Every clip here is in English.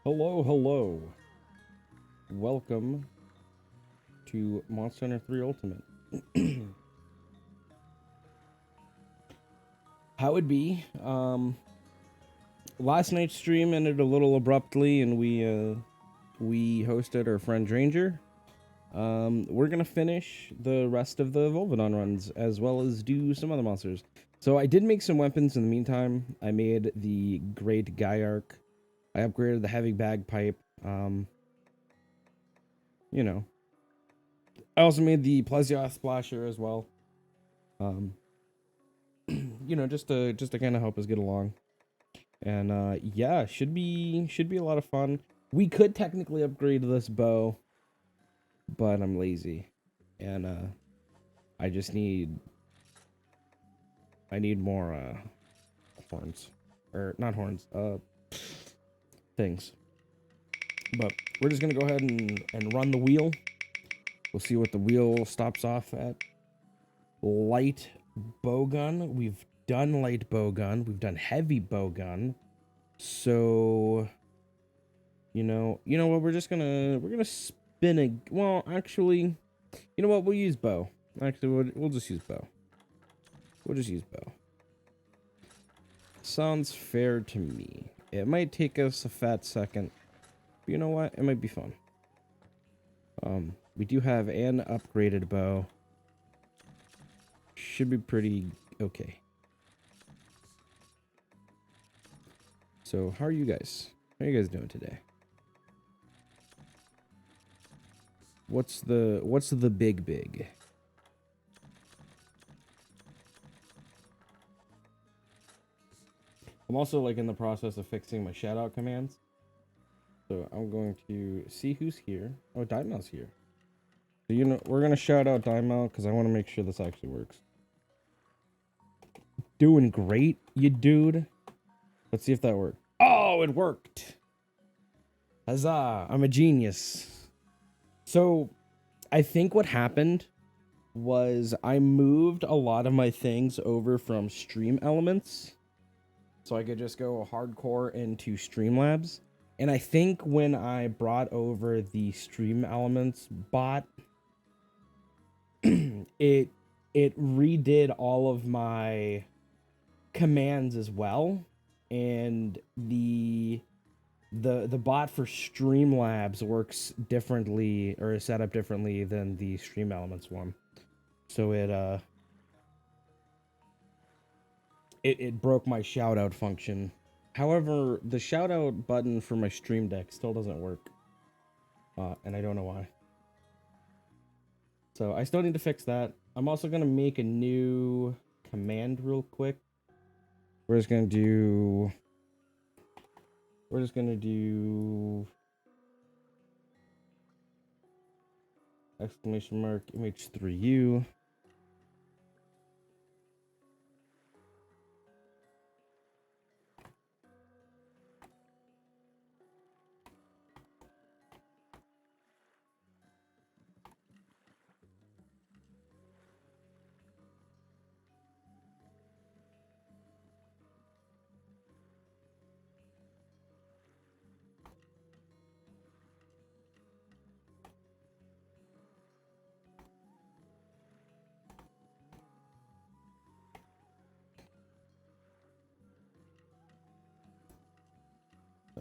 Hello, hello. Welcome to Monster Hunter 3 Ultimate. How it be? Last night's stream ended a little abruptly, and we hosted our friend Ranger. We're gonna finish the rest of the Volvidon runs as well as do some other monsters. So I did make some weapons in the meantime. I made the Great Gaiark. I upgraded the Heavy Bagpipe. You know. I also made the Plesioth Splasher as well. Um, just to kind of help us get along. And yeah, should be a lot of fun. We could technically upgrade this bow, but I'm lazy, and I just need more horns, or not horns, things. But we're just gonna go ahead and run the wheel. We'll see what the wheel stops off at. Light bowgun. We've done light bowgun. We've done heavy bowgun. So you know what? We're gonna spin a. Well, actually, you know what? We'll use bow. Actually, we'll just use bow. We'll just use bow. Sounds fair to me. It might take us a fat second, but you know what? It might be fun. We do have an upgraded bow. Should be pretty okay. So, how are you guys? How are you guys doing today? What's the big? I'm also like in the process of fixing my shoutout commands. So I'm going to see who's here. Oh, Dimeo's here. So we're gonna shout out Dimeo because I want to make sure this actually works. Doing great, you dude. Let's see if that worked. Oh, it worked. Huzzah! I'm a genius. So I think what happened was I moved a lot of my things over from Stream Elements, so I could just go hardcore into Streamlabs. And I think when I brought over the Stream Elements bot, it redid all of my commands as well, and the bot for Streamlabs works differently, or is set up differently than the Stream Elements one. So it broke my shout out function. However, the shout out button for my Stream Deck still doesn't work. And I don't know why. So I still need to fix that. I'm also gonna make a new command real quick. We're just gonna do exclamation mark MH3U.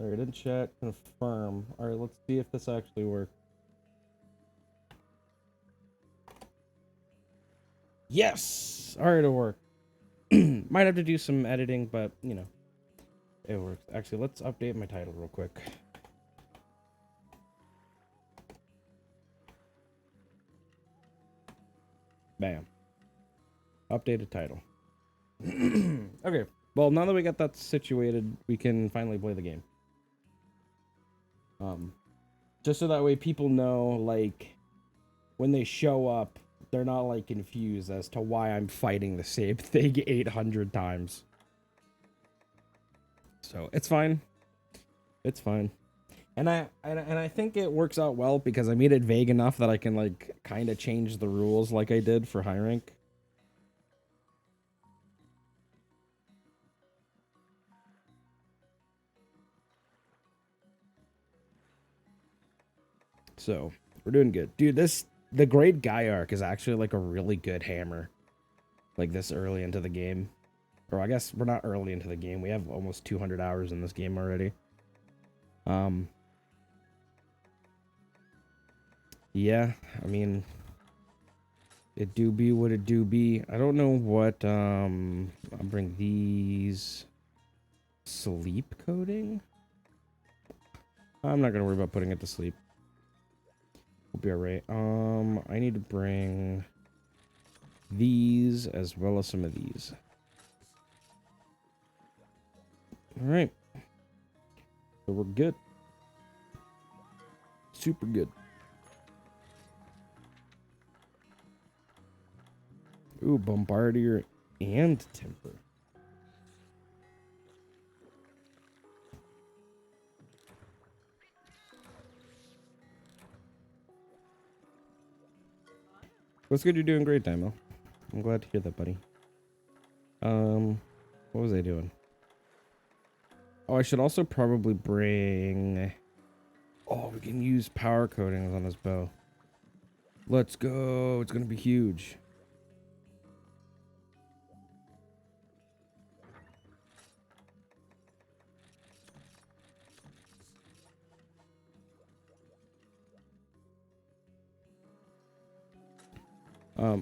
Alright, in chat, confirm. Alright, let's see if this actually works. Yes! Alright, it worked. Might have to do some editing, but, it works. Actually, let's update my title real quick. Bam. Updated title. Okay, well, now that we got that situated, we can finally play the game. Just so that way people know, like, when they show up, they're not, like, confused as to why I'm fighting the same thing 800 times. So, it's fine. It's fine. And I think it works out well because I made it vague enough that I can, like, kind of change the rules like I did for high rank. So we're doing good. Dude, the Great Guy arc is actually like a really good hammer. Like this early into the game. Or I guess we're not early into the game. We have almost 200 hours in this game already. Yeah, I mean, it do be what it do be. I don't know what, I'll bring these. Sleep coding? I'm not gonna worry about putting it to sleep. We'll be alright. I need to bring these as well as some of these. Alright. So we're good. Super good. Ooh, Bombardier and Temper. What's good? You're doing great, Dimo. I'm glad to hear that, buddy. What was I doing? Oh, I should also probably bring... Oh, we can use power coatings on this bow. Let's go. It's gonna be huge.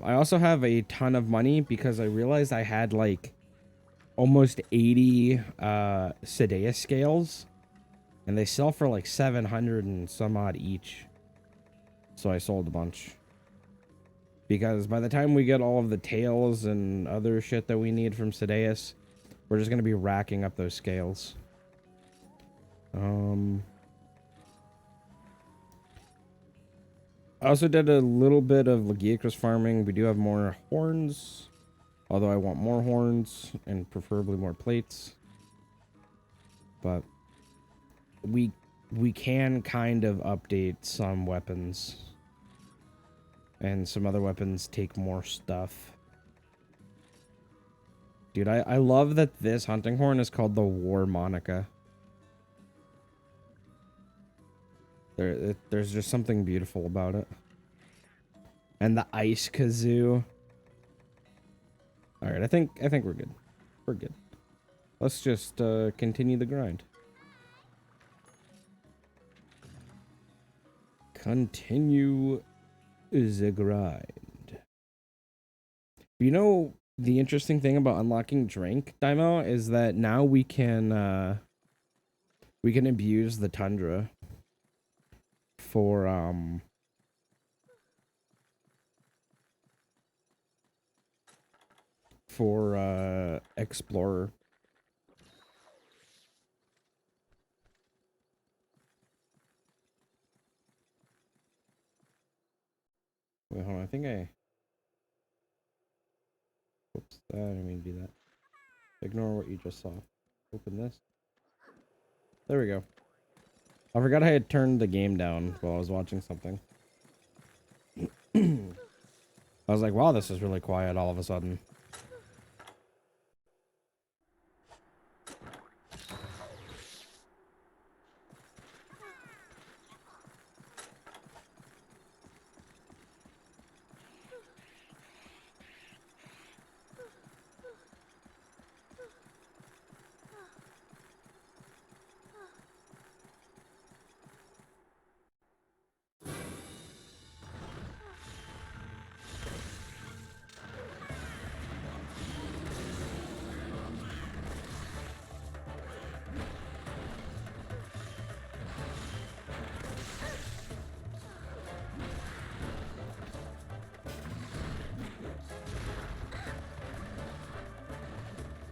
I also have a ton of money because I realized I had like almost 80 Sedeus scales, and they sell for like 700 and some odd each. So I sold a bunch. Because by the time we get all of the tails and other shit that we need from Sedeus, we're just gonna be racking up those scales. I also did a little bit of Lagiacrus farming. We do have more horns. Although I want more horns and preferably more plates. But we can kind of update some weapons. And some other weapons take more stuff. Dude, I love that this hunting horn is called the War Monica. There's just something beautiful about it. And the ice kazoo. All right, I think we're good. We're good. Let's just continue the grind. Continue the grind. You know, the interesting thing about unlocking drink, Daimo, is that now we can abuse the tundra for explorer. Wait, hold on, I think whoops, I didn't mean to do that. Ignore what you just saw. Open this. There we go. I forgot I had turned the game down while I was watching something. I was like, wow, this is really quiet all of a sudden.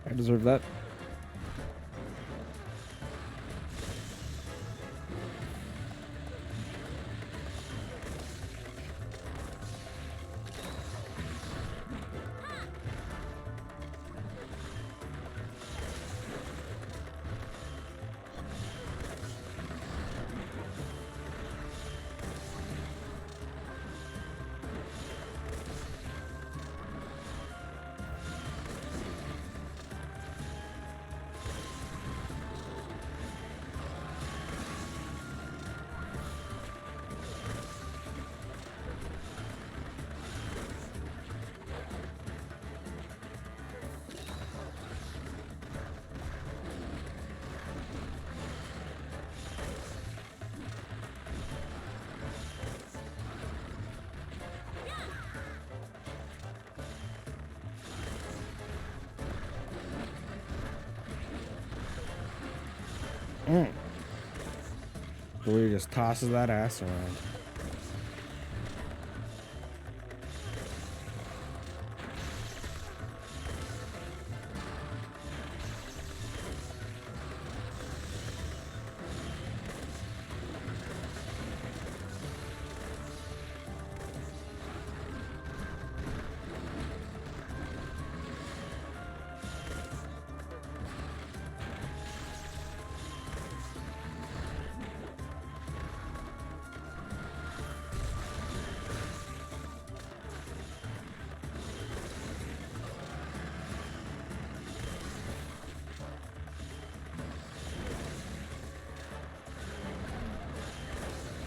I deserve that. Blue just tosses that ass around.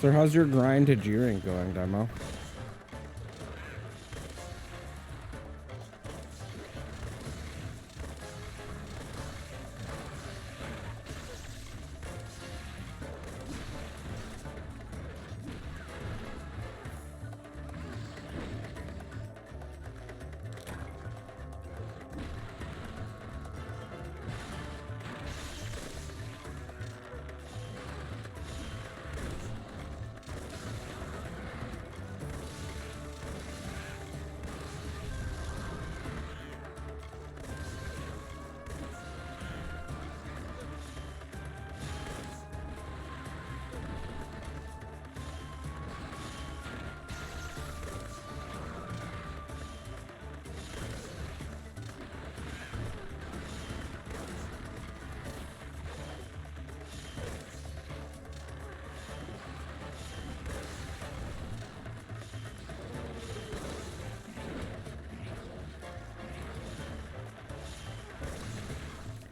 So how's your grind to G-Rank going, Demo?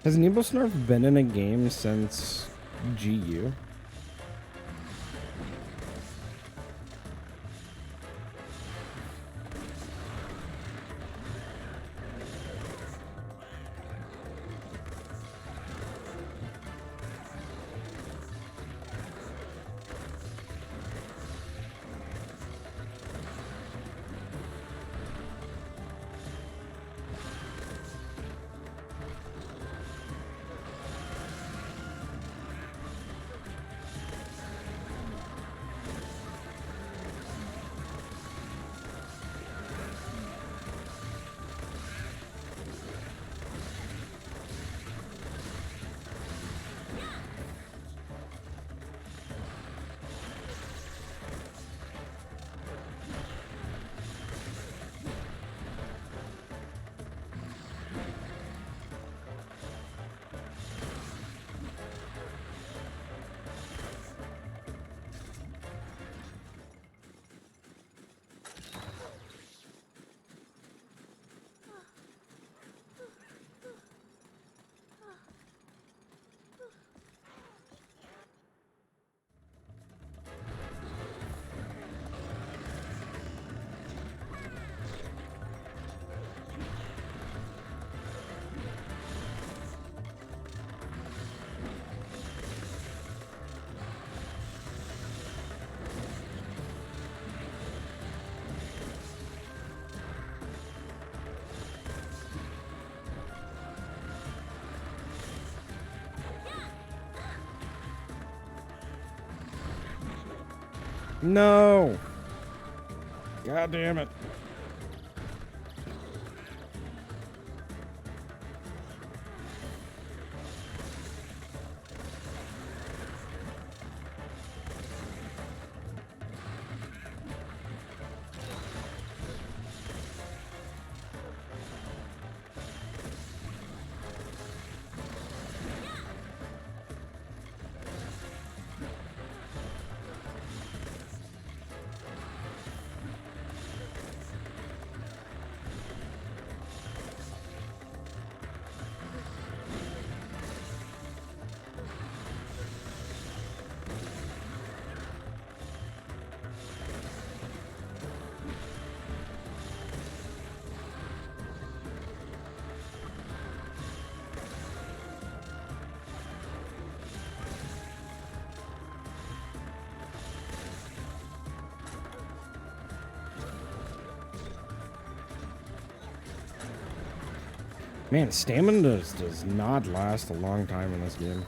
Has Nebulsnarf been in a game since GU? No! God damn it. Man, stamina does not last a long time in this game.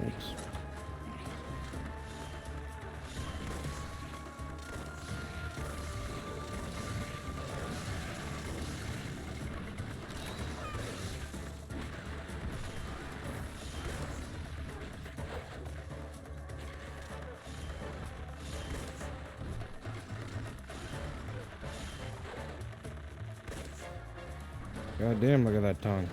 Thanks. God damn, look at that tongue.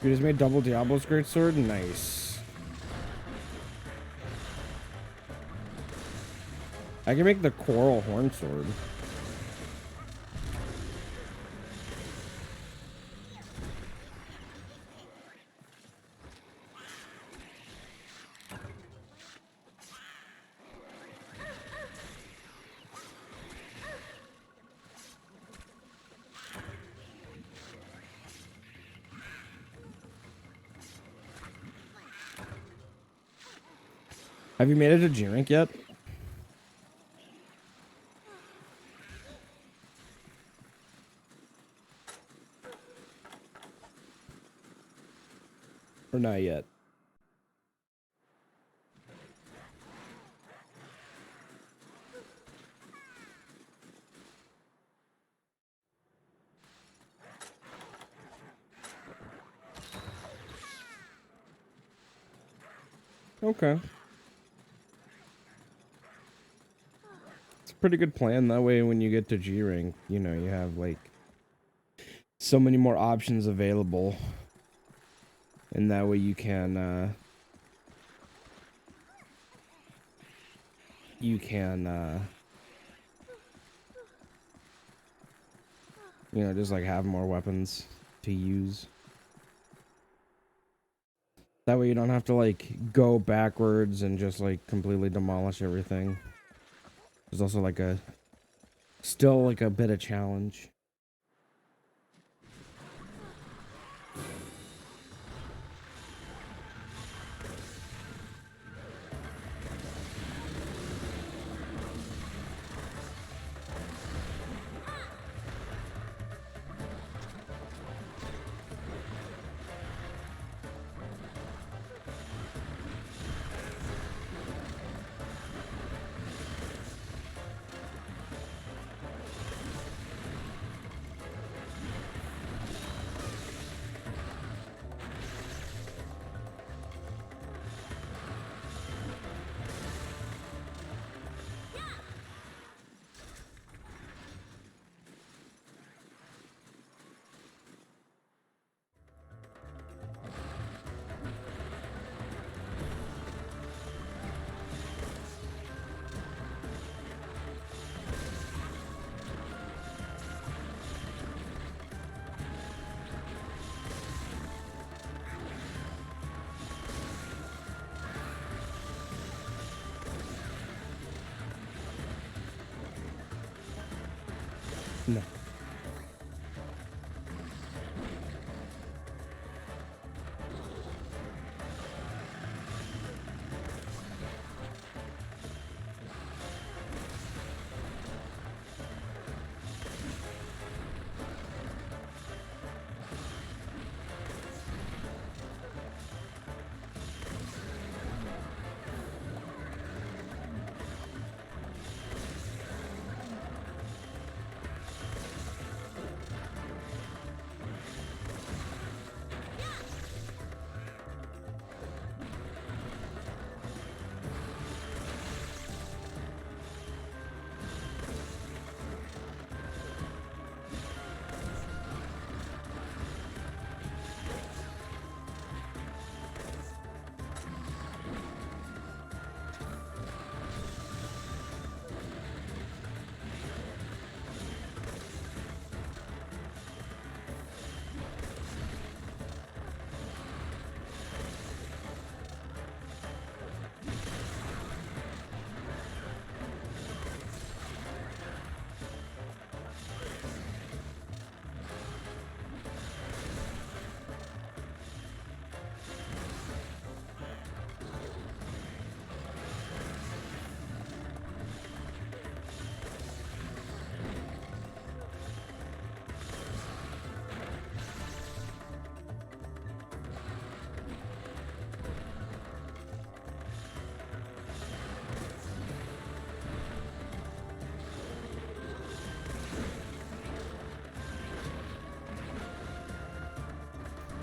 You just made double Diablo's great sword? Nice. I can make the coral horn sword. Have you made it to G rank yet? Or not yet? Okay. It's a pretty good plan. That way, when you get to G rank, you know, you have like so many more options available. And that way you can, you know, just like have more weapons to use. That way you don't have to like go backwards and just like completely demolish everything. There's also like still like a bit of challenge. No.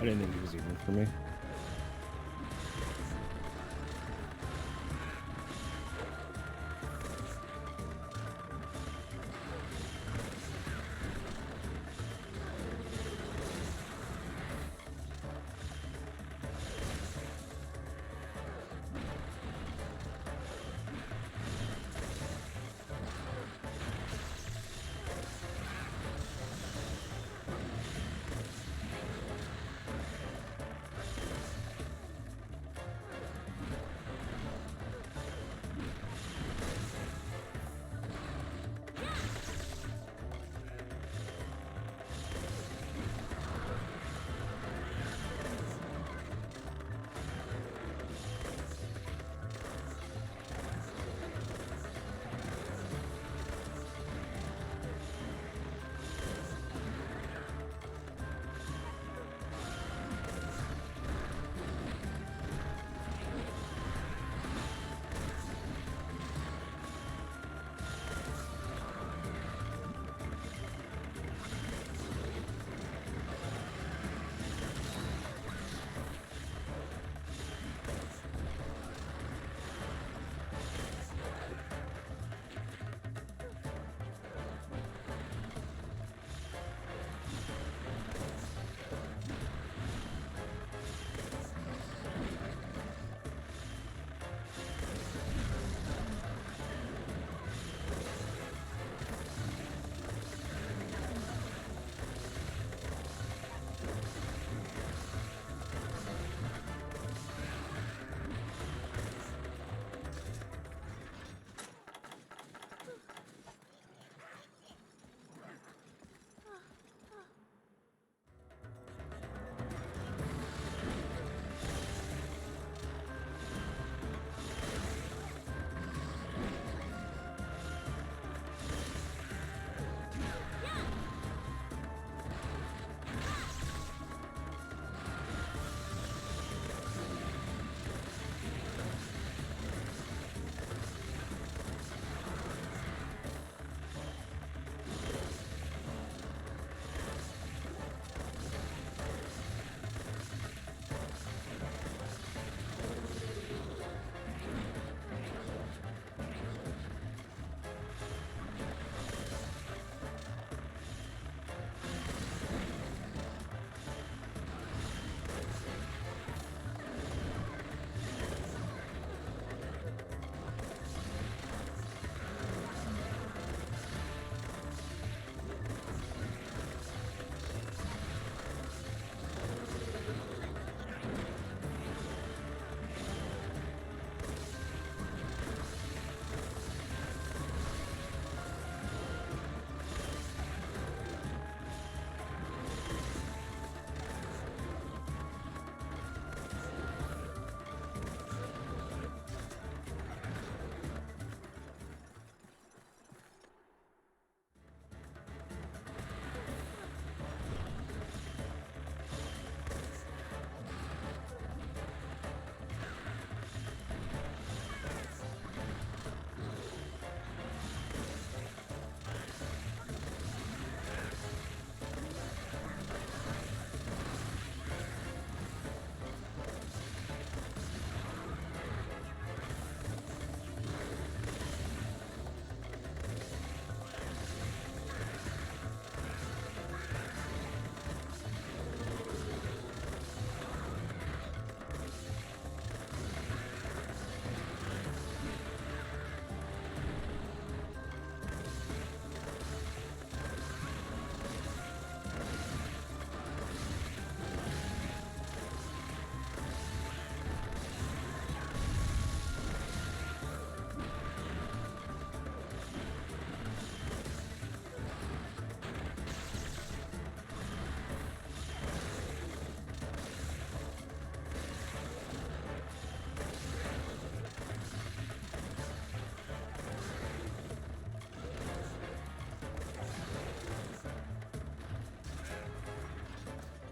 I didn't think it was even for me.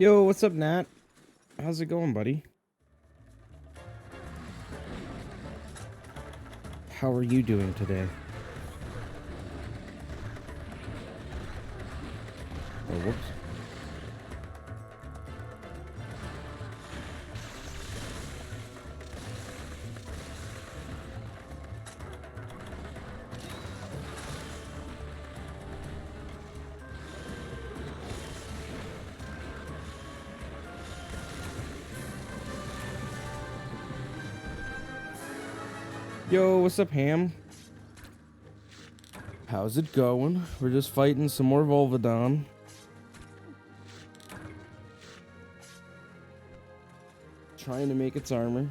Yo, what's up, Nat? How's it going, buddy? How are you doing today? Oh, whoops. Yo, what's up, Ham? How's it going? We're just fighting some more Volvidon. Trying to make its armor.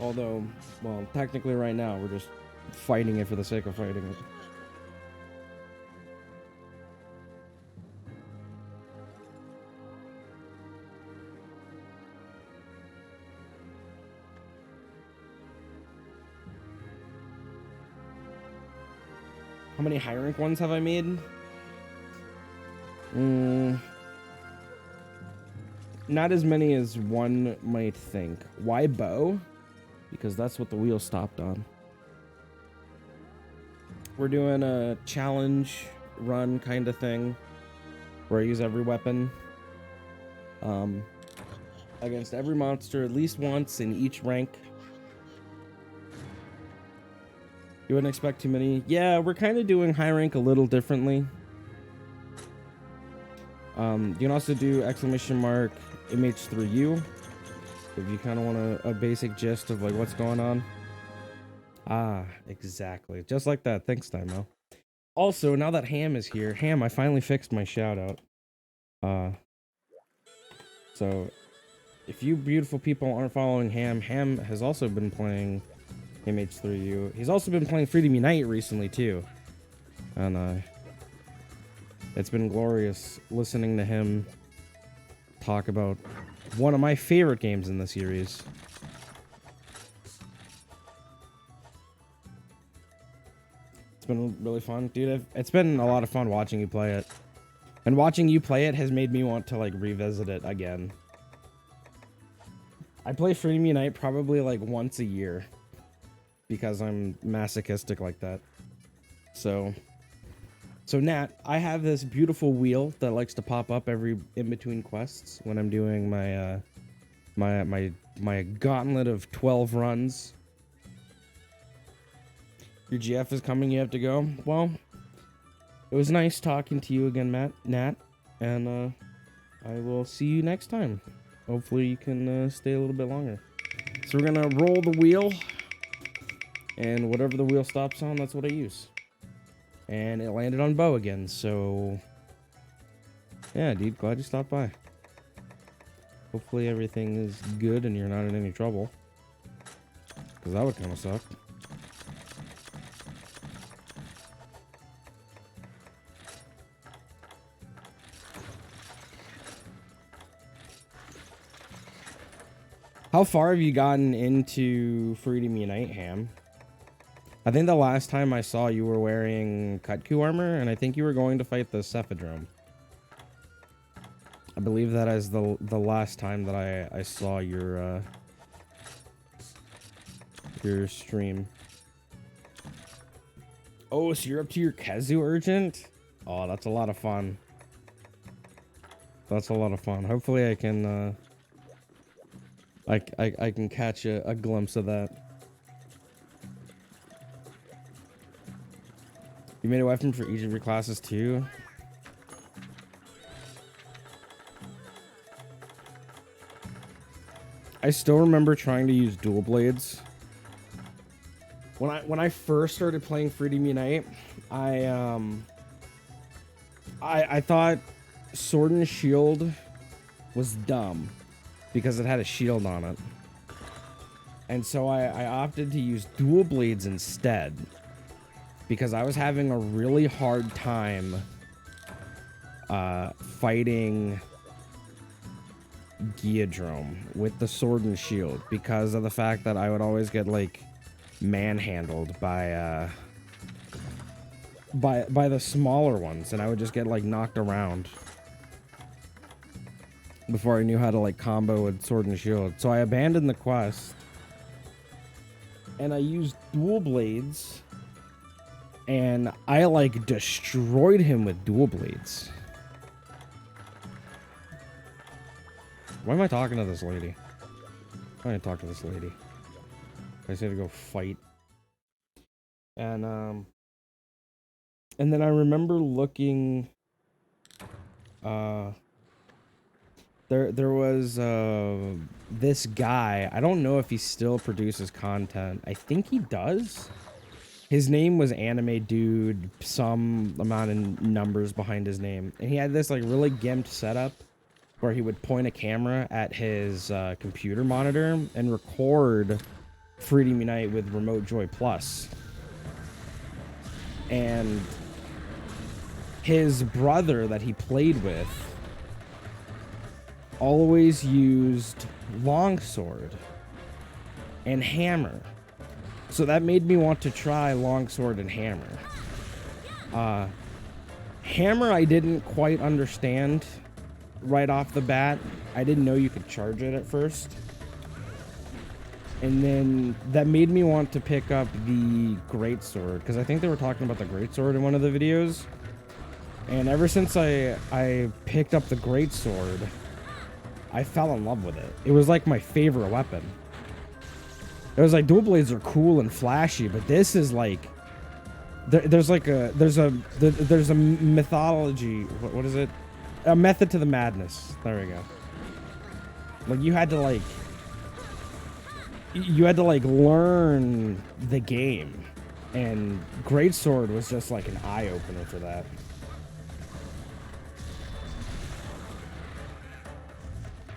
Although, well, technically right now we're just fighting it for the sake of fighting it. How many high rank ones have I made? Not as many as one might think. Why bow? Because that's what the wheel stopped on. We're doing a challenge run kind of thing where I use every weapon against every monster at least once in each rank. You wouldn't expect too many. Yeah, we're kind of doing high rank a little differently. You can also do !MH3U if you kind of want a basic gist of like what's going on. Ah, exactly. Just like that. Thanks, Dymo. Also, now that Ham is here, Ham, I finally fixed my shout out. So if you beautiful people aren't following Ham, Ham has also been playing !MH3U. He's also been playing Freedom Unite recently too. And it's been glorious listening to him talk about one of my favorite games in the series. It's been really fun, dude. It's been a lot of fun watching you play it. And watching you play it has made me want to, like, revisit it again. I play Freedom Unite probably, like, once a year. Because I'm masochistic like that. So Nat, I have this beautiful wheel that likes to pop up every in-between quests when I'm doing my, my gauntlet of 12 runs. Your GF is coming, you have to go. Well, it was nice talking to you again, Nat, and I will see you next time. Hopefully you can stay a little bit longer. So we're gonna roll the wheel, and whatever the wheel stops on, that's what I use. And it landed on bow again, so yeah, dude, glad you stopped by. Hopefully everything is good and you're not in any trouble, because that would kind of suck. How far have you gotten into Freedom Unite, Ham? I think the last time I saw you were wearing Kutku armor, and I think you were going to fight the Cephadrome. I believe that is the last time that I saw your stream. Oh, so you're up to your Khezu Urgent? Oh, that's a lot of fun. That's a lot of fun. Hopefully I can I can catch a glimpse of that. You made a weapon for each of your classes too? I still remember trying to use dual blades. When I first started playing Freedom Unite, I thought Sword and Shield was dumb because it had a shield on it. And so I opted to use dual blades instead, because I was having a really hard time fighting Geodrome with the Sword and Shield, because of the fact that I would always get like manhandled by the smaller ones, and I would just get like knocked around before I knew how to like combo with Sword and Shield. So I abandoned the quest and I used dual blades, and I like destroyed him with dual blades. Why am I talking to this lady? I'm gonna talk to this lady. I just had to go fight. And then I remember looking there There was this guy. I don't know if he still produces content. I think he does. His name was Anime Dude, some amount of numbers behind his name. And he had this like really gimped setup where he would point a camera at his computer monitor and record Freedom Unite with Remote Joy Plus. And his brother that he played with always used longsword and hammer. So that made me want to try longsword and hammer. Hammer I didn't quite understand right off the bat. I didn't know you could charge it at first. And then that made me want to pick up the greatsword, because I think they were talking about the greatsword in one of the videos. And ever since I picked up the greatsword, I fell in love with it. It was like my favorite weapon. It was like dual blades are cool and flashy, but this is like there's a mythology. What is it? A method to the madness. There we go. Like you had to learn the game, and greatsword was just like an eye opener for that.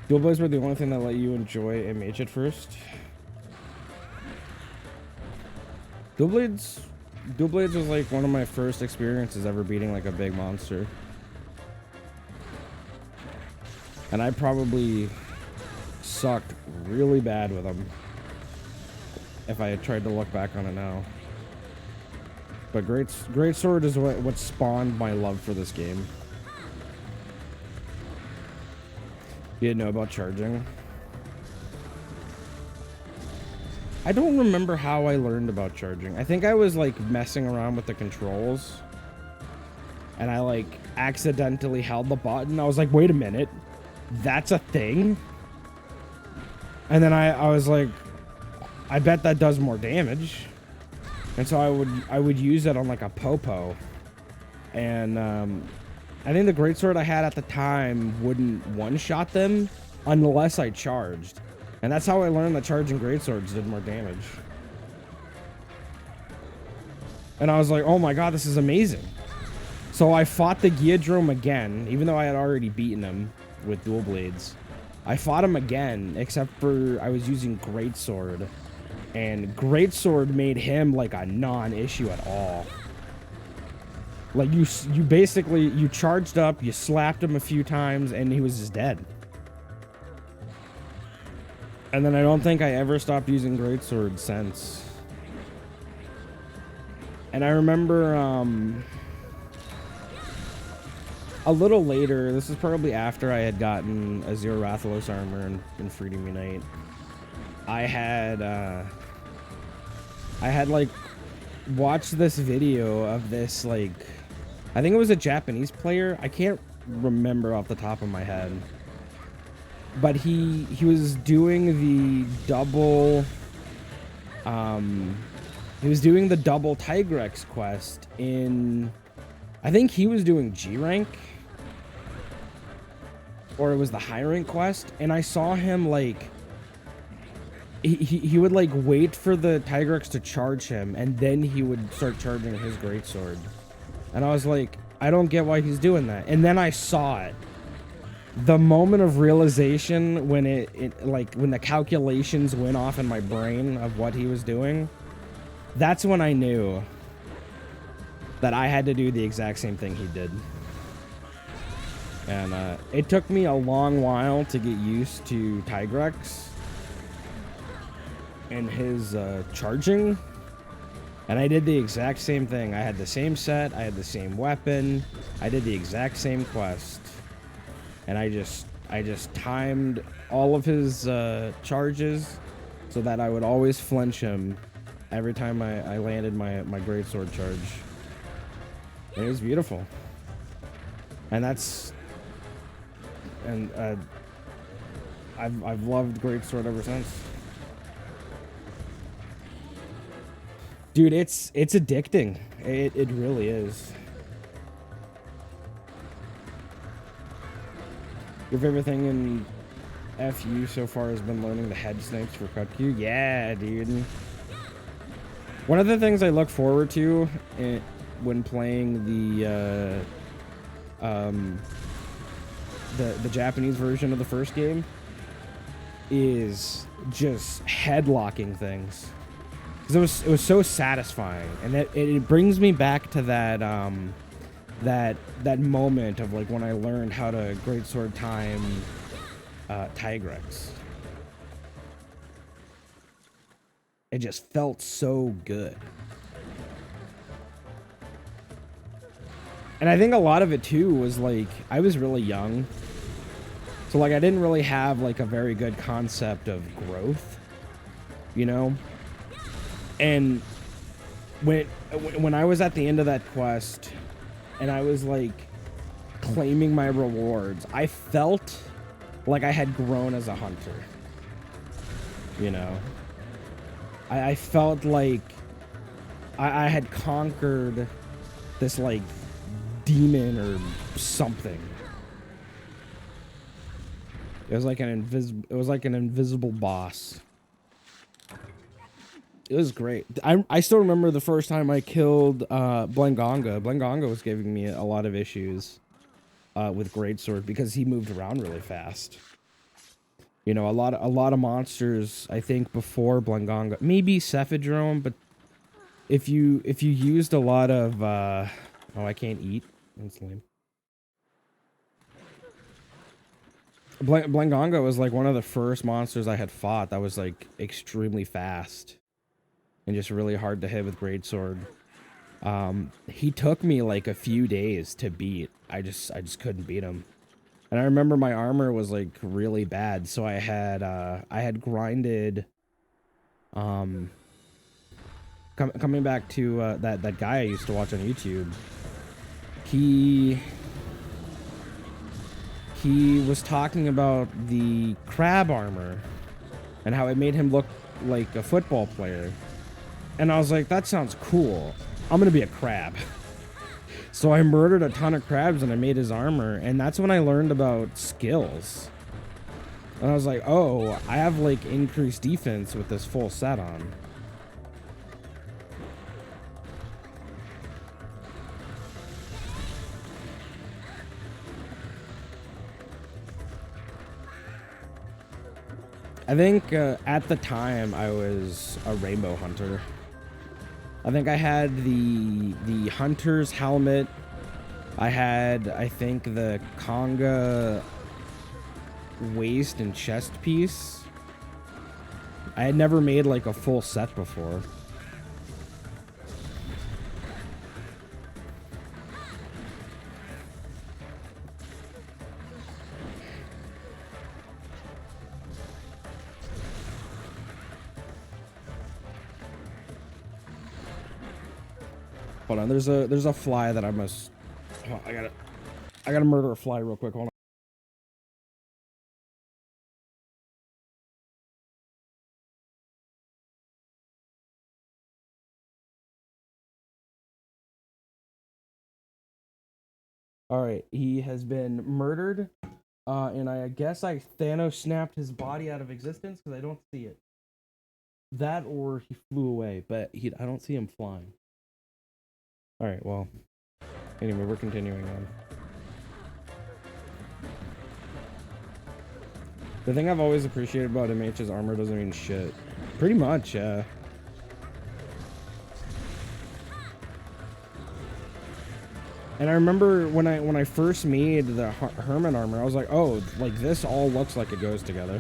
Dual blades were the only thing that let you enjoy MH at first. Dual blades was like one of my first experiences ever beating like a big monster. And I probably sucked really bad with them if I had tried to look back on it now. But greatsword is what spawned my love for this game. You didn't know about charging? I don't remember how I learned about charging. I think I was like messing around with the controls and I like accidentally held the button. I was like, wait a minute, that's a thing? And then I was like, I bet that does more damage. And so I would use it on like a Popo. And I think the greatsword I had at the time wouldn't one-shot them unless I charged. And that's how I learned that charging greatswords did more damage. And I was like, oh my god, this is amazing. So I fought the Geodrome again, even though I had already beaten him with dual blades. I fought him again, except for I was using greatsword. And greatsword made him like a non-issue at all. Like you basically, you charged up, you slapped him a few times, and he was just dead. And then I don't think I ever stopped using greatsword since. And I remember a little later, this is probably after I had gotten a Zero Rathalos armor in Freedom Unite. I had like watched this video of this, like, I think it was a Japanese player. I can't remember off the top of my head. But he was doing the double he was doing the double Tigrex quest in, I think he was doing G rank, or it was the high rank quest, and I saw him like he would like wait for the Tigrex to charge him, and then he would start charging his greatsword. And I was like, I don't get why he's doing that. And then I saw it. The moment of realization when when the calculations went off in my brain of what he was doing, that's when I knew that I had to do the exact same thing he did. And it took me a long while to get used to Tigrex and his charging. And I did the exact same thing. I had the same set, I had the same weapon, I did the exact same quest. And I just timed all of his charges so that I would always flinch him every time I landed my greatsword charge. And it was beautiful. And I've loved greatsword ever since. Dude, it's addicting. It really is. Your favorite thing in FU so far has been learning the head snipes for cut Q? Yeah, dude. One of the things I look forward to when playing the Japanese version of the first game is just headlocking things. Because it was so satisfying, and it brings me back to that that moment of like when I learned how to greatsword time Tigrex. It just felt so good. And I think a lot of it too was like I was really young. So like I didn't really have like a very good concept of growth, you know? And when I was at the end of that quest and I was like claiming my rewards, I felt like I had grown as a hunter. You know? I felt like I had conquered this like demon or something. It was like an invisible boss. It was great. I still remember the first time I killed Blangonga. Blangonga was giving me a lot of issues with greatsword because he moved around really fast. You know, a lot of monsters, I think, before Blangonga, maybe Cephadrome, but if you used a lot of oh, I can't eat. That's lame. Blangonga was like one of the first monsters I had fought that was like extremely fast and just really hard to hit with greatsword. He took me like a few days to beat. I just couldn't beat him. And I remember my armor was like really bad, so I had grinded. Coming back to that guy I used to watch on YouTube. He was talking about the crab armor and how it made him look like a football player. And I was like, that sounds cool. I'm gonna be a crab. So I murdered a ton of crabs and I made his armor, and that's when I learned about skills. And I was like, oh, I have like increased defense with this full set on. I think at the time I was a rainbow hunter. I think I had the hunter's helmet. I had, I think, the conga waist and chest piece. I had never made like a full set before. Hold on, there's a fly that I must. Oh, I gotta murder a fly real quick. Hold on. All right, he has been murdered, and I guess I Thanos snapped his body out of existence because I don't see it. That or he flew away, but I don't see him flying. All right, well, anyway, we're continuing on. The thing I've always appreciated about MH's armor doesn't mean shit. Pretty much, yeah. And I remember when I first made the Hermit armor, I was like, oh, like this all looks like it goes together.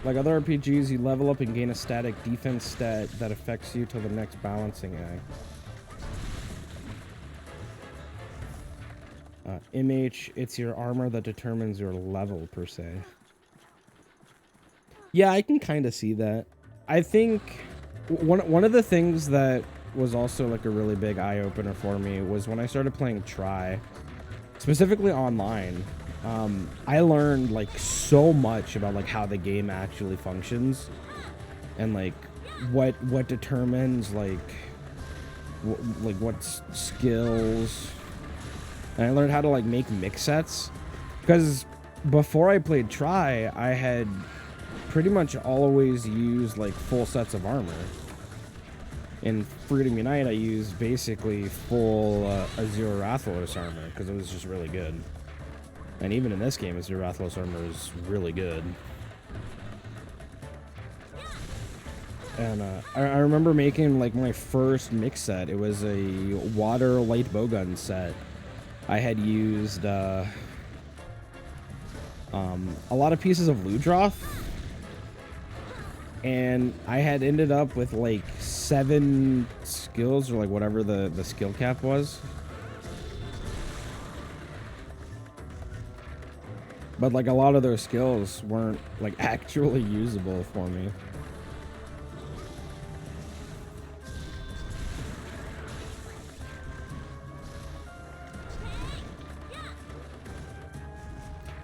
Like other RPGs, you level up and gain a static defense stat that affects you till the next balancing act. MH, it's your armor that determines your level, per se. Yeah, I can kind of see that. I think one of the things that was also like a really big eye-opener for me was when I started playing Tri, specifically online. I learned like so much about like how the game actually functions, and like what determines like what skills. And I learned how to like make mix sets, because before I played Tri, I had pretty much always used like full sets of armor. In Freedom Unite, I used basically full Azure Rathalos armor because it was just really good. And even in this game, Azure Rathalos armor is really good. And I remember making like my first mix set. It was a water light bowgun set. I had used a lot of pieces of Ludroth, and I had ended up with like 7 skills, or like whatever the skill cap was. But like a lot of those skills weren't like actually usable for me.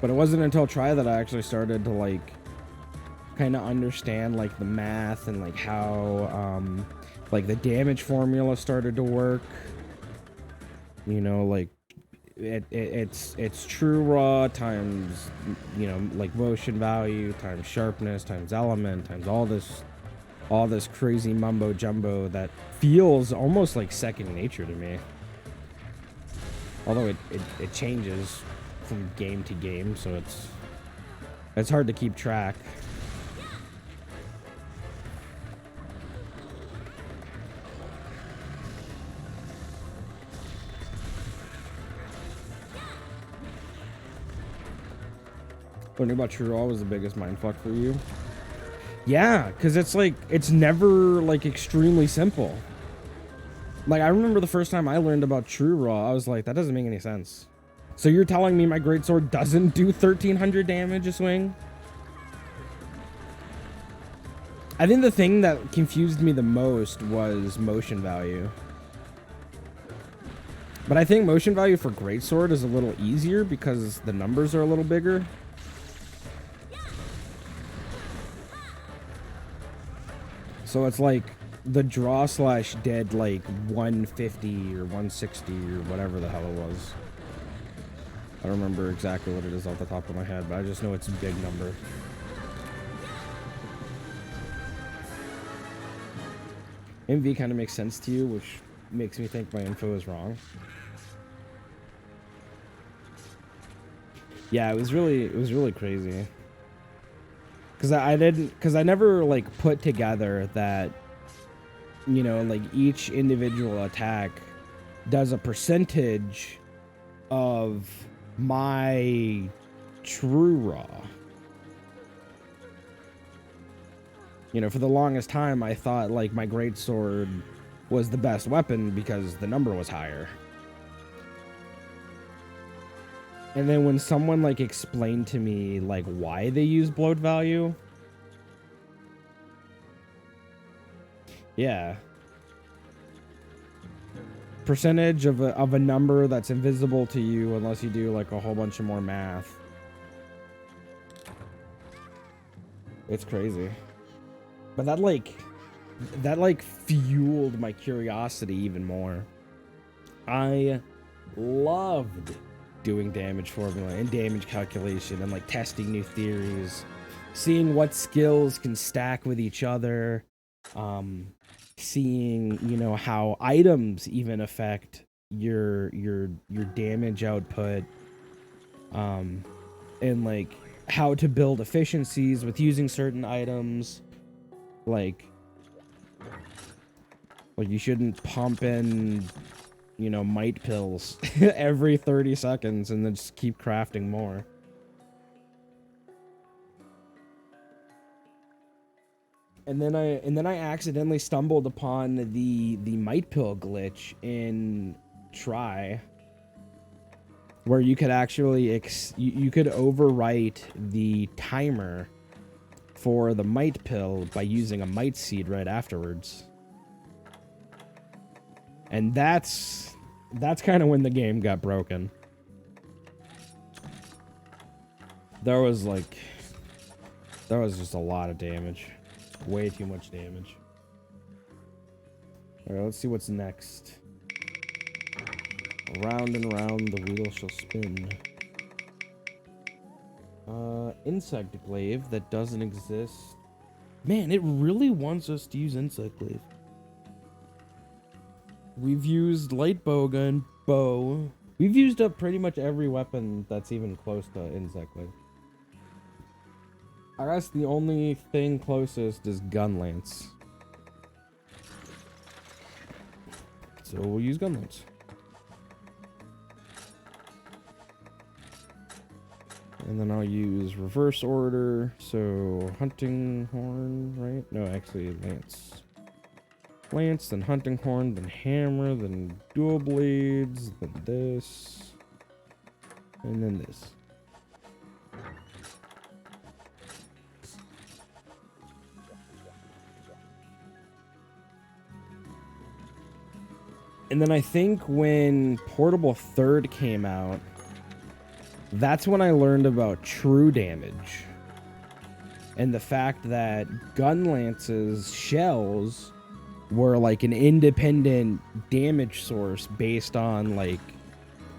But it wasn't until Tri that I actually started to like kind of understand like the math and like how like the damage formula started to work. You know, like it's true raw times, you know, like motion value times sharpness times element times all this crazy mumbo jumbo that feels almost like second nature to me. Although it changes from game to game, so it's hard to keep track. Learning about True Raw was the biggest mindfuck for you? Yeah, because it's like, it's never like extremely simple. Like, I remember the first time I learned about True Raw, I was like, that doesn't make any sense. So you're telling me my greatsword doesn't do 1300 damage a swing? I think the thing that confused me the most was motion value. But I think motion value for greatsword is a little easier because the numbers are a little bigger. So it's like the draw slash did like 150 or 160 or whatever the hell it was. I don't remember exactly what it is off the top of my head, but I just know it's a big number. MV kind of makes sense to you, which makes me think my info is wrong. Yeah, it was really crazy. Because I never like put together that, you know, like each individual attack does a percentage of my True Raw. You know, for the longest time, I thought like my greatsword was the best weapon because the number was higher. And then when someone like explained to me like why they use bloat value, yeah, percentage of a number that's invisible to you unless you do like a whole bunch of more math. It's crazy. But that like fueled my curiosity even more. I loved doing damage formula and damage calculation and like testing new theories, seeing what skills can stack with each other, seeing, you know, how items even affect your damage output, and like how to build efficiencies with using certain items. Like you shouldn't pump in, you know, might pills every 30 seconds and then just keep crafting more. And then I accidentally stumbled upon the might pill glitch in Try, where you could actually you could overwrite the timer for the might pill by using a might seed right afterwards. And that's kind of when the game got broken. There was just a lot of damage. Way too much damage. Alright, let's see what's next. Round and round the wheel shall spin. Insect glaive that doesn't exist. Man, it really wants us to use insect glaive. We've used light bowgun, bow. We've used up pretty much every weapon that's even close to insect glaive. I guess the only thing closest is gun lance. So we'll use gun lance. And then I'll use reverse order. So hunting horn, right? No, actually lance. Lance, then hunting horn, then hammer, then dual blades, then this. And then this. And then I think when Portable Third came out, that's when I learned about true damage. And the fact that gun lances shells were like an independent damage source based on like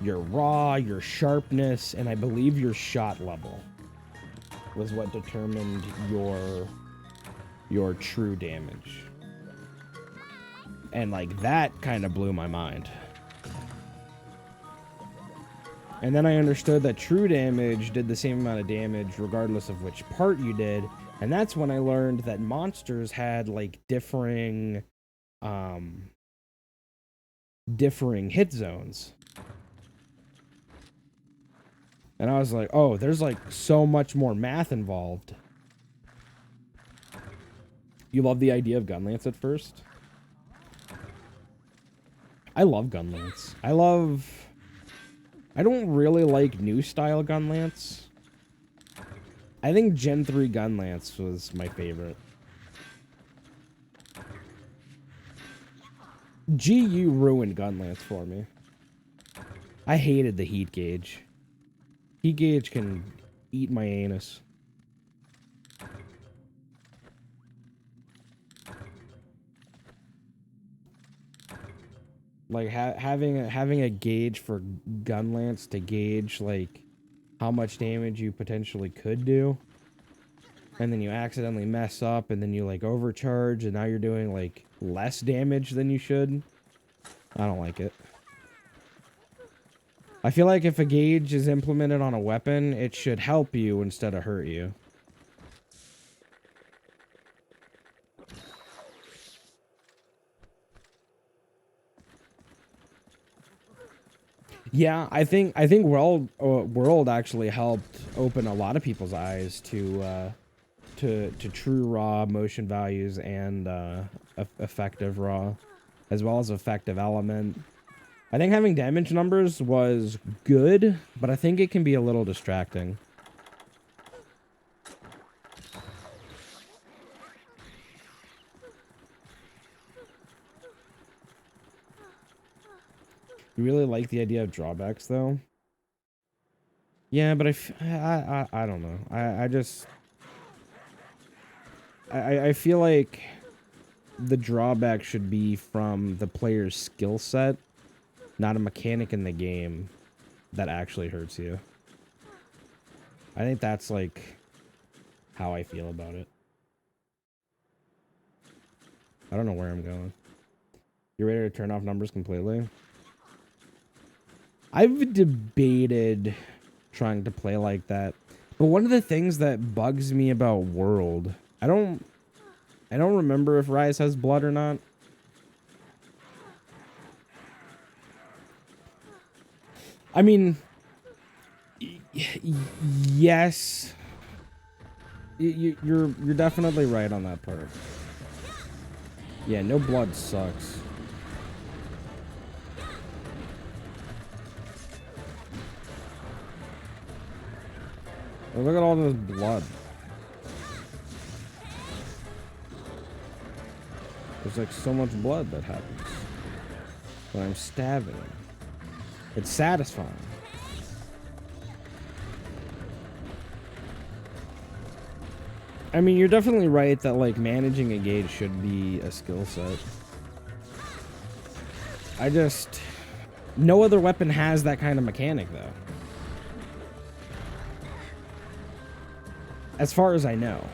your raw, your sharpness, and I believe your shot level was what determined your true damage. And like that kind of blew my mind. And then I understood that true damage did the same amount of damage regardless of which part you did. And that's when I learned that monsters had like differing hit zones. And I was like, oh, there's like so much more math involved. You love the idea of gun lance at first? I love gun lance. I don't really like new style gun lance. I think Gen 3 gun lance was my favorite. GU ruined gun lance for me. I hated the heat gauge. Heat gauge can eat my anus. Like having a gauge for gun lance to gauge like how much damage you potentially could do, and then you accidentally mess up, and then you like overcharge, and now you're doing like less damage than you should. I don't like it. I feel like if a gauge is implemented on a weapon, it should help you instead of hurt you. Yeah, I think World actually helped open a lot of people's eyes to true raw motion values and effective raw, as well as effective element. I think having damage numbers was good, but I think it can be a little distracting. You really like the idea of drawbacks, though? Yeah, but I don't know. I feel like the drawback should be from the player's skill set, not a mechanic in the game that actually hurts you. I think that's like how I feel about it. I don't know where I'm going. You ready to turn off numbers completely? I've debated trying to play like that, but one of the things that bugs me about World, I don't remember if Rise has blood or not. I mean, yes, you're definitely right on that part. Yeah, no blood sucks. Oh, look at all this blood. There's like so much blood that happens when I'm stabbing. It's satisfying. I mean, you're definitely right that like managing a gauge should be a skill set. No other weapon has that kind of mechanic though. As far as I know.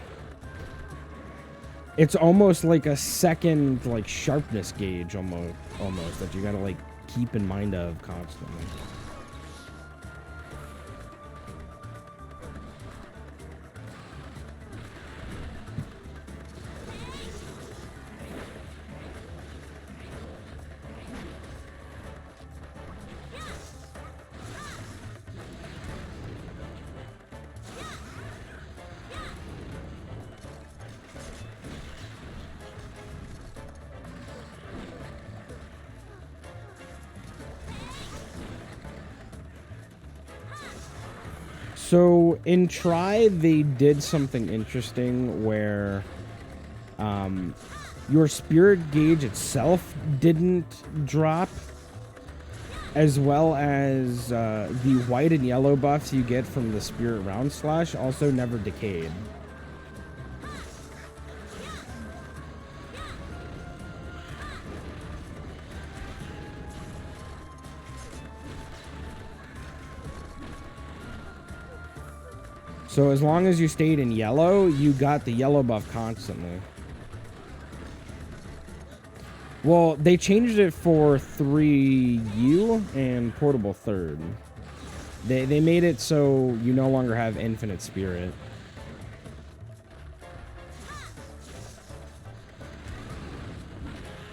It's almost like a second like sharpness gauge almost that you gotta like keep in mind of constantly. So in Try, they did something interesting where your spirit gauge itself didn't drop, as well as the white and yellow buffs you get from the spirit round slash also never decayed. So as long as you stayed in yellow, you got the yellow buff constantly. Well, they changed it for 3U and Portable Third. They made it so you no longer have infinite spirit.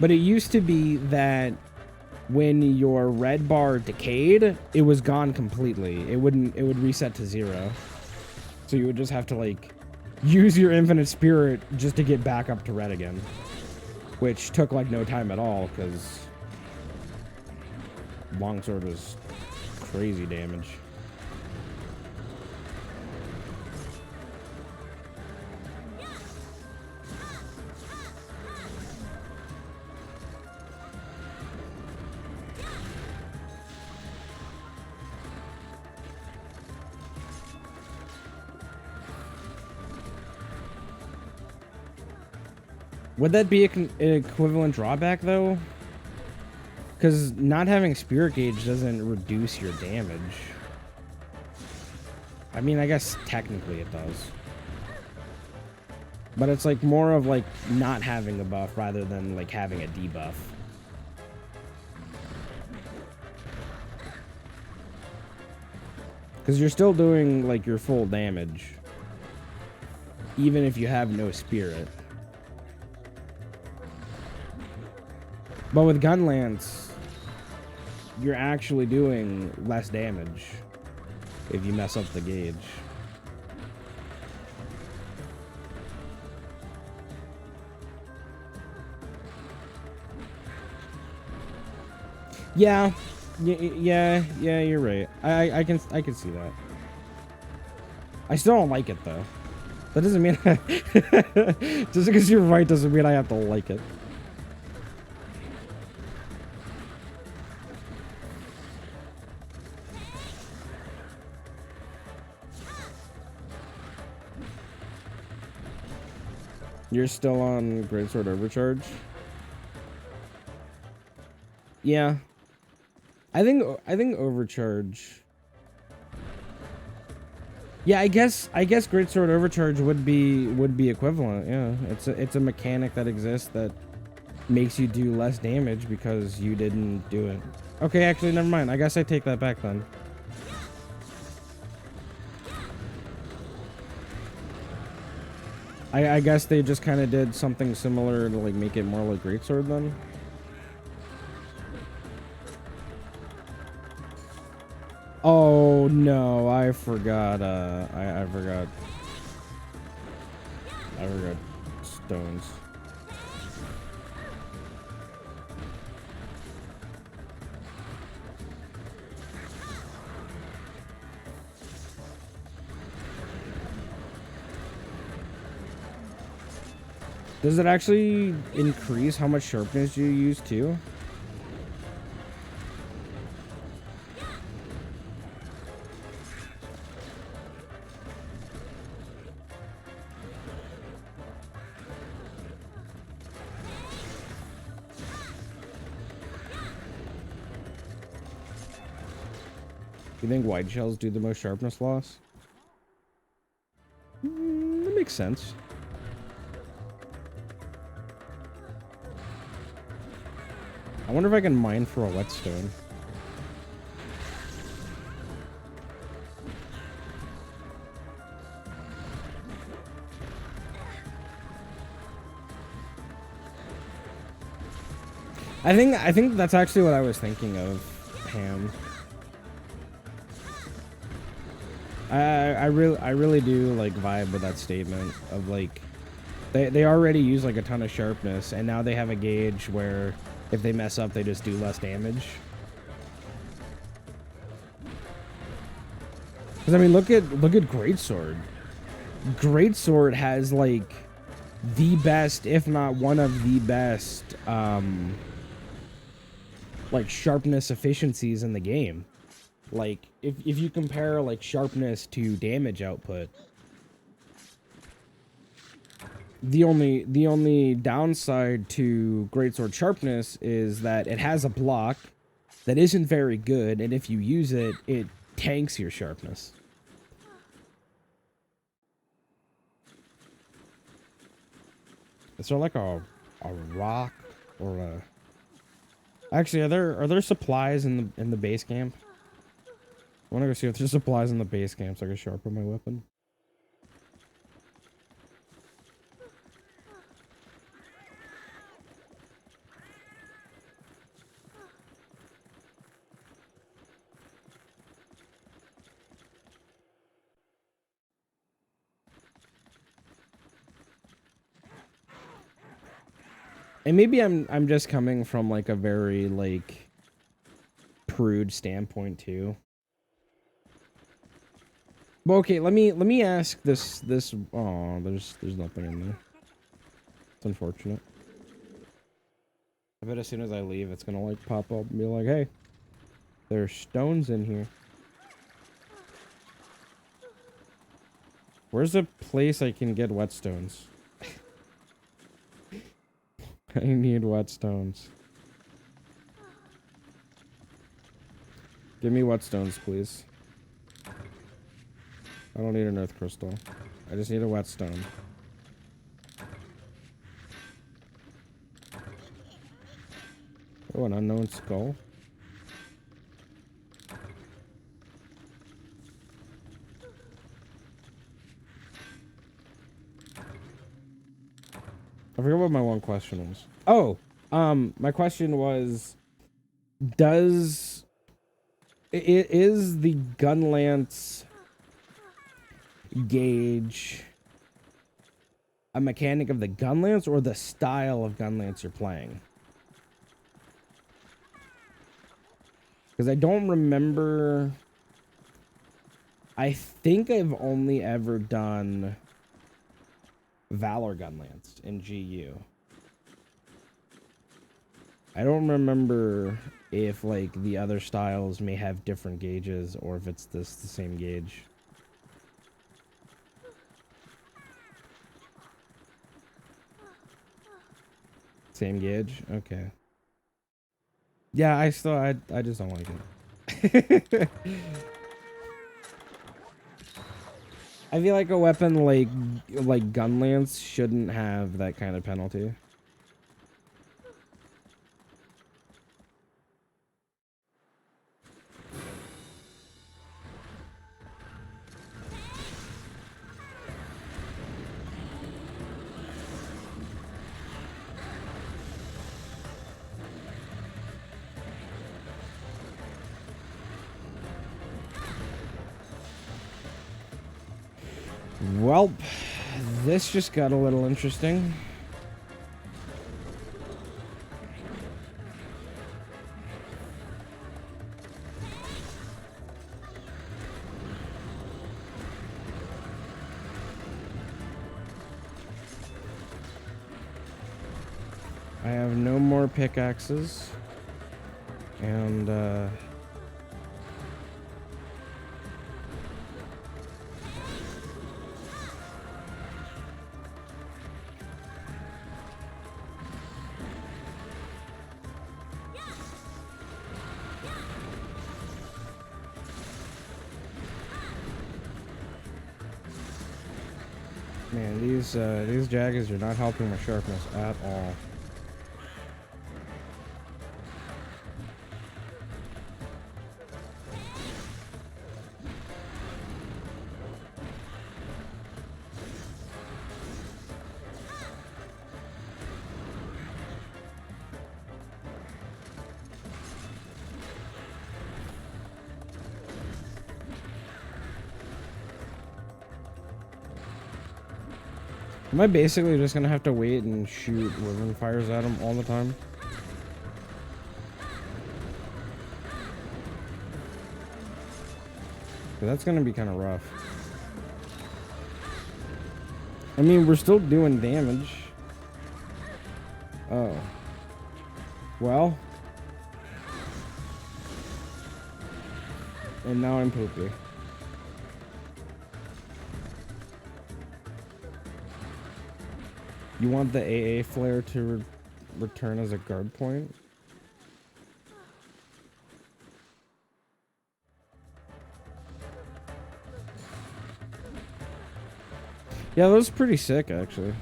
But it used to be that when your red bar decayed, it was gone completely. It would reset to 0. So you would just have to like use your infinite spirit just to get back up to red again. Which took like no time at all, because longsword was crazy damage. Would that be an equivalent drawback, though? Because not having spirit gauge doesn't reduce your damage. I mean, I guess technically it does. But it's like more of like not having a buff rather than like having a debuff. Because you're still doing like your full damage, even if you have no spirit. But with Gunlance, you're actually doing less damage if you mess up the gauge. Yeah, you're right. I can see that. I still don't like it though. That doesn't mean just because you're right doesn't mean I have to like it. You're still on Greatsword Overcharge? Yeah. I think Overcharge. Yeah, I guess Greatsword Overcharge would be equivalent. Yeah, it's a mechanic that exists that makes you do less damage because you didn't do it. Okay, actually, never mind. I guess I take that back then. I guess they just kind of did something similar to like make it more like Greatsword then. Oh no, I forgot. I forgot. I forgot stones. Does it actually increase how much sharpness you use too? You think white shells do the most sharpness loss? That makes sense. I wonder if I can mine for a whetstone. I think that's actually what I was thinking of, Ham. I really do like vibe with that statement of like they already use like a ton of sharpness and now they have a gauge where if they mess up they just do less damage. Because I mean look at Greatsword. Greatsword has like the best, if not one of the best, like sharpness efficiencies in the game. Like if you compare like sharpness to damage output, the only downside to Greatsword sharpness is that it has a block that isn't very good, and if you use it, it tanks your sharpness. Is there like a rock or a? Actually, are there supplies in the base camp? I want to go see if there's supplies in the base camp so I can sharpen my weapon. And maybe I'm just coming from like a very like prude standpoint too. But okay, let me ask this oh, there's nothing in there. It's unfortunate. I bet as soon as I leave it's gonna like pop up and be like, hey, there's stones in here. Where's the place I can get whetstones? I need whetstones. Give me whetstones, please. I don't need an earth crystal. I just need a whetstone. Oh, an unknown skull. I forgot what my one question was. Oh, my question was, is the Gunlance gauge a mechanic of the Gunlance or the style of Gunlance you're playing? Because I don't remember. I think I've only ever done Valor Gunlance in GU. I don't remember if like the other styles may have different gauges or if it's the same gauge. Same gauge? Okay. Yeah, I just don't like it. I feel like a weapon like Gunlance shouldn't have that kind of penalty. Well, this just got a little interesting. I have no more pickaxes. And, man, these jaggers are not helping my sharpness at all. Am I basically just gonna have to wait and shoot wyvern fires at him all the time? That's gonna be kind of rough. I mean, we're still doing damage. Oh. Well. And now I'm poopy. You want the AA flare to return as a guard point? Yeah, that was pretty sick, actually.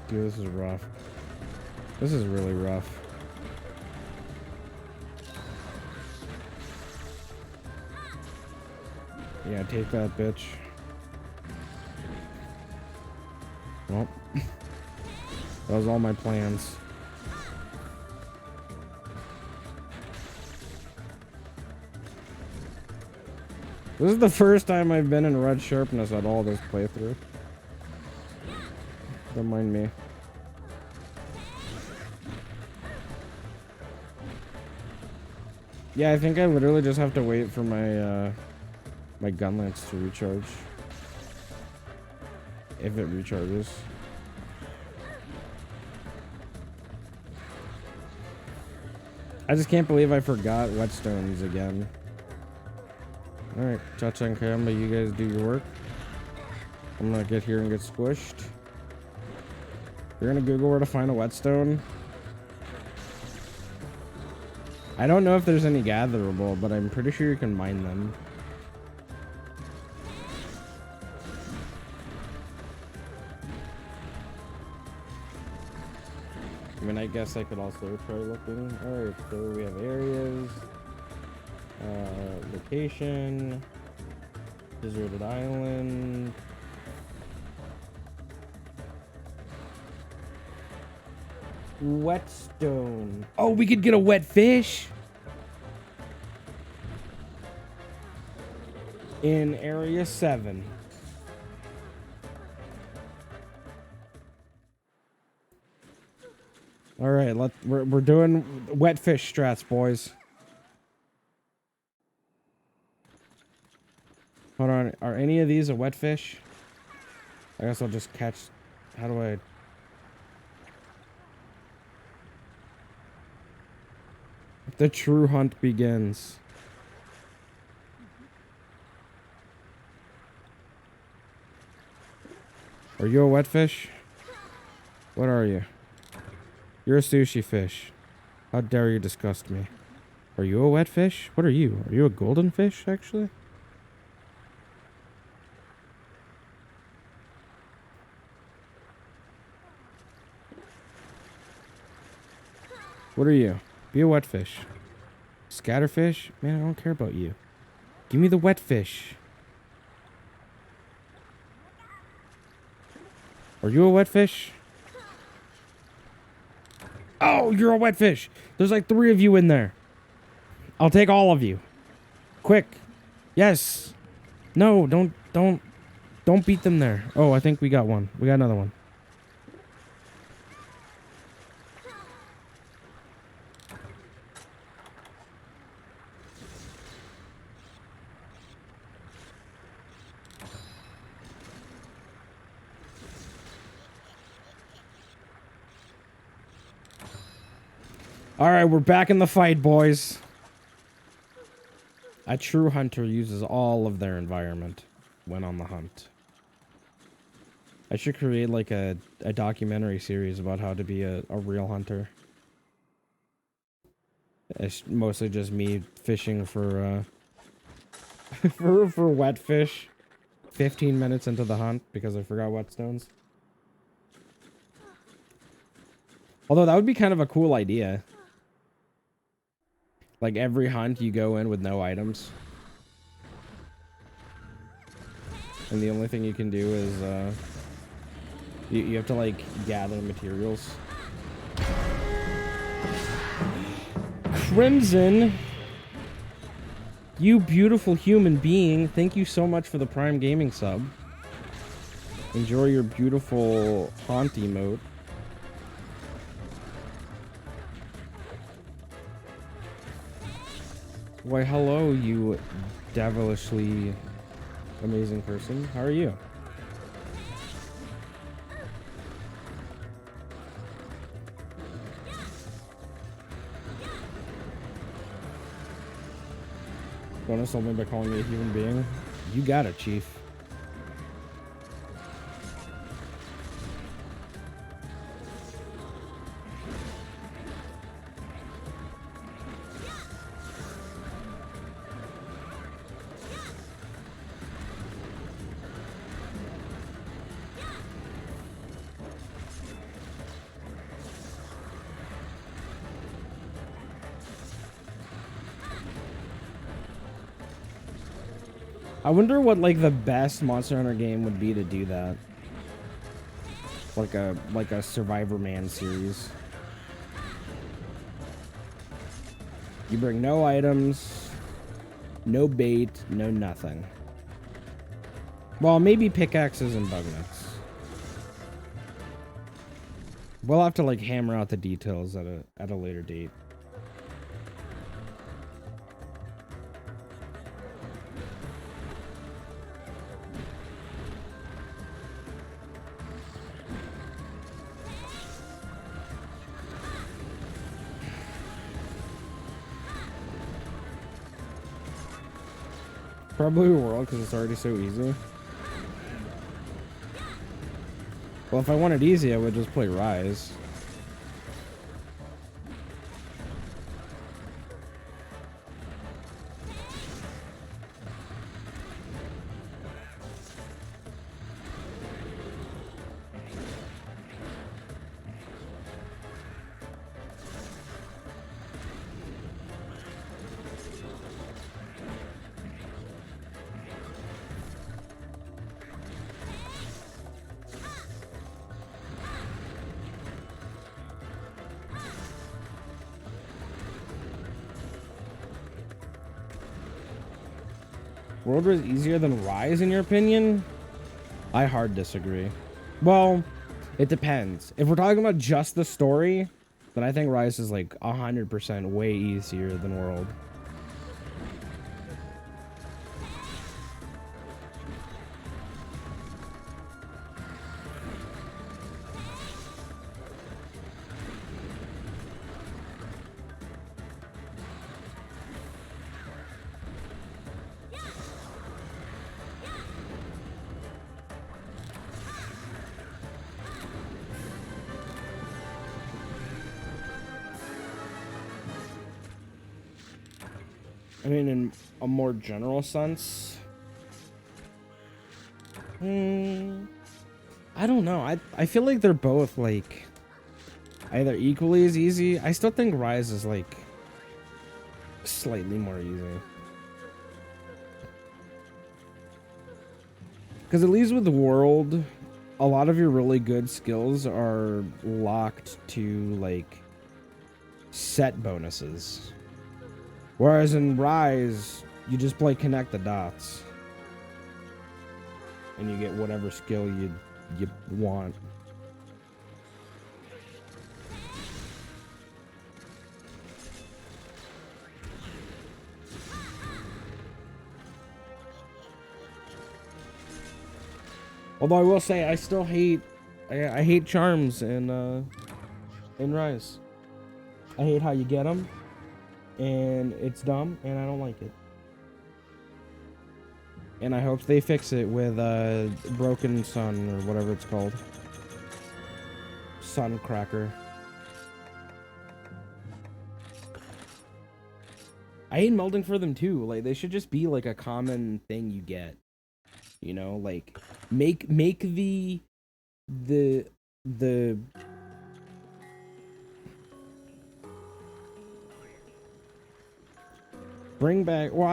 Dude, this is rough. This is really rough. Yeah, take that, bitch. Well, that was all my plans. This is the first time I've been in red sharpness at all this playthrough. Don't mind me. Yeah, I think I literally just have to wait for my my gun lance to recharge. If it recharges. I just can't believe I forgot whetstones again. Alright, Chacha and Kayamba, you guys do your work. I'm gonna get here and get squished. You're gonna Google where to find a whetstone. I don't know if there's any gatherable, but I'm pretty sure you can mine them. I mean, I guess I could also try looking. Alright, so we have areas. Location. Deserted island. Whetstone. Oh, we could get a wet fish in area 7. All right, we're doing wet fish strats, boys. Hold on, are any of these a wet fish? I guess I'll just catch. How do I? The true hunt begins. Are you a wet fish? What are you? You're a sushi fish. How dare you disgust me? Are you a wet fish? What are you? Are you a golden fish, actually? What are you? Be a wet fish. Scatterfish? Man, I don't care about you. Give me the wet fish. Are you a wet fish? Oh, you're a wet fish. There's like 3 of you in there. I'll take all of you. Quick. Yes. No, don't beat them there. Oh, I think we got one. We got another one. All right, we're back in the fight, boys. A true hunter uses all of their environment when on the hunt. I should create like a documentary series about how to be a real hunter. It's mostly just me fishing for for wet fish 15 minutes into the hunt because I forgot whetstones. Although that would be kind of a cool idea. Like every hunt you go in with no items. And the only thing you can do is you have to like gather materials. Crimson, you beautiful human being, thank you so much for the Prime Gaming sub. Enjoy your beautiful haunt emote. Why, hello, you devilishly amazing person. How are you? Don't insult me by calling me a human being. You got it, Chief. I wonder what like the best Monster Hunter game would be to do that. Like a Survivor Man series. You bring no items, no bait, no nothing. Well, maybe pickaxes and bug nets. We'll have to like hammer out the details at a later date. Probably World, because it's already so easy. Well, if I wanted easy, I would just play Rise. World was easier than Rise, in your opinion? I hard disagree. Well, it depends. If we're talking about just the story, then I think Rise is like 100% way easier than World. I mean, in a more general sense, I don't know. I feel like they're both like either equally as easy. I still think Rise is like slightly more easy. Because at least with the World, a lot of your really good skills are locked to like set bonuses. Whereas in Rise, You just play connect the dots. And you get whatever skill you want. Although I will say I still hate I hate charms in Rise. I hate how you get them, and it's dumb, and I don't like it. And I hope they fix it with Broken Sun or whatever it's called. Suncracker. I hate melding for them too. Like they should just be like a common thing you get. You know, like make the bring back. Well,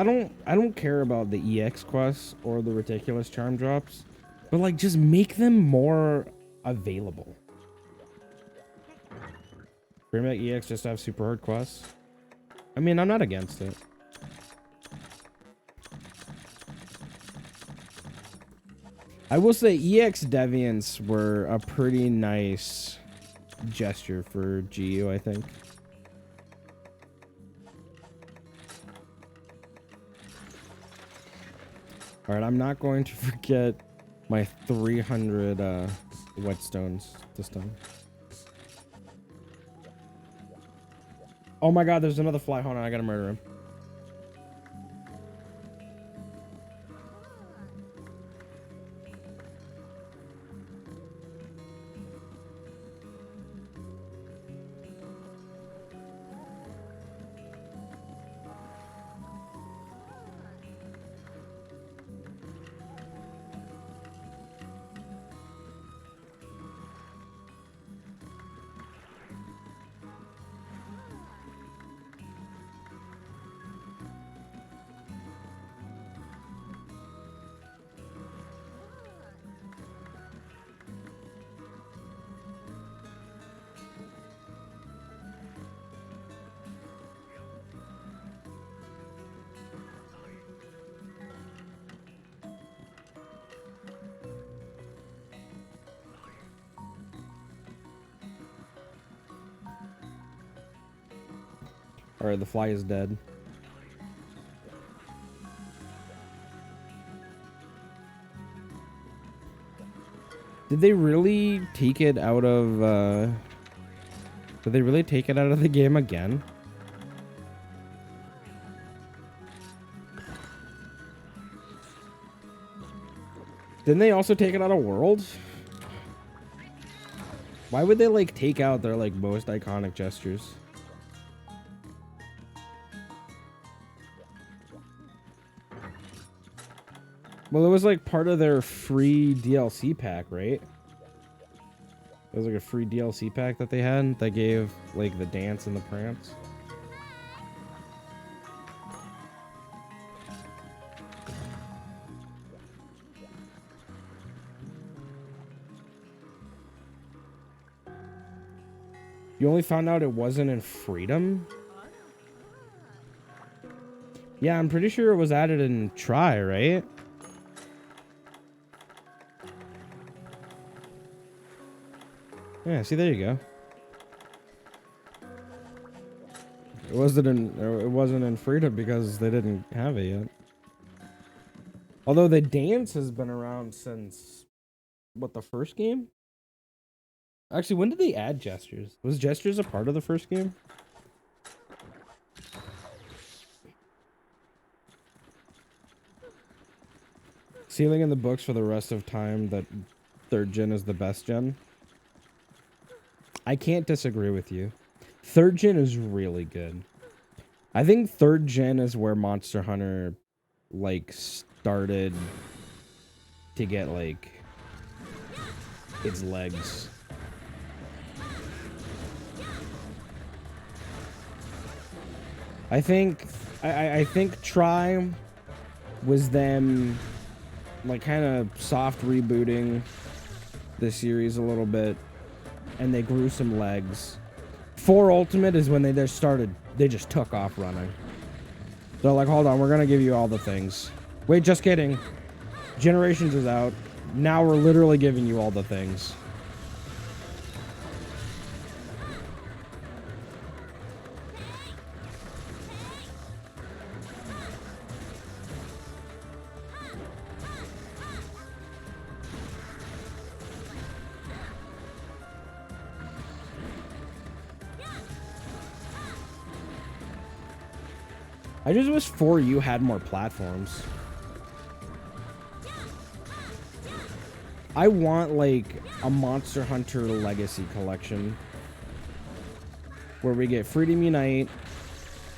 I don't care about the EX quests or the ridiculous charm drops, but like just make them more available. Bring back EX just to have super hard quests. I mean, I'm not against it. I will say EX Deviants were a pretty nice gesture for GU, I think. Alright, I'm not going to forget my 300 whetstones this time. Oh my god, there's another fly. Hold on, I gotta murder him. Alright, the fly is dead. Did they really take it out of, did they really take it out of the game again? Didn't they also take it out of World? Why would they, like, take out their, like, most iconic gestures? Well, it was like part of their free DLC pack, right? It was like a free DLC pack that they had that gave like the dance and the prance. You only found out it wasn't in Freedom? Yeah, I'm pretty sure it was added in Try, right? Yeah, see, there you go. It wasn't in Freedom because they didn't have it yet. Although the dance has been around since what, the first game? Actually, when did they add gestures? Was gestures a part of the first game? Sealing in the books for the rest of time that 3rd gen is the best gen. I can't disagree with you. 3rd gen is really good. I think 3rd gen is where Monster Hunter, like, started to get, like, its legs. I think Try was them, like, kind of soft rebooting the series a little bit. And they grew some legs. 4 Ultimate is when they just took off running. So like, hold on, we're gonna give you all the things. Wait, just kidding. Generations is out. Now we're literally giving you all the things. I just wish 4U had more platforms. I want like a Monster Hunter Legacy collection where we get Freedom Unite,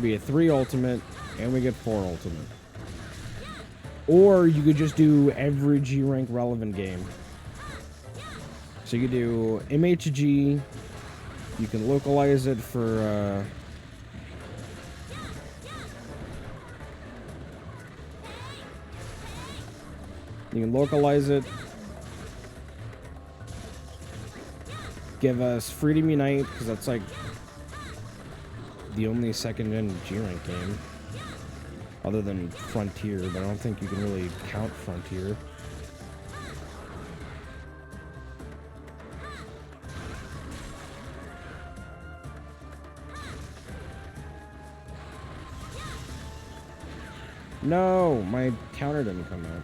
we get 3 Ultimate, and we get 4 Ultimate. Or you could just do every G rank relevant game. So you could do MHG, you can localize it for you can localize it. Give us Freedom Unite, because that's like the only 2nd gen G rank game. Other than Frontier, but I don't think you can really count Frontier. No, my counter didn't come out.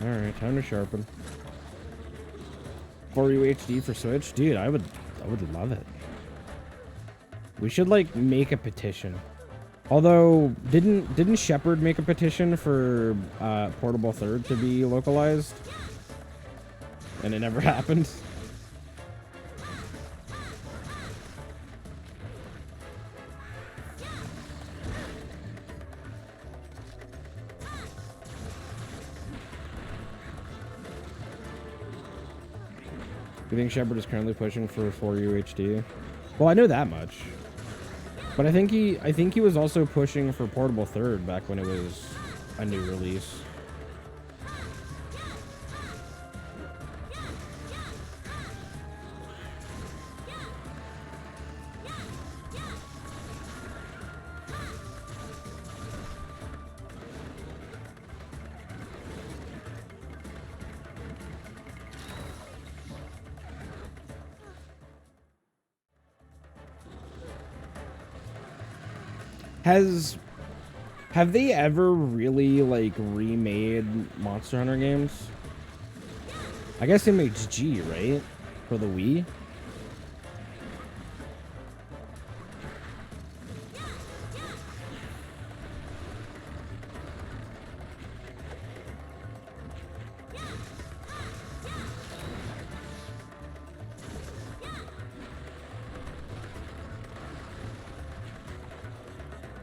Alright, time to sharpen. 4U HD for Switch? Dude, I would love it. We should like make a petition. Although, didn't Shepard make a petition for Portable Third to be localized? And it never happened. You think Shepard is currently pushing for 4U HD? Well, I know that much. But I think he was also pushing for Portable Third back when it was a new release. Have they ever really like remade Monster Hunter games? I guess MHG, right? For the Wii?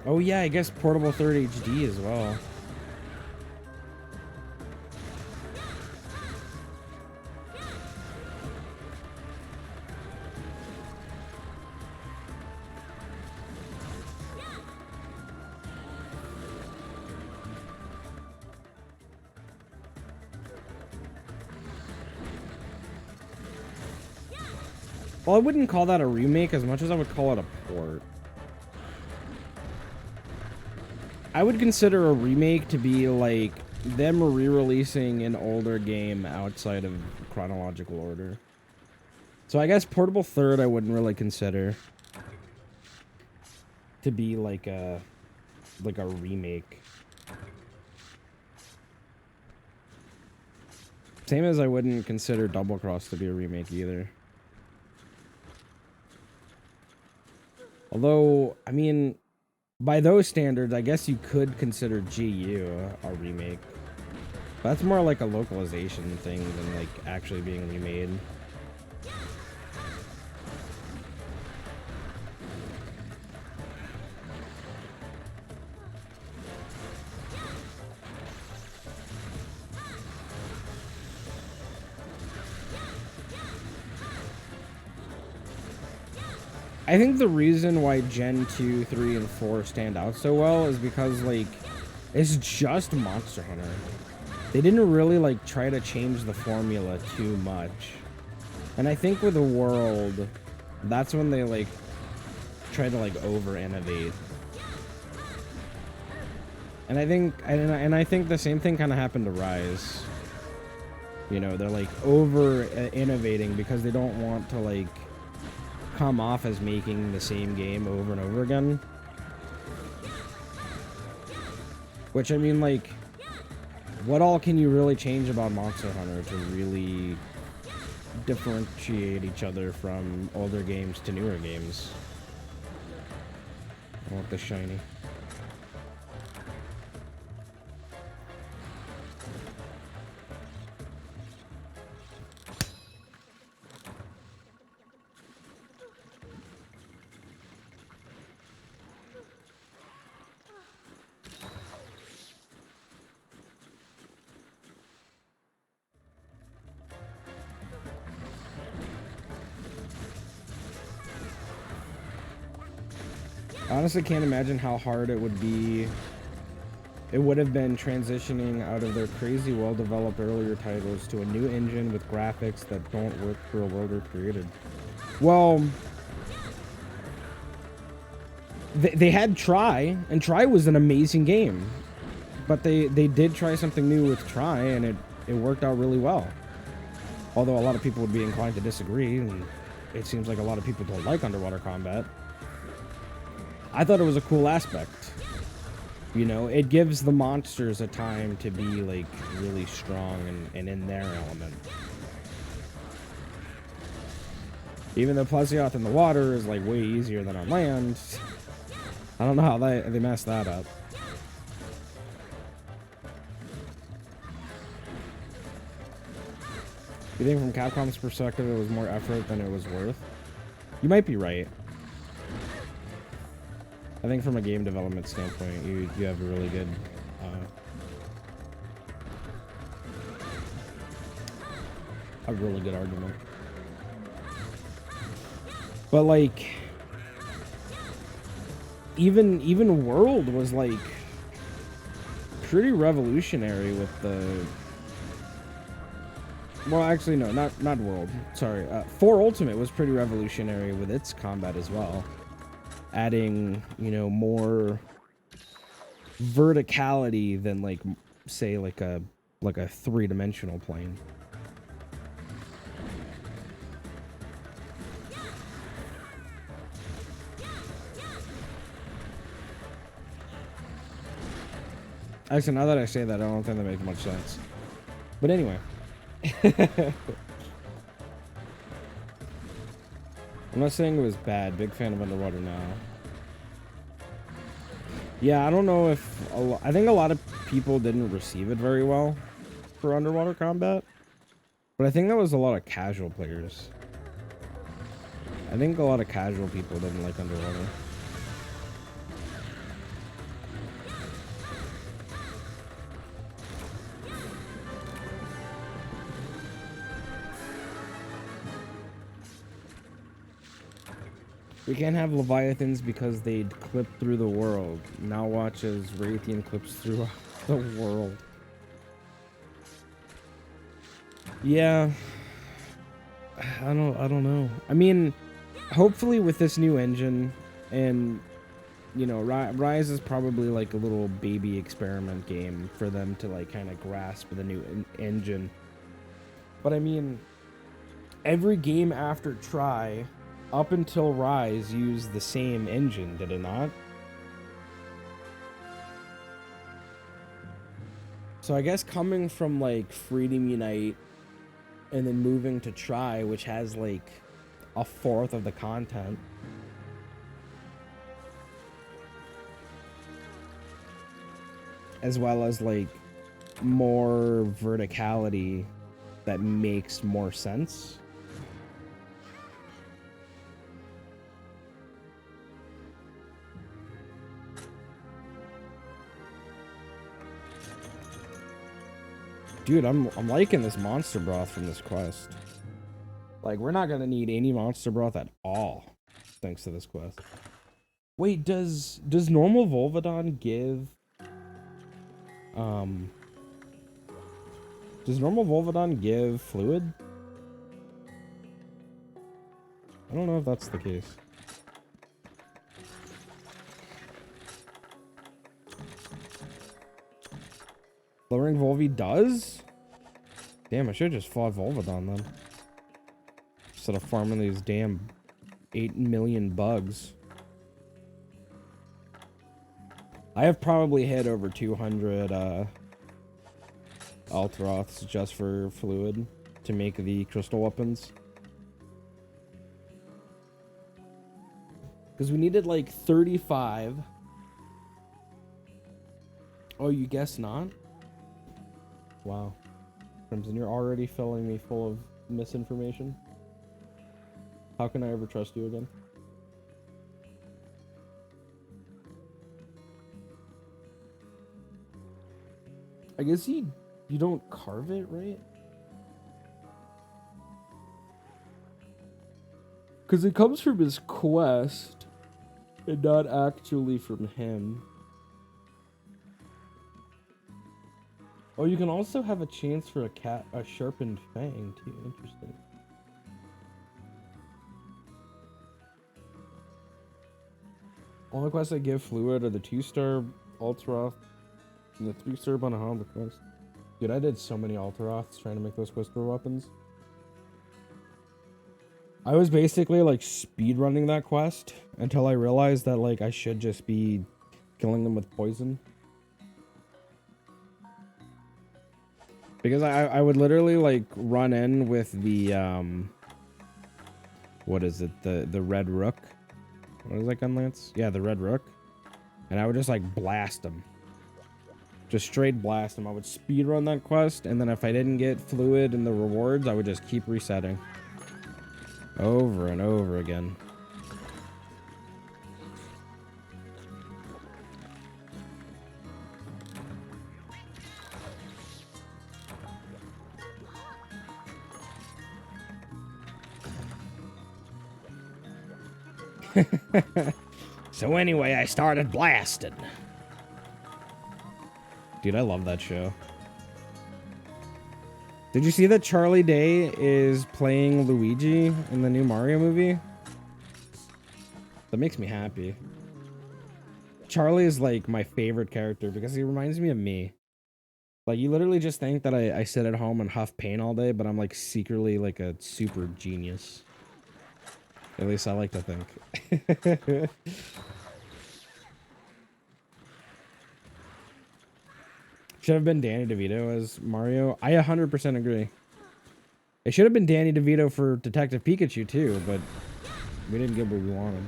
Oh yeah, I guess Portable Third HD as well. Well, I wouldn't call that a remake as much as I would call it a port. I would consider a remake to be like them re-releasing an older game outside of chronological order. So I guess Portable Third I wouldn't really consider to be like a remake. Same as I wouldn't consider Double Cross to be a remake either. Although, I mean, by those standards, I guess you could consider GU a remake. But that's more like a localization thing than like actually being remade. I think the reason why Gen 2, 3, and 4 stand out so well is because, like, it's just Monster Hunter. They didn't really, like, try to change the formula too much. And I think with the world, that's when they like try to like over innovate. And I think I think the same thing kind of happened to Rise. You know, they're like over innovating because they don't want to like come off as making the same game over and over again. Which, I mean, like, what all can you really change about Monster Hunter to really differentiate each other from older games to newer games? I want the shiny. I honestly can't imagine how hard it would be. It would have been transitioning out of their crazy well-developed earlier titles to a new engine with graphics that don't work for a world they created. Well, they had Tri, and Tri was an amazing game. But they did try something new with Tri, and it worked out really well. Although a lot of people would be inclined to disagree, and it seems like a lot of people don't like underwater combat. I thought it was a cool aspect. You know, it gives the monsters a time to be, like, really strong and in their element. Even though Plesioth in the water is, like, way easier than on land, I don't know how they messed that up. You think from Capcom's perspective it was more effort than it was worth? You might be right. I think from a game development standpoint, you have a really good argument. But like, even World was like pretty revolutionary with the. Well, actually, no, not World. Sorry, 4 Ultimate was pretty revolutionary with its combat as well. Adding, you know, more verticality than like, say, like a 3-dimensional plane. Actually, now that I say that, I don't think that makes much sense. But anyway. I'm not saying it was bad. Big fan of Underwater now. Yeah, I don't know if... I think a lot of people didn't receive it very well for underwater combat. But I think that was a lot of casual players. I think a lot of casual people didn't like underwater. We can't have Leviathans because they'd clip through the world. Now watch as Raytheon clips through the world. Yeah. I don't know. I mean, hopefully with this new engine, and you know, Rise is probably like a little baby experiment game for them to like kind of grasp the new engine. But I mean, every game after Tri up until Rise used the same engine, did it not? So I guess coming from like Freedom Unite and then moving to Tri, which has like a fourth of the content, as well as like more verticality that makes more sense. Dude, I'm liking this monster broth from this quest. Like, we're not gonna need any monster broth at all, thanks to this quest. Wait, does normal Volvidon give... Does normal Volvidon give fluid? I don't know if that's the case. Lowering Volvi does? Damn, I should have just fought Volvidon then. Instead of farming these damn 8 million bugs. I have probably hit over 200 Altaroths just for fluid to make the crystal weapons. Because we needed like 35. Oh, you guess not? Wow. Crimson, you're already filling me full of misinformation. How can I ever trust you again? I guess you don't carve it, right? Because it comes from his quest and not actually from him. Oh, you can also have a chance for a sharpened fang too. Interesting. All the quests I give fluid are the 2-star Altaroth and the 3-star Banahamba quest. Dude, I did so many Altaroths trying to make those crystal weapons. I was basically like speedrunning that quest until I realized that like I should just be killing them with poison. Because I would literally like run in with the what is it, the Red Rook? What is that gun lance? Yeah, the Red Rook. And I would just like blast them. Just straight blast them. I would speedrun that quest, and then if I didn't get fluid and the rewards, I would just keep resetting. Over and over again. So anyway, I started blasting. Dude, I love that show. Did you see that Charlie Day is playing Luigi in the new Mario movie? That makes me happy. Charlie is like my favorite character because he reminds me of me. Like, you literally just think that I sit at home and huff paint all day, but I'm like secretly like a super genius. At least I like to think. Should have been Danny DeVito as Mario. I 100% agree. It should have been Danny DeVito for Detective Pikachu too, but we didn't get what we wanted.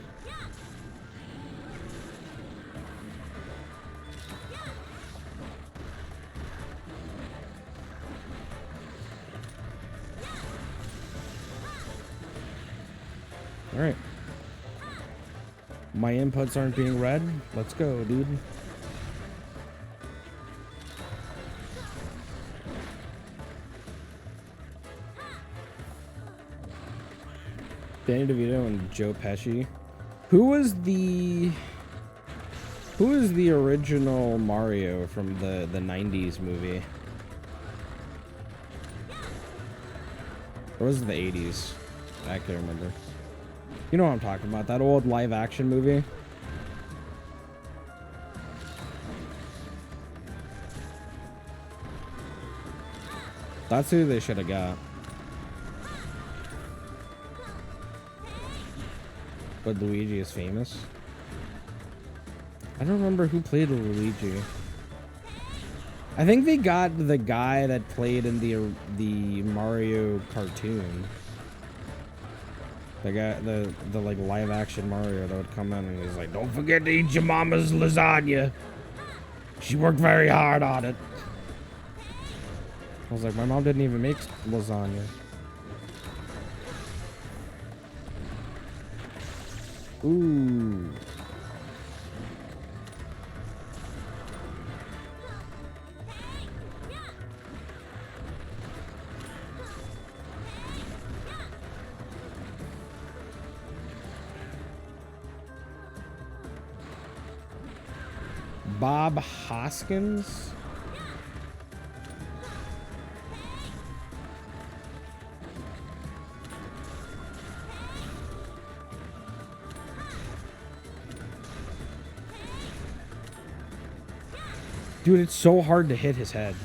All right. My inputs aren't being read. Let's go, dude. Danny DeVito and Joe Pesci. Who was the original Mario from the 90s movie? Or was it the 80s? I can't remember. You know what I'm talking about, that old live action movie? That's who they should have got. But Luigi is famous. I don't remember who played Luigi. I think they got the guy that played in the Mario cartoon. The guy, the like live action Mario that would come in and he's like, "Don't forget to eat your mama's lasagna. She worked very hard on it." I was like, my mom didn't even make lasagna. Ooh. Bob Hoskins? Dude, it's so hard to hit his head.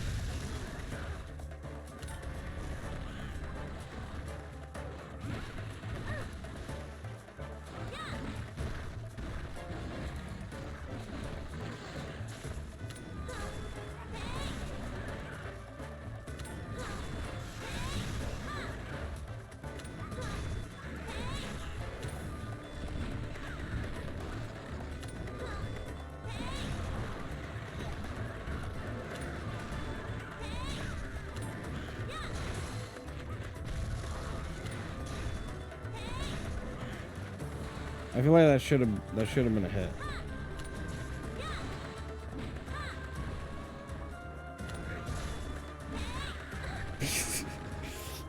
I feel like that should have been a hit.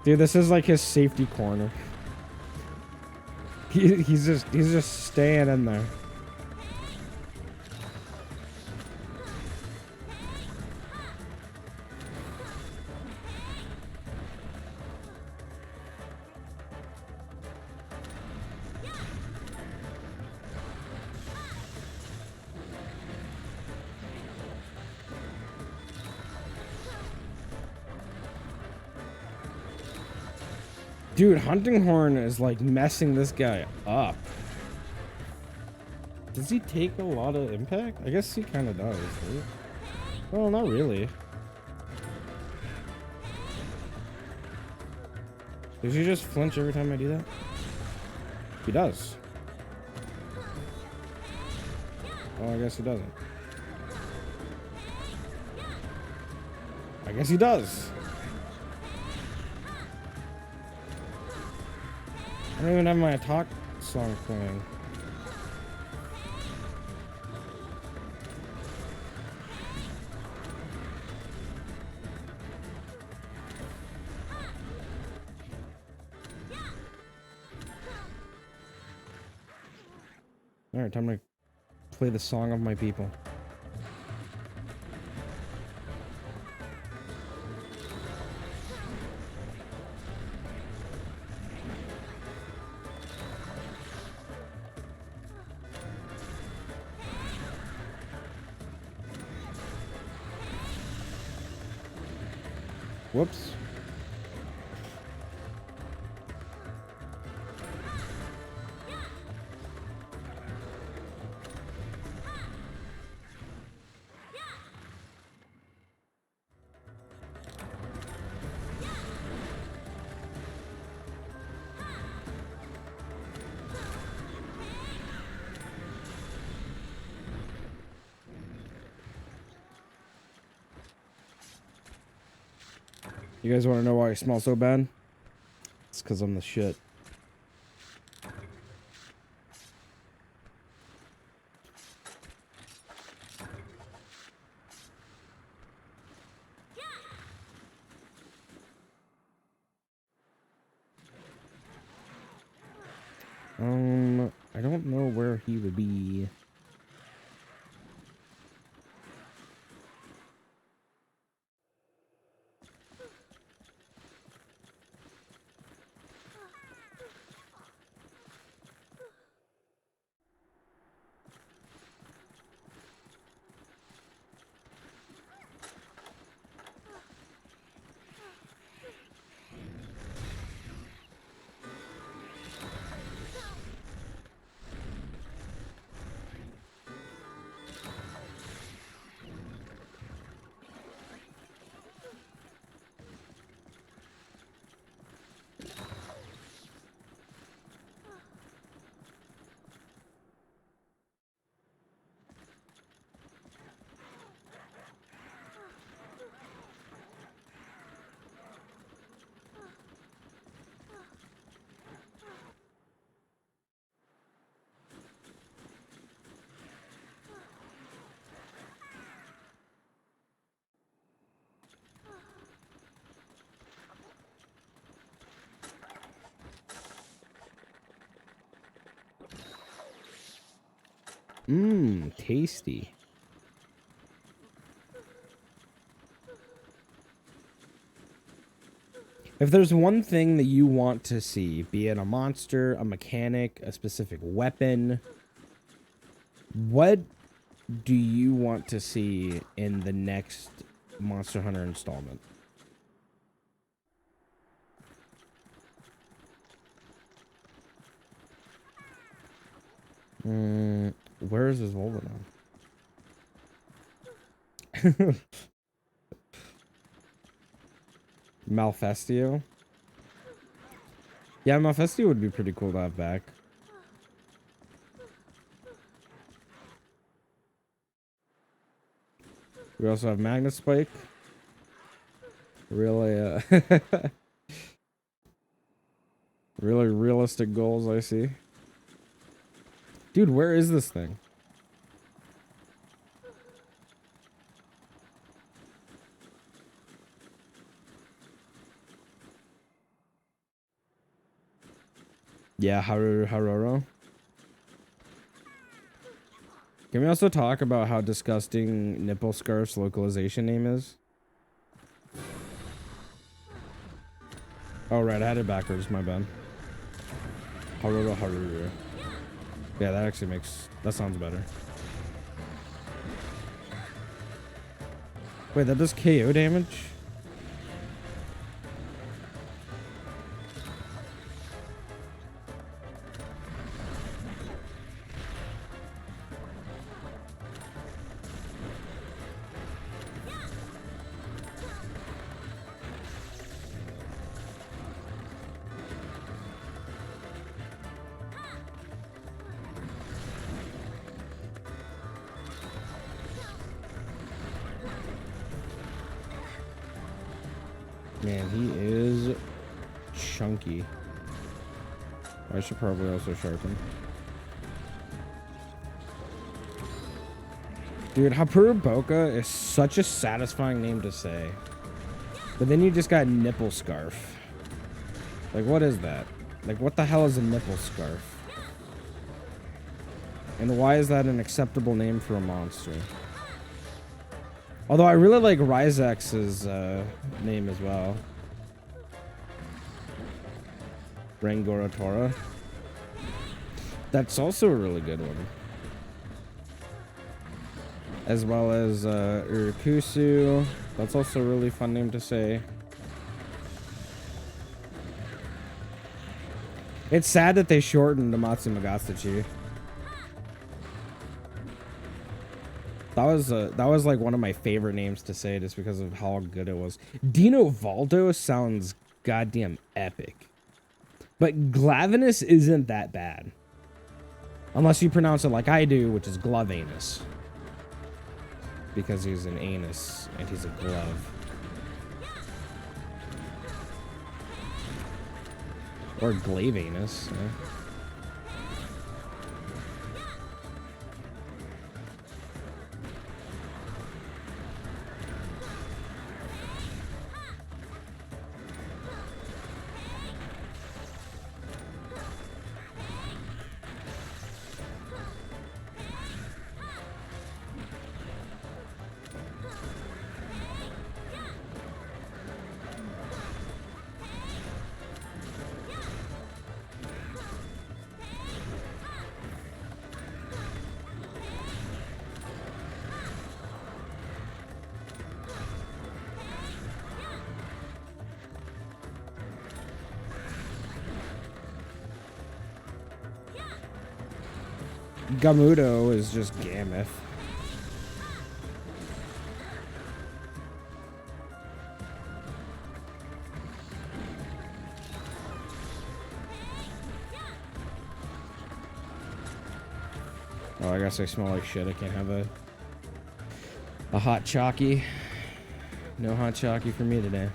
Dude, this is like his safety corner. He's just staying in there. Dude, Hunting Horn is like messing this guy up. Does he take a lot of impact? I guess he kind of does, right? Well, not really. Does he just flinch every time I do that? He does. Oh, I guess he doesn't. I guess he does. I don't even have my attack song playing. Alright, time to play the song of my people. Whoops. You guys want to know why I smell so bad? It's because I'm the shit. I don't know where he would be. Mmm, tasty. If there's one thing that you want to see, be it a monster, a mechanic, a specific weapon, what do you want to see in the next Monster Hunter installment? Where is his Volvanon? Malfestio? Yeah, Malfestio would be pretty cool to have back. We also have Magnet Spike. Really, really realistic goals, I see. Dude, where is this thing? Yeah, Haroro. Can we also talk about how disgusting Nipple Scarf's localization name is? Oh, right, I had it backwards, my bad. Haroro. Yeah, that actually that sounds better. Wait, that does KO damage? Man, he is chunky. I should probably also sharpen. Dude, Hapuru Boca is such a satisfying name to say. But then you just got Nipple Scarf. Like, what is that? Like, what the hell is a Nipple Scarf? And why is that an acceptable name for a monster? Although I really like Ryzex's name as well. Rangorotora. That's also a really good one. As well as Urikusu. That's also a really fun name to say. It's sad that they shortened Amatsu Magasachi. That was like one of my favorite names to say just because of how good it was. Dino Valdo sounds goddamn epic. But Glavenus isn't that bad. Unless you pronounce it like I do, which is Glavenus. Because he's an anus and he's a glove. Or Glavenus. Yeah. Gamudo is just Gameth. Oh, I guess I smell like shit. I can't have a hot chalky. No hot chalky for me today.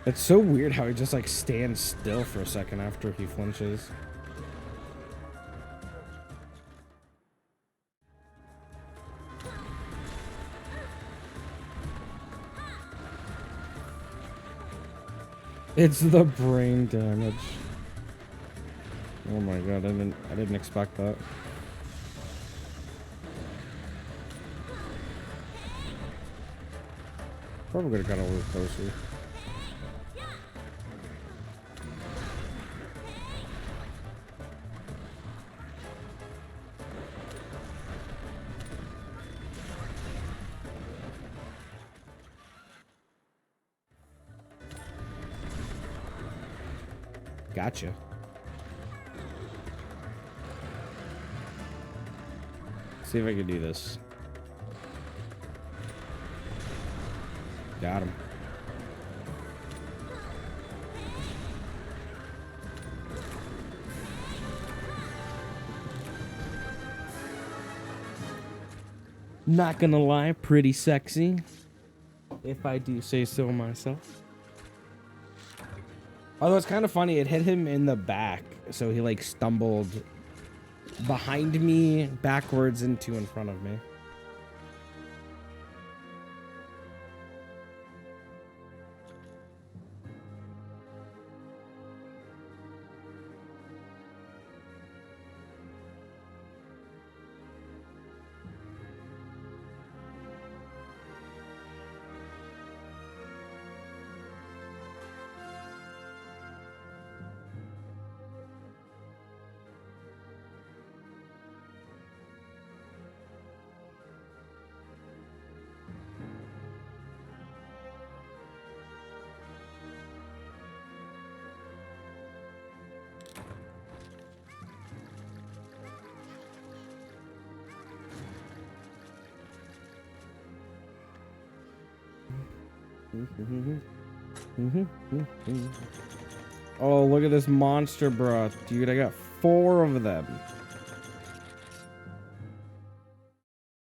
It's so weird how he just like stands still for a second after he flinches. It's the brain damage. Oh my god, I didn't expect that. Probably could have got a little closer. Gotcha. See if I can do this. Got him. Not gonna lie, pretty sexy, if I do say so myself. Although it's kind of funny, it hit him in the back, so he like stumbled behind me, backwards, into in front of me. Oh, look at this monster broth, dude. I got 4 of them.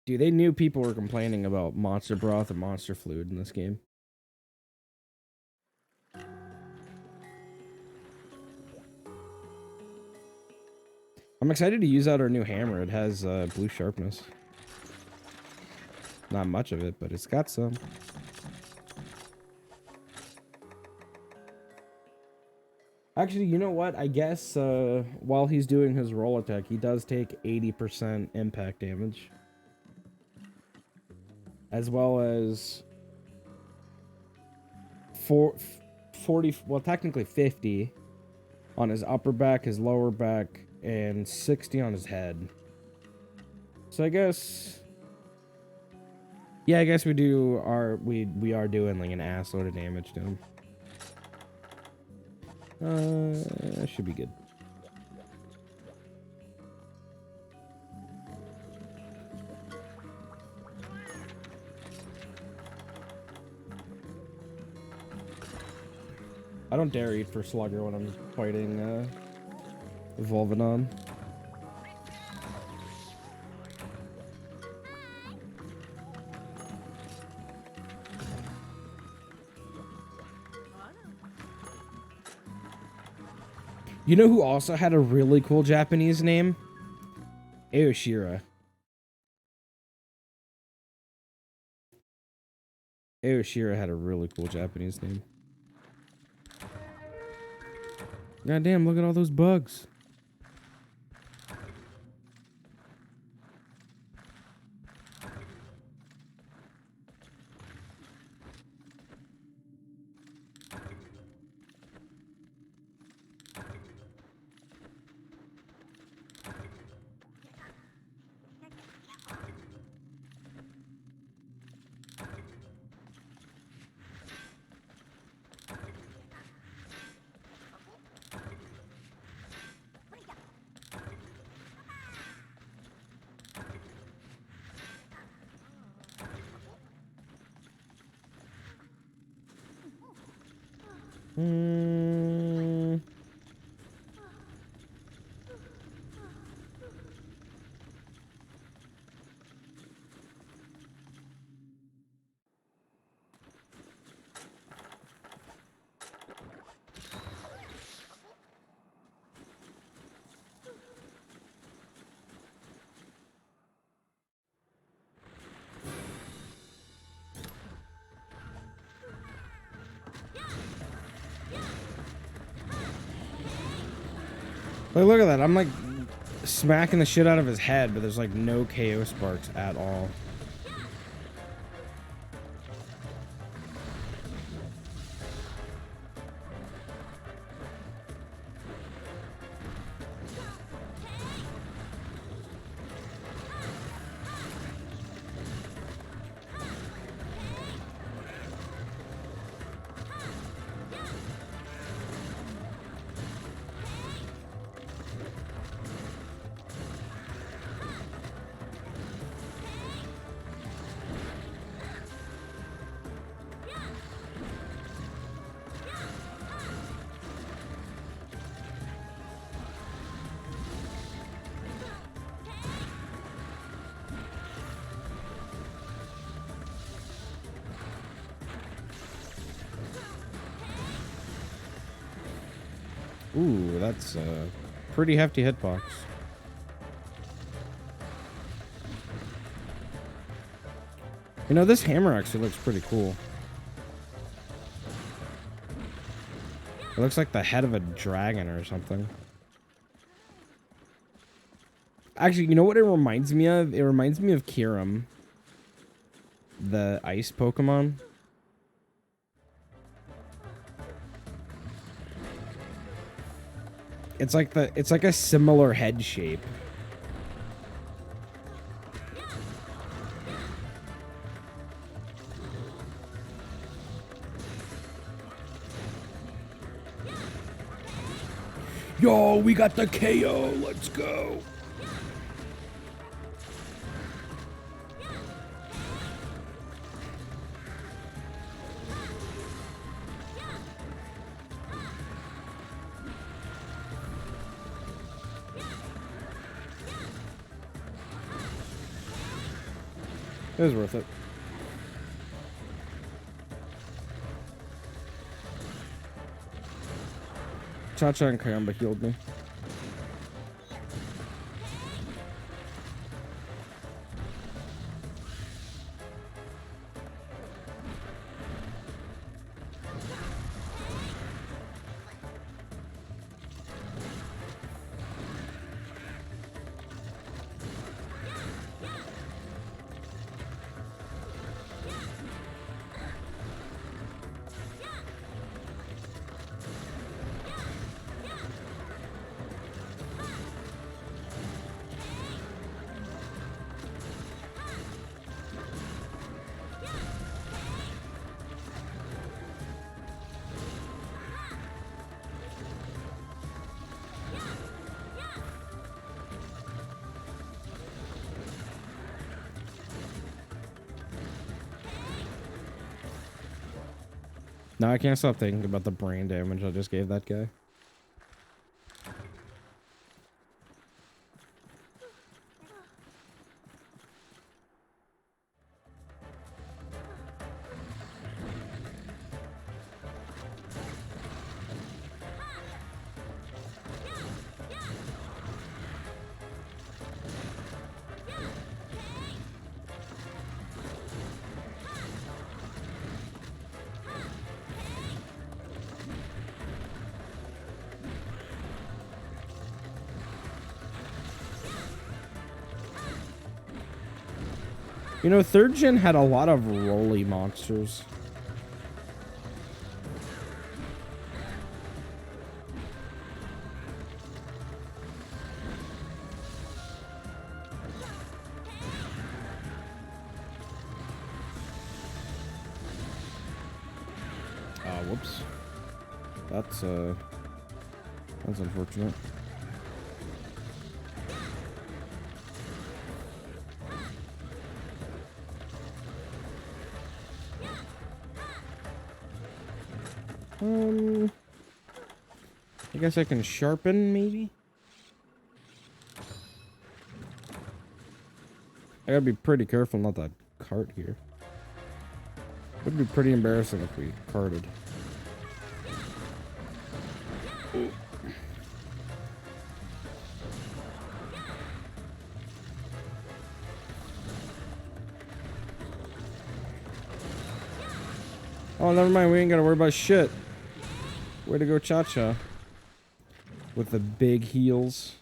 Dude, they knew people were complaining about monster broth and monster fluid in this game. I'm excited to use out our new hammer. It has blue sharpness. Not much of it, but it's got some. Actually, you know what? I guess while he's doing his roll attack, he does take 80% impact damage. As well as 40, well, technically 50 on his upper back, his lower back, and 60 on his head. So I guess... yeah, I guess we are doing like an assload of damage to him. Should be good. I don't dare eat for Slugger when I'm fighting Volvanon. You know who also had a really cool Japanese name? Aoshira. Aoshira had a really cool Japanese name. God damn, look at all those bugs. Like, look at that. I'm like smacking the shit out of his head, but there's like no KO sparks at all. Ooh, that's a pretty hefty hitbox. You know, this hammer actually looks pretty cool. It looks like the head of a dragon or something. Actually, you know what it reminds me of? It reminds me of Kyurem, the ice Pokemon. It's like a similar head shape. Yo, we got the KO. Let's go. It was worth it. Cha-Cha and Kayamba healed me. Now I can't stop thinking about the brain damage I just gave that guy. You know, 3rd gen had a lot of roly monsters. Whoops. That's unfortunate. I guess I can sharpen, maybe? I gotta be pretty careful not to cart here. It would be pretty embarrassing if we carted. Oh, never mind. We ain't gotta worry about shit. Way to go, Cha-Cha. with the big heels.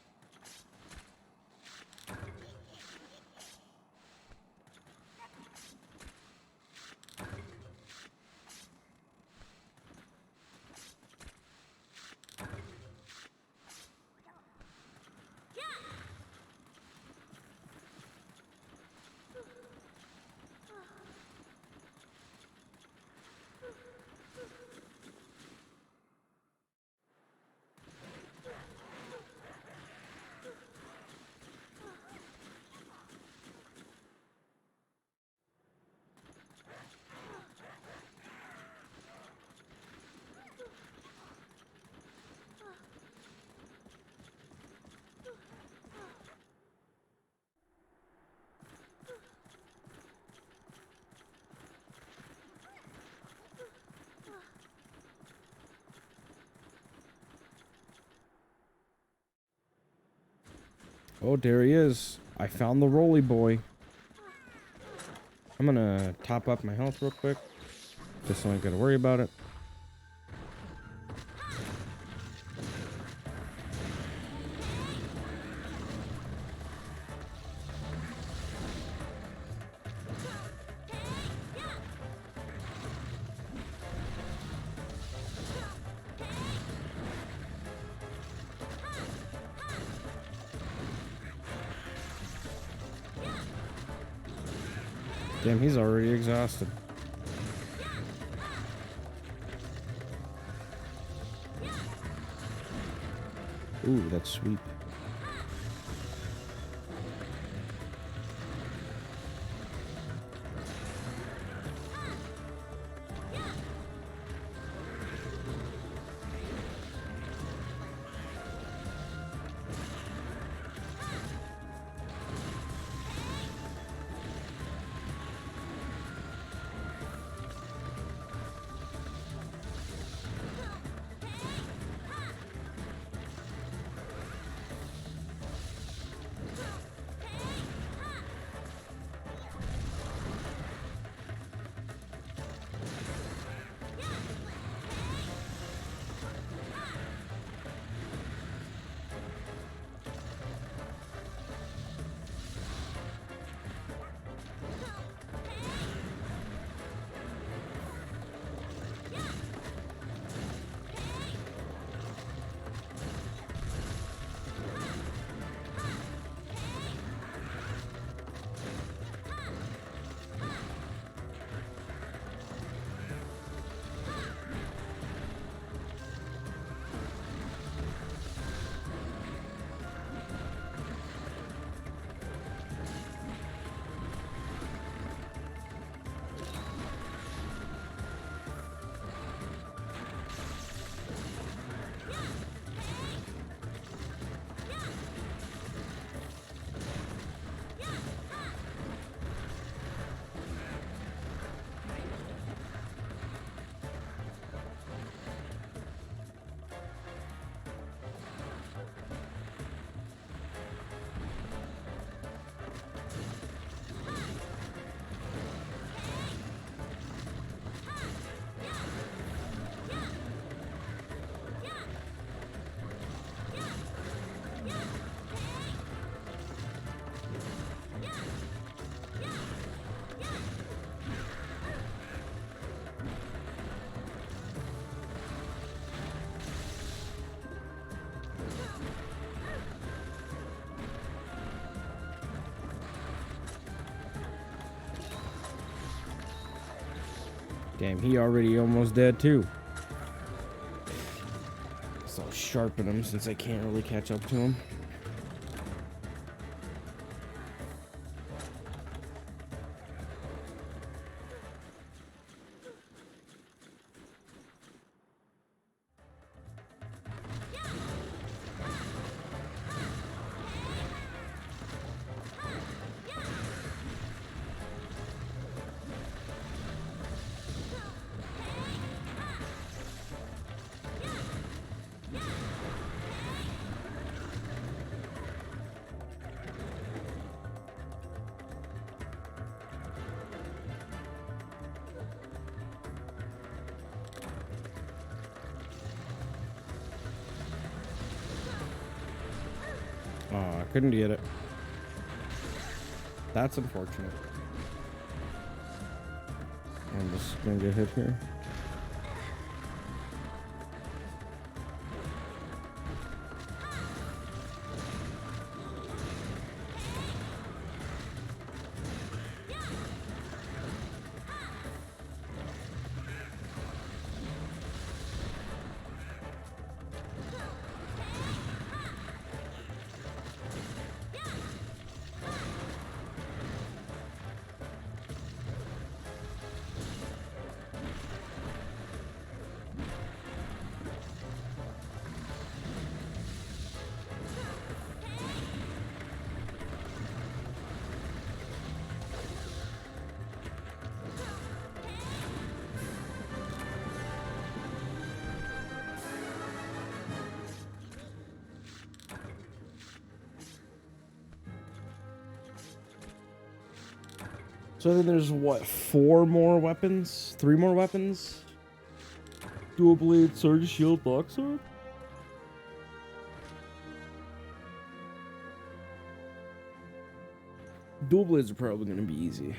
Oh, there he is. I found the Roly Boy. I'm gonna top up my health real quick, just so I ain't gotta worry about it. Damn, he's already exhausted. Ooh, that's sweet. Damn, he already almost dead too. So I'll sharpen him since I can't really catch up to him. Couldn't get it. That's unfortunate. I'm just gonna get hit here. So then there's what, 4 more weapons? 3 more weapons? Dual blade, sword, shield, block sword? Dual blades are probably gonna be easy.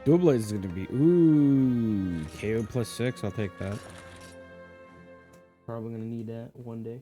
Dual blades is gonna be, ooh, KO plus 6. I'll take that. Probably gonna need that one day.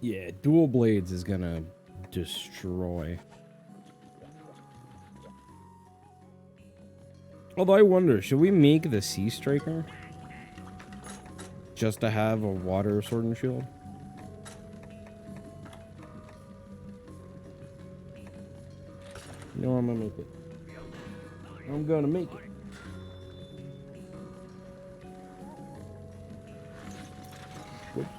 Yeah, dual blades is gonna destroy. Although I wonder, should we make the Sea Striker just to have a water sword and shield? No, I'm gonna make it. I'm gonna make it. Whoops.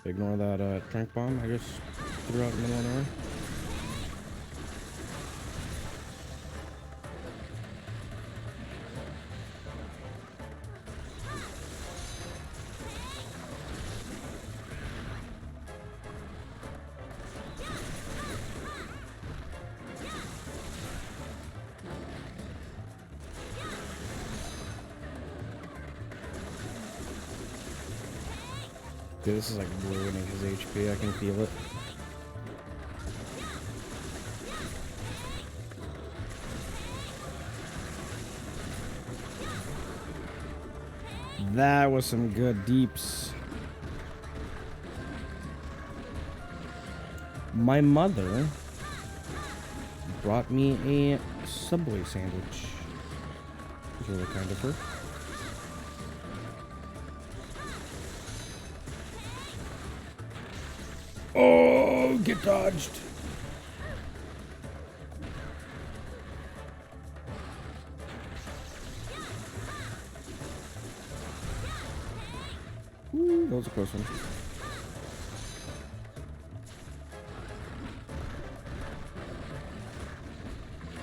Ignore that trank bomb I just threw out in the middle of nowhere. Dude, this is like ruining his HP. I can feel it. That was some good deeps. My mother brought me a Subway sandwich. It was really kind of her. Oh, get dodged. Ooh, that was a close one.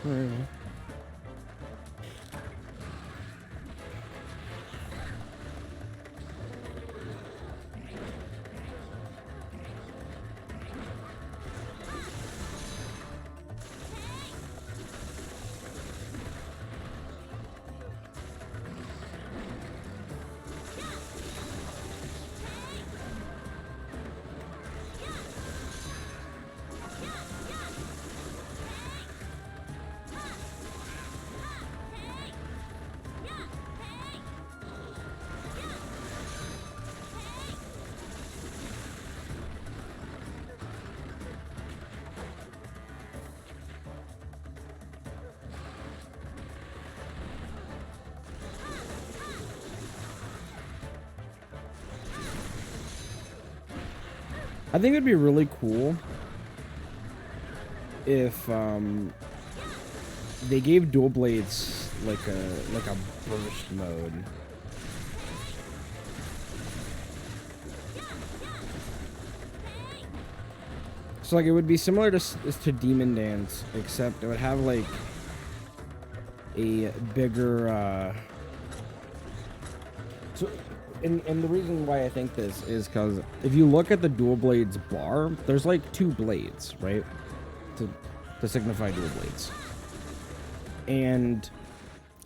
All right, well. I think it'd be really cool if they gave dual blades like a burst mode. So like it would be similar to Demon Dance, except it would have like a bigger And the reason why I think this is because if you look at the dual blades bar, there's like 2 blades, right? To signify dual blades. And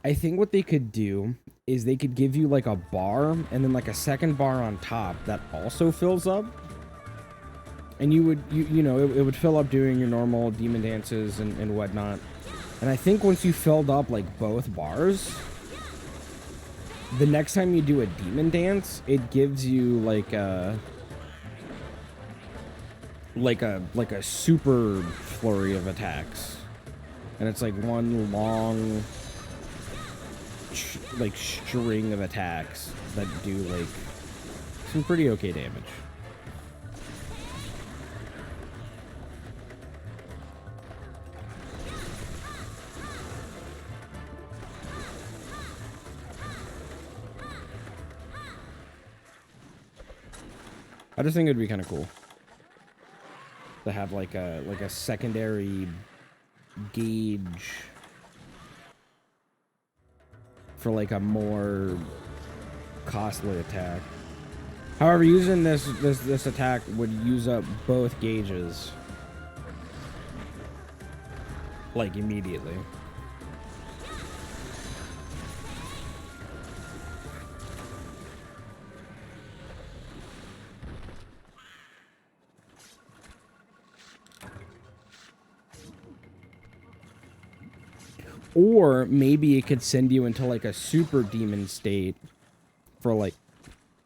I think what they could do is they could give you like a bar and then like a second bar on top that also fills up. And you would, you know, it would fill up doing your normal demon dances and whatnot. And I think once you filled up like both bars, the next time you do a demon dance, it gives you like a super flurry of attacks, and it's like one long string of attacks that do like some pretty okay damage. I just think it'd be kind of cool to have like a secondary gauge for like a more costly attack. However, using this attack would use up both gauges like immediately. Or maybe it could send you into like a super demon state for like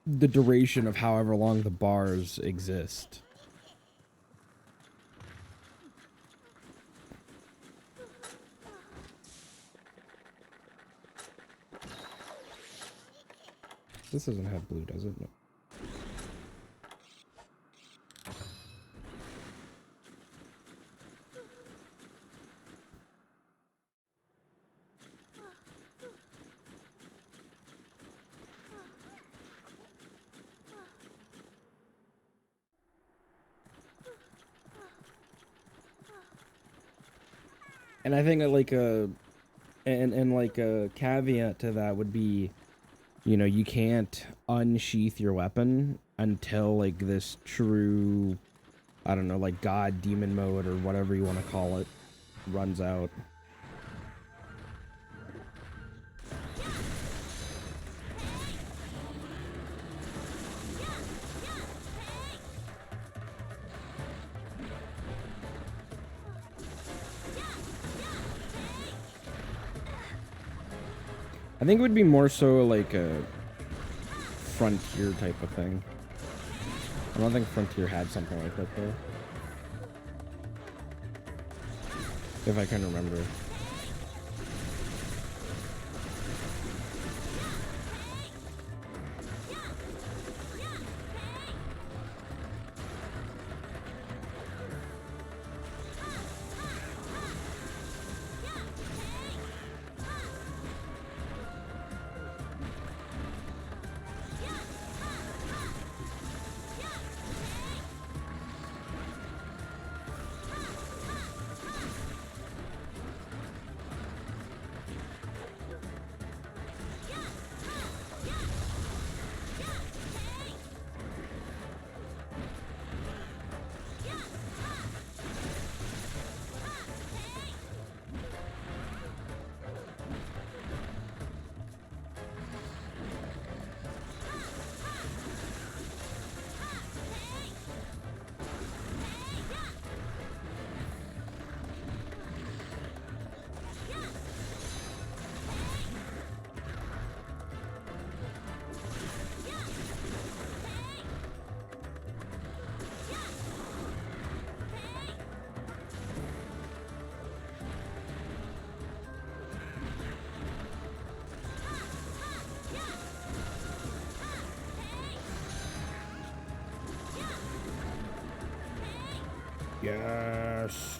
the duration of however long the bars exist. This doesn't have blue, does it? No. And I think that like and like a caveat to that would be, you know, you can't unsheath your weapon until like this true, I don't know, like god demon mode or whatever you want to call it runs out. I think it would be more so like a Frontier type of thing. I don't think Frontier had something like that though. If I can remember. Yes.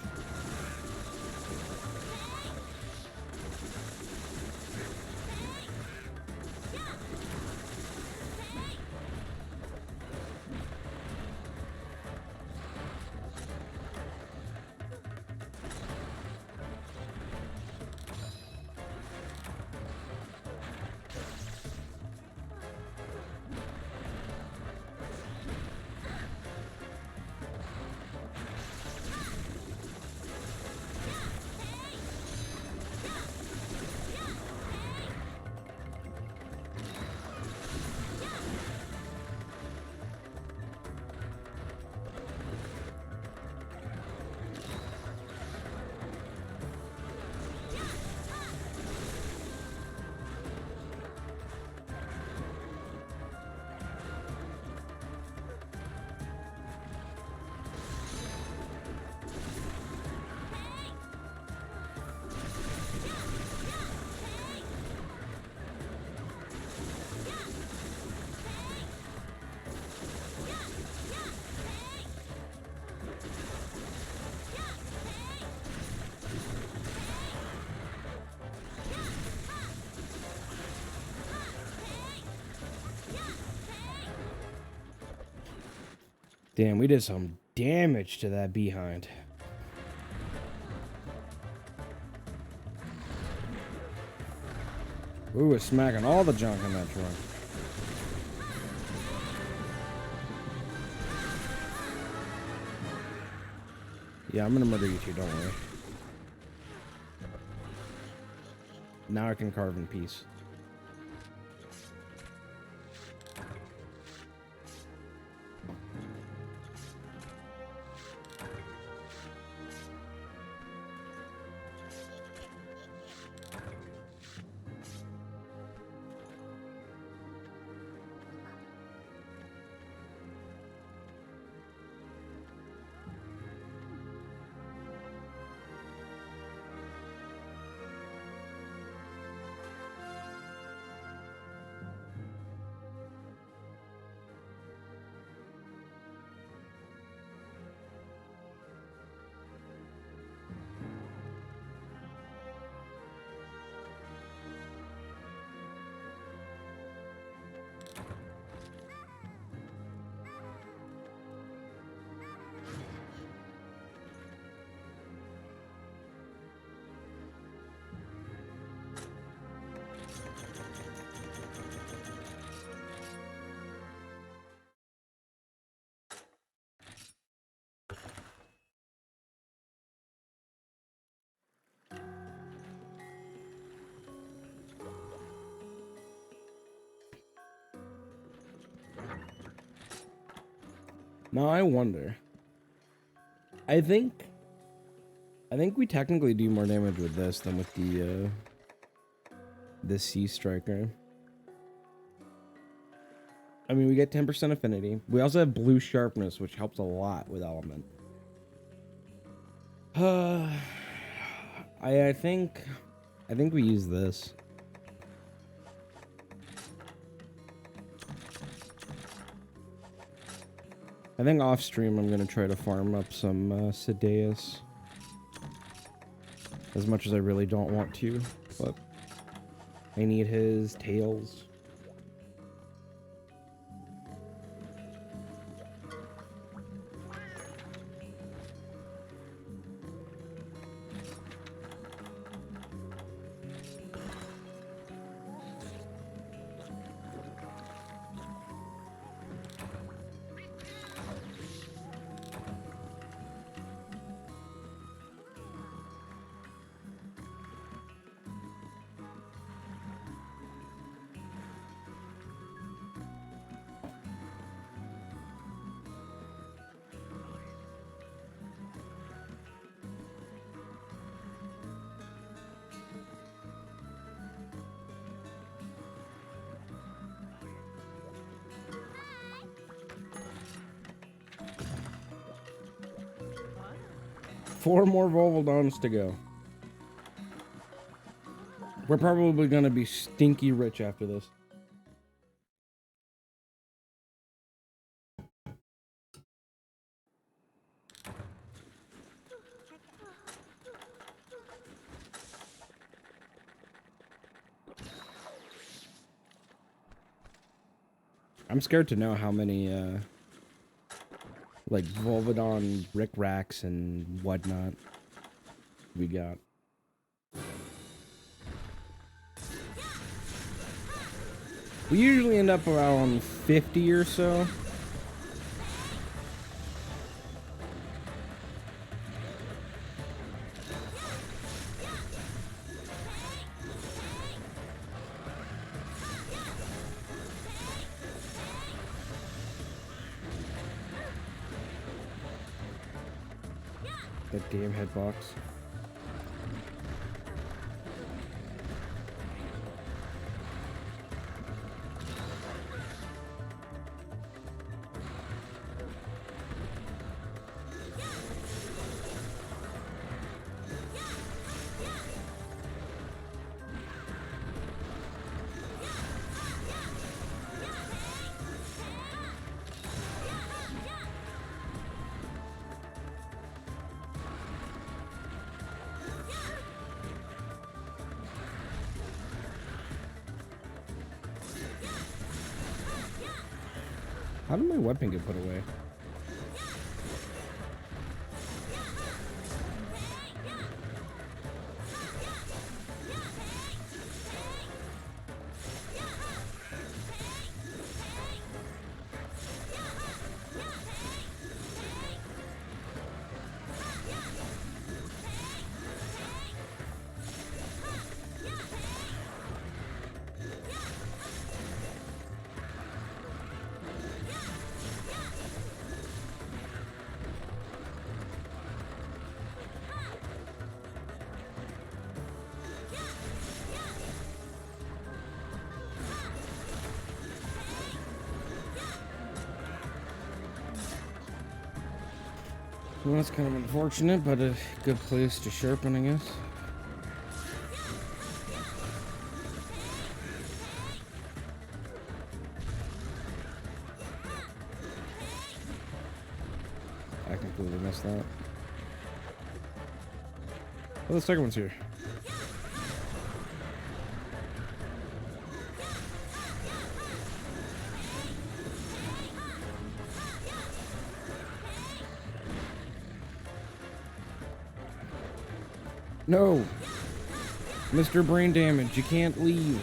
Damn, we did some damage to that behind. Ooh, it's smacking all the junk in that trunk. Yeah, I'm gonna murder you too, don't worry. Now I can carve in peace. Now I wonder. I think we technically do more damage with this than with the Sea Striker. I mean, we get 10% affinity. We also have blue sharpness, which helps a lot with element. I think we use this. I think off stream I'm gonna try to farm up some Sedeus. As much as I really don't want to, but I need his tails. Four more Volvodons to go. We're probably gonna be stinky rich after this. I'm scared to know how many like Volvodon rickracks and whatnot we got. We usually end up around 50 or so. That damn hitbox. How did my weapon get put away? Well, that's kind of unfortunate, but a good place to sharpen, I guess. I completely missed that. Oh, the second one's here. No! Mr. Brain Damage, you can't leave.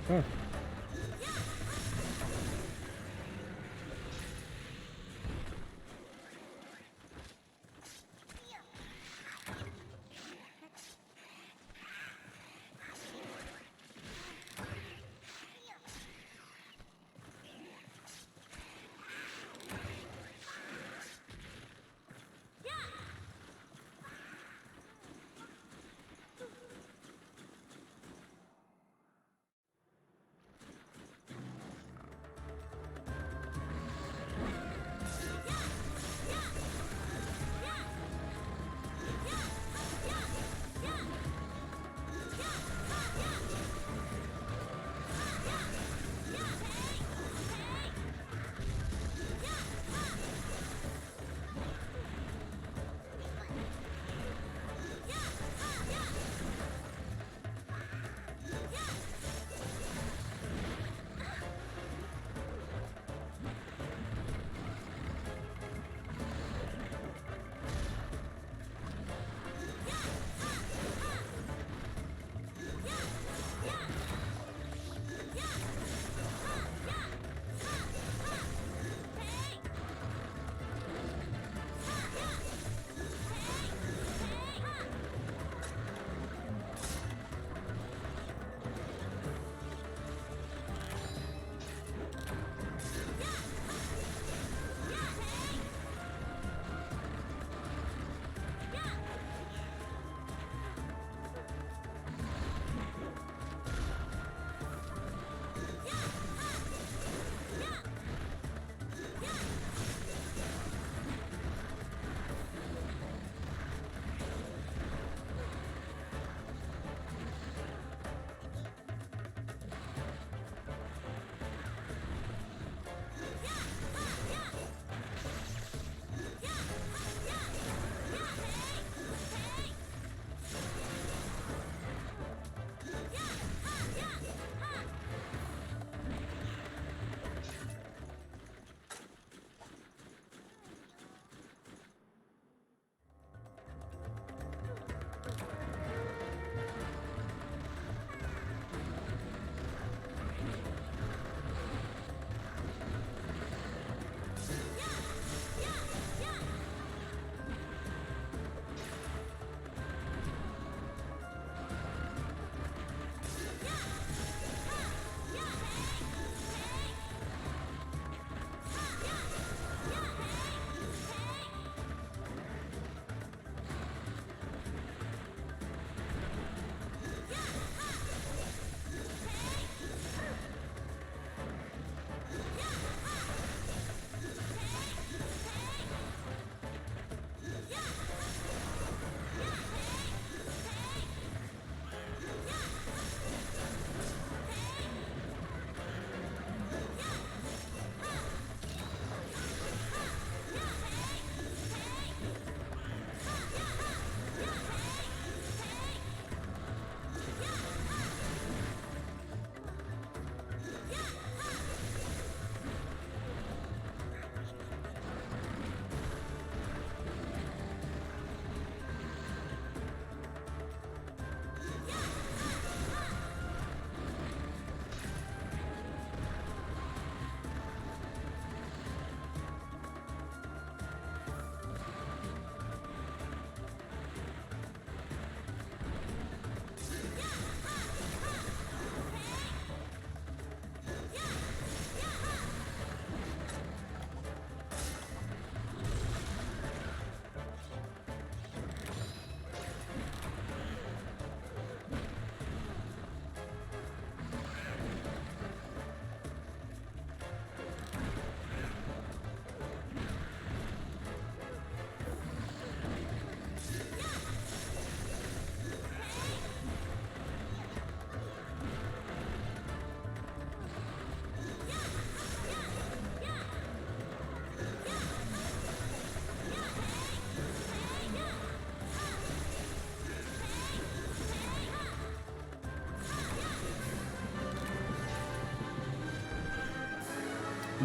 Oh.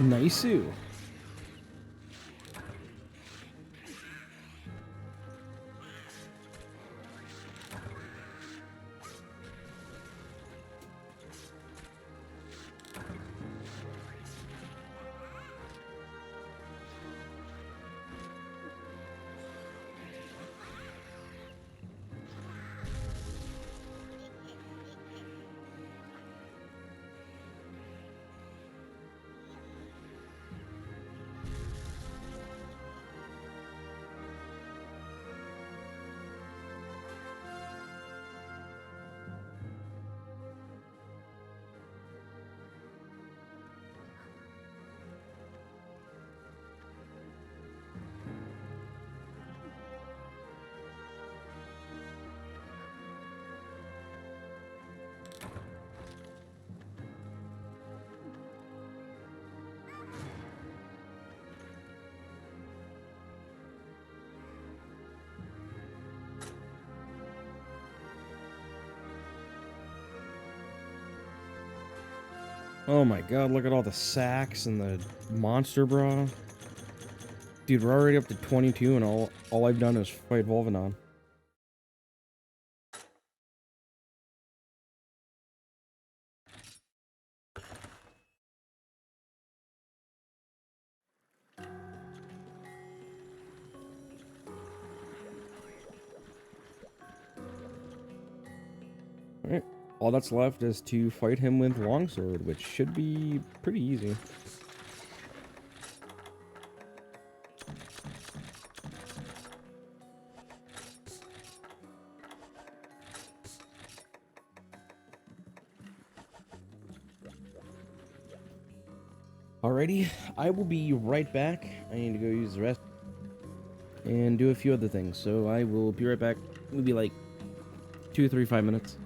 Nice. Oh my god, look at all the sacks and the monster bra. Dude, we're already up to 22 and all I've done is fight Volvanon. Alright. All that's left is to fight him with Longsword, which should be pretty easy. Alrighty, I will be right back. I need to go use the rest and do a few other things, so I will be right back. It'll be like 2, 3, 5 minutes.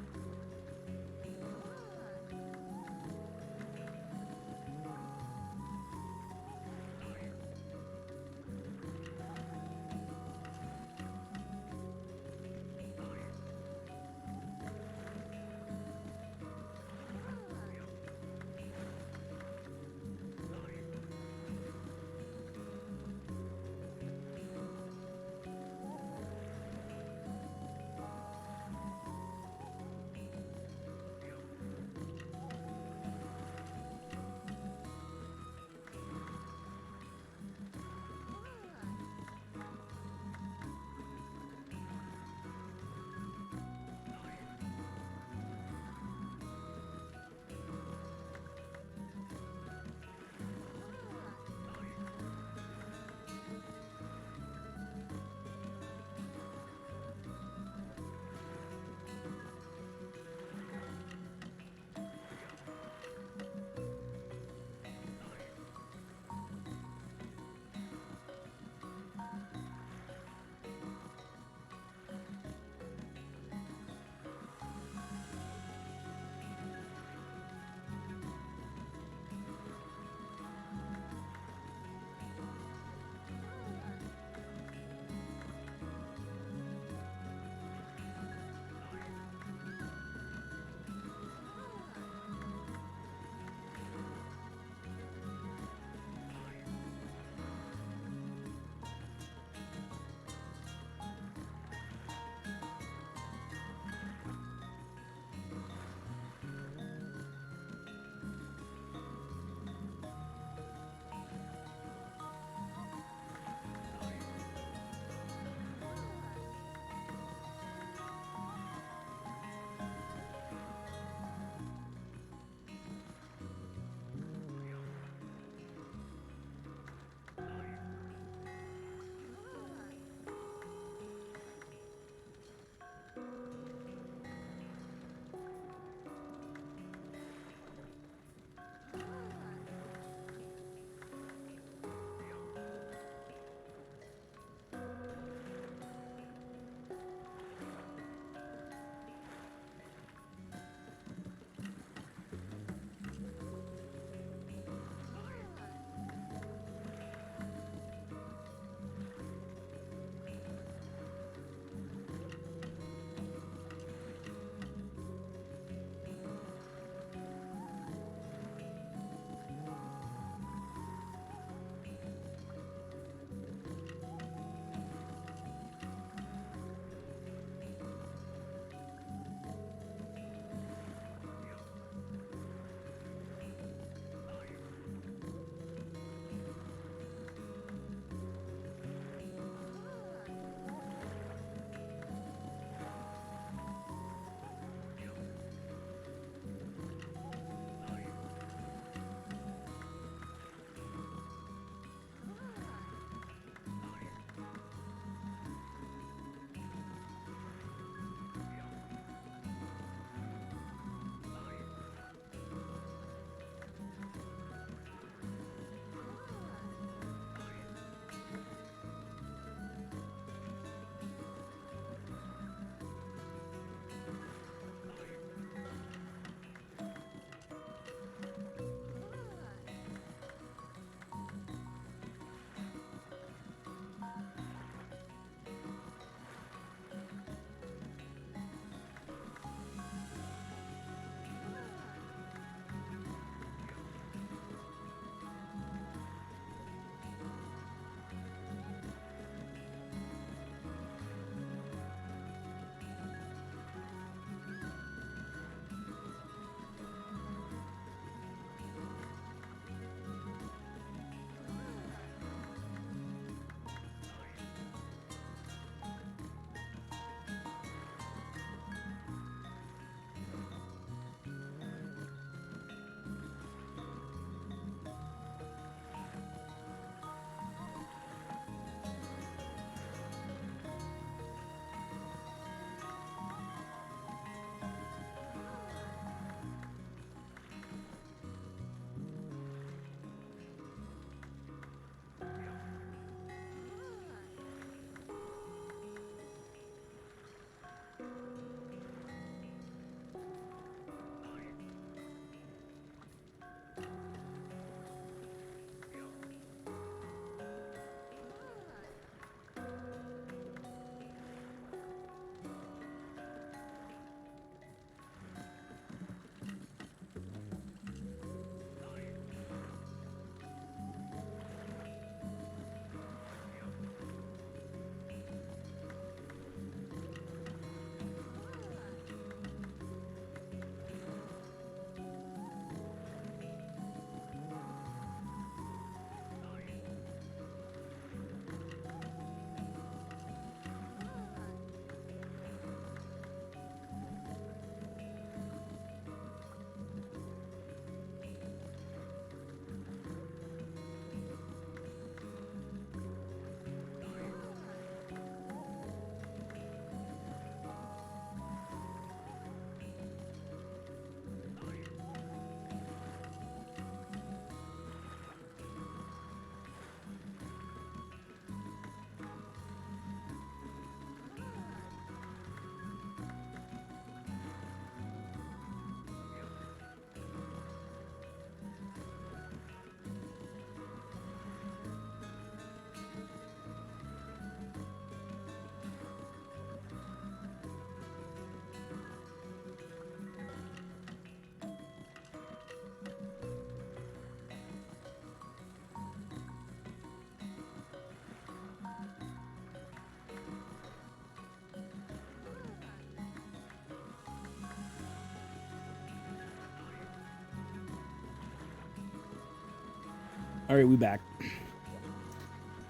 All right, we back.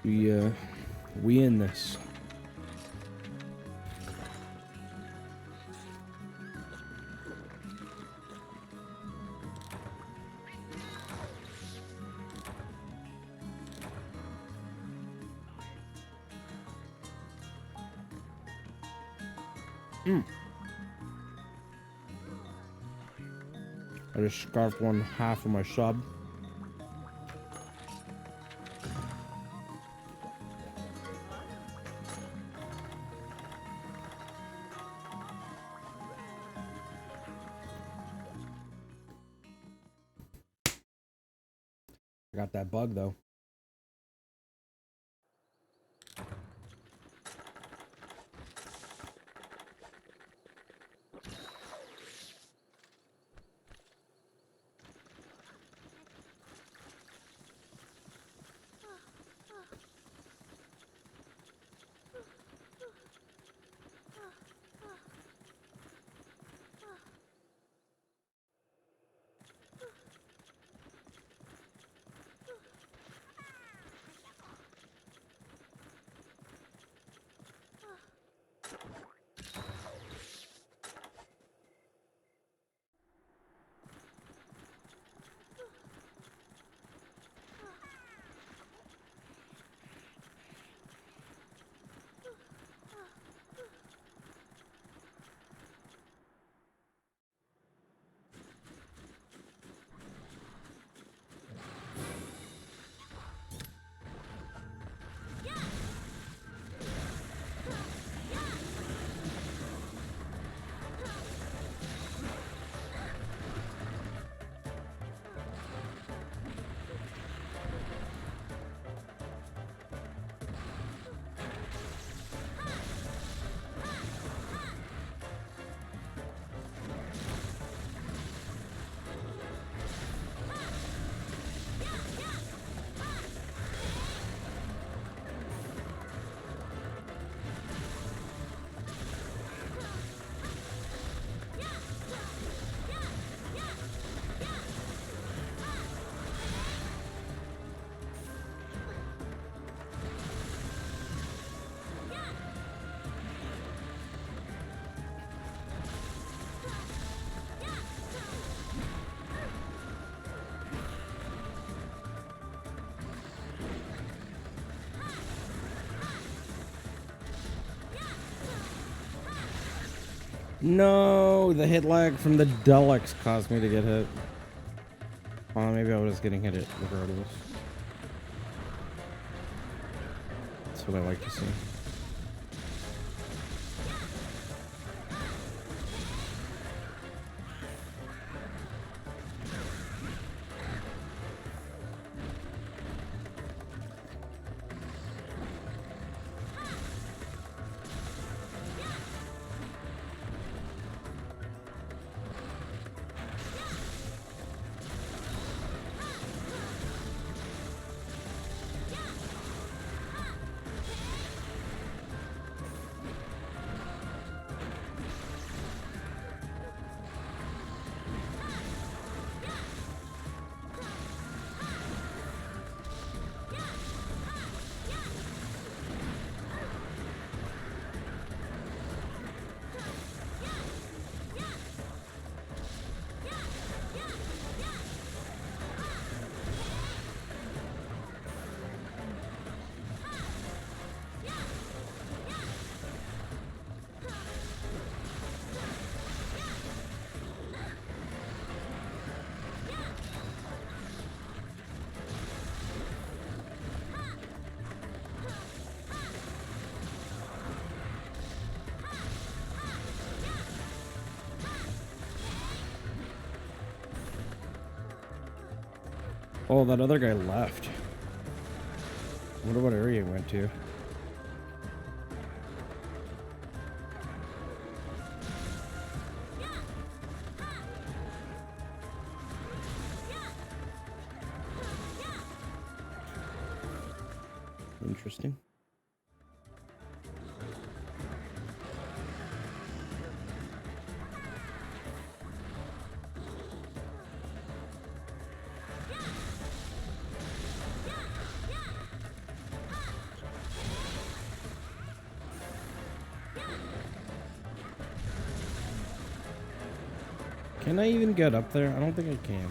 We in this. I just scarfed one half of my sub. I got that bug though. No, the hit lag from the Deluxe caused me to get hit. Well, maybe I was getting hit regardless. That's what I like to see. Oh, that other guy left. I wonder what area he went to. Interesting. Can I even get up there? I don't think I can.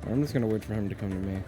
I'm just gonna wait for him to come to me.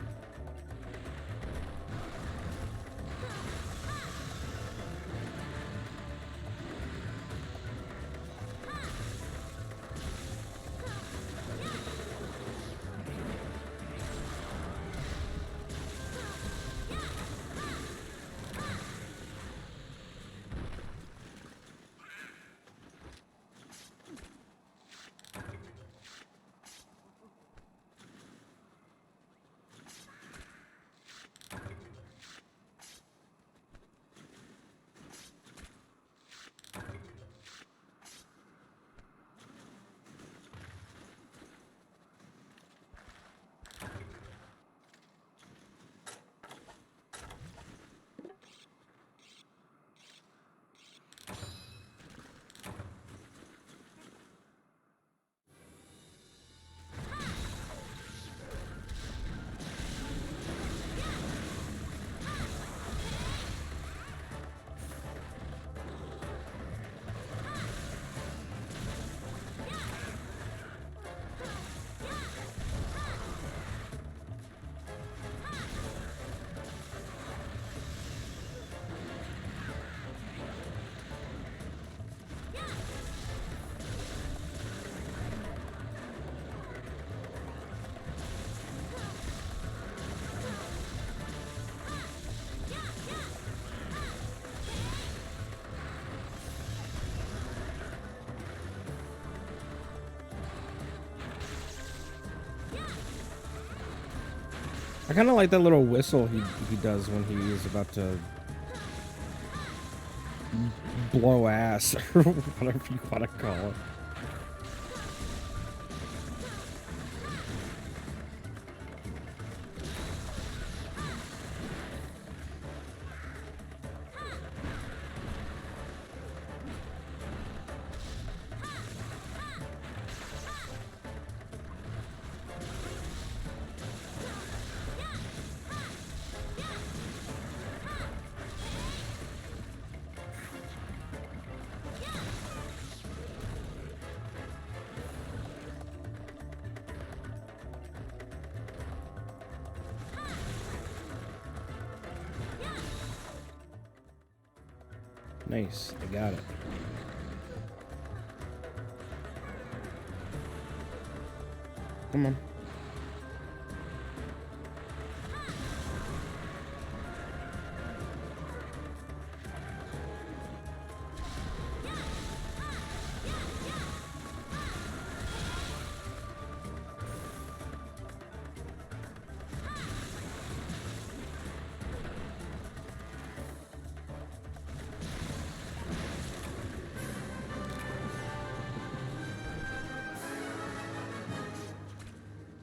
I kind of like that little whistle he does when he is about to blow ass, or whatever you want to call it. Nice, I got it. Come on.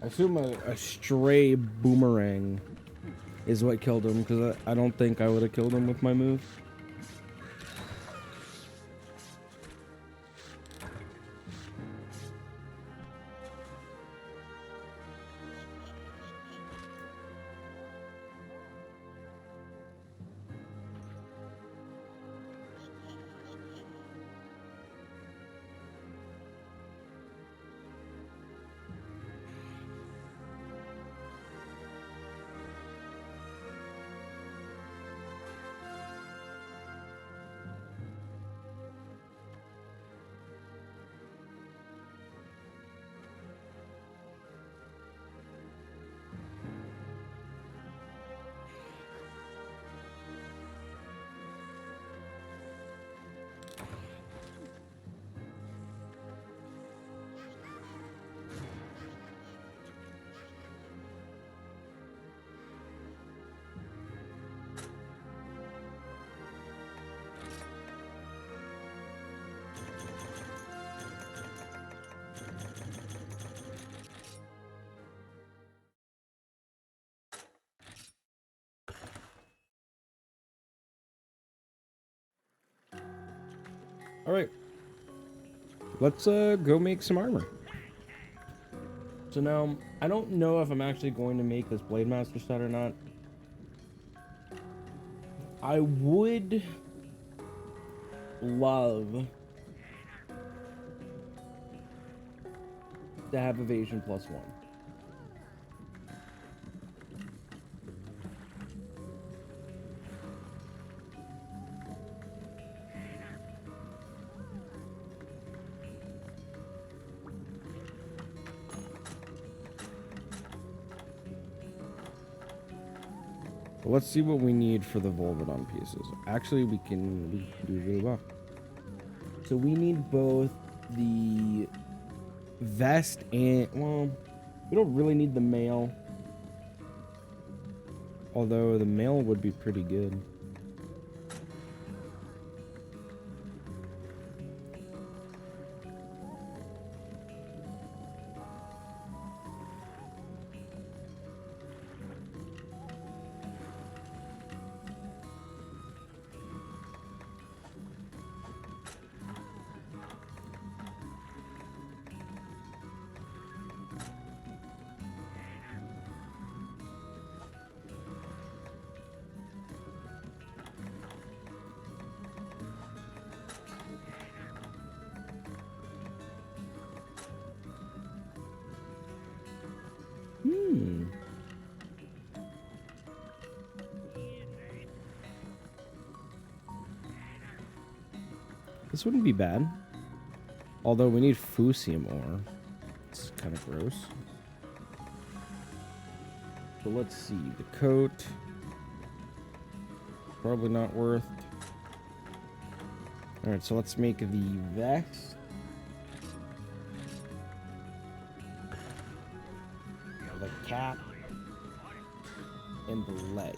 I assume a stray boomerang is what killed him, because I don't think I would have killed him with my move. All right, let's go make some armor. So now, I don't know if I'm actually going to make this Blade Master set or not. I would love to have evasion +1. Let's see what we need for the Volvidon pieces. Actually, we can do really well. So we need both the vest and, well, we don't really need the mail. Although the mail would be pretty good. This wouldn't be bad. Although we need Fusium ore. It's kind of gross. So let's see. The coat. Probably not worth. Alright, so let's make the vest. The cap. And the legs.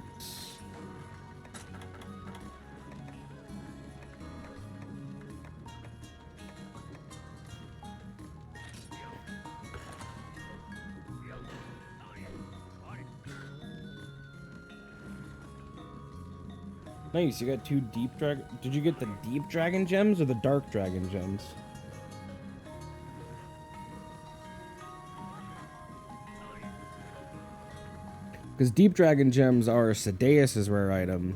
Nice, you got 2 deep dragon. Did you get the deep dragon gems or the dark dragon gems? Because deep dragon gems are Sadeas' rare item.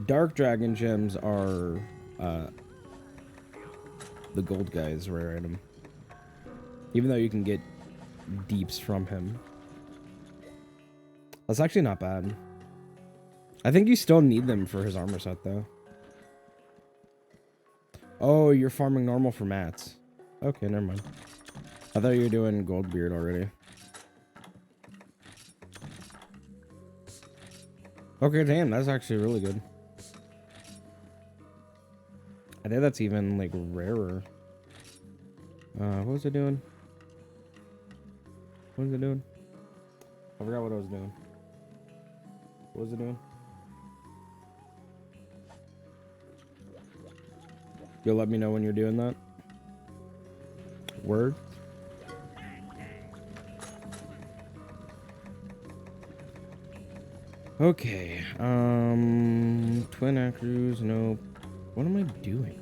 Dark dragon gems are the gold guy's rare item. Even though you can get deeps from him. That's actually not bad. I think you still need them for his armor set, though. Oh, you're farming normal for mats. Okay, never mind. I thought you were doing Goldbeard already. Okay, damn, that's actually really good. I think that's even, like, rarer. What was it doing? What was it doing? I forgot what I was doing. What was it doing? You'll let me know when you're doing that? Word? Okay, twin actors, nope. What am I doing?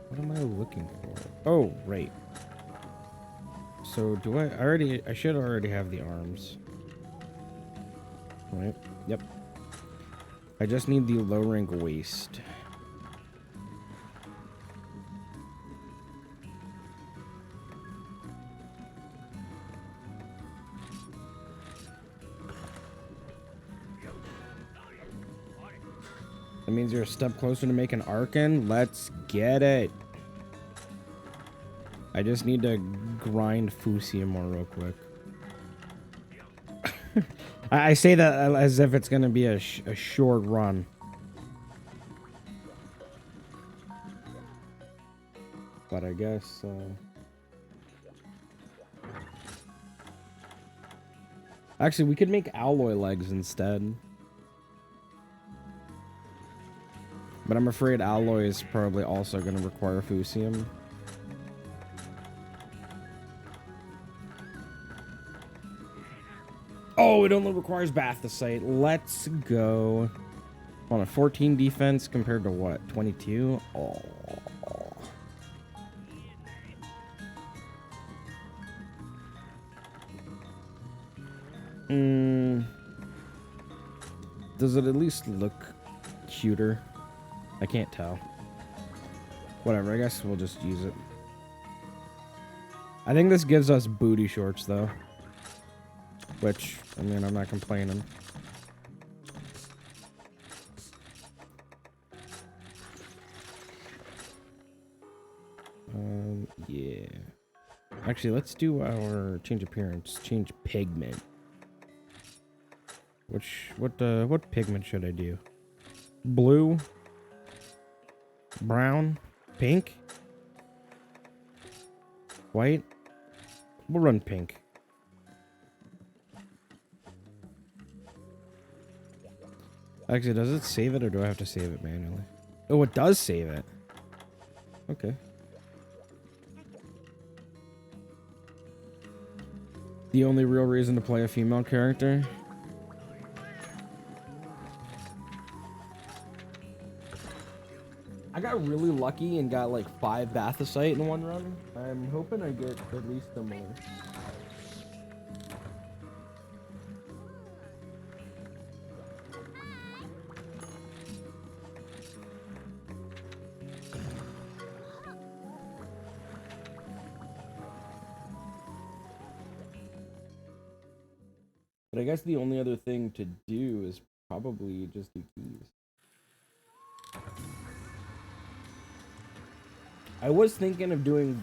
What am I looking for? Oh, right. So do I should already have the arms. Right, yep. I just need the low rank waist. That means you're a step closer to making Arkan. Let's get it. I just need to grind Fusium more real quick. I say that as if it's going to be a short run. But I guess... Actually, we could make alloy legs instead. But I'm afraid alloy is probably also going to require Fusium. Oh, it only requires Bathosite. Let's go. On a 14 defense compared to what? 22? Oh. Does it at least look cuter? I can't tell. Whatever, I guess we'll just use it. I think this gives us booty shorts, though. Which, I mean, I'm not complaining. Yeah. Actually, let's do our change appearance. Change pigment. What pigment should I do? Blue? Brown? Pink? White? We'll run pink. Actually, does it save it or do I have to save it manually? Oh, it does save it. Okay. The only real reason to play a female character? I got really lucky and got like 5 Bathosite in one run. I'm hoping I get at least similar. But I guess the only other thing to do is probably just do keys. I was thinking of doing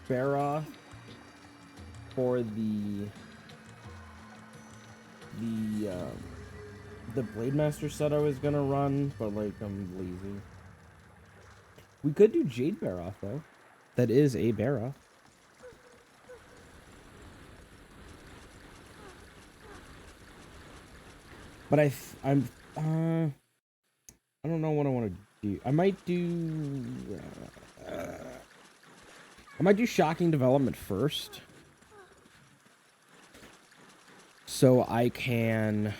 Barra for the Blade Master set I was gonna run, but like I'm lazy. We could do Jade Barra though. That is a Barra. But I don't know what I want to do. I might do Shocking Development first. So I can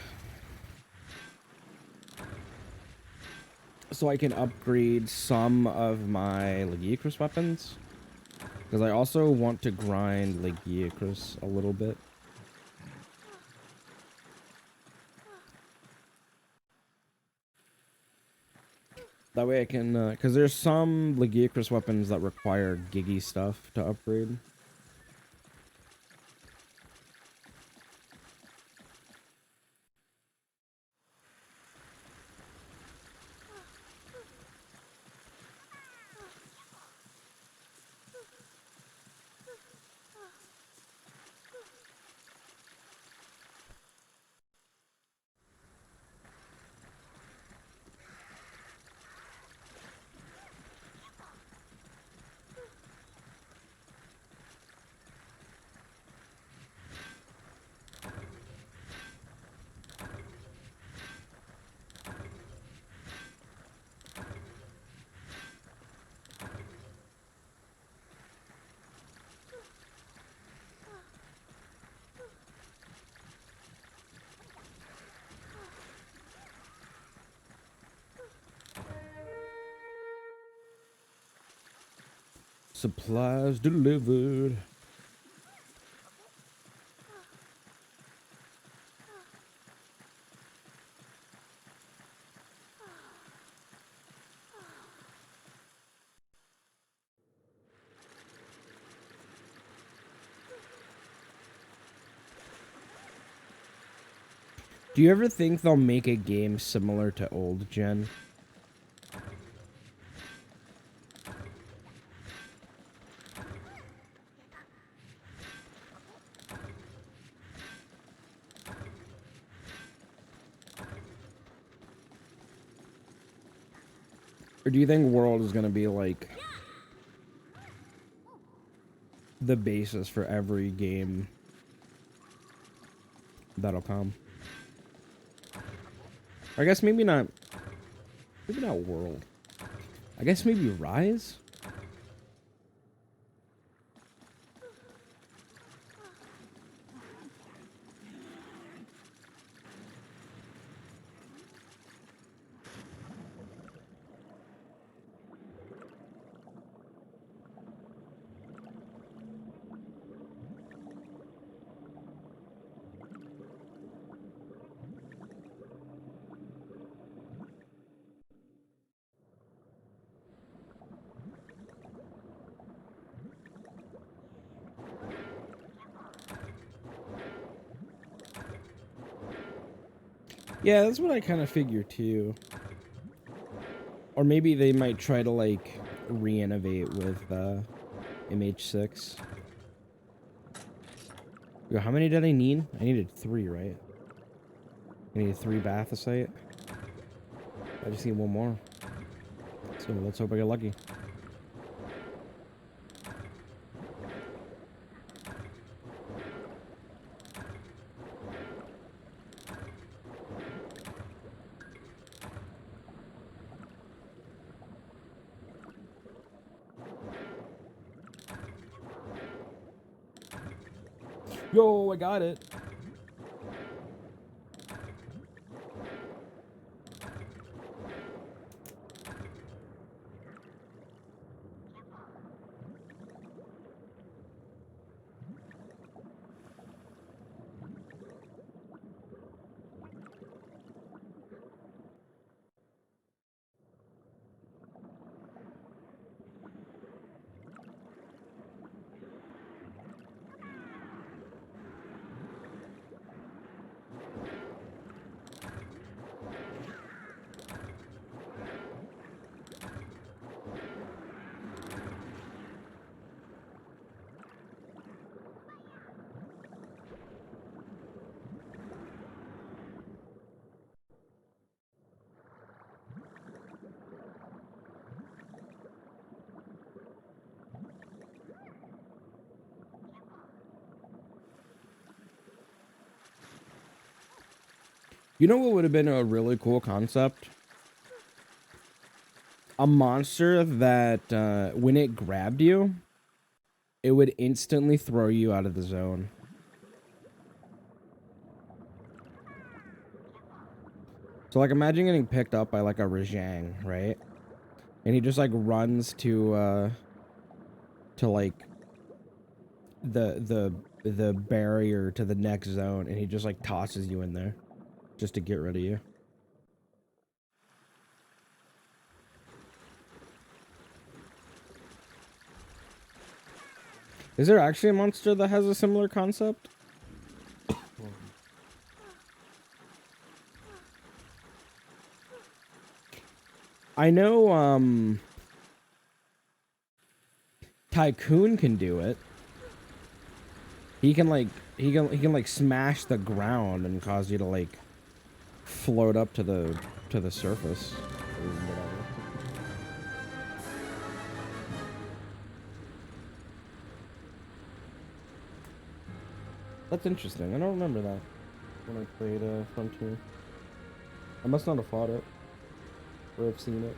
upgrade some of my Lagiacrus weapons. Because I also want to grind Lagiacrus a little bit. That way I can, because there's some Lagiacrus weapons that require Giggy stuff to upgrade. Supplies delivered. Do you ever think they'll make a game similar to old gen? Or do you think World is going to be like the basis for every game that'll come? Or I guess maybe not World. I guess maybe Rise? Yeah, that's what I kind of figure too. Or maybe they might try to like re-innovate with MH6. Yo, how many did I need? I needed 3, right? I needed 3 Bathosite. I just need 1 more. So let's hope I get lucky. Yo, I got it. You know what would have been a really cool concept? A monster that, when it grabbed you, it would instantly throw you out of the zone. So, like, imagine getting picked up by, like, a Rajang, right? And he just, like, runs to, like, the barrier to the next zone, and he just, like, tosses you in there just to get rid of you. Is there actually a monster that has a similar concept? I know, Tycoon can do it. He can like smash the ground and cause you to like float up to the surface or whatever. That's interesting. I don't remember that when I played Frontier. I must not have fought it or have seen it.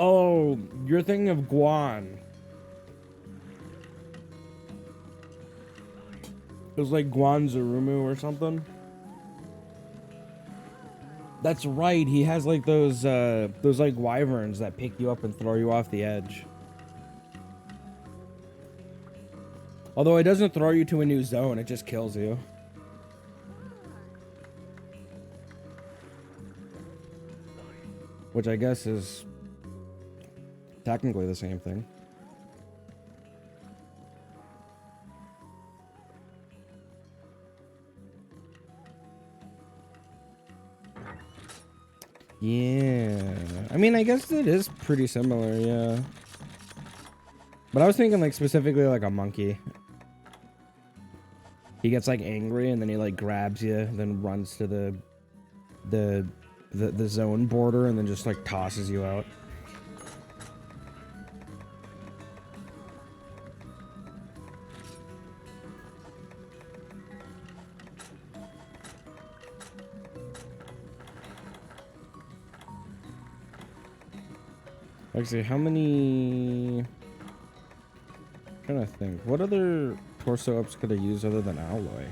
Oh, you're thinking of Guan. It was like Guan Zarumu or something. That's right. He has like those like wyverns that pick you up and throw you off the edge. Although it doesn't throw you to a new zone, it just kills you. Which I guess is technically the same thing. Yeah. I mean, I guess it is pretty similar, yeah. But I was thinking like specifically like a monkey. He gets like angry and then he like grabs you, then runs to the the zone border and then just like tosses you out. Actually, how many? I'm trying to think. What other torso ups could I use other than alloy?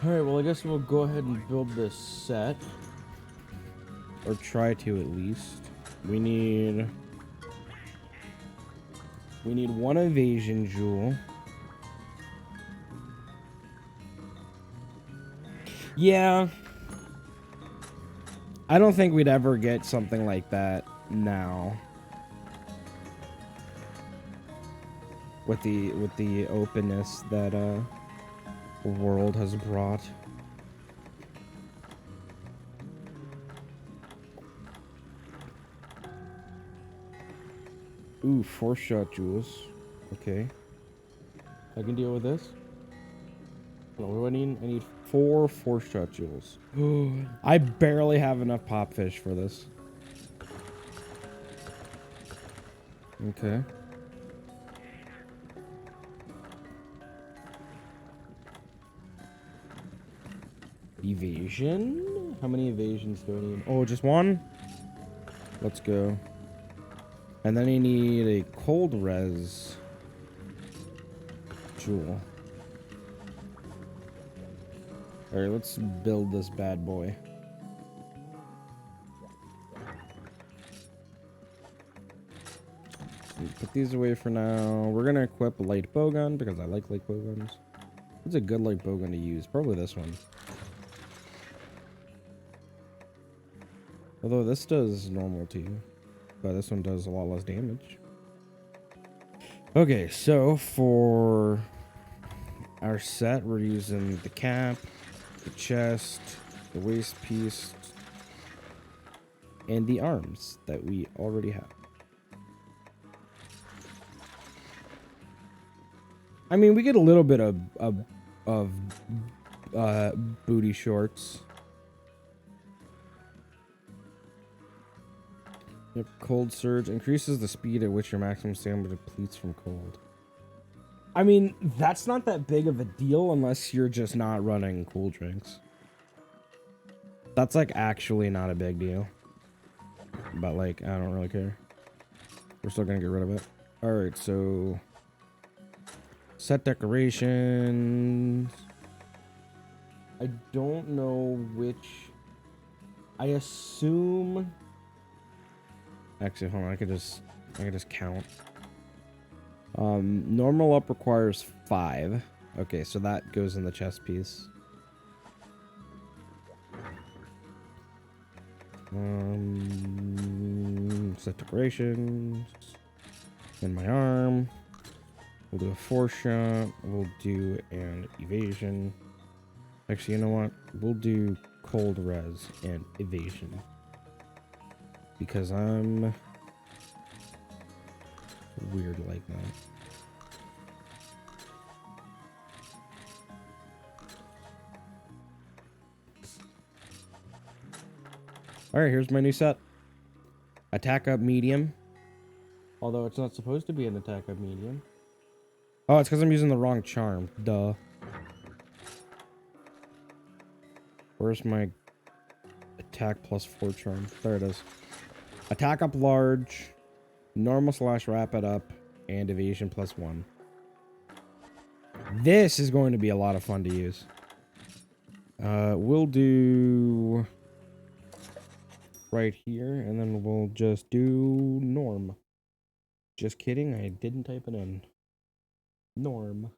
Alright, well I guess we'll go ahead and build this set. Or try to at least. We need one evasion jewel. Yeah. I don't think we'd ever get something like that now. With the openness that the world has brought. Ooh, 4-shot jewels. Okay. I can deal with this. What do I need? I need 4-shot jewels. I barely have enough pop fish for this. Okay. Evasion? How many evasions do I need? Oh, just one? Let's go. And then I need a cold res jewel. Alright, let's build this bad boy. Put these away for now. We're gonna equip a light bowgun because I like light bowguns. What's a good light bowgun to use? Probably this one. Although this does normal too. But this one does a lot less damage. Okay, so for our set, we're using the cap, the chest, the waist piece, and the arms that we already have. I mean, we get a little bit of booty shorts. Yep, cold surge increases the speed at which your maximum stamina depletes from cold. I mean, that's not that big of a deal unless you're just not running cool drinks. That's like actually not a big deal. But like, I don't really care. We're still gonna get rid of it. Alright, so set decorations. I don't know which. I assume. Actually, hold on. I could just count. Normal up requires 5. Okay, so that goes in the chest piece. Set decorations. In my arm. We'll do a 4-shot. We'll do an evasion. Actually, you know what? We'll do cold res and evasion. Because I'm weird like that. Alright, here's my new set. Attack up medium. Although it's not supposed to be an attack up medium. Oh, it's because I'm using the wrong charm. Duh. Where's my attack plus 4 charm? There it is. Attack up large, normal / rapid up, and evasion plus 1. This is going to be a lot of fun to use. We'll do right here, and then we'll just do norm. Just kidding, I didn't type it in. Norm.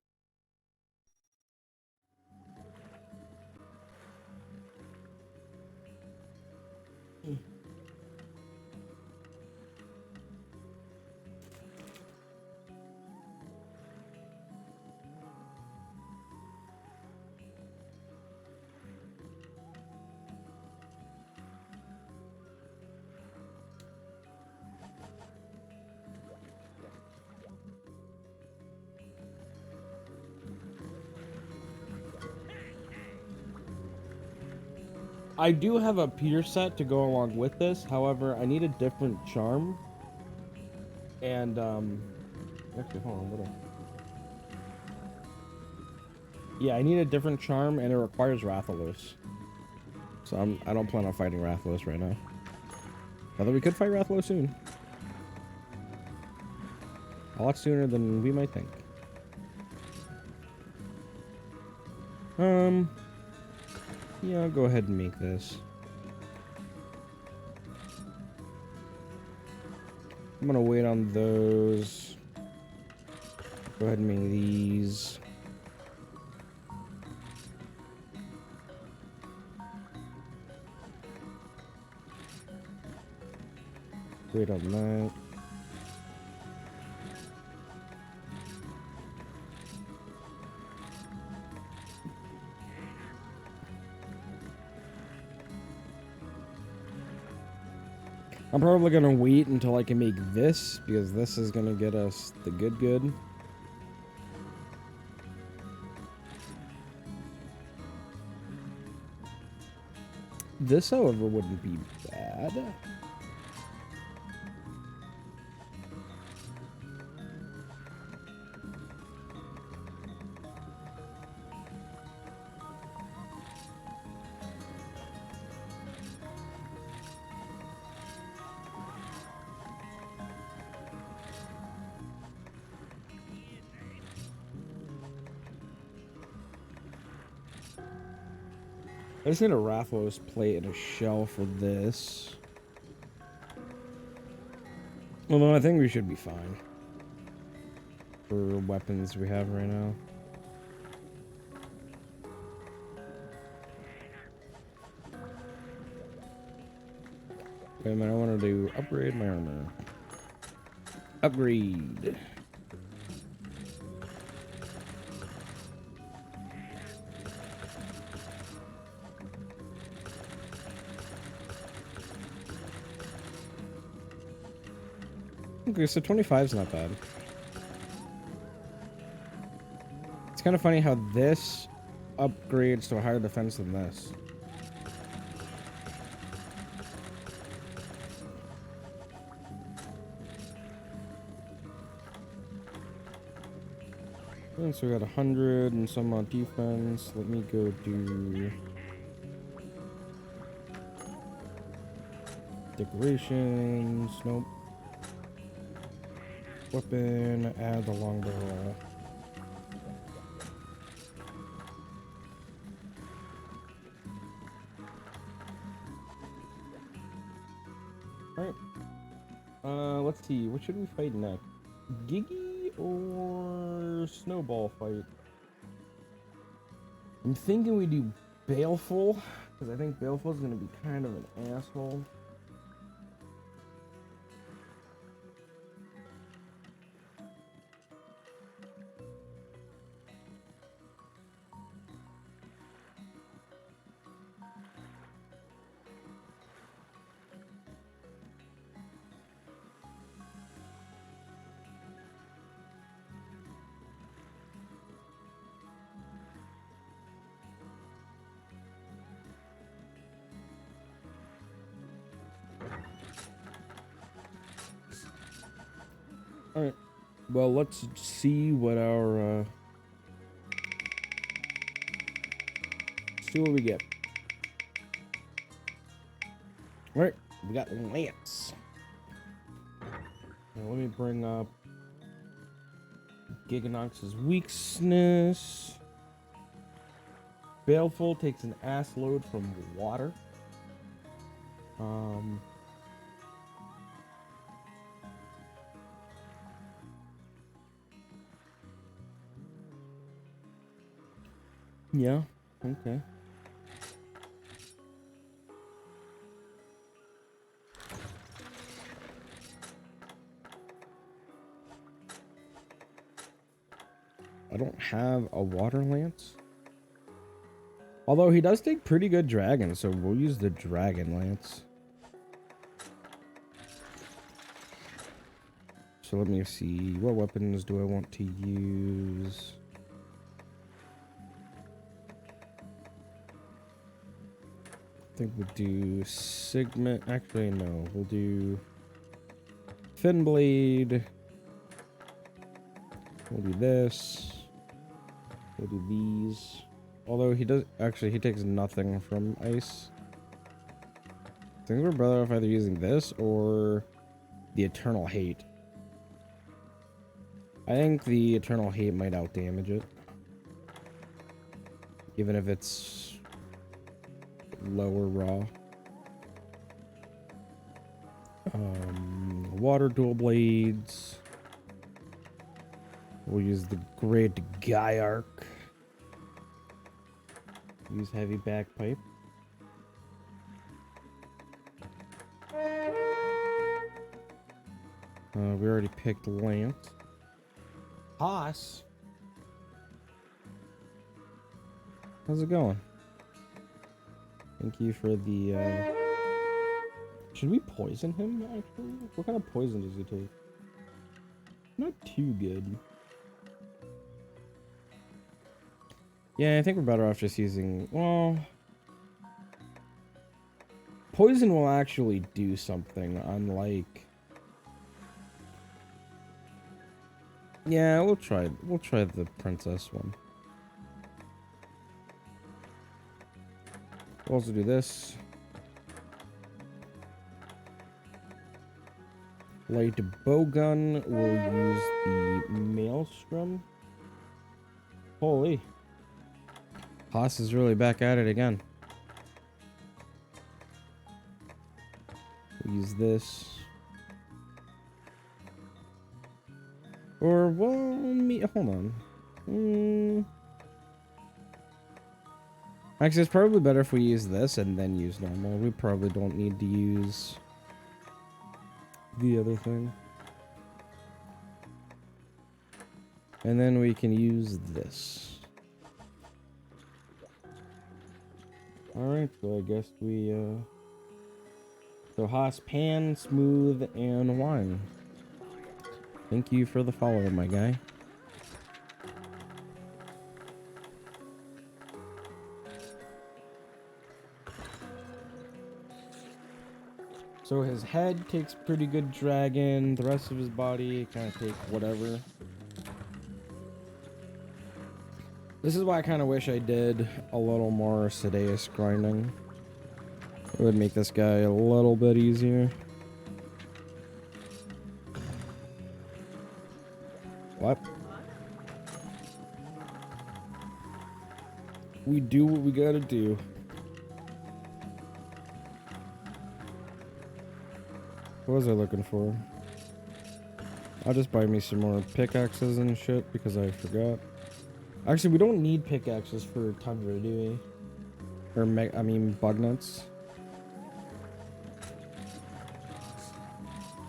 I do have a Peter set to go along with this. However, I need a different charm. And, actually, hold on, what yeah, I need a different charm, and it requires Rathalos. So I don't plan on fighting Rathalos right now. Although we could fight Rathalos soon. A lot sooner than we might think. Yeah, I'll go ahead and make this. I'm gonna wait on those. Go ahead and make these. Wait on that. I'm probably gonna wait until I can make this, because this is gonna get us the good. This, however, wouldn't be bad. I just need a Rathalos plate and a shell for this. Although I think we should be fine for weapons we have right now. Wait a minute, I want to upgrade my armor. Upgrade. Okay, so 25 is not bad. It's kind of funny how this upgrades to a higher defense than this. And so we got 100 and some on defense. Let me go do decorations. Nope. Weapon, add the long barrel. Alright. Let's see. What should we fight next? Giggy or Snowball fight? I'm thinking we do Baleful, because I think Baleful is going to be kind of an asshole. Alright. Well, let's see what our, see what we get. Alright, we got Lance. Now let me bring up Giganox's weakness. Baleful takes an ass load from water. Yeah, okay. I don't have a water lance. Although he does take pretty good dragon, so we'll use the dragon lance. So let me see, what weapons do I want to use? think we'll do Sigma. Actually, no. We'll do Finblade. We'll do this. We'll do these. Although he does actually, he takes nothing from ice. I think we're better off either using this or the Eternal Hate. I think the Eternal Hate might outdamage it, even if it's lower raw. Water dual blades. We'll use the Great Gaiark. Use heavy backpipe. We already picked Lance. Haas. How's it going? Thank you for the, Should we poison him, actually? What kind of poison does he take? Not too good. Yeah, I think we're better off just using... Well... Poison will actually do something, unlike... Yeah, we'll try the princess one. We'll also do this. Light bowgun. We'll use the maelstrom. Holy. Haas is really back at it again. We'll use this. Or, well, hold on. Actually, it's probably better if we use this and then use normal. We probably don't need to use the other thing. And then we can use this. Alright, so I guess we, So Haas, pan, smooth, and wine. Thank you for the follow, my guy. So his head takes pretty good dragon. The rest of his body kind of take whatever. This is why I kind of wish I did a little more Sadeas grinding. It would make this guy a little bit easier. What? We do what we gotta do. What was I looking for? I'll just buy me some more pickaxes and shit because I forgot. Actually, we don't need pickaxes for Tundra, do we? Or, I mean, bug nuts.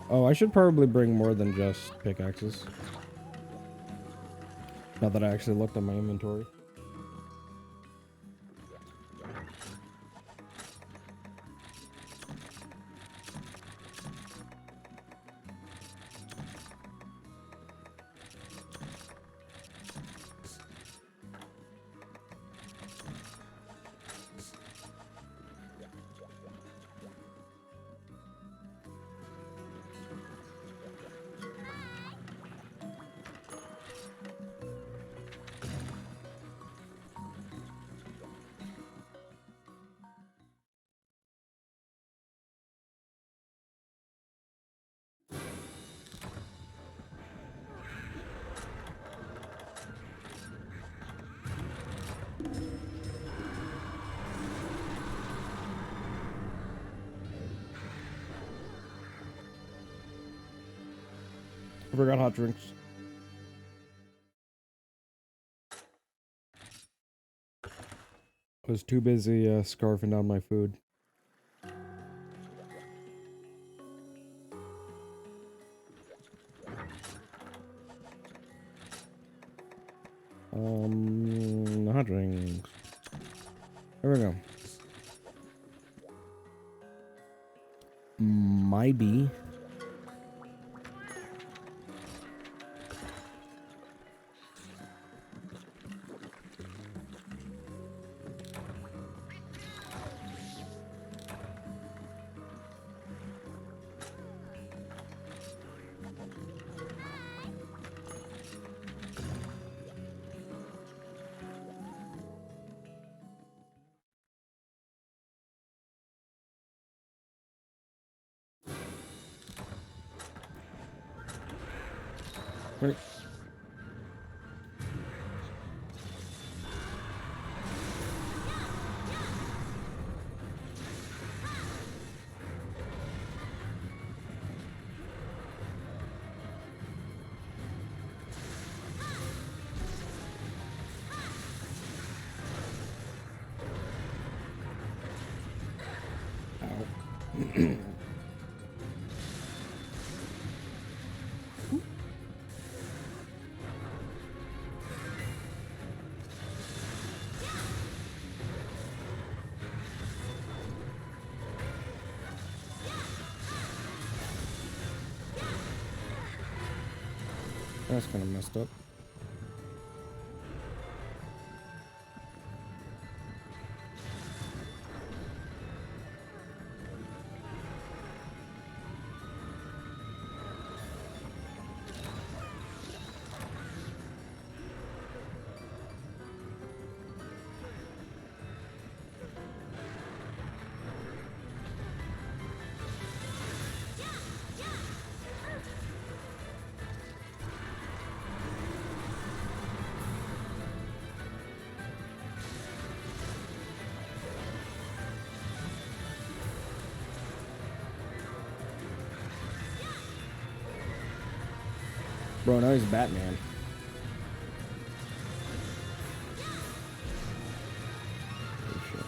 Oh, I should probably bring more than just pickaxes. Not that I actually looked at my inventory. I forgot hot drinks. I was too busy scarfing down my food. Hot drinks. There we go. Maybe. Right. Ow. That's kind of messed up. Bro, now he's Batman. Oh, shit.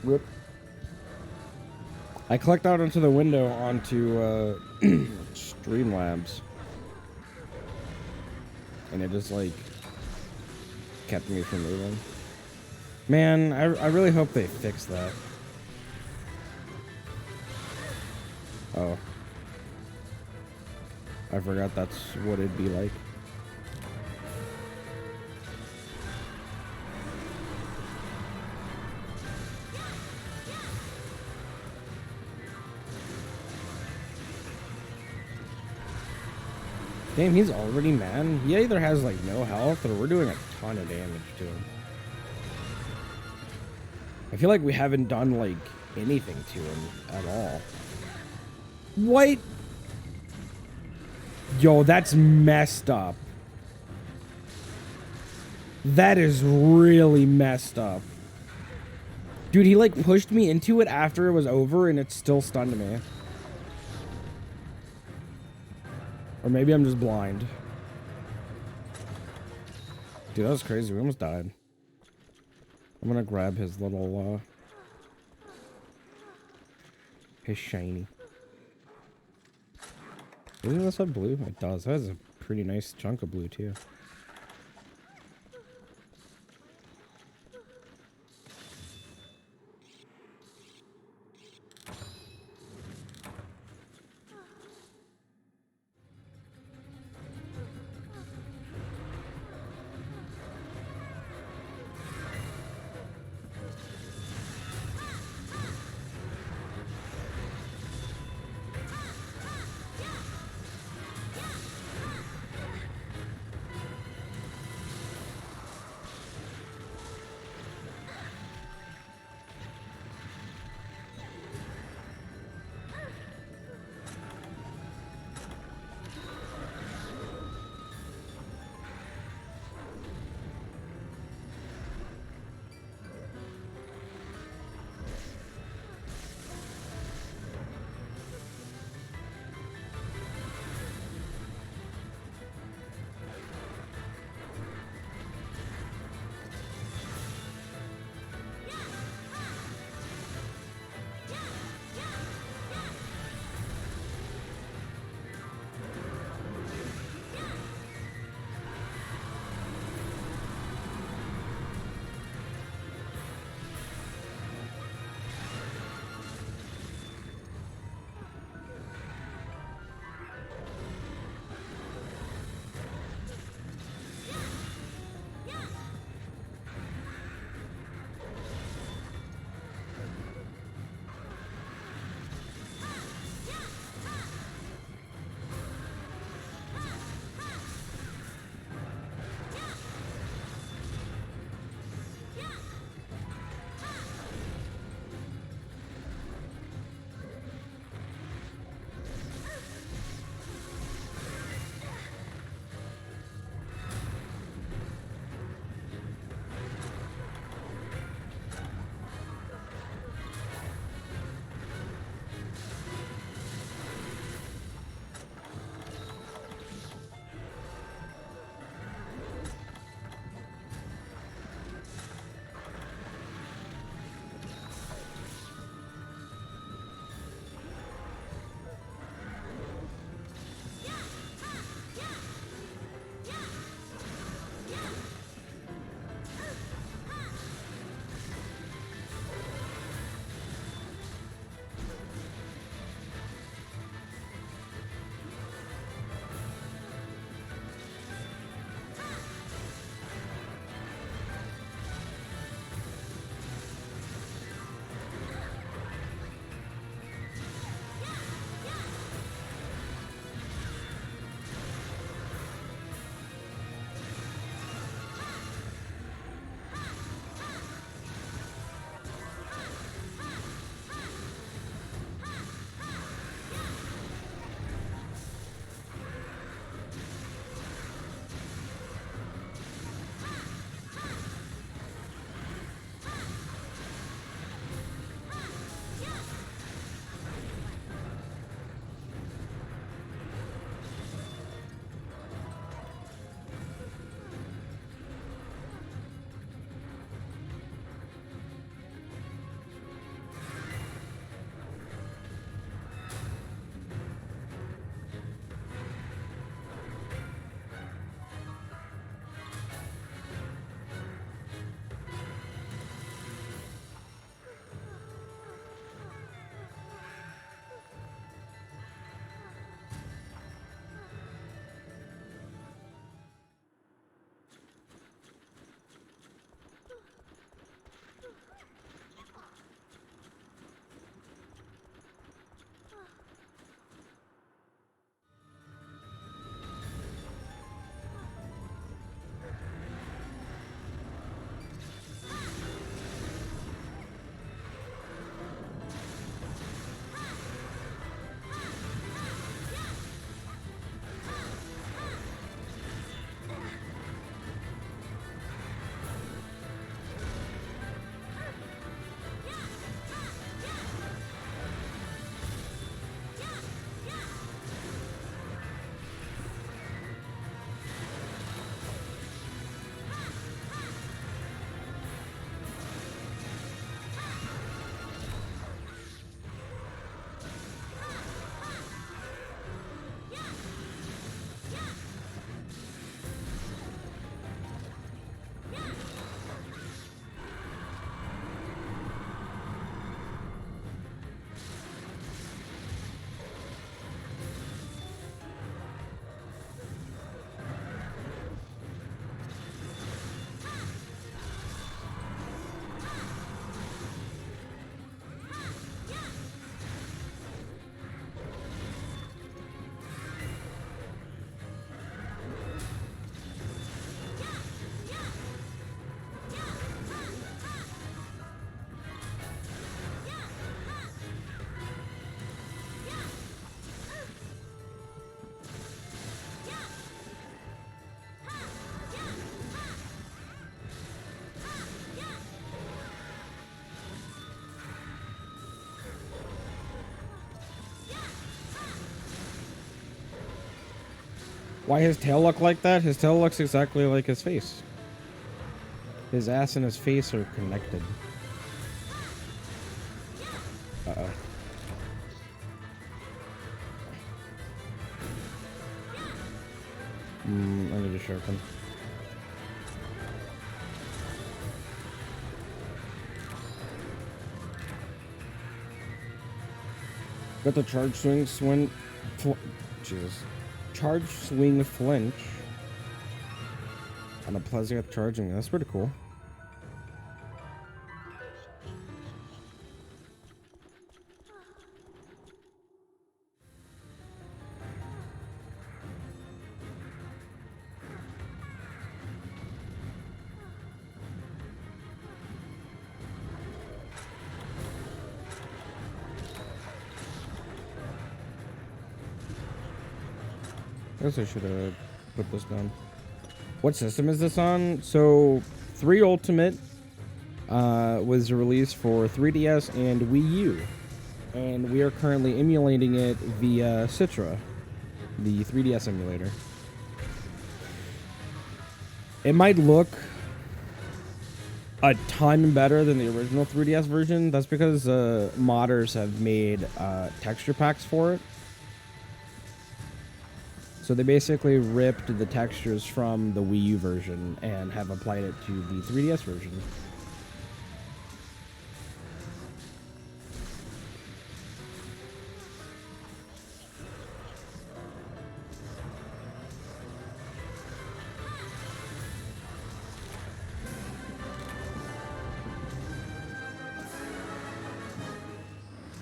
Rip. I clicked out into the window onto Streamlabs. And it just like kept me from moving. Man, I really hope they fix that. Oh. I forgot that's what it'd be like. Damn, he's already mad. He either has like no health or we're doing a ton of damage to him. I feel like we haven't done like anything to him at all. What? Yo, that's messed up. That is really messed up. Dude, he like pushed me into it after it was over and it still stunned me. Or maybe I'm just blind. Dude, that was crazy. We almost died. I'm gonna grab his little, his shiny. Doesn't this have blue? It does. That has a pretty nice chunk of blue, too. Why his tail look like that? His tail looks exactly like his face. His ass and his face are connected. Uh-oh. I need to sharpen. Got the charge swing Jesus. Charge swing flinch. And a Pleasant charging. That's pretty cool. I guess I should have put this down. What system is this on? So, 3 Ultimate was released for 3DS and Wii U. And we are currently emulating it via Citra, the 3DS emulator. It might look a ton better than the original 3DS version. That's because modders have made texture packs for it. So they basically ripped the textures from the Wii U version and have applied it to the 3DS version.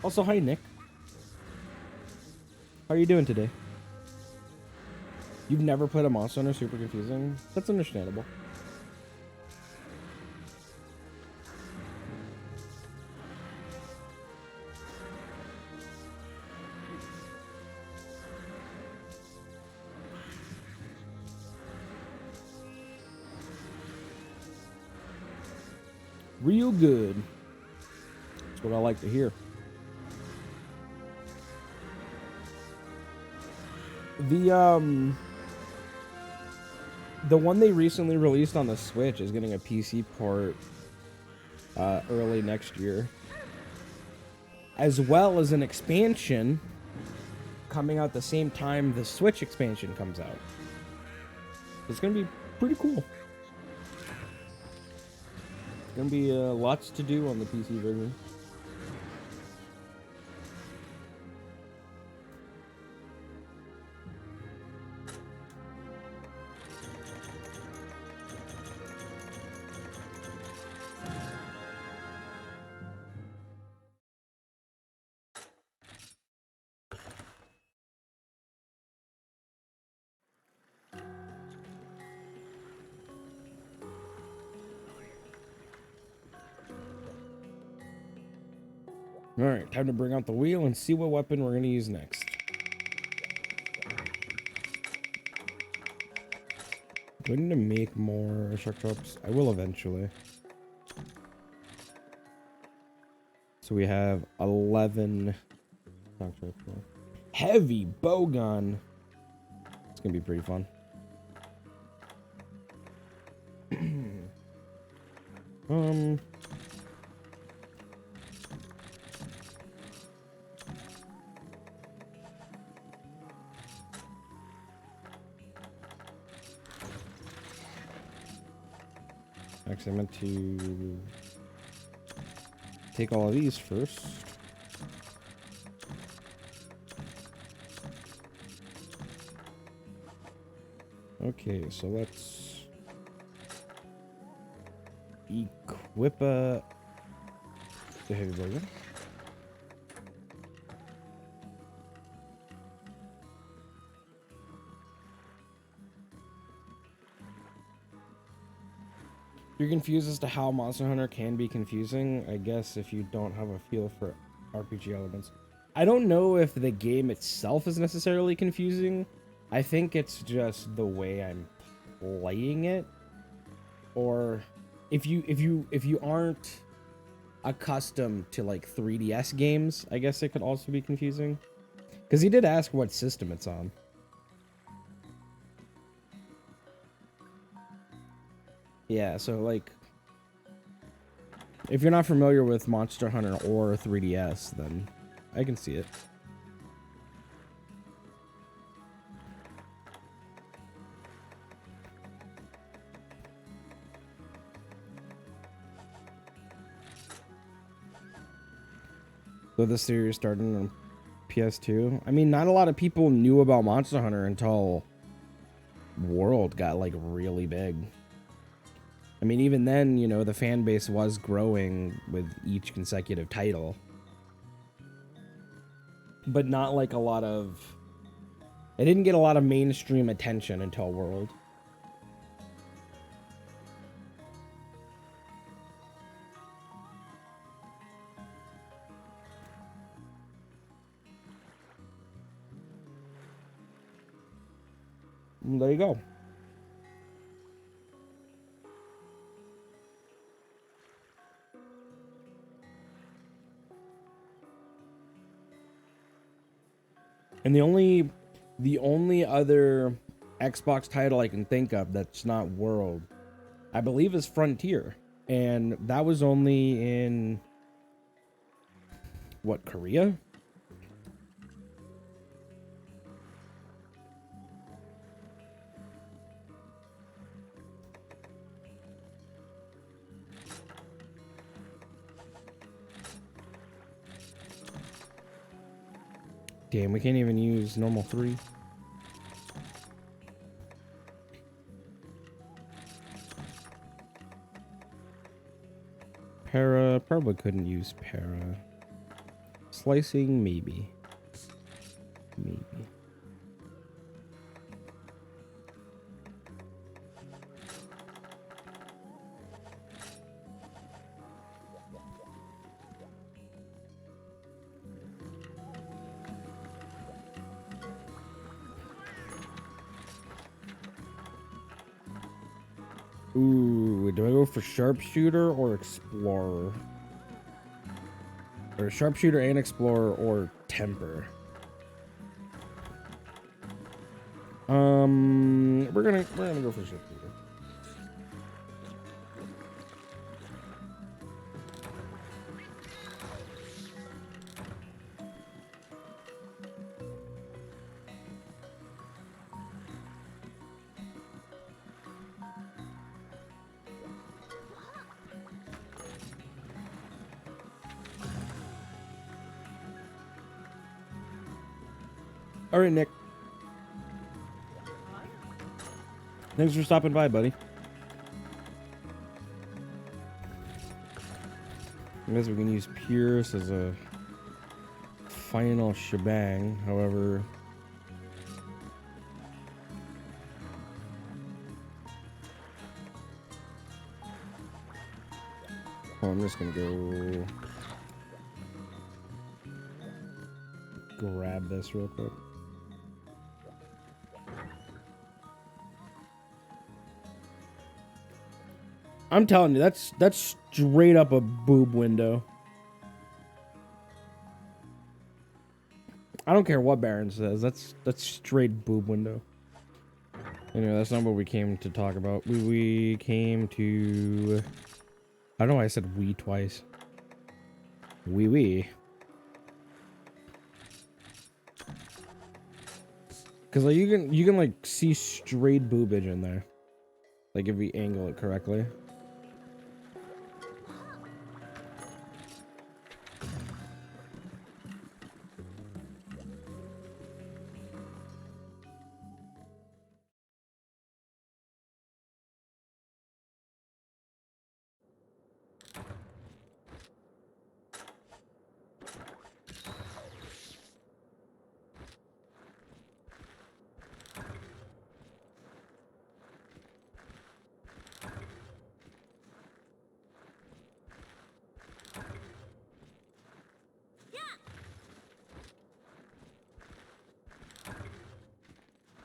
Also, hi Nick. How are you doing today? You've never played a Monster Hunter Super Confusing? That's understandable. Real good. That's what I like to hear. The one they recently released on the Switch is getting a PC port early next year, as well as an expansion coming out the same time the Switch expansion comes out. It's gonna be pretty cool. It's gonna be lots to do on the PC version. Alright, time to bring out the wheel and see what weapon we're going to use next. Do I need to make more shark traps? I will eventually. So we have 11 shark traps. Heavy bowgun. It's going to be pretty fun. Actually, I meant to take all of these first. Okay, so let's equip the heavy bowgun. You're confused as to how Monster Hunter can be confusing, I guess, if you don't have a feel for RPG elements. I don't know if the game itself is necessarily confusing. I think it's just the way I'm playing it. Or if you aren't accustomed to like 3DS games, I guess it could also be confusing. Because he did ask what system it's on. Yeah, so like, if you're not familiar with Monster Hunter or 3DS, then I can see it. So this series started on PS2. I mean, not a lot of people knew about Monster Hunter until World got like really big. I mean, even then, you know, the fan base was growing with each consecutive title. But not like a lot of... It didn't get a lot of mainstream attention until World. There you go. And the only other Xbox title I can think of that's not World, I believe, is Frontier. And that was only in, what, Korea? Damn, we can't even use normal 3. Para, probably couldn't use para. Slicing, maybe. Maybe. Ooh, do I go for sharpshooter or explorer? Or sharpshooter and explorer or temper? We're gonna go for sharpshooter. All right, Nick. Thanks for stopping by, buddy. I guess we can use Pierce as a final shebang. However, I'm just gonna go grab this real quick. I'm telling you, that's straight up a boob window. I don't care what Baron says. That's straight boob window. Anyway, that's not what we came to talk about. We came to... I don't know why I said we twice. We. Cause like you can like see straight boobage in there. Like if we angle it correctly.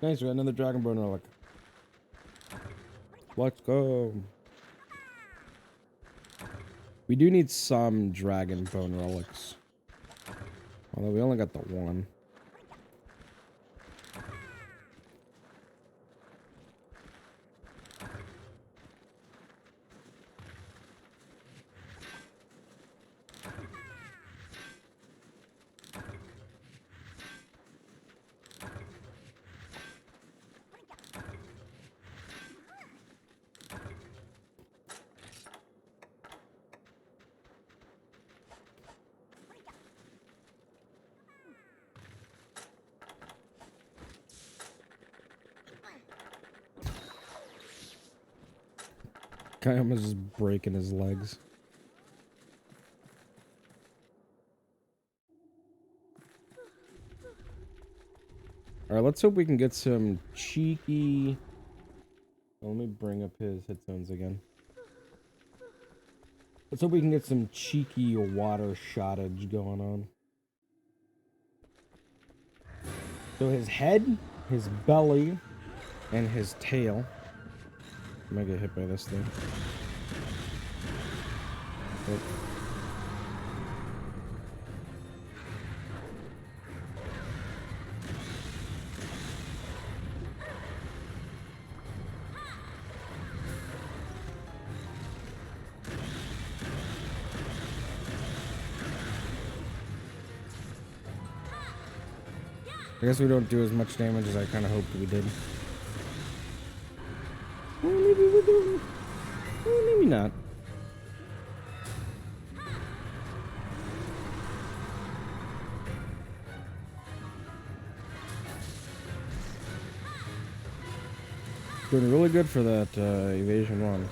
Nice, we got another Dragon Bone relic. Let's go. We do need some Dragon Bone relics. Although we only got the one. Guy almost just breaking his legs. Alright, let's hope we can get some cheeky... Oh, let me bring up his headphones again. Let's hope we can get some cheeky water shottage going on. So his head, his belly, and his tail. I might get hit by this thing. Oh. I guess we don't do as much damage as I kind of hoped we did. Well, maybe we're doing... Well, maybe not. Doing really good for that evasion one.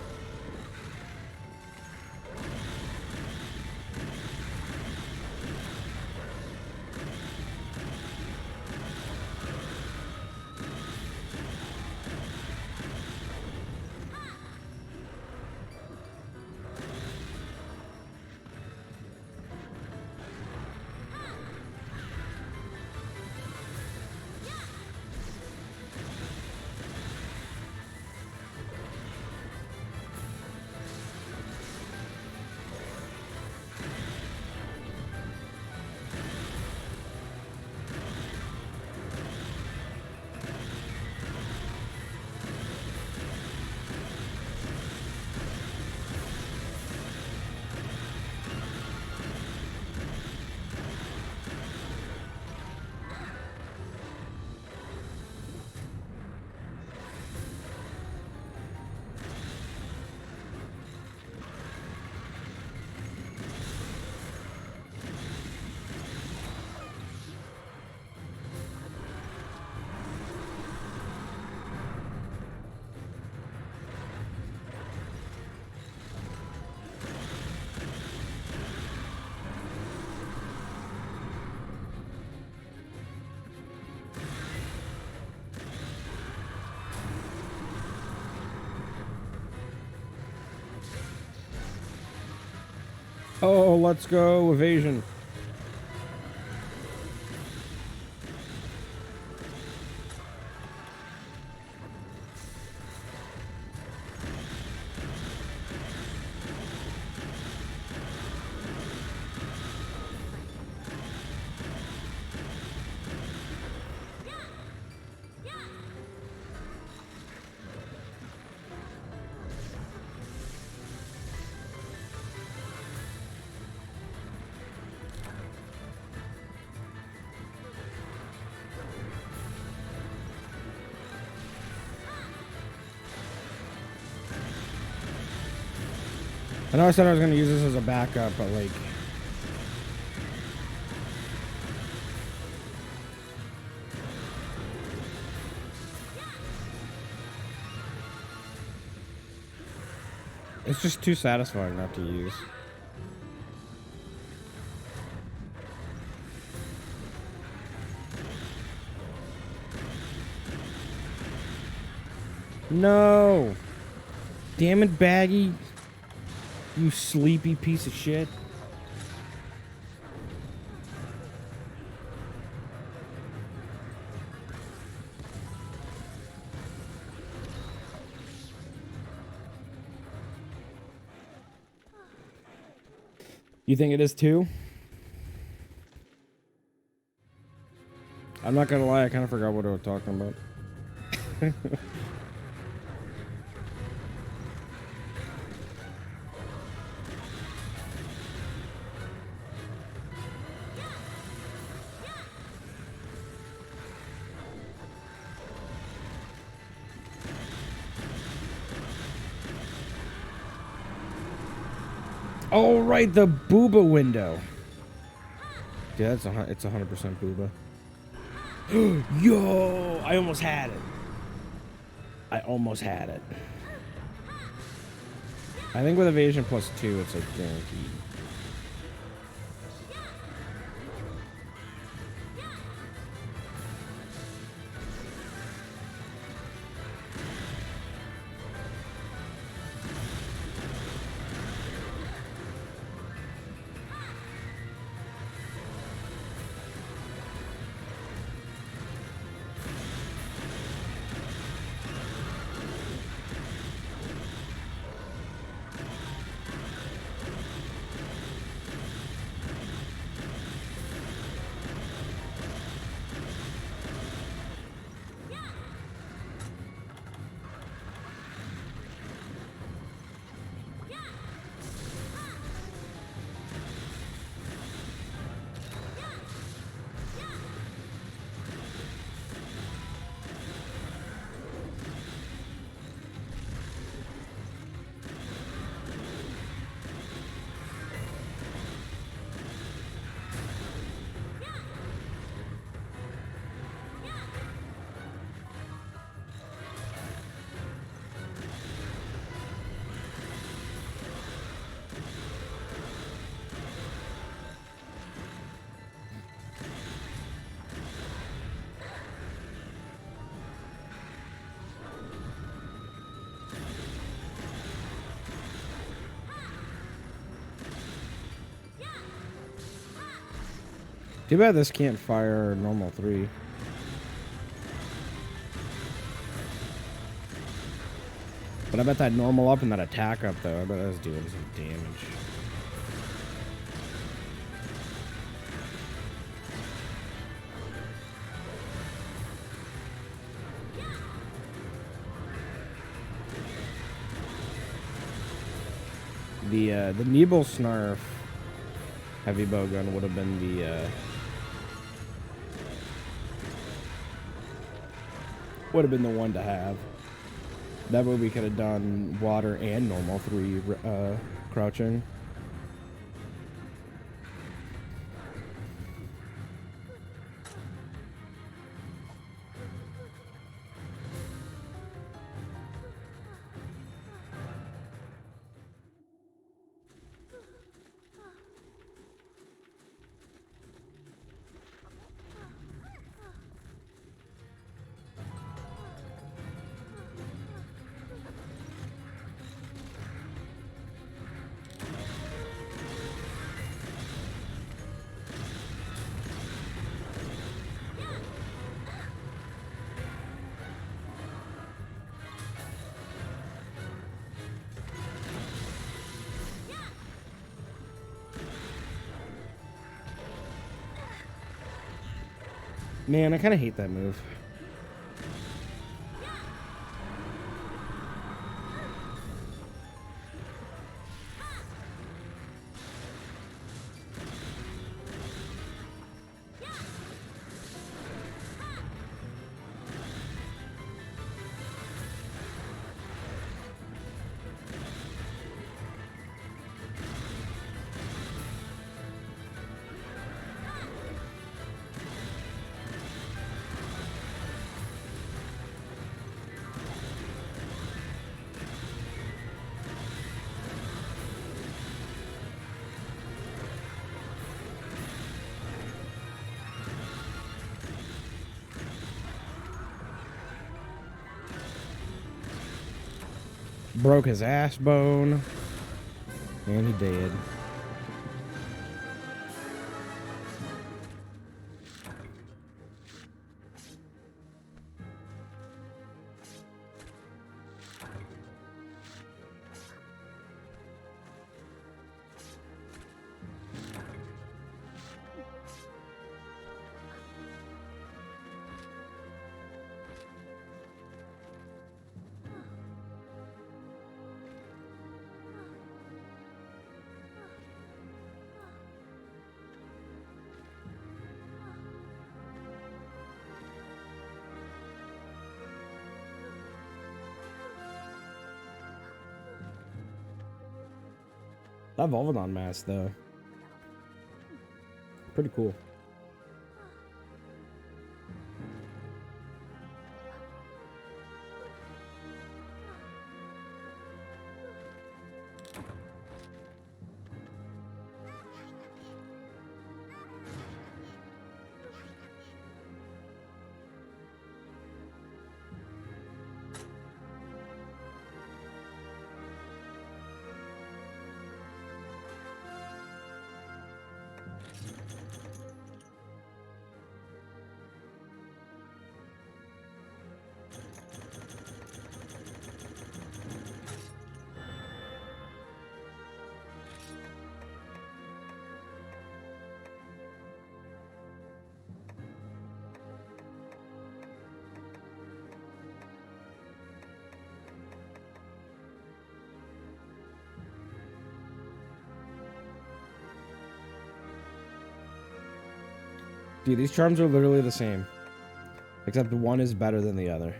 Oh, let's go, evasion. I know I said I was going to use this as a backup, but like... It's just too satisfying not to use. No! Damn it, Baggy. You sleepy piece of shit. You think it is too? I'm not gonna lie, I kind of forgot what I was talking about. Oh, right, the booba window. Yeah, it's 100% booba. Yo, I almost had it. I almost had it. I think with evasion +2, it's like guaranteed. Too bad this can't fire normal 3. But I bet that normal up and that attack up, though, I bet that's doing some damage. The Nebel Snarf heavy bowgun would have been the one to have. That way we could have done water and normal 3 crouching. Man, I kind of hate that move. Broke his ass bone. And he dead. That Volvidon mask, though. Pretty cool. Dude, these charms are literally the same. Except one is better than the other.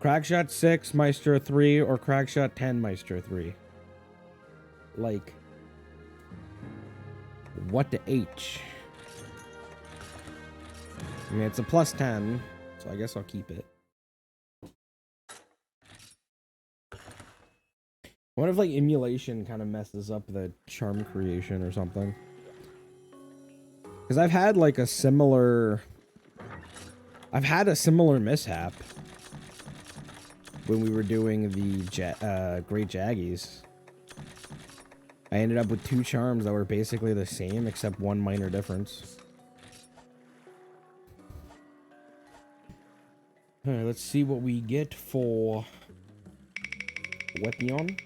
Crackshot 6, Maestro 3, or Crackshot 10, Maestro 3. Like, what the H? I mean, it's a plus 10, so I guess I'll keep it. What if, like, emulation kind of messes up the charm creation or something? Because I've had, like, a similar... I've had a similar mishap when we were doing the Great Jaggies. I ended up with 2 charms that were basically the same, except one minor difference. Alright, let's see what we get for Weapon.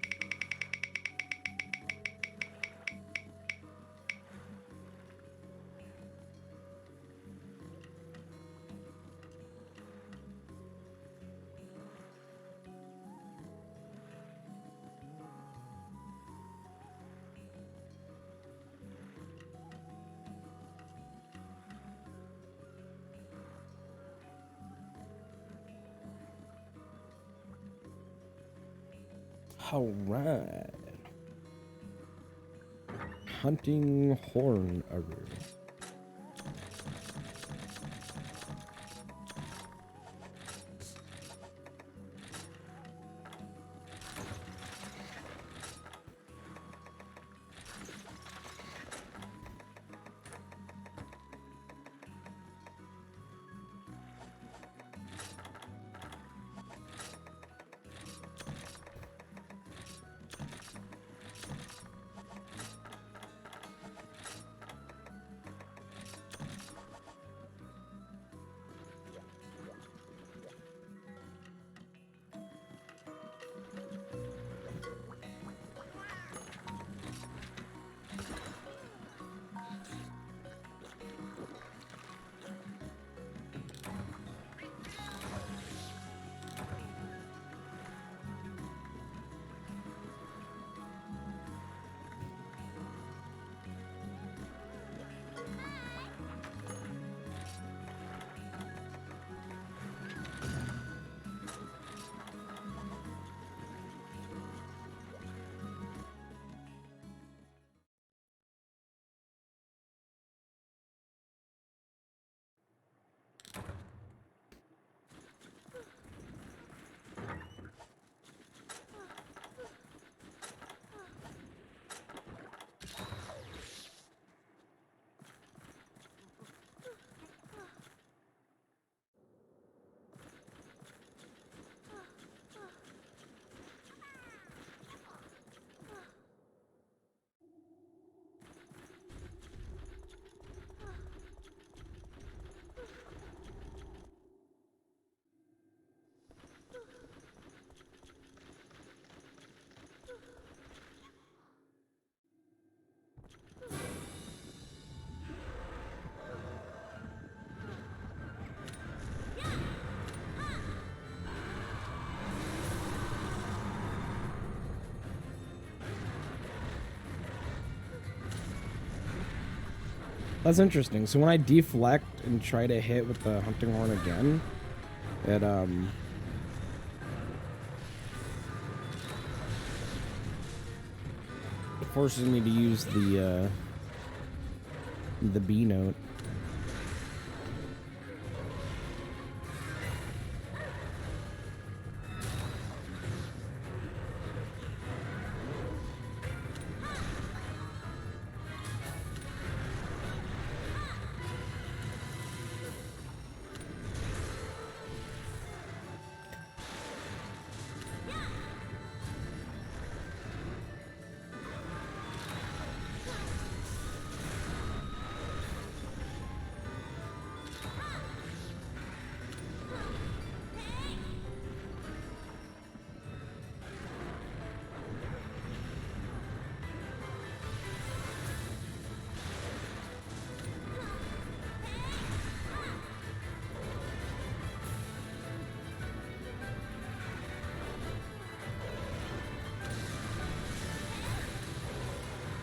Alright. Hunting horn arrow. That's interesting. So when I deflect and try to hit with the hunting horn again, it forces me to use the B note.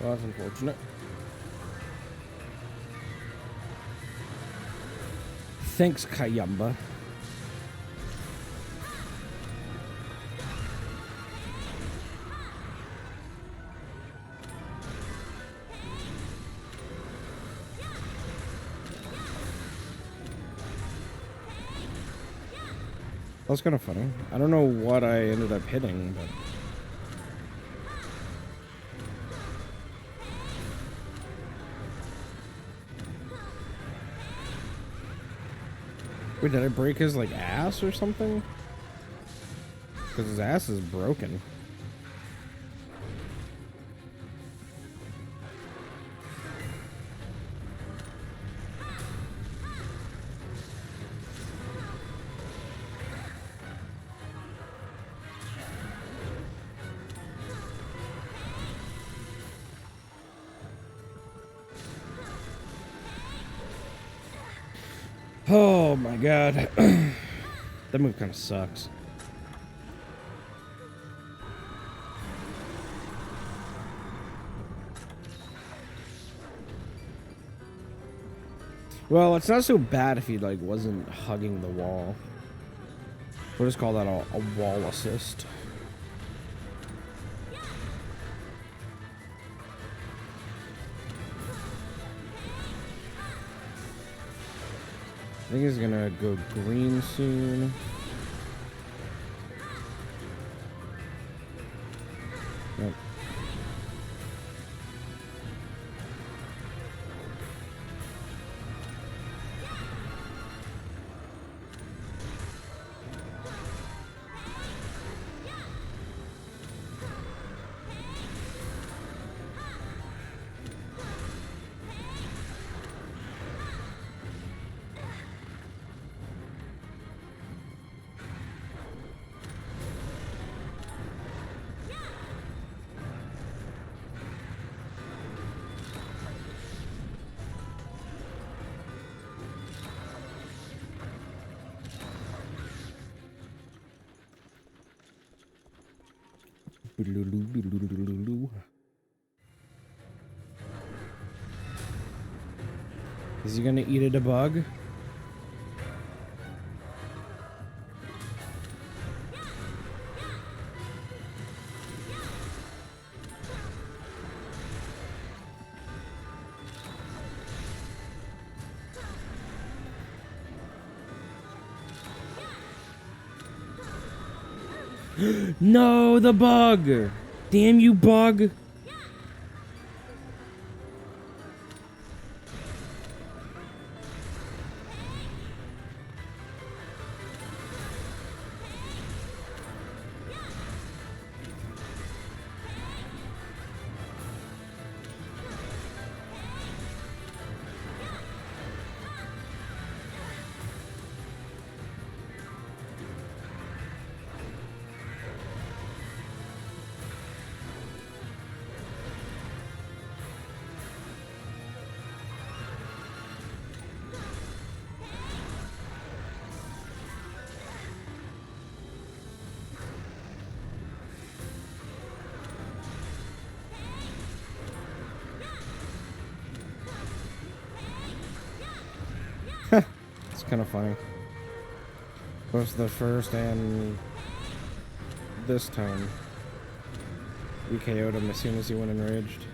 Well, that's unfortunate. Thanks, Kayamba. That was kind of funny. I don't know what I ended up hitting, but... Wait, did I break his, like, ass or something? Because his ass is broken. Oh my god. That move kind of sucks. Well, it's not so bad if he, like, wasn't hugging the wall. We'll just call that a wall assist. I think he's gonna go green soon. Yep. Is he gonna eat a debug? No, the bug! Damn you, bug! It's kind of funny. Both the first and this time, we KO'd him as soon as he went enraged.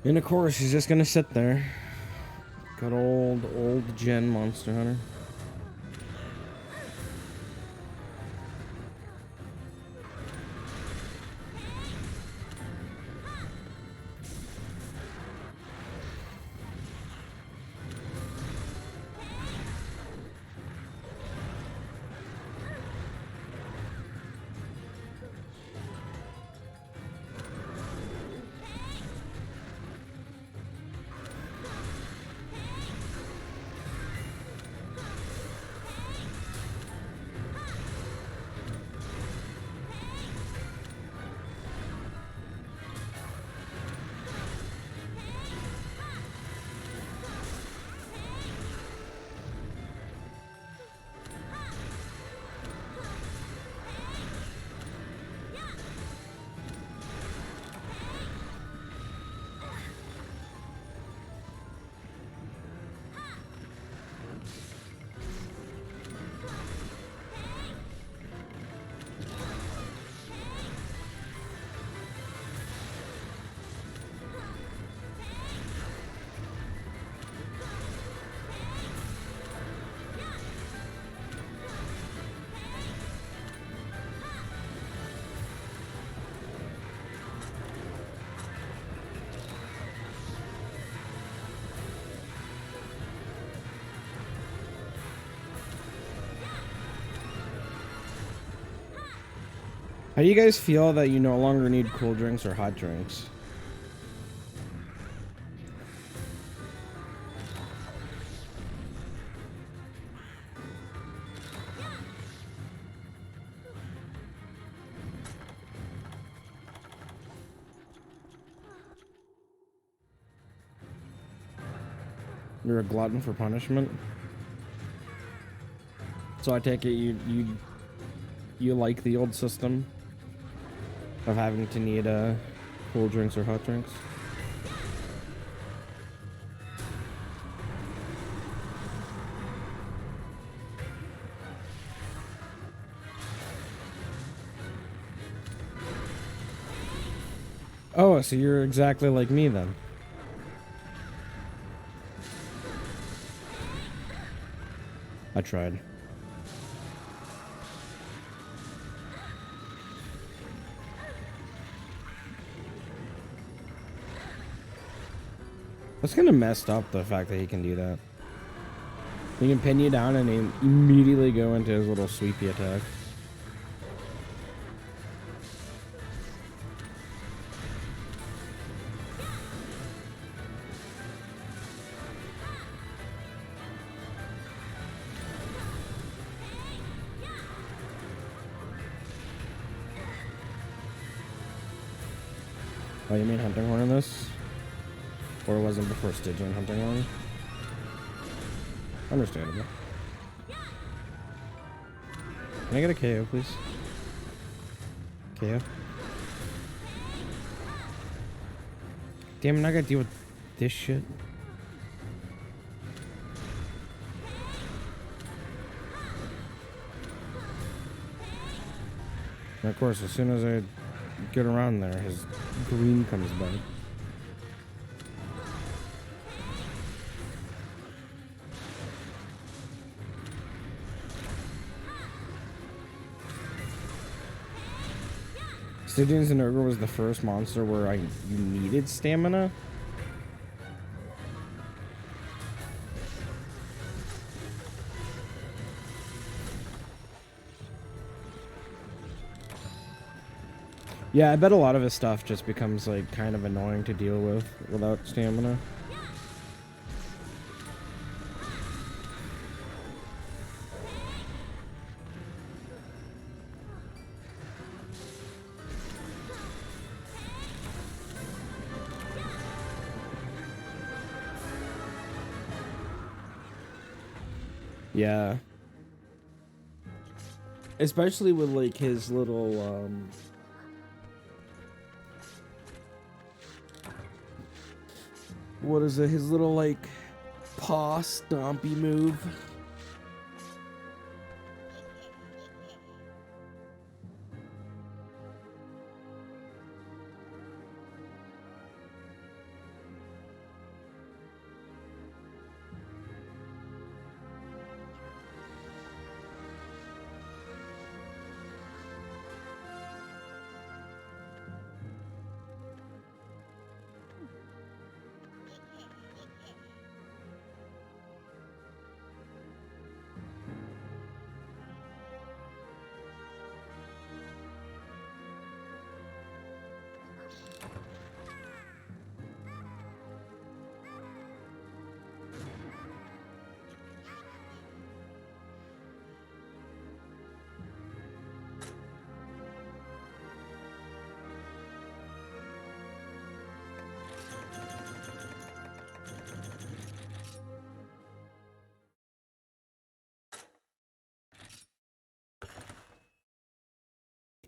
And of course, he's just gonna sit there. Good old Gen Monster Hunter. How do you guys feel that you no longer need cool drinks or hot drinks? You're a glutton for punishment? So I take it you like the old system of having to need cool drinks or hot drinks? Oh, so you're exactly like me then. I tried. That's kind of messed up, the fact that he can do that. He can pin you down and immediately go into his little sweepy attack. Oh, you mean Hunting Horn in this? Or it wasn't before Stygian Hunting Horn? Understandable. Can I get a KO, please? KO? Damn, I gotta deal with this shit. And of course, as soon as I get around there, his green comes back. Stygian Zinogre was the first monster where you needed stamina. Yeah, I bet a lot of his stuff just becomes like kind of annoying to deal with without stamina. Yeah. Especially with like his little what is it? His little like paw stompy move.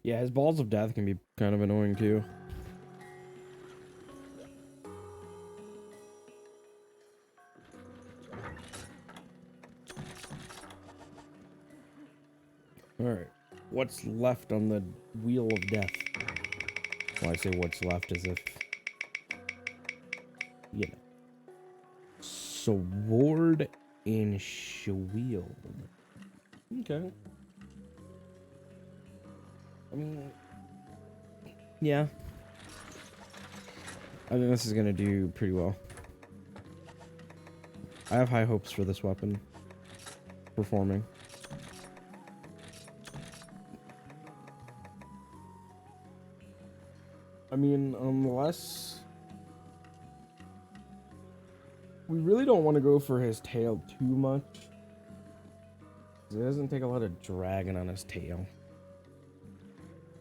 Yeah, his balls of death can be kind of annoying too. Alright. What's left on the wheel of death? Well, I say what's left as if... You know. Sword and shield. Okay. I mean... Yeah. I think this is gonna do pretty well. I have high hopes for this weapon performing. I mean, unless... We really don't want to go for his tail too much. It doesn't take a lot of dragging on his tail.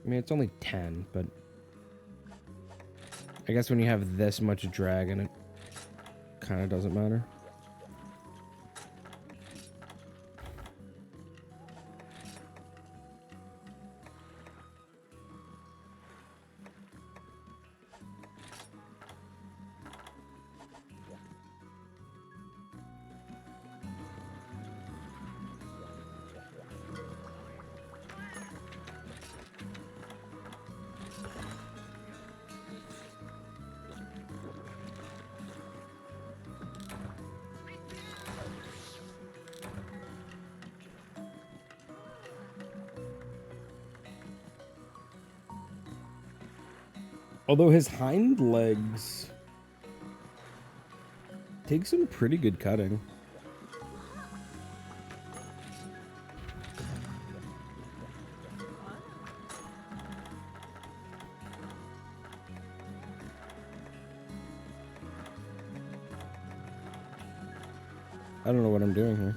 I mean, it's only 10, but... I guess when you have this much drag in it, kind of doesn't matter. Although his hind legs take some pretty good cutting. I don't know what I'm doing here.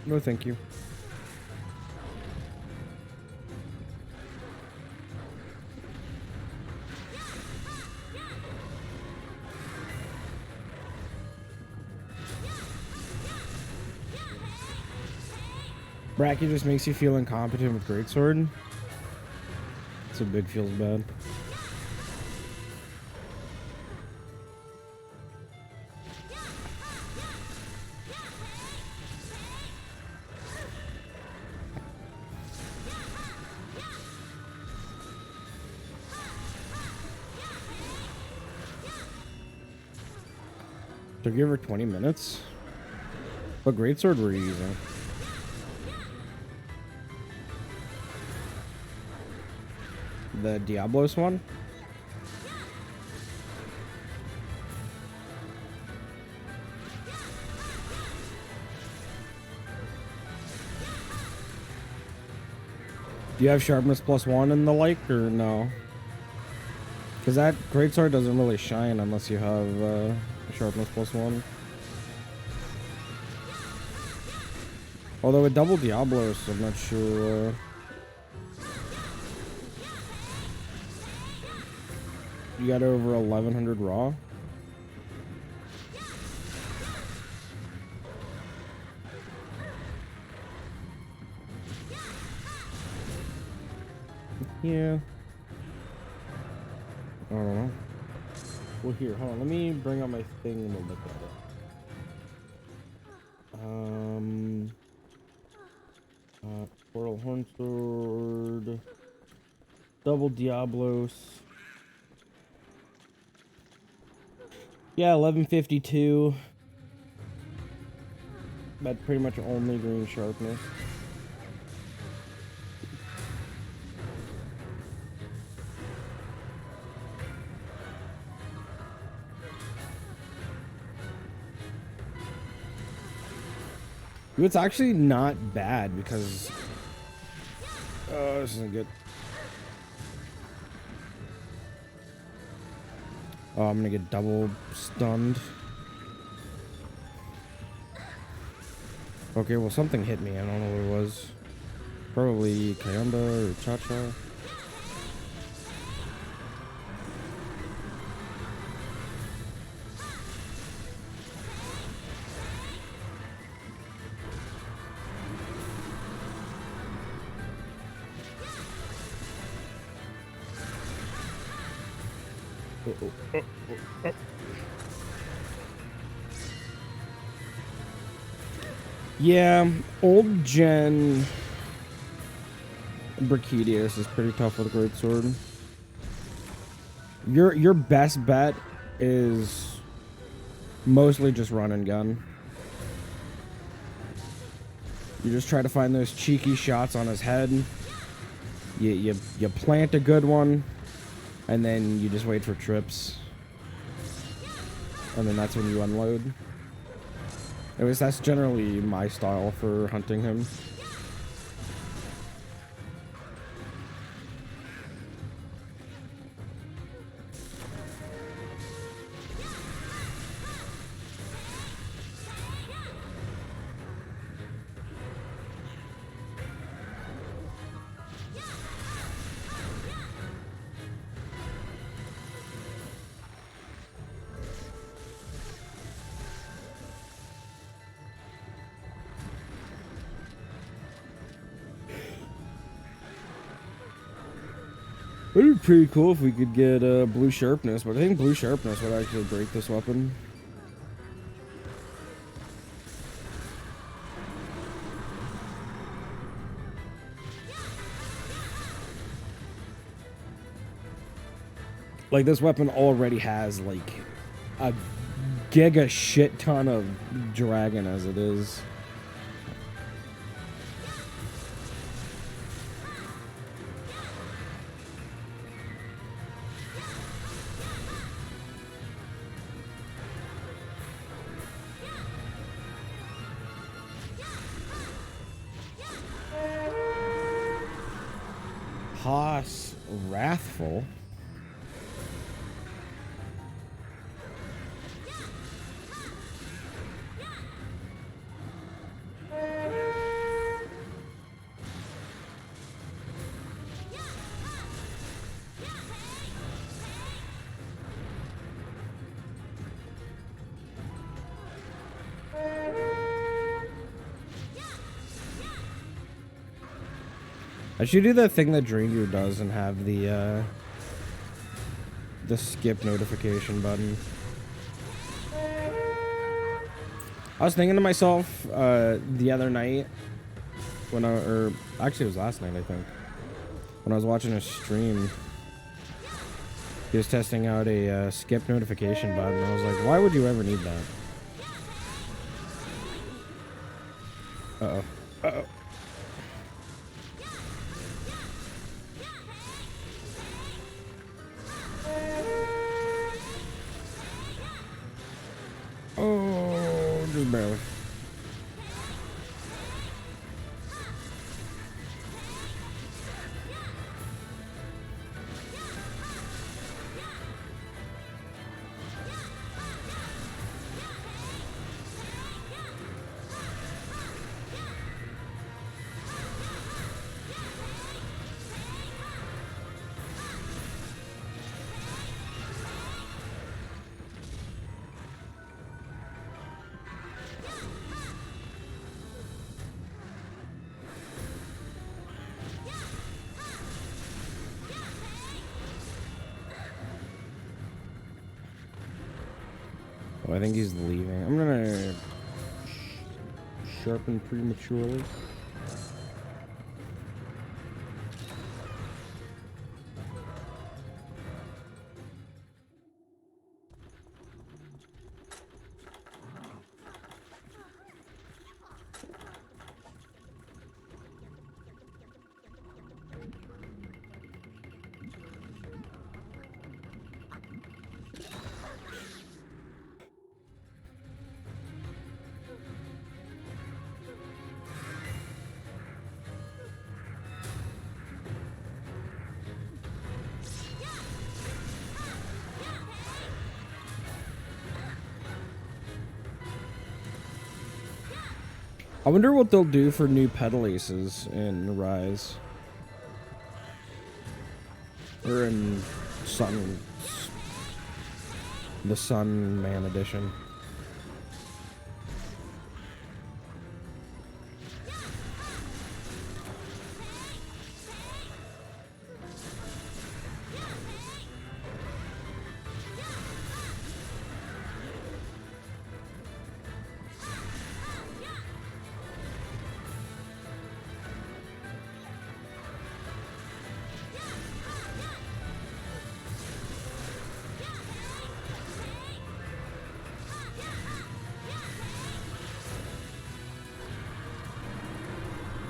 No, thank you. Bracky just makes you feel incompetent with Greatsword. So big feels bad. So give her 20 minutes. What greatsword were you using? The Diablos one? Do you have sharpness +1 in the like, or no? Because that greatsword doesn't really shine unless you have sharpness +1. Although with double Diablos, I'm not sure. You got over 1100 raw. Yeah. I don't know. Well, here, hold on. Let me bring up my thing and we'll look at it. Portal Hornsword. Double Diablos. Yeah, 1152. But pretty much only green sharpness. It's actually not bad because this isn't good. Oh, I'm gonna get double stunned. Okay, well something hit me. I don't know what it was. Probably Kayamba or Cha-Cha. Yeah, old gen Brachiodius is pretty tough with a greatsword. Your best bet is mostly just run and gun. You just try to find those cheeky shots on his head. You plant a good one, and then you just wait for trips. And then that's when you unload. Anyways, that's generally my style for hunting him. It would be pretty cool if we could get blue sharpness, but I think blue sharpness would actually break this weapon. Like, this weapon already has like a giga shit ton of dragon as it is. Haas Wrathful. I should do that thing that Dreamviewer does and have the skip notification button. I was thinking to myself the other night when actually it was last night, I think, when I was watching a stream. He was testing out a skip notification button. I was like, why would you ever need that? Uh-oh. Uh-oh. Oh, just barely. Oh, I think he's leaving. I'm gonna sharpen prematurely. I wonder what they'll do for new pedal aces in Rise. Or in the Sun Man edition.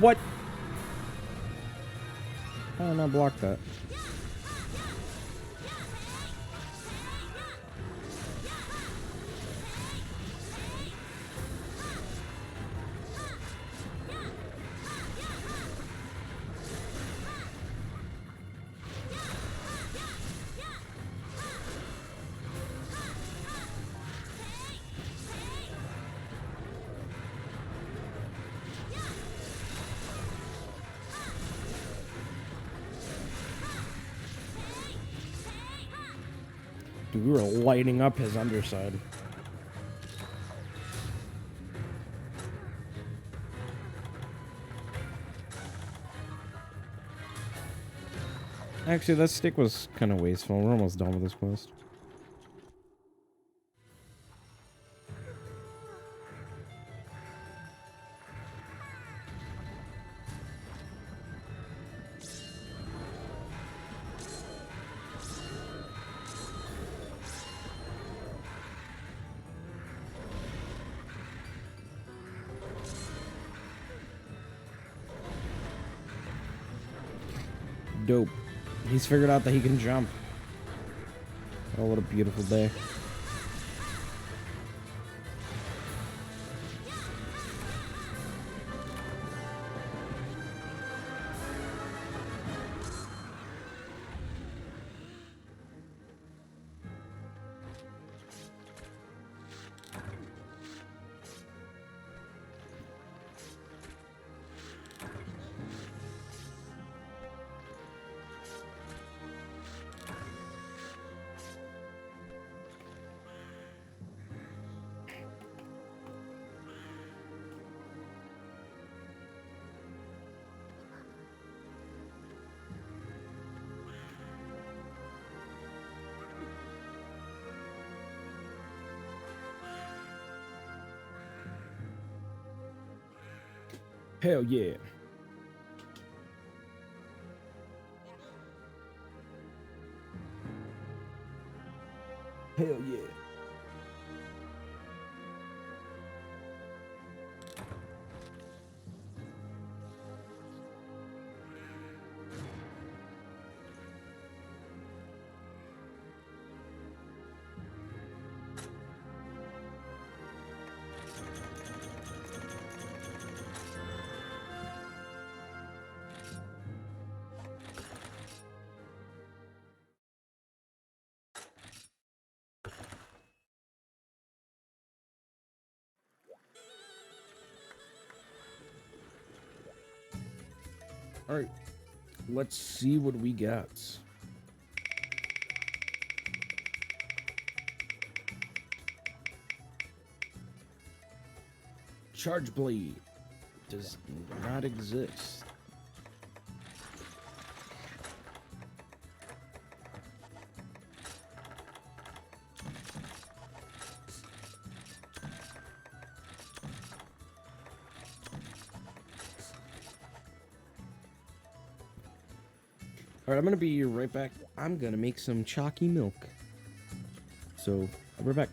What? How did I not block that? Dude, we were lighting up his underside. Actually, that stick was kind of wasteful. We're almost done with this quest. Dope. He's figured out that he can jump. Oh, what a beautiful day. Hell yeah. Hell yeah. All right, let's see what we got. Charge blade does not exist. All right, I'm gonna be right back. I'm gonna make some chalky milk. So I'll be right back.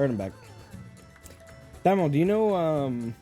Heard him back. Damo, do you know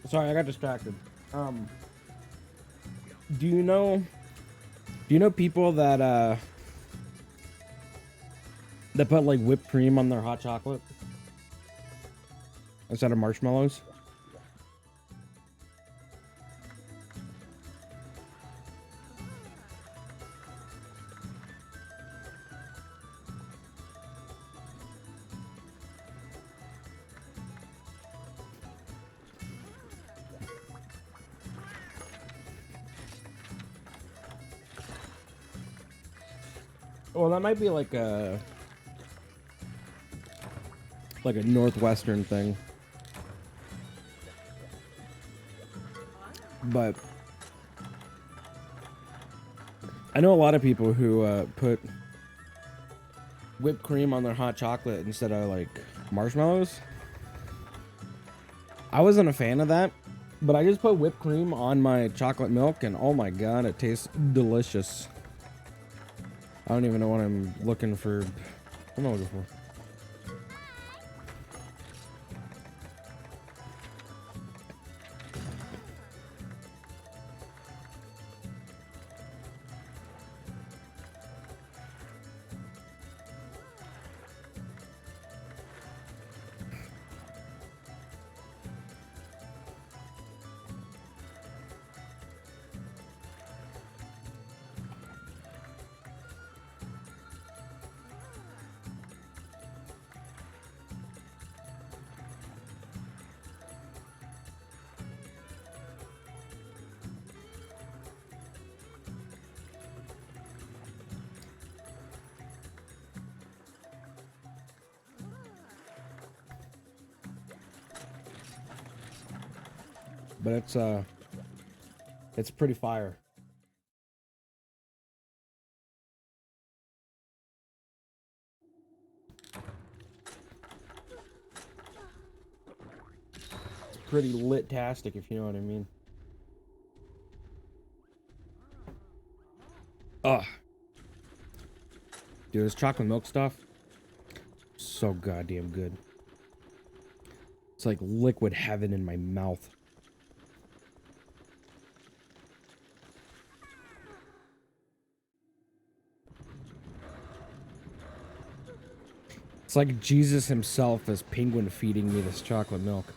Sorry, I got distracted. Do you know people that put like whipped cream on their hot chocolate instead of marshmallows? Well, that might be like a Northwestern thing. But I know a lot of people who put whipped cream on their hot chocolate instead of like marshmallows. I wasn't a fan of that, but I just put whipped cream on my chocolate milk and oh my god, it tastes delicious. I don't even know what I'm looking for. What am I looking for? But it's pretty fire. It's pretty lit-tastic, if you know what I mean. Ugh. Dude, this chocolate milk stuff, so goddamn good. It's like liquid heaven in my mouth. It's like Jesus himself as Penguin feeding me this chocolate milk.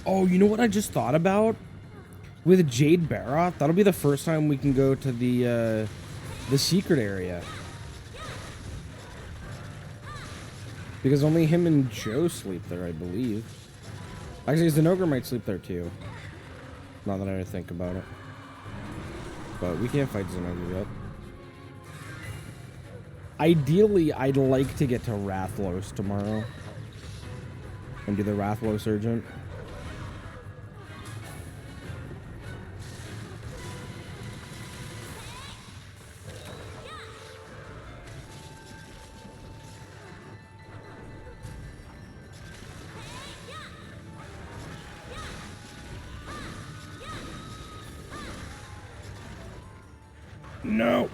Oh, you know what I just thought about? With Jade Barroth, that'll be the first time we can go to the secret area. Because only him and Joe sleep there, I believe. Actually, Zenogre might sleep there too. Now that I think about it. But we can't fight Zenogre yet. Ideally, I'd like to get to Rathlos tomorrow. And do the Rathlos Urgent. No.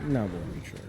Now we'll recharge.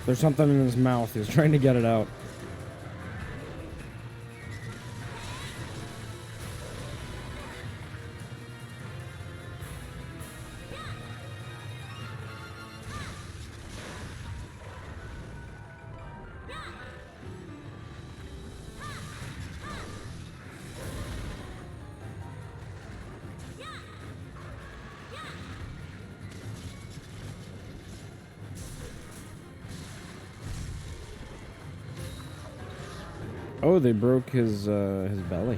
There's something in his mouth. He's trying to get it out. Oh, they broke his belly.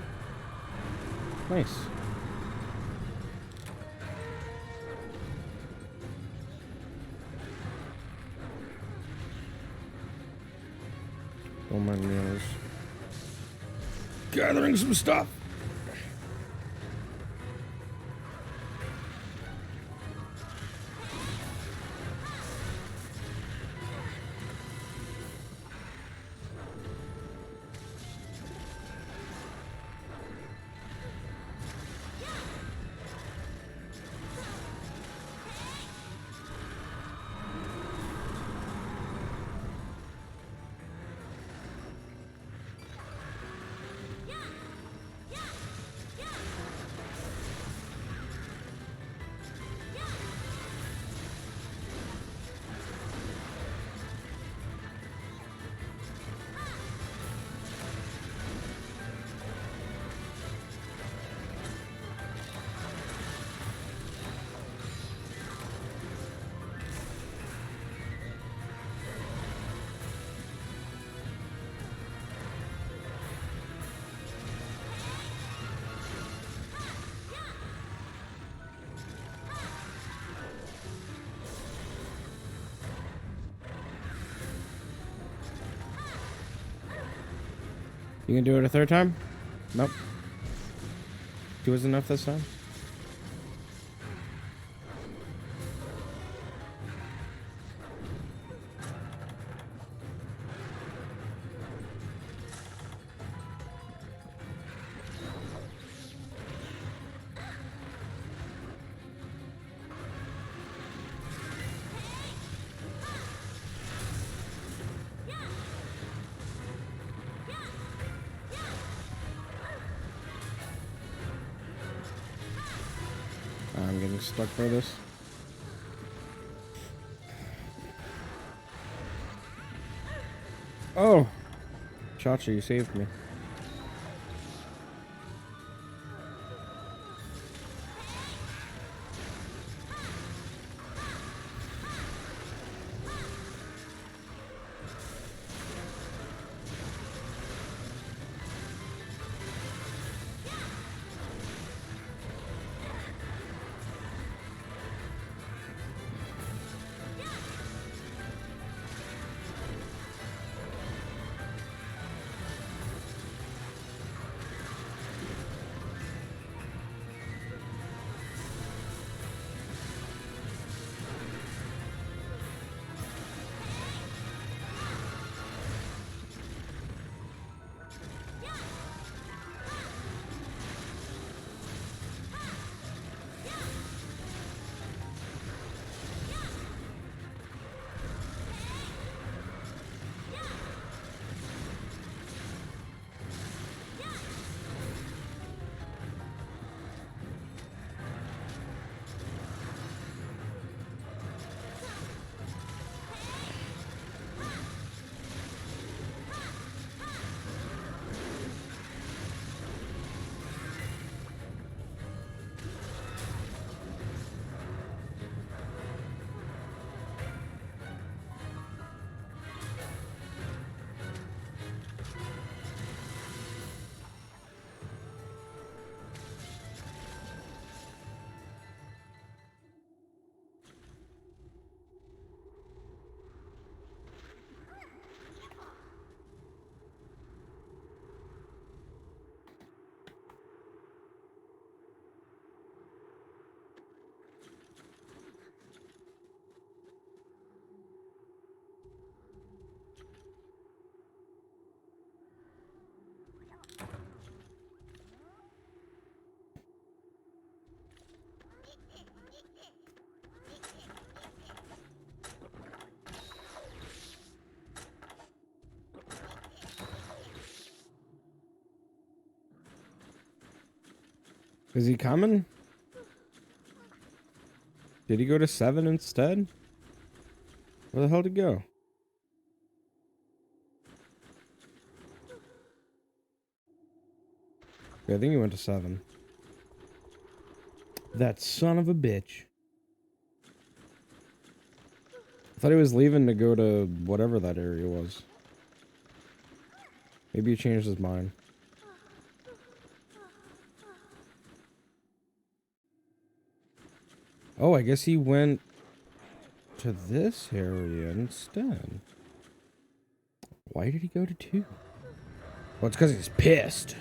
Nice. Oh my goodness. Gathering some stuff. You can do it a third time? Nope. 2 is enough this time? I'm getting stuck by this. Oh! Chacha, you saved me. Is he coming? Did he go to 7 instead? Where the hell did he go? Yeah, I think he went to 7. That son of a bitch. I thought he was leaving to go to whatever that area was. Maybe he changed his mind. Oh, I guess he went to this area instead. Why did he go to 2? Well, it's because he's pissed.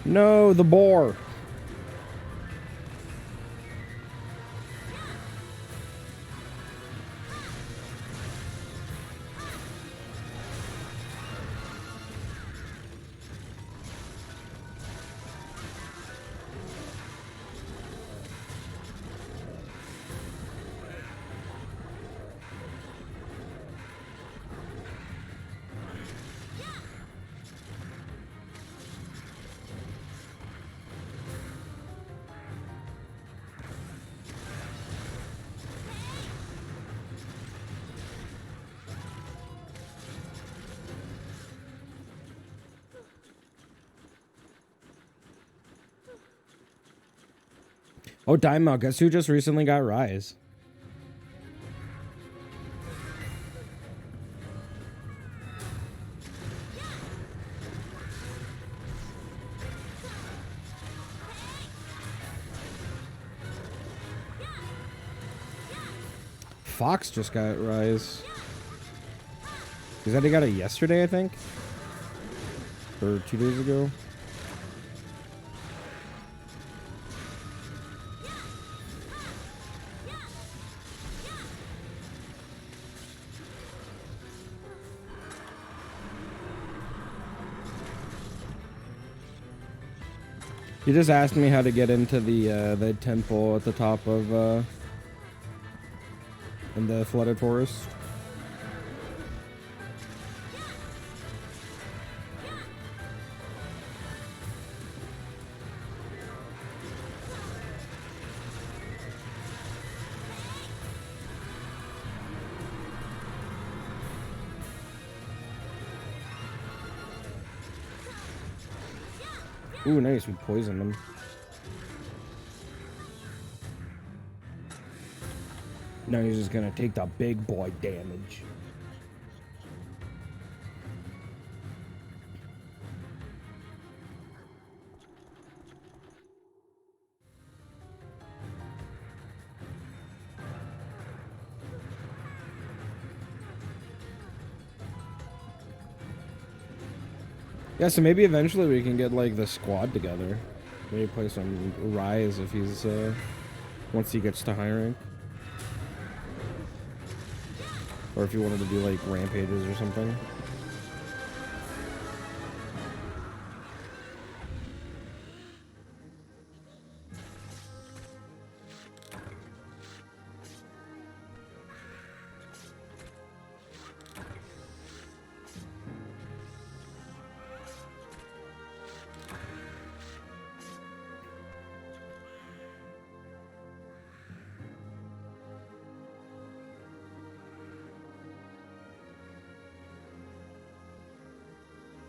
No, the boar. Oh, Daimao, guess who just recently got Rise? Fox just got Rise. He said he got it yesterday, I think? Or 2 days ago? He just asked me how to get into the temple at the top of in the flooded forest. Ooh, nice. We poisoned him. Now he's just gonna take the big boy damage. Yeah, so maybe eventually we can get like the squad together. Maybe play some Rise if he's once he gets to high rank. Or if you wanted to do like rampages or something.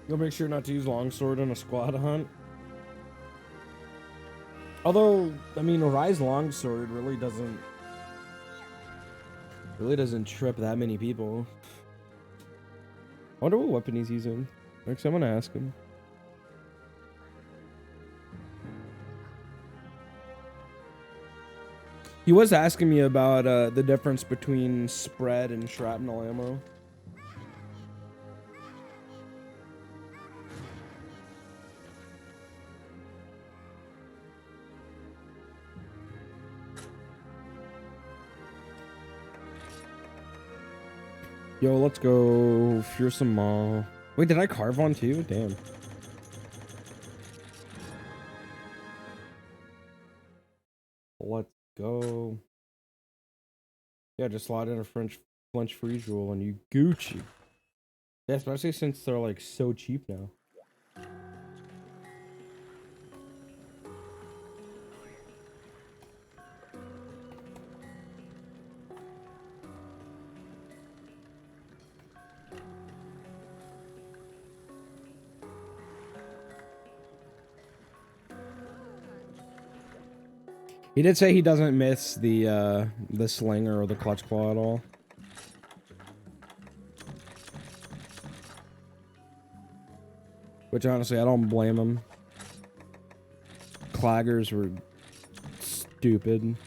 You'll make sure not to use longsword on a squad hunt. Although, I mean, a Rise longsword really doesn't trip that many people. I wonder what weapon he's using. Like, someone ask him. He was asking me about the difference between spread and shrapnel ammo. Yo, let's go Fearsome Maw. Wait, did I carve one too? Damn. Let's go. Yeah, just slide in a French freeze roll and you Gucci. Yeah, especially since they're like so cheap now. He did say he doesn't miss the slinger or the clutch claw at all. Which honestly, I don't blame him. Claggers were stupid.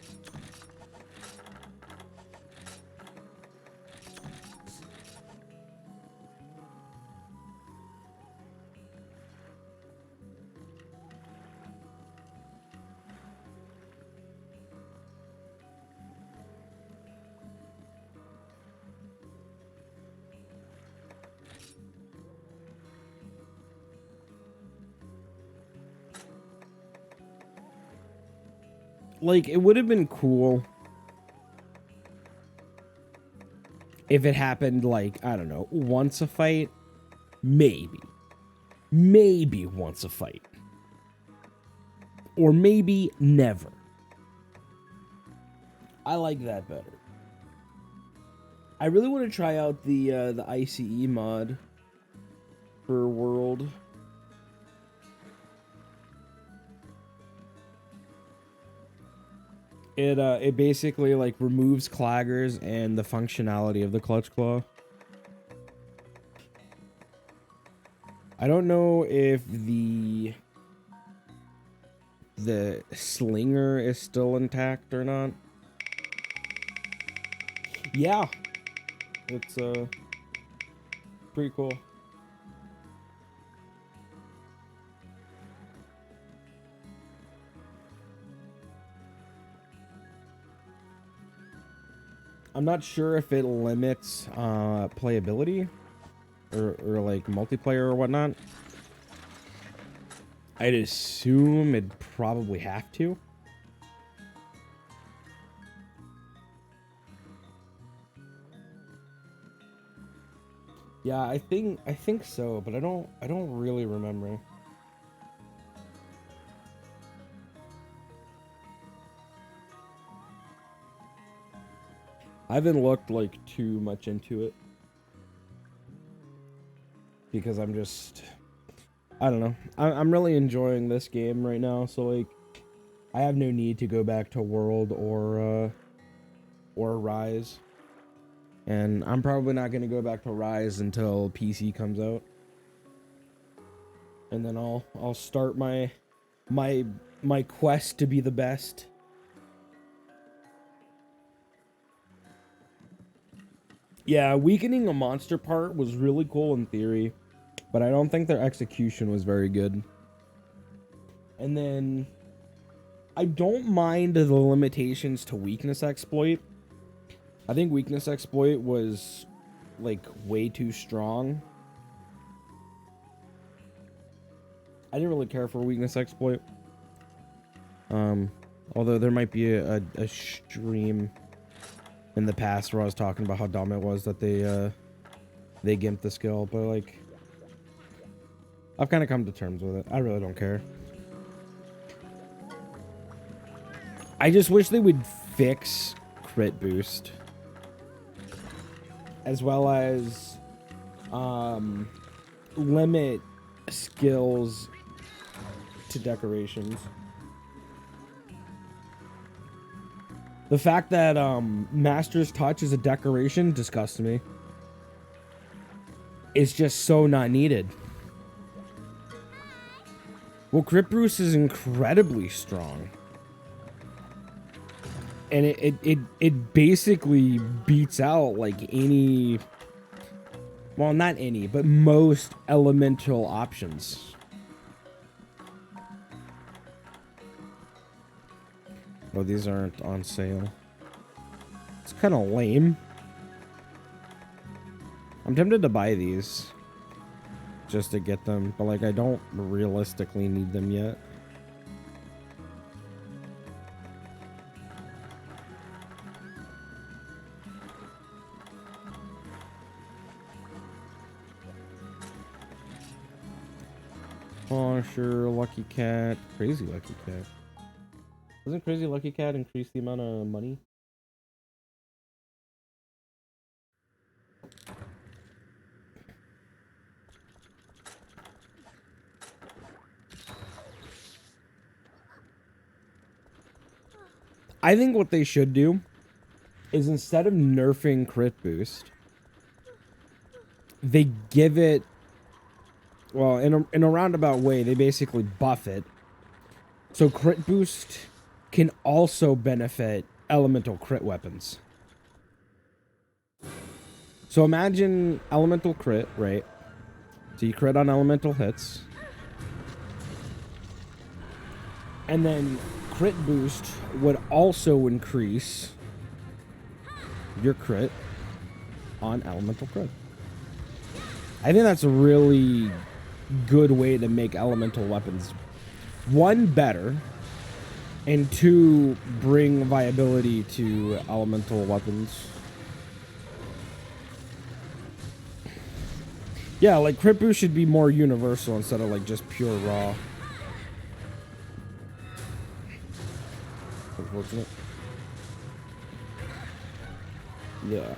Like, it would have been cool if it happened, like, I don't know, once a fight. Maybe. Maybe once a fight. Or maybe never. I like that better. I really want to try out the ICE mod for World. It basically like removes claggers and the functionality of the clutch claw. I don't know if the slinger is still intact or not. Yeah, it's pretty cool. I'm not sure if it limits playability or like multiplayer or whatnot. I'd assume it'd probably have to. Yeah, I think so, but I don't really remember. I haven't looked like too much into it because I don't know. I'm really enjoying this game right now, so like I have no need to go back to World or Rise. And I'm probably not going to go back to Rise until PC comes out. And then I'll start my quest to be the best. Yeah, weakening a monster part was really cool in theory, but I don't think their execution was very good. And then I don't mind the limitations to weakness exploit. I think weakness exploit was like way too strong. I didn't really care for weakness exploit. Although there might be a stream in the past where I was talking about how dumb it was that they gimped the skill, but like I've kind of come to terms with it. I really don't care. I just wish they would fix crit boost, as well as limit skills to decorations. The fact that Master's Touch is a decoration disgusts me. It's just so not needed. Well, Crit Boost is incredibly strong. And it basically beats out like any, well, not any, but most elemental options. Oh, these aren't on sale. It's kind of lame. I'm tempted to buy these just to get them, but like I don't realistically need them yet. Sure, Lucky Cat, Crazy Lucky Cat. Doesn't Crazy Lucky Cat increase the amount of money? I think what they should do is instead of nerfing crit boost, they give it, well, in a roundabout way, they basically buff it. So crit boost can also benefit elemental crit weapons. So imagine elemental crit, right? So you crit on elemental hits. And then crit boost would also increase your crit on elemental crit. I think that's a really good way to make elemental weapons, one, better, and two, bring viability to elemental weapons. Yeah, like crit boost should be more universal instead of like just pure raw. Unfortunate. Yeah.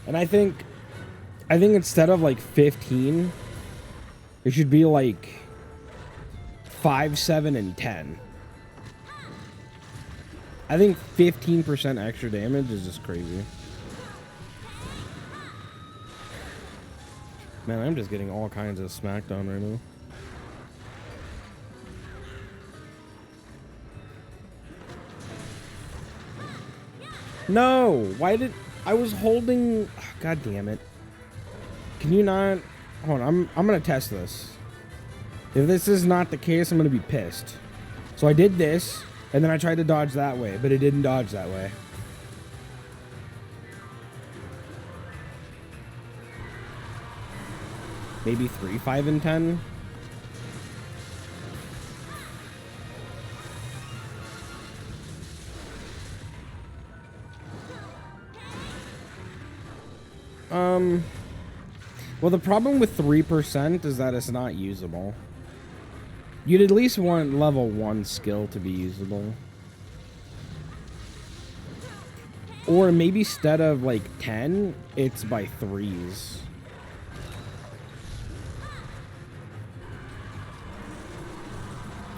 And I think instead of like 15, it should be like 5, 7, and 10. I think 15% extra damage is just crazy. Man, I'm just getting all kinds of smackdown right now. No! Why did... I was holding... God damn it. Can you not... Hold on, I'm gonna test this. If this is not the case, I'm gonna be pissed. So I did this, and then I tried to dodge that way, but it didn't dodge that way. Maybe 3, 5, and 10? Well, the problem with 3% is that it's not usable. You'd at least want level 1 skill to be usable. Or maybe instead of like 10, it's by 3s.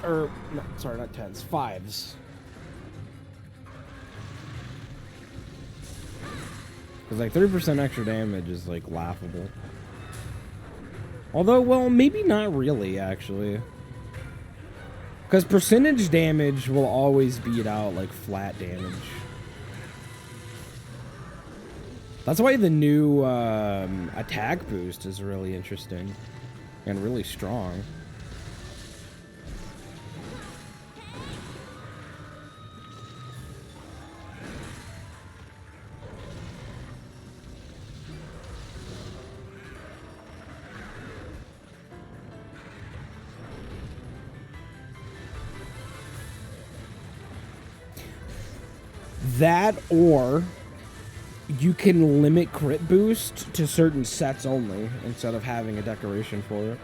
Or, no, sorry, not 10s, 5s. Because like 3% extra damage is like laughable. Although, well, maybe not really, actually. Because percentage damage will always beat out like flat damage. That's why the new attack boost is really interesting and really strong. That, or you can limit crit boost to certain sets only instead of having a decoration for it.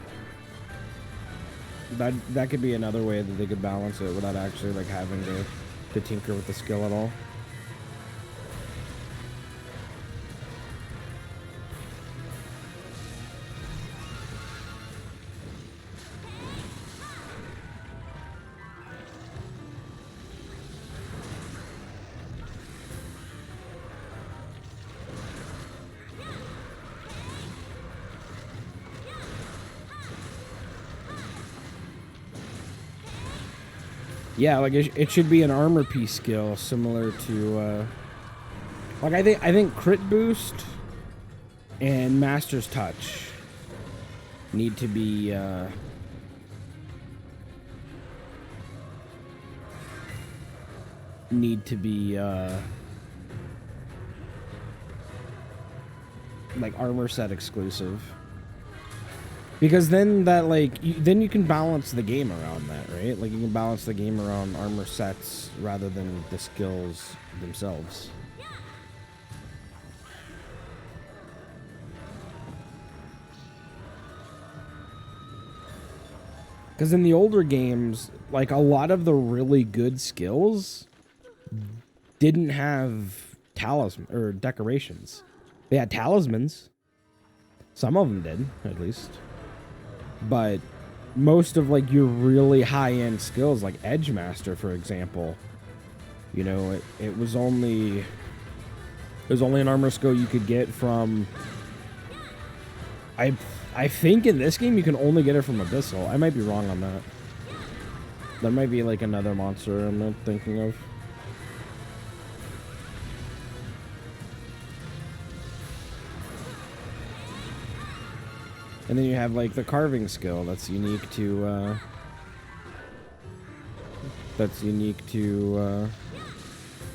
That could be another way that they could balance it without actually like having to tinker with the skill at all. Yeah, like it should be an armor piece skill similar to like I think crit boost and master's touch need to be like armor set exclusive. Because then that like then you can balance the game around that, right? Like you can balance the game around armor sets rather than the skills themselves. Because in the older games, like a lot of the really good skills didn't have talisman or decorations. They had talismans. Some of them did, at least. But most of like your really high-end skills, like Edgemaster, for example, you know, it was only an armor skill you could get from. I think in this game you can only get it from Abyssal. I might be wrong on that. That might be like another monster I'm not thinking of. And then you have like the carving skill that's unique to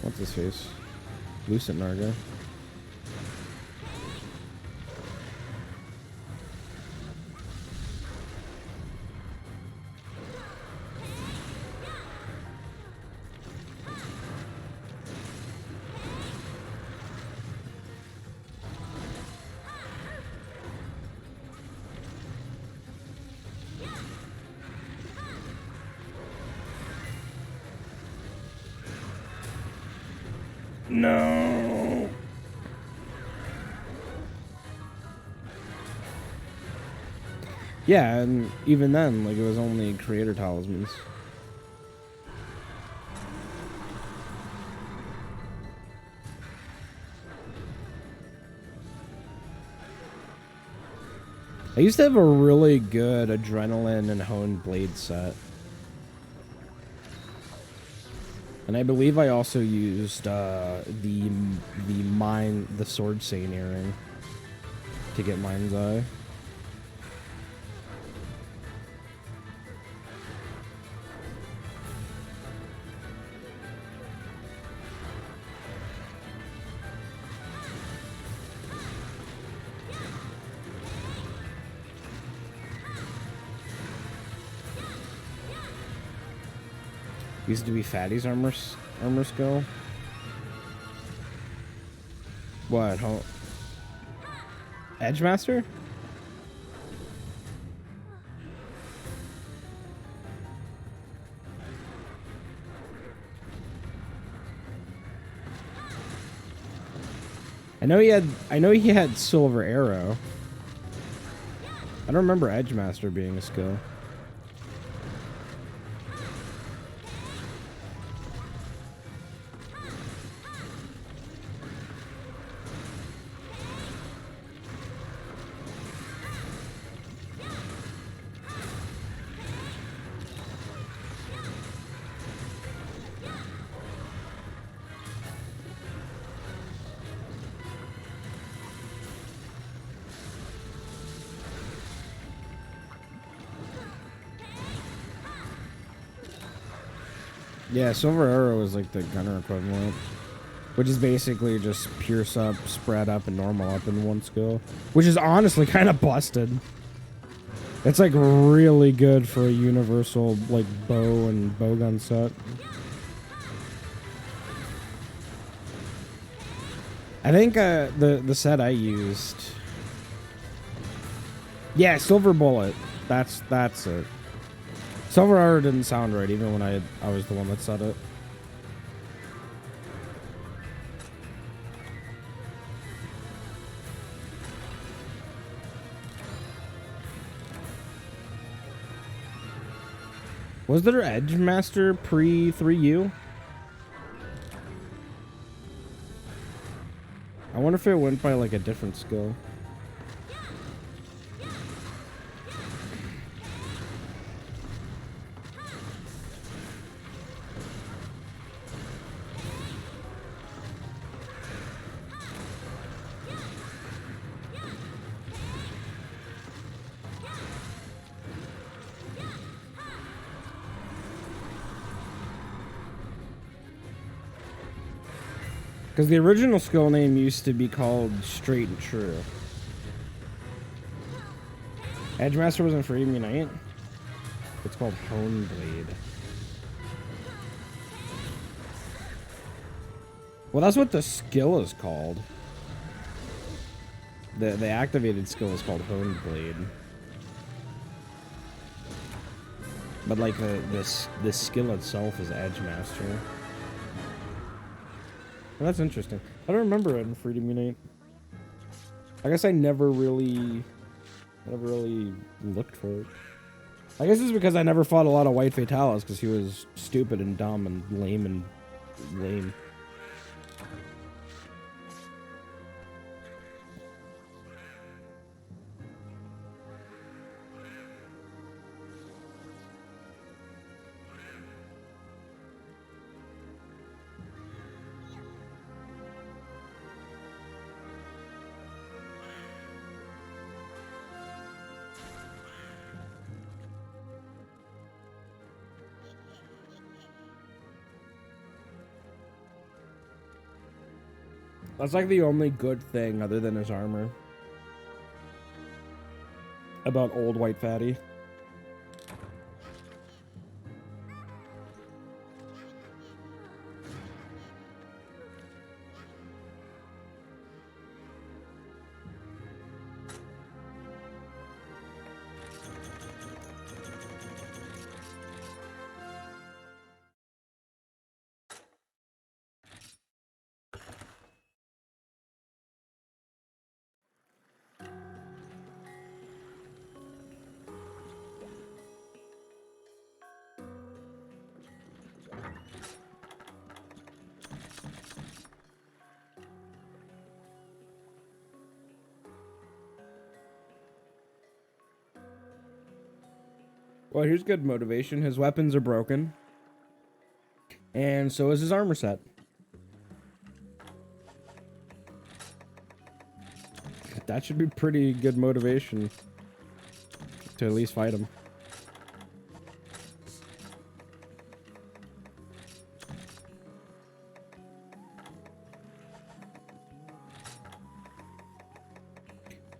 what's his face? Lucent Narga. No. Yeah, and even then, like, it was only creator talismans. I used to have a really good Adrenaline and Honed Blade set. And I believe I also used the Sword Saint earring to get Mind's Eye. Used to be Fatty's armor skill. What? Edgemaster? I know he had Silver Arrow. I don't remember Edgemaster being a skill. Yeah, Silver Arrow is like the gunner equivalent, which is basically just pierce up, spread up, and normal up in one skill, which is honestly kind of busted. It's like really good for a universal like bow and bowgun set. I think the set I used, yeah, Silver Bullet. That's it. Silver Arrow didn't sound right, even when I was the one that said it. Was there Edgemaster pre 3U? I wonder if it went by like a different skill. Because the original skill name used to be called Straight and True. Edgemaster wasn't Freedom Unite? It's called Hone Blade. Well, that's what the skill is called. The activated skill is called Hone Blade. But like the skill itself is Edgemaster. Well, that's interesting. I don't remember it in Freedom Unite. I guess I never really looked for it. I guess it's because I never fought a lot of White Fatalis because he was stupid and dumb and lame. That's like the only good thing other than his armor about old White Fatty. Well, here's good motivation. His weapons are broken. And so is his armor set. That should be pretty good motivation to at least fight him.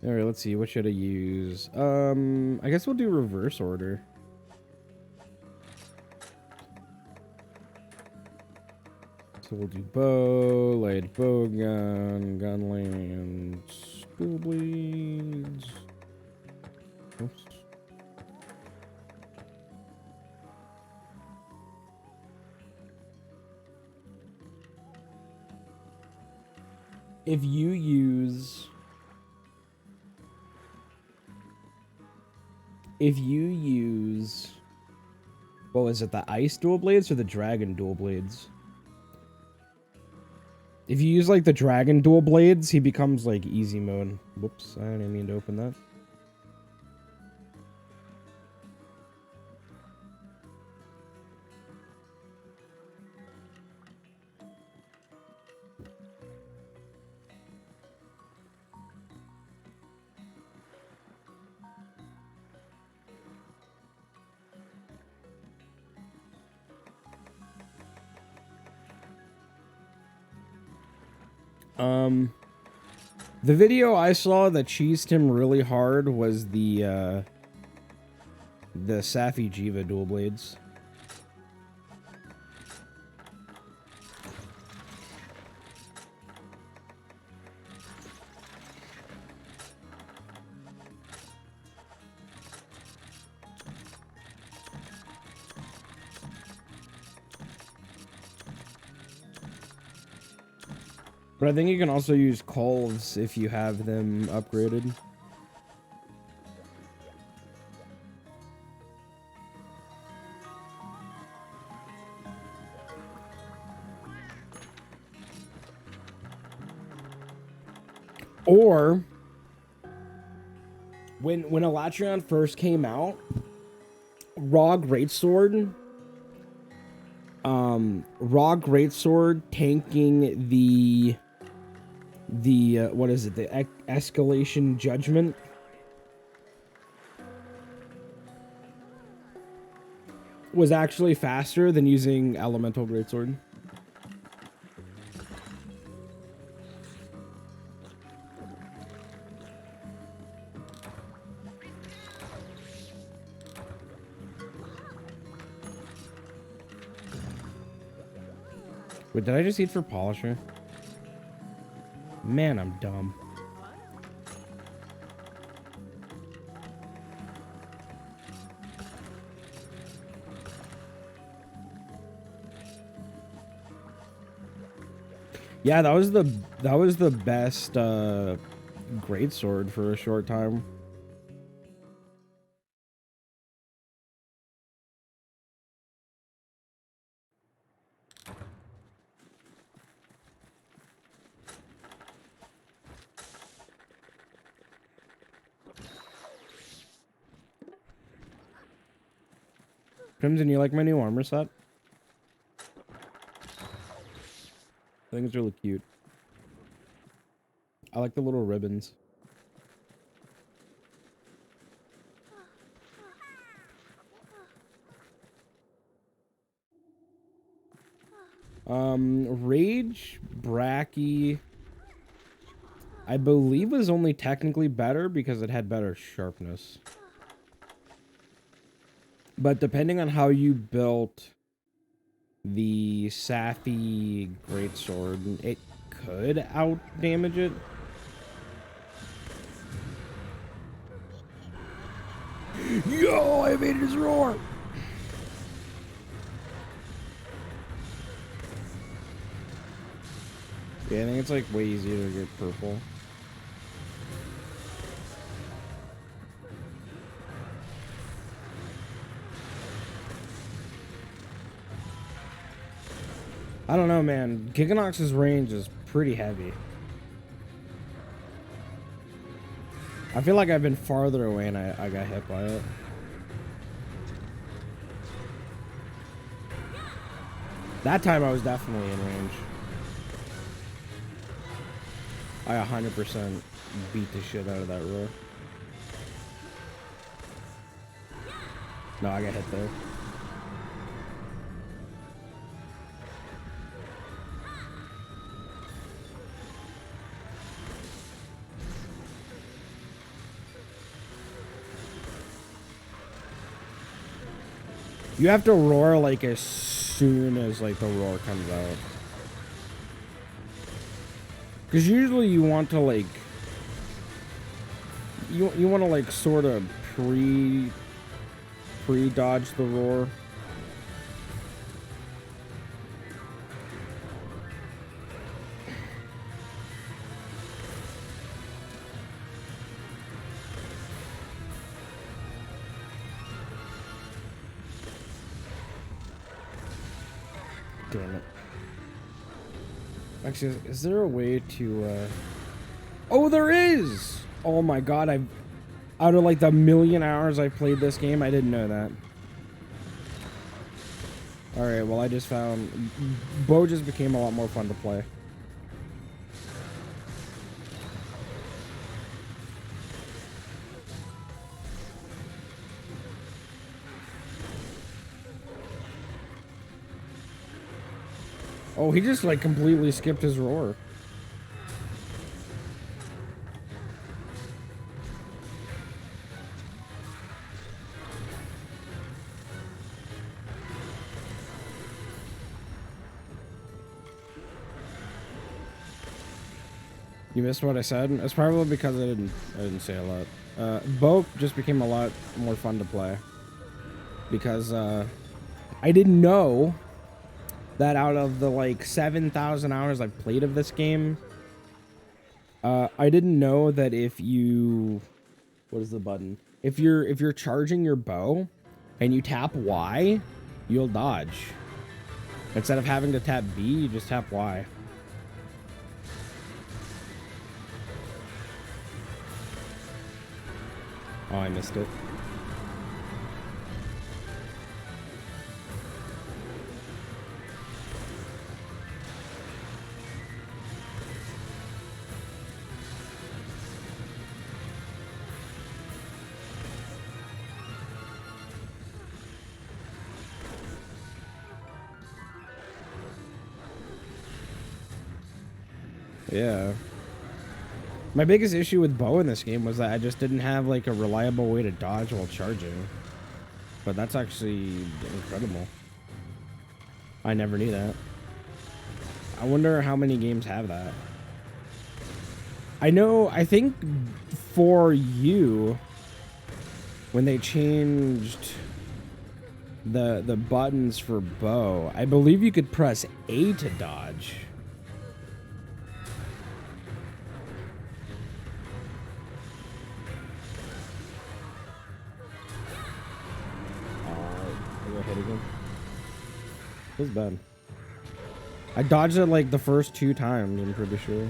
All right, let's see. What should I use? I guess we'll do reverse order. So we'll do bow, light bow gun, gunlands, dual blades. Oops. If you use what was it, the ice dual blades or the dragon dual blades? If you use like the dragon dual blades, he becomes like easy mode. Whoops, I didn't mean to open that. The video I saw that cheesed him really hard was the Safi Jiva dual blades. But I think you can also use Culves if you have them upgraded. Or when Elatrion first came out, Raw Greatsword tanking the what is it, the escalation judgment was actually faster than using elemental greatsword. Wait, did I just eat for Polisher? Man, I'm dumb. Yeah, that was the best greatsword for a short time. Crimson, you like my new armor set? I think it's really cute. I like the little ribbons. Rage Bracky, I believe, was only technically better because it had better sharpness. But depending on how you built the Safi Greatsword, it could out damage it. Yo, I evaded his roar! Yeah, I think it's like way easier to get purple. I don't know, man. Giganox's range is pretty heavy. I feel like I've been farther away and I got hit by it. That time I was definitely in range. I 100% beat the shit out of that roar. No, I got hit there. You have to roar like as soon as like the roar comes out. Because usually you want to like you want to like sort of pre-dodge the roar. Damn it. Actually, is there a way to Oh, there is! Oh my god, I've out of like the million hours I've played this game, I didn't know that. Alright, well I just found Bow just became a lot more fun to play. Oh, he just like completely skipped his roar. You missed what I said? It's probably because I didn't say a lot. Bow just became a lot more fun to play. Because I didn't know that out of the like 7,000 hours I've played of this game, I didn't know that if you, what is the button? If you're charging your bow and you tap Y, you'll dodge. Instead of having to tap B, you just tap Y. Oh, I missed it. Yeah. My biggest issue with bow in this game was that I just didn't have like a reliable way to dodge while charging. But that's actually incredible. I never knew that. I wonder how many games have that. I think for you, when they changed the buttons for bow, I believe you could press A to dodge. I got hit again. This is bad. I dodged it like the first 2 times, I'm pretty sure.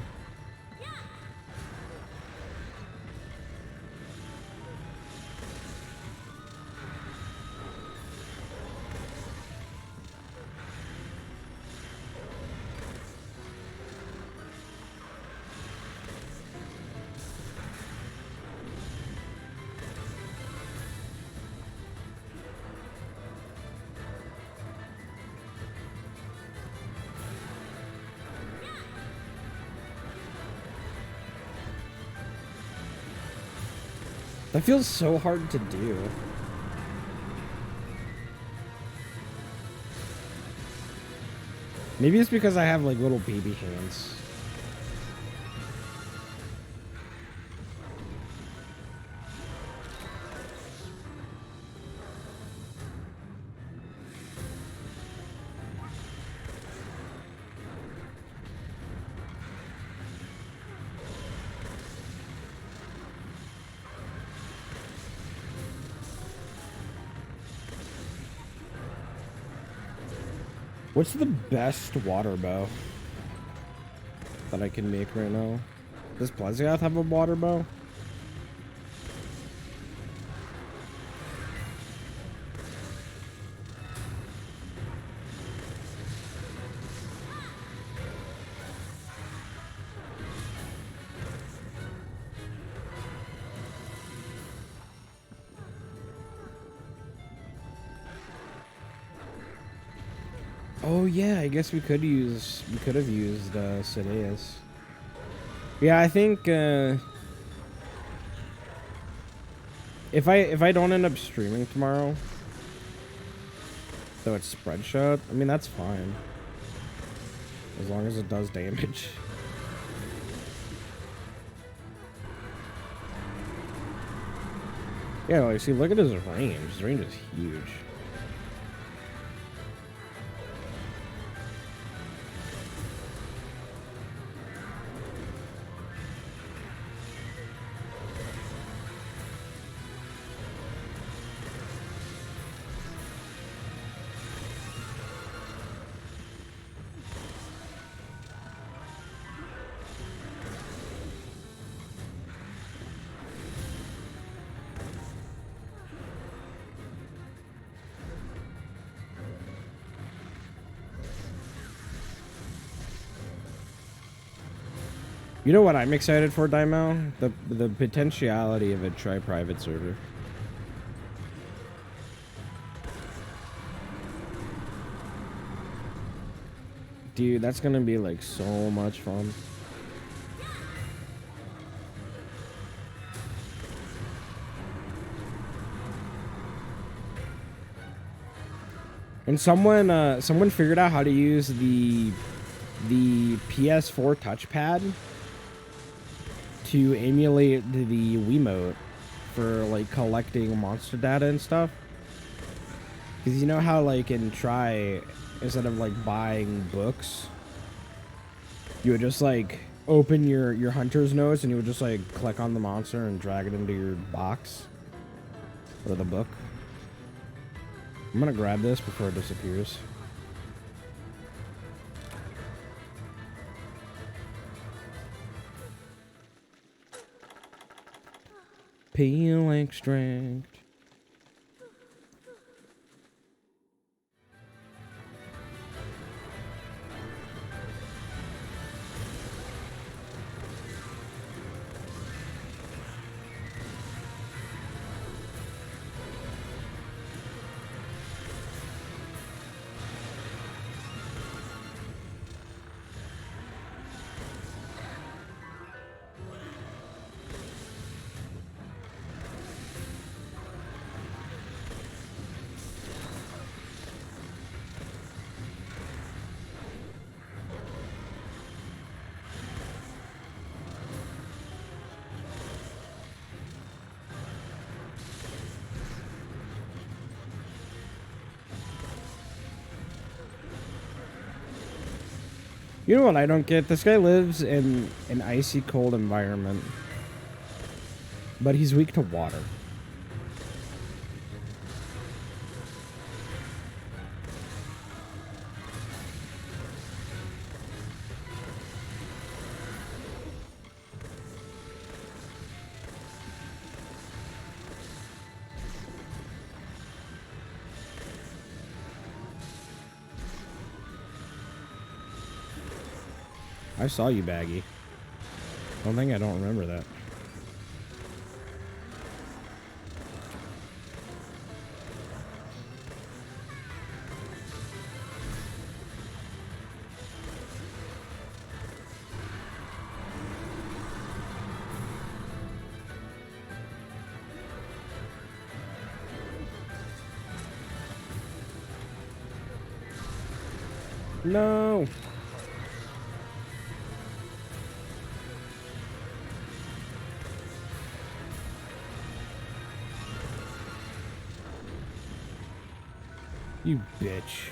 That feels so hard to do. Maybe it's because I have like little baby hands. What's the best water bow that I can make right now? Does Plesioth have a water bow? Oh yeah, I guess we could have used Sideas. Yeah, I think if I don't end up streaming tomorrow, so it's spread shot, I mean that's fine. As long as it does damage. Yeah, like see, look at his range. His range is huge. You know what I'm excited for, Daimao? The potentiality of a tri-private server. Dude, that's gonna be like so much fun. And someone figured out how to use the PS4 touchpad to emulate the Wiimote for like collecting monster data and stuff. Because you know how like in Tri, instead of like buying books, you would just like open your hunter's notes and you would just like click on the monster and drag it into your box or the book. I'm gonna grab this before it disappears. Peel extract. You know what I don't get? This guy lives in an icy cold environment, but he's weak to water. I saw you, Baggy. One thing I don't remember that. No. You bitch.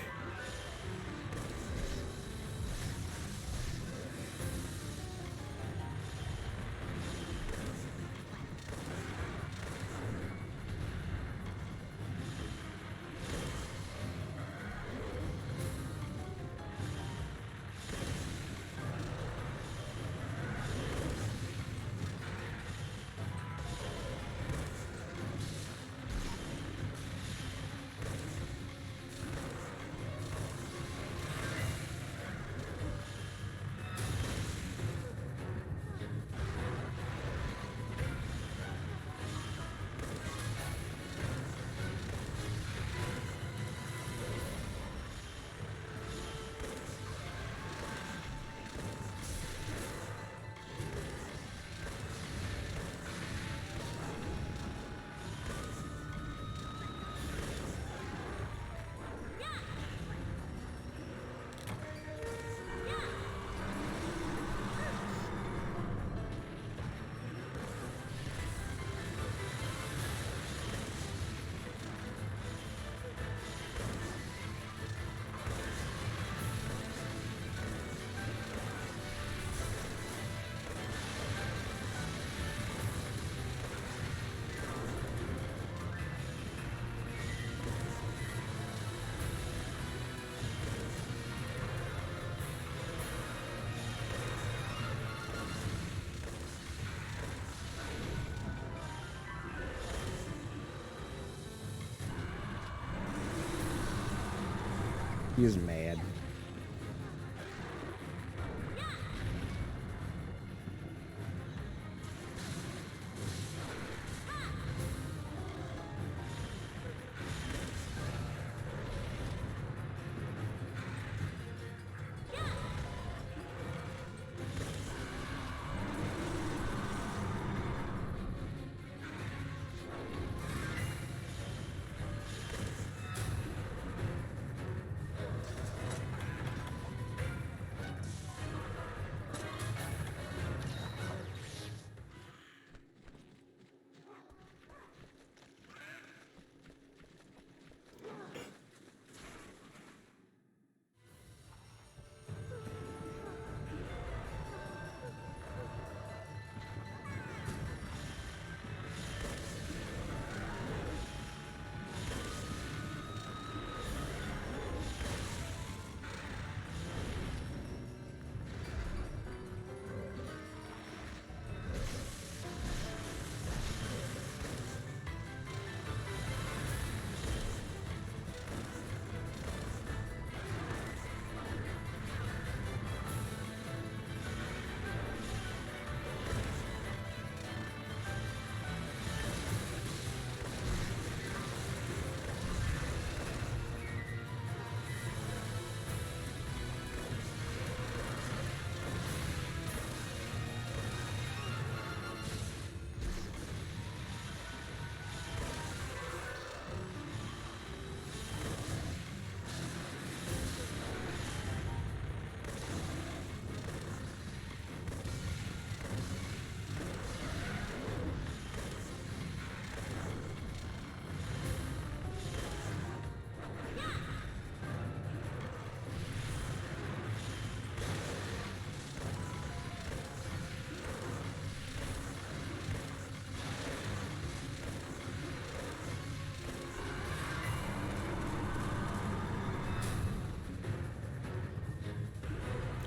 He is mad.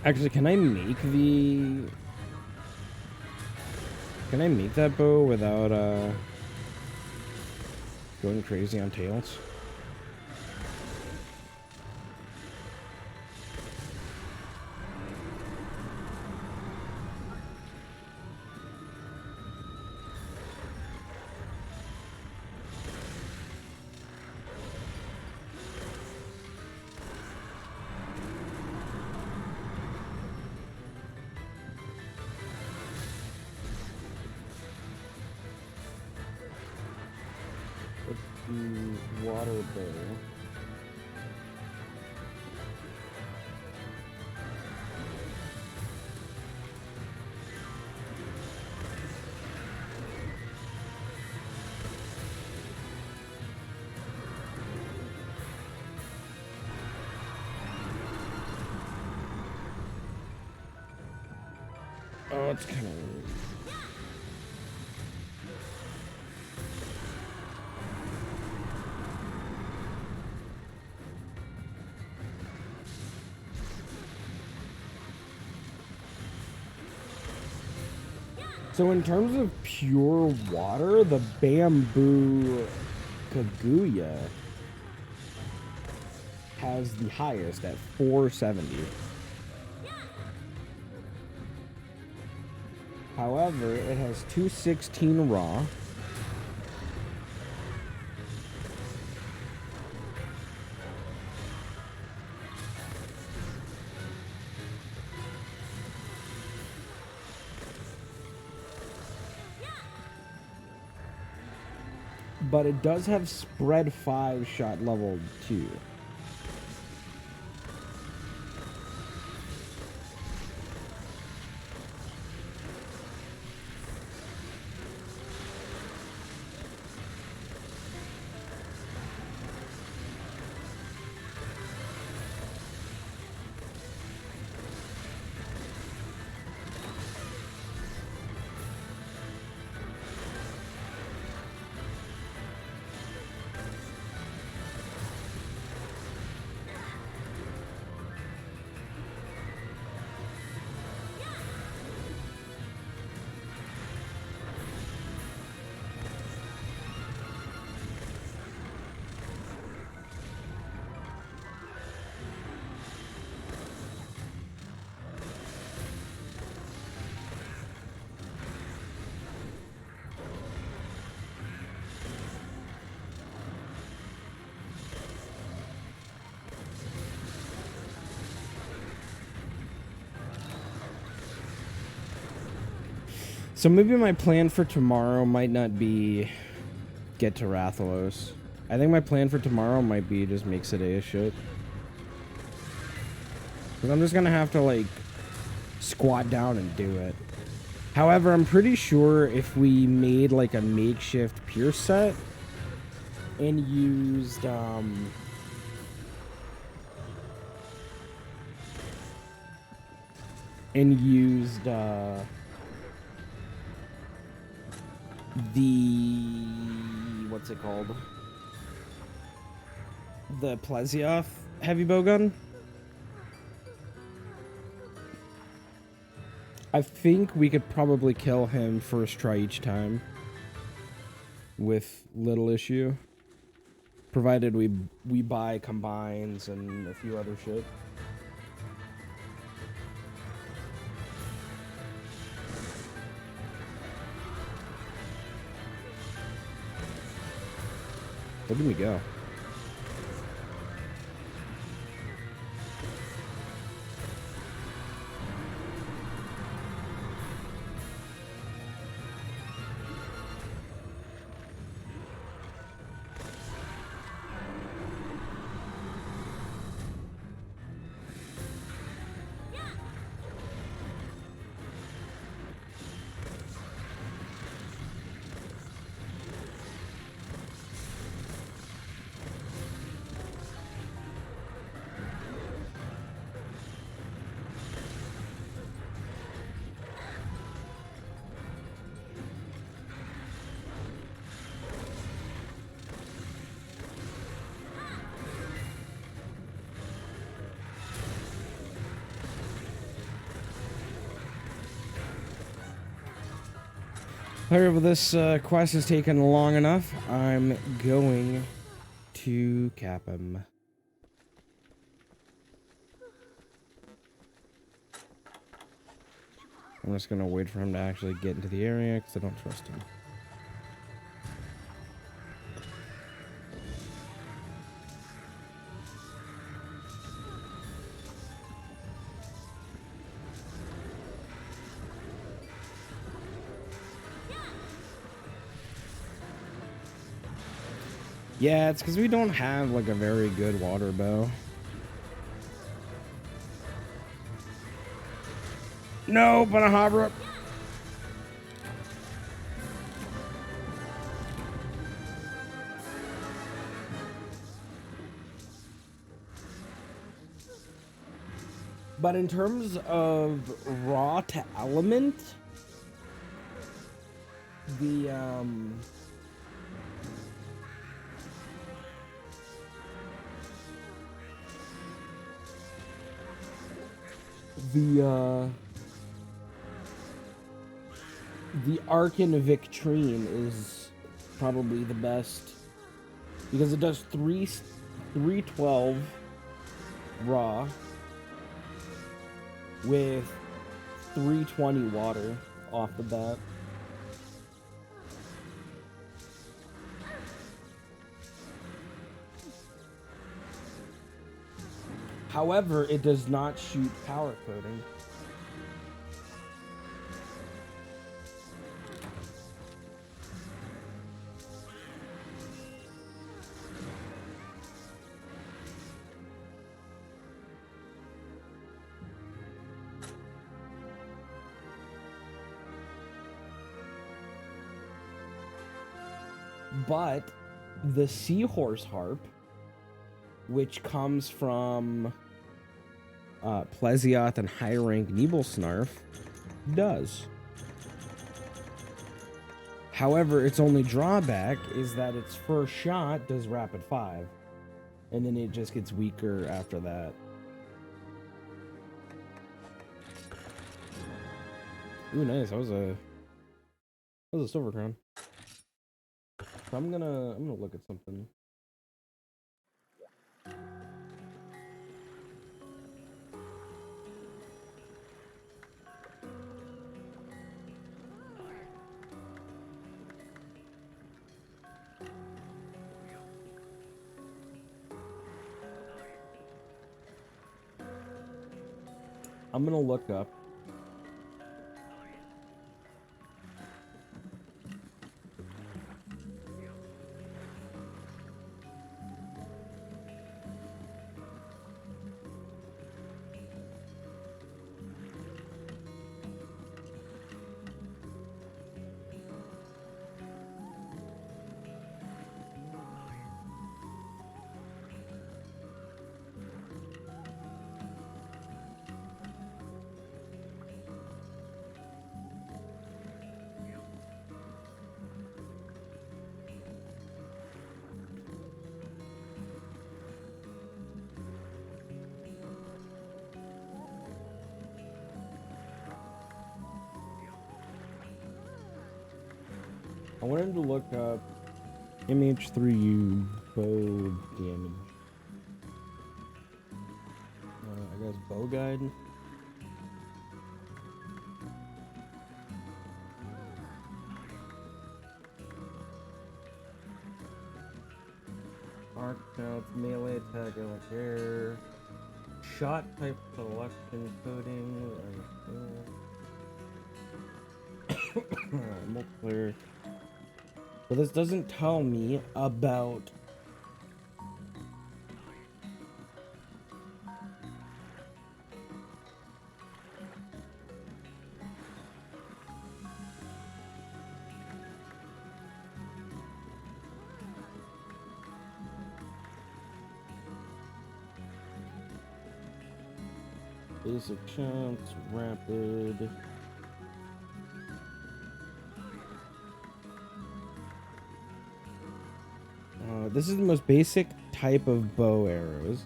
Actually, can I make the... Can I make that bow without, going crazy on tails? Water bow. Oh, it's kind of... So in terms of pure water, the Bamboo Kaguya has the highest at 470. However, it has 216 raw. But it does have spread 5 shot level 2. So maybe my plan for tomorrow might not be get to Rathalos. I think my plan for tomorrow might be just make Sadea shit. Because I'm just gonna have to, like, squat down and do it. However, I'm pretty sure if we made, like, a makeshift Pierce set and used, the... what's it called? The Plesioth heavy bowgun? I think we could probably kill him first try each time with little issue, provided we buy combines and a few other shit. Look at me go. However, this quest has taken long enough. I'm going to cap him. I'm just going to wait for him to actually get into the area because I don't trust him. Yeah, it's because we don't have, like, a very good water bow. No, but a Habra. But in terms of raw to element, the Arcan Victrine is probably the best because it does 312 raw with 320 water off the bat. However, it does not shoot power coating. But the Seahorse Harp, which comes from Plesioth and high rank Nebulsnarf, does. However, its only drawback is that its first shot does rapid 5, and then it just gets weaker after that. Ooh, nice. That was a silver crown. So I'm gonna look at something. I'm gonna look up wanted to look up MH3U bow damage. I guess bow guide. Arc counts, melee attack, like air, shot type selection coding, multiplayer. But this doesn't tell me about basic chance, rapid. This is the most basic type of bow arrows.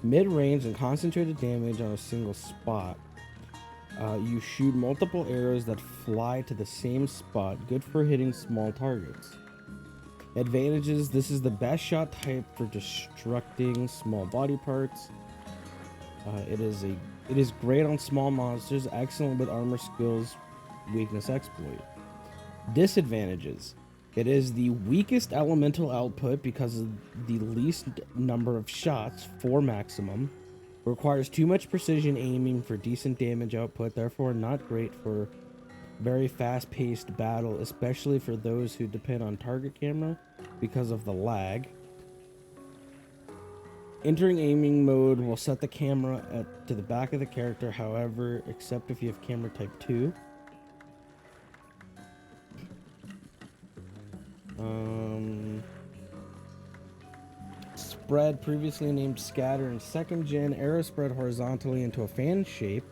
Mid-range and concentrated damage on a single spot. You shoot multiple arrows that fly to the same spot. Good for hitting small targets. Advantages: this is the best shot type for destructing small body parts. It is great on small monsters. Excellent with armor skills. Weakness exploit. Disadvantages: it is the weakest elemental output because of the least number of shots, 4 maximum. Requires too much precision aiming for decent damage output, therefore not great for very fast-paced battle, especially for those who depend on target camera because of the lag. Entering aiming mode will set the camera to the back of the character, however, except if you have camera type 2. Spread, previously named scatter, in 2nd gen, arrows spread horizontally into a fan shape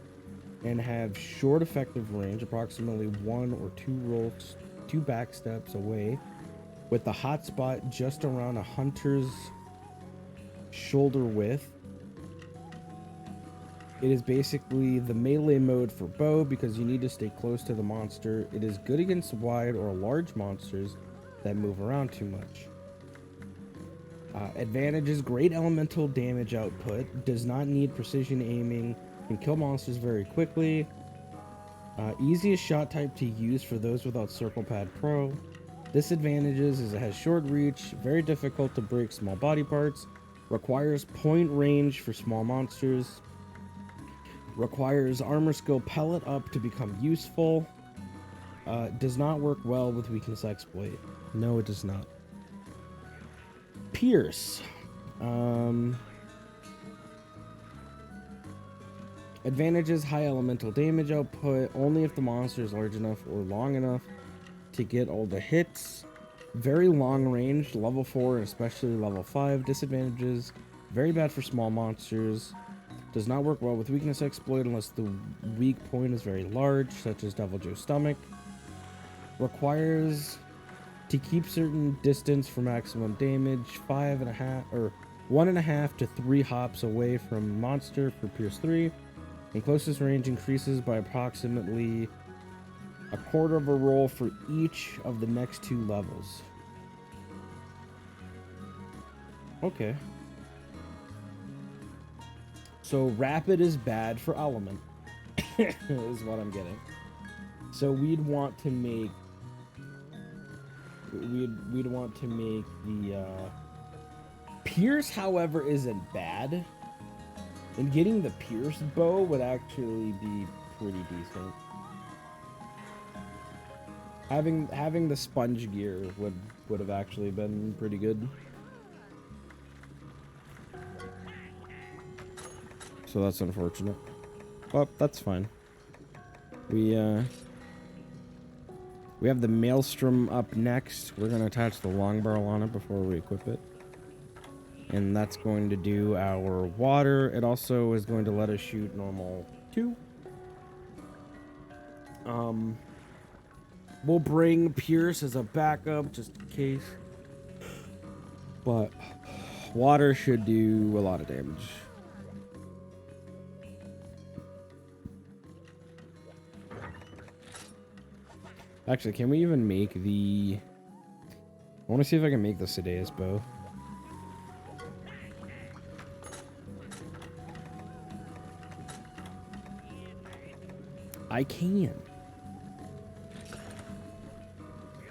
and have short effective range, approximately 1 or 2 back steps away, with the hot spot just around a hunter's shoulder width. It is basically the melee mode for bow because you need to stay close to the monster. It is good against wide or large monsters that move around too much. Advantages: great elemental damage output, does not need precision aiming, can kill monsters very quickly. Easiest shot type to use for those without Circle Pad Pro. Disadvantages is it has short reach, very difficult to break small body parts, requires point range for small monsters, requires armor skill pellet up to become useful, does not work well with weakness exploit. No, it does not. Pierce. Advantages: high elemental damage output, only if the monster is large enough or long enough to get all the hits. Very long range, level 4 and especially level 5. Disadvantages: very bad for small monsters. Does not work well with weakness exploit unless the weak point is very large, such as Devil Joe's stomach. Requires to keep certain distance for maximum damage, 1.5 to 3 hops away from monster for Pierce 3. And closest range increases by approximately a quarter of a roll for each of the next 2 levels. Okay. So rapid is bad for element, is what I'm getting. So we'd want to make the Pierce, however, isn't bad. And getting the Pierce bow would actually be pretty decent. Having the sponge gear would have actually been pretty good. So that's unfortunate. But that's fine. We have the Maelstrom up next. We're gonna attach the long barrel on it before we equip it. And that's going to do our water. It also is going to let us shoot normal 2. We'll bring Pierce as a backup just in case. But water should do a lot of damage. Actually, can we even make the want to see if I can make the Sedeus bow. I can.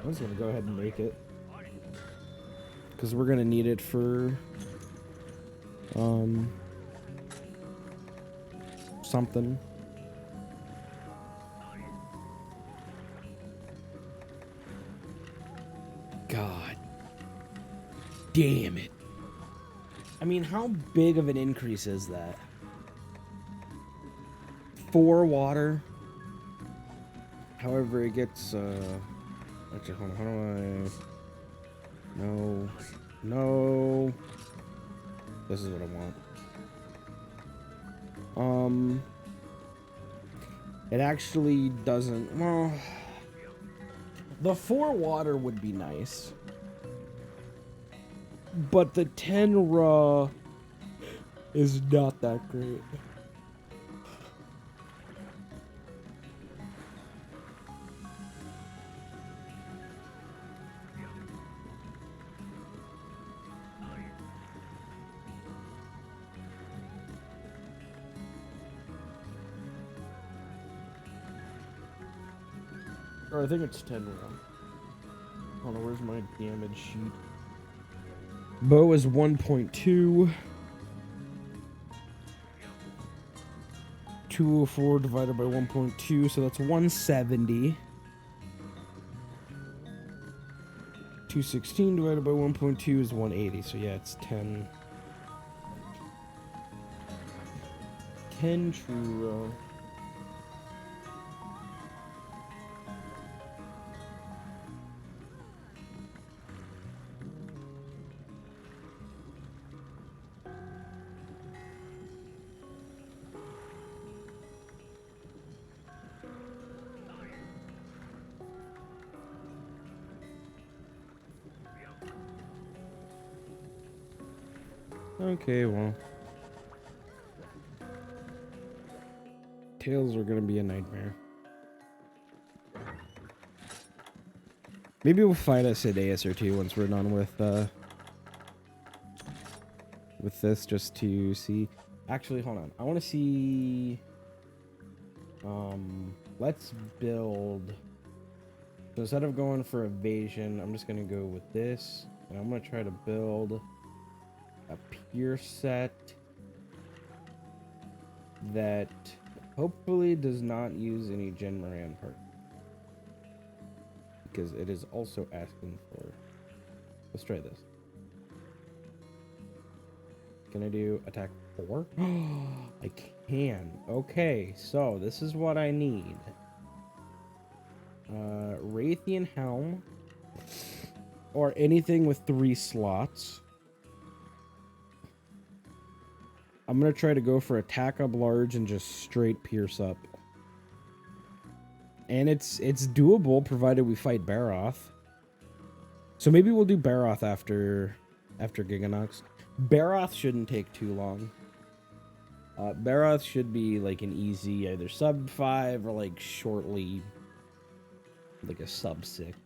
I'm just gonna go ahead and make it, because we're gonna need it for something. God damn it. I mean, how big of an increase is that? 4 water. However, it gets, actually, hold on, how do I... No. No. This is what I want. It actually doesn't, well... The 4 water would be nice. But the 10 raw is not that great. Or I think it's 10 raw. Hold on, where's my damage sheet? Bow is 1.2. 204 divided by 1.2, so that's 170. 216 divided by 1.2 is 180, so yeah, it's 10. 10 true raw. Okay, well. Tails are gonna be a nightmare. Maybe we'll fight a Sedeus or two once we're done with this, just to see. Actually, hold on. I want to see. Let's build. So instead of going for evasion, I'm just gonna go with this, and I'm gonna try to build a pure set that hopefully does not use any Jin Moran part, because it is also asking for. Let's try this. Can I do attack 4? I can. Okay, so this is what I need. Raytheon Helm, or anything with 3 slots. I'm gonna try to go for attack up large and just straight pierce up. And it's doable provided we fight Baroth. So maybe we'll do Baroth after Giganox. Baroth shouldn't take too long. Baroth should be like an easy either sub 5 or like shortly like a sub 6.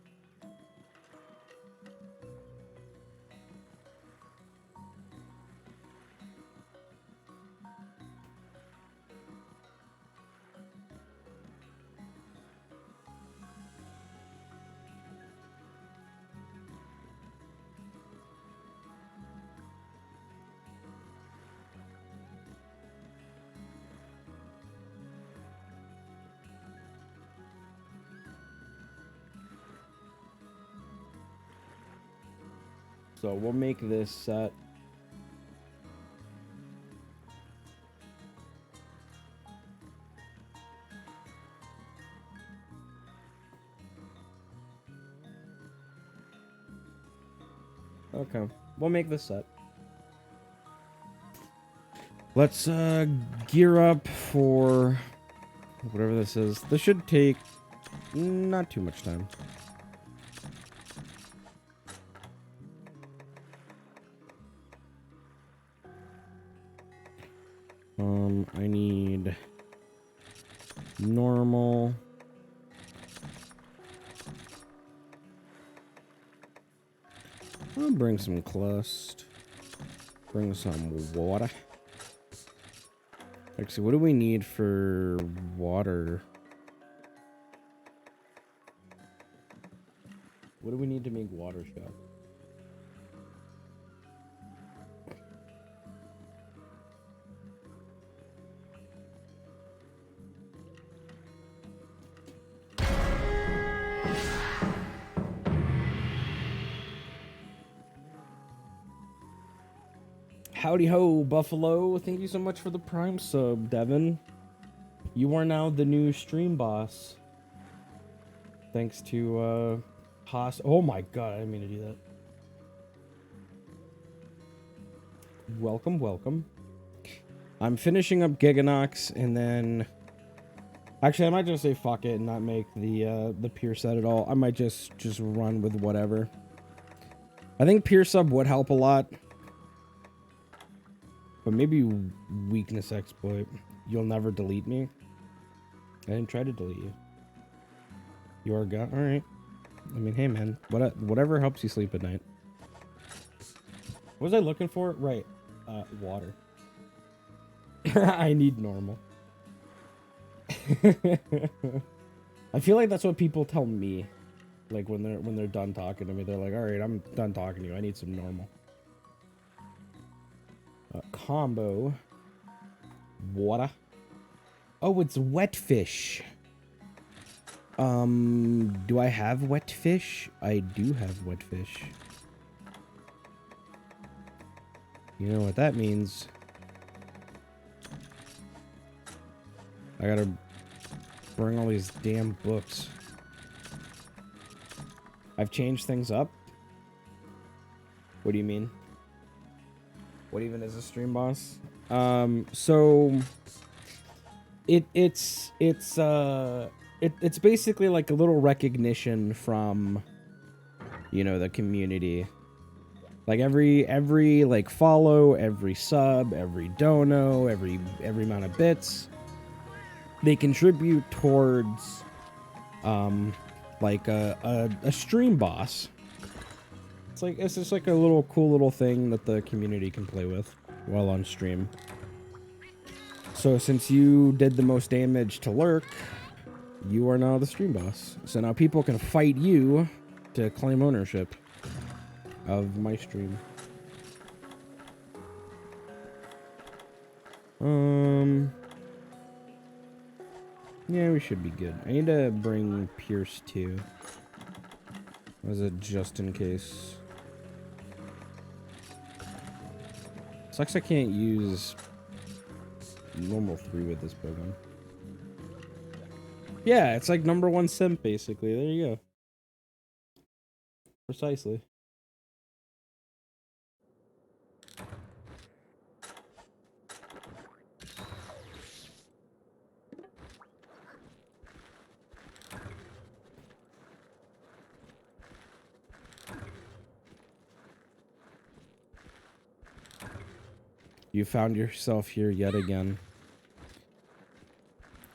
So we'll make this set. Okay, we'll make this set. Let's gear up for whatever this is. This should take not too much time. I need normal. I'll bring some clust. Bring some water. Actually, what do we need for water? What do we need to make water shop? Howdy ho, Buffalo. Thank you so much for the Prime sub, Devin. You are now the new stream boss. Thanks to, Haas. Oh my god, I didn't mean to do that. Welcome, welcome. I'm finishing up Giganox, and then... Actually, I might just say fuck it and not make the peer set at all. I might just run with whatever. I think peer sub would help a lot. But maybe weakness exploit. You'll never delete me. I didn't try to delete you. You are gone. All right. I mean, hey man, whatever helps you sleep at night. What was I looking for? Right. Water. I need normal. I feel like that's what people tell me. Like when they're done talking to me, they're like, "All right, I'm done talking to you. I need some normal." Combo. Water. Oh, it's wet fish. Do I have wet fish? I do have wet fish. You know what that means? I gotta bring all these damn books. I've changed things up. What do you mean? What even is a stream boss? So it's basically like a little recognition from, you know, the community. Like every like follow, every sub, every dono, every amount of bits, they contribute towards like a stream boss. It's just like a little cool little thing that the community can play with while on stream. So since you did the most damage to Lurk, you are now the stream boss. So now people can fight you to claim ownership of my stream. Yeah, we should be good. I need to bring Pierce too. Was it just in case? Sucks I can't use normal 3 with this bowgun. Yeah, it's like #1 simp basically. There you go. Precisely. You found yourself here yet again.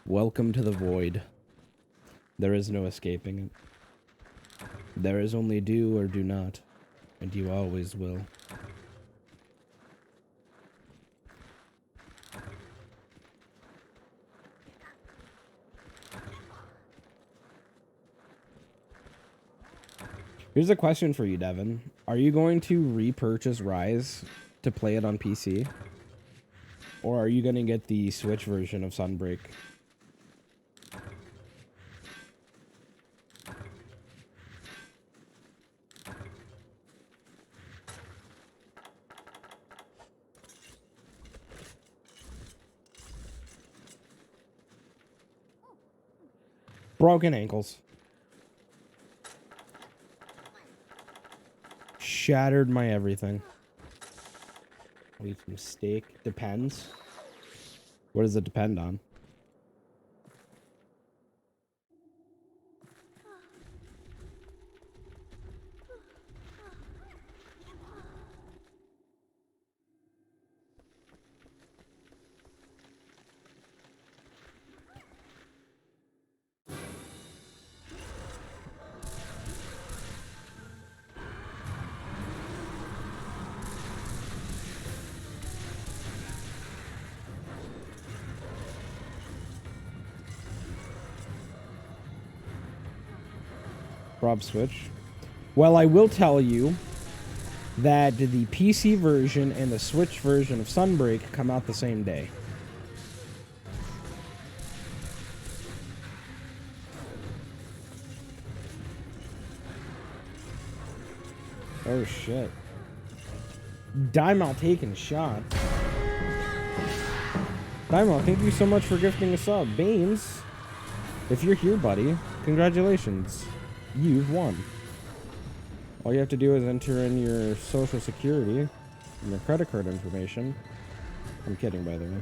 Welcome to the void. There is no escaping it. There is only do or do not, and you always will. Here's a question for you, Devin. Are you going to repurchase Rise to play it on PC? Or are you going to get the Switch version of Sunbreak? Broken ankles. Shattered my everything. I'll eat some steak. Depends. What does it depend on? Rob Switch. Well, I will tell you that the PC version and the Switch version of Sunbreak come out the same day. Oh shit. Daimel taking shots. Daimel, thank you so much for gifting a sub. Baines, if you're here, buddy, congratulations. You've won. All you have to do is enter in your social security and your credit card information. I'm kidding, by the way.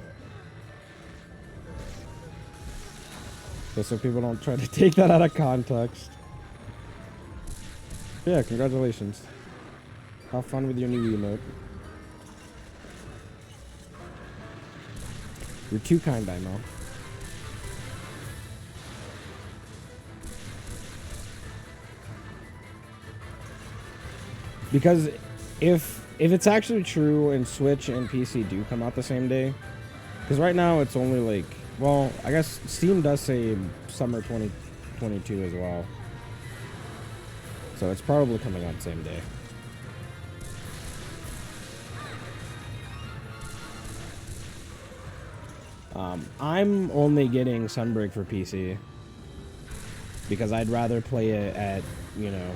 Just so people don't try to take that out of context. Yeah, congratulations. Have fun with your new emote. You're too kind, Daimel. Because if it's actually true and Switch and PC do come out the same day, because right now it's only like, well, I guess Steam does say summer 2022 as well. So it's probably coming out the same day. I'm only getting Sunbreak for PC because I'd rather play it at, you know,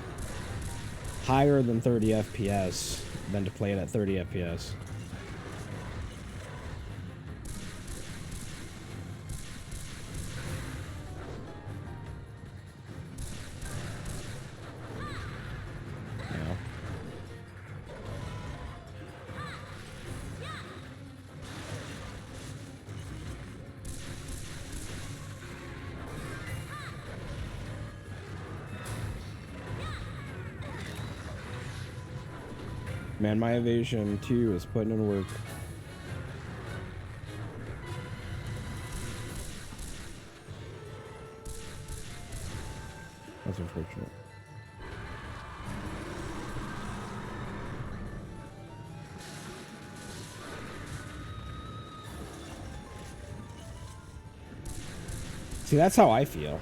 higher than 30 FPS than to play it at 30 FPS. Yeah. Man, my Evasion 2 is putting in work. That's unfortunate. See, that's how I feel.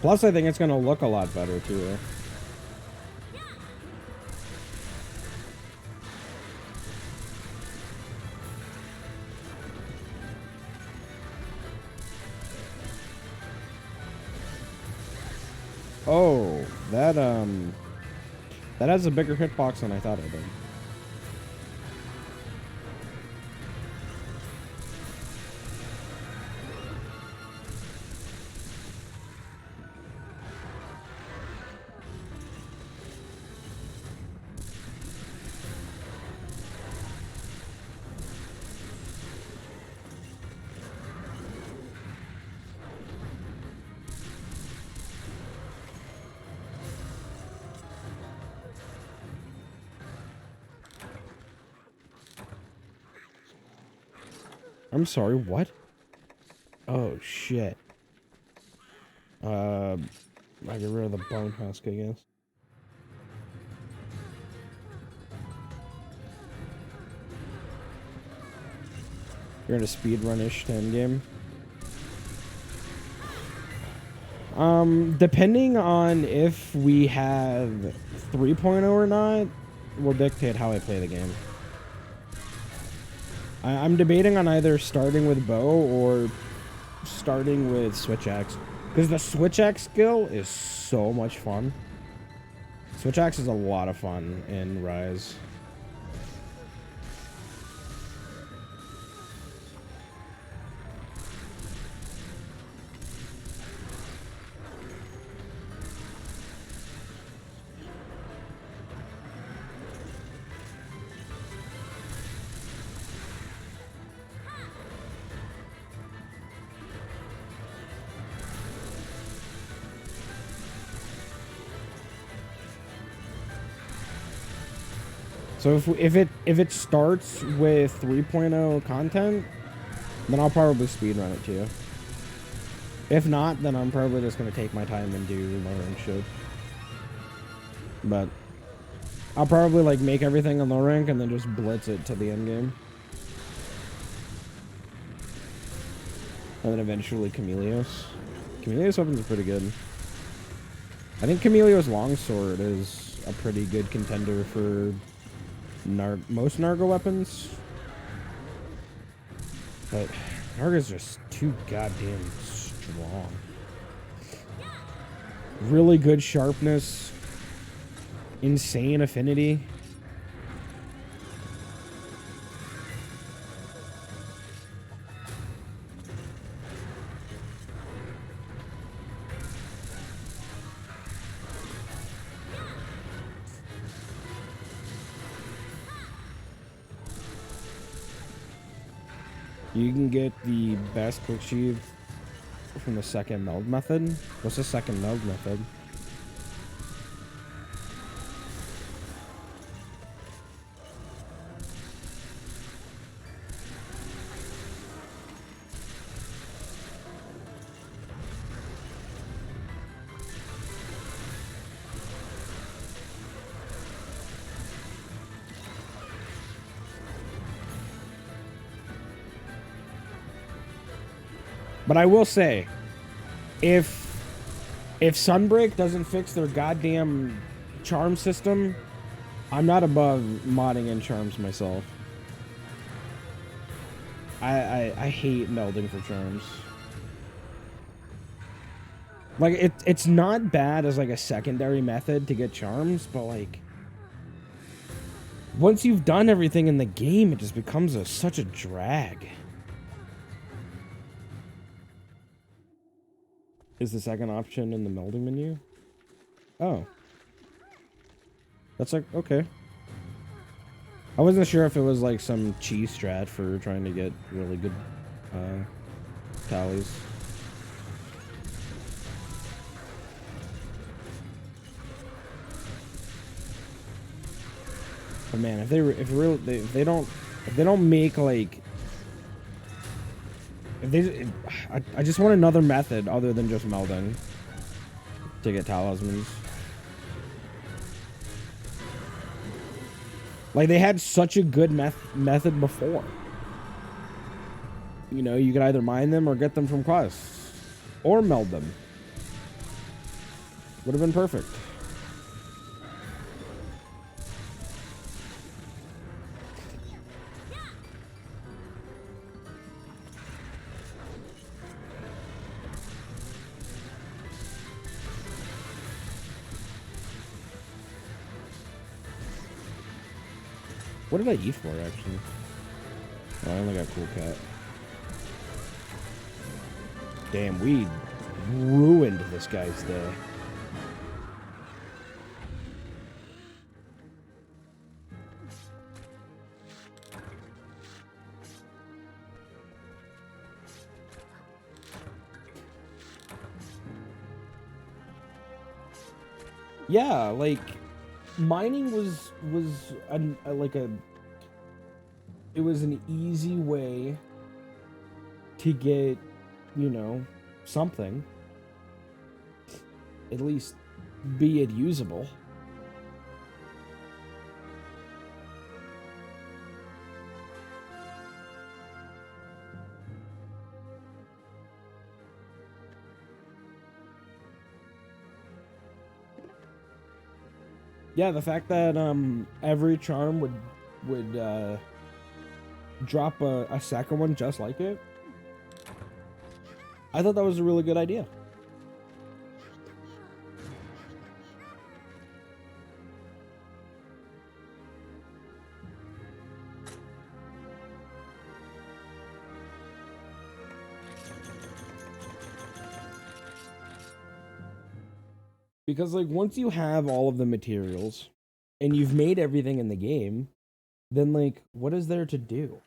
Plus, I think it's going to look a lot better, too. Oh, that has a bigger hitbox than I thought it did. I'm sorry, what? Oh, shit. I get rid of the bone husk, I guess. You're in a speedrun-ish 10 game. Depending on if we have 3.0 or not, will dictate how I play the game. I'm debating on either starting with bow or starting with switch axe, because the switch axe skill is so much fun. Switch axe is a lot of fun in Rise. So if it starts with 3.0 content, then I'll probably speedrun it too. If not, then I'm probably just gonna take my time and do lower rank shit. But I'll probably like make everything on low rank and then just blitz it to the end game. And then eventually Chameleos. Chameleos weapons are pretty good. I think Chameleos longsword is a pretty good contender for most Narga weapons. But Narga's just too goddamn strong. Really good sharpness. Insane affinity. You can get the best quick sheave from the second meld method. What's the second meld method? But I will say, if Sunbreak doesn't fix their goddamn charm system, I'm not above modding in charms myself. I hate melding for charms. Like it's not bad as like a secondary method to get charms, but like once you've done everything in the game, it just becomes such a drag. Is the second option in the melding menu? Oh. That's like, okay. I wasn't sure if it was like some cheese strat for trying to get really good tallies. But man, if they don't make like I just want another method other than just melding to get talismans. Like they had such a good method before. You know, you could either mine them or get them from quests or meld them. Would have been perfect. What did I eat for, actually? Oh, I only got Cool Cat. Damn, we ruined this guy's day. Yeah, like mining was it was an easy way to get, you know, something, at least be it usable. Yeah, the fact that every charm would drop a second one just like it, I thought that was a really good idea. Because like once you have all of the materials and you've made everything in the game, then like what is there to do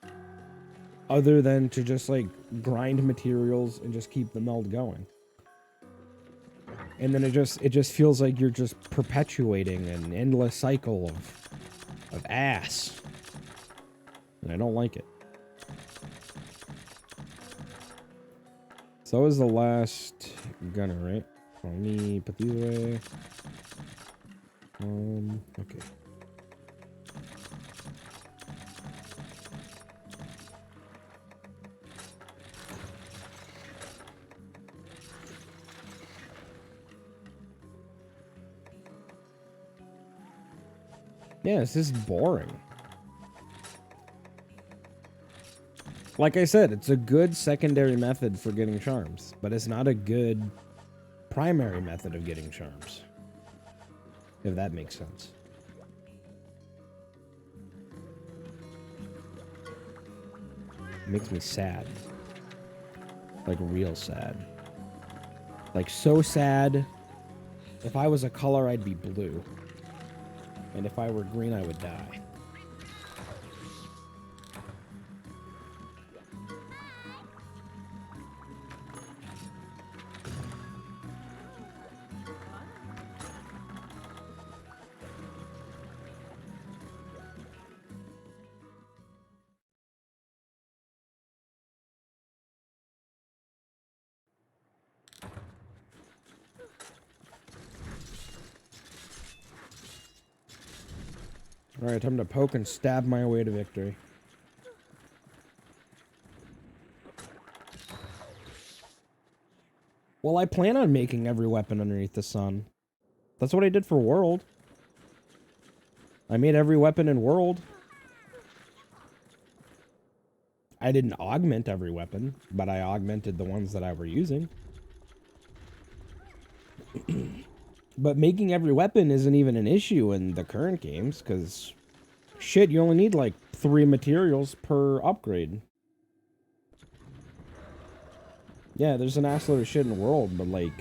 other than to just like grind materials and just keep the meld going? And then it just feels like you're just perpetuating an endless cycle of ass. And I don't like it. So that was the last gunner, right? Let me put these away. Okay. Yeah, it's just boring. Like I said, it's a good secondary method for getting charms, but it's not a good primary method of getting charms. If that makes sense. It makes me sad. Like real sad. Like so sad. If I was a color, I'd be blue. And if I were green, I would die. Alright, time to poke and stab my way to victory. Well, I plan on making every weapon underneath the sun. That's what I did for World. I made every weapon in World. I didn't augment every weapon, but I augmented the ones that I were using. But making every weapon isn't even an issue in the current games, because shit, you only need like 3 materials per upgrade. Yeah, there's an assload of shit in the world, but like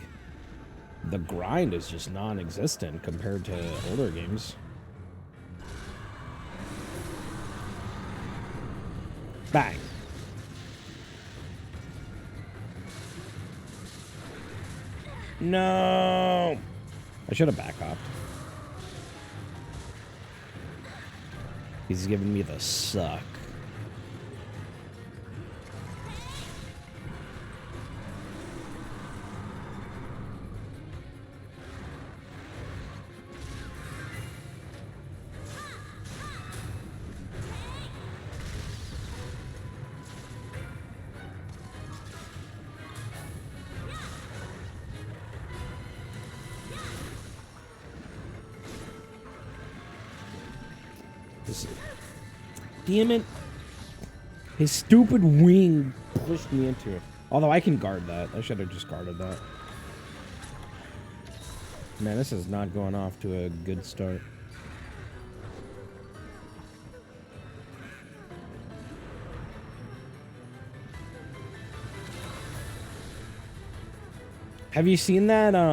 the grind is just non-existent compared to older games. Bang. No. I should have back hopped. He's giving me the suck. Damn it. His stupid wing pushed me into it. Although I can guard that. I should have just guarded that. Man, this is not going off to a good start. Have you seen that? I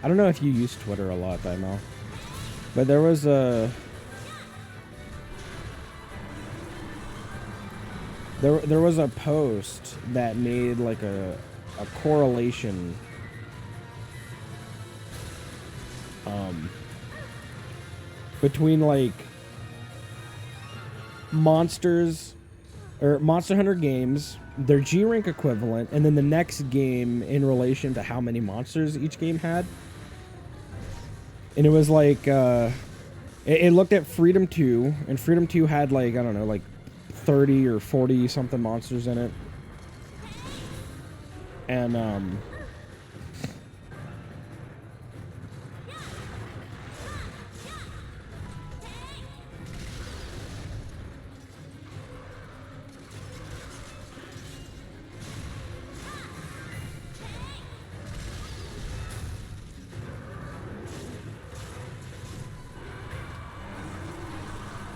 don't know if you use Twitter a lot, Daimel. But there was a... There was a post that made like a correlation between like monsters or Monster Hunter games, their G-Rank equivalent, and then the next game in relation to how many monsters each game had. And it was like it looked at Freedom 2, and Freedom 2 had like, I don't know, like 30 or 40 something monsters in it. And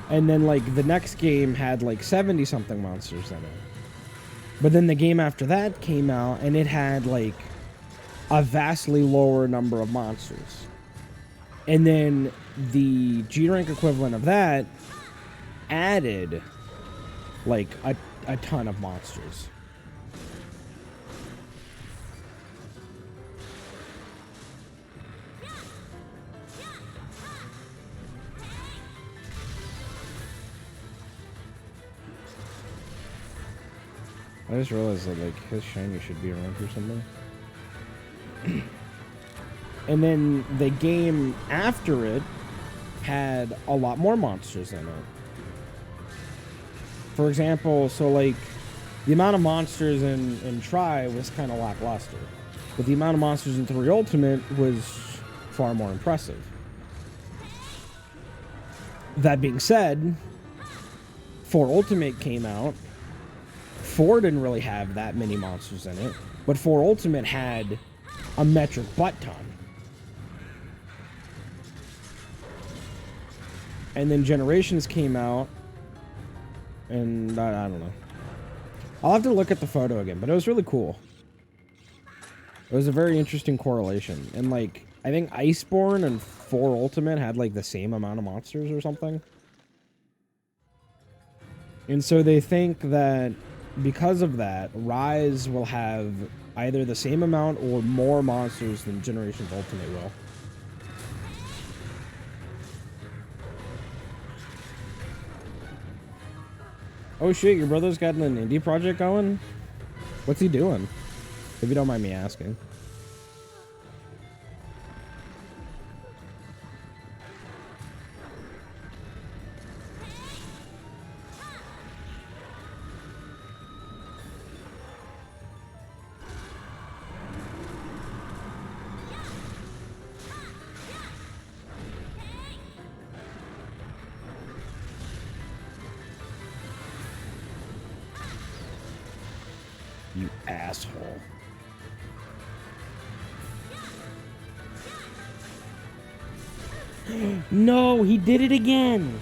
and then like the next game had like 70 something monsters in it. But then the game after that came out and it had like a vastly lower number of monsters. And then the G-Rank equivalent of that added like a ton of monsters. I just realized that like his shiny should be around here somewhere. And then the game after it had a lot more monsters in it. For example, so like the amount of monsters in Tri was kind of lackluster, but the amount of monsters in 3 Ultimate was far more impressive. That being said, 4 Ultimate came out. 4 didn't really have that many monsters in it, but 4 Ultimate had a metric butt ton. And then Generations came out, and I don't know. I'll have to look at the photo again, but it was really cool. It was a very interesting correlation. And, like, I think Iceborne and 4 Ultimate had, like, the same amount of monsters or something. And so they think that because of that, Rise will have either the same amount or more monsters than Generations Ultimate will. Oh shit, your brother's got an indie project going? What's he doing? If you don't mind me asking. You asshole. No, he did it again.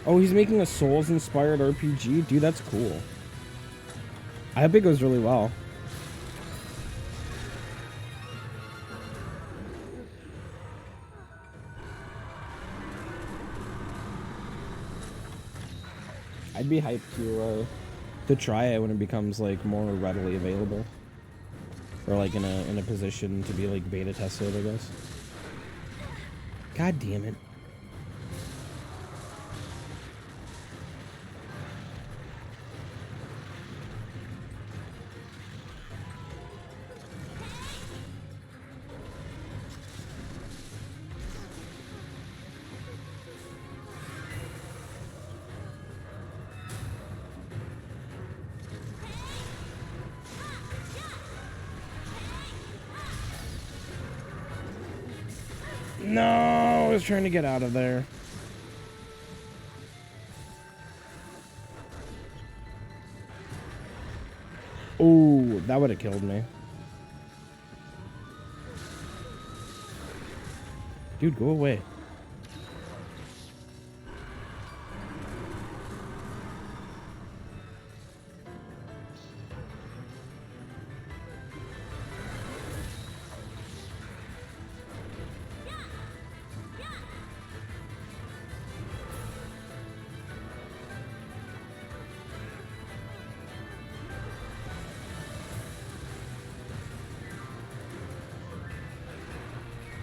Oh, he's making a Souls-inspired RPG? Dude, that's cool. I hope it goes really well. I'd be hyped to try it when it becomes like more readily available, or like in a position to be like beta tested, I guess. God damn it! No, I was trying to get out of there. Oh, that would have killed me. Dude, go away.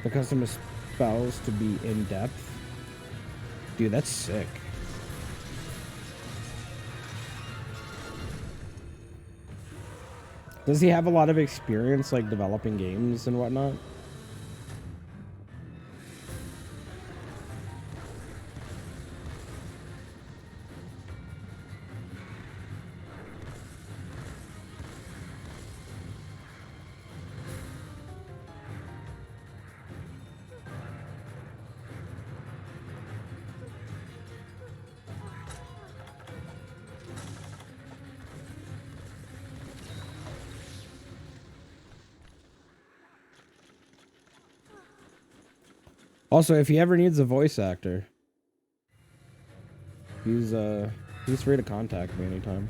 The custom spells to be in depth. Dude, that's sick. Does he have a lot of experience like developing games and whatnot? Also, if he ever needs a voice actor, he's free to contact me anytime.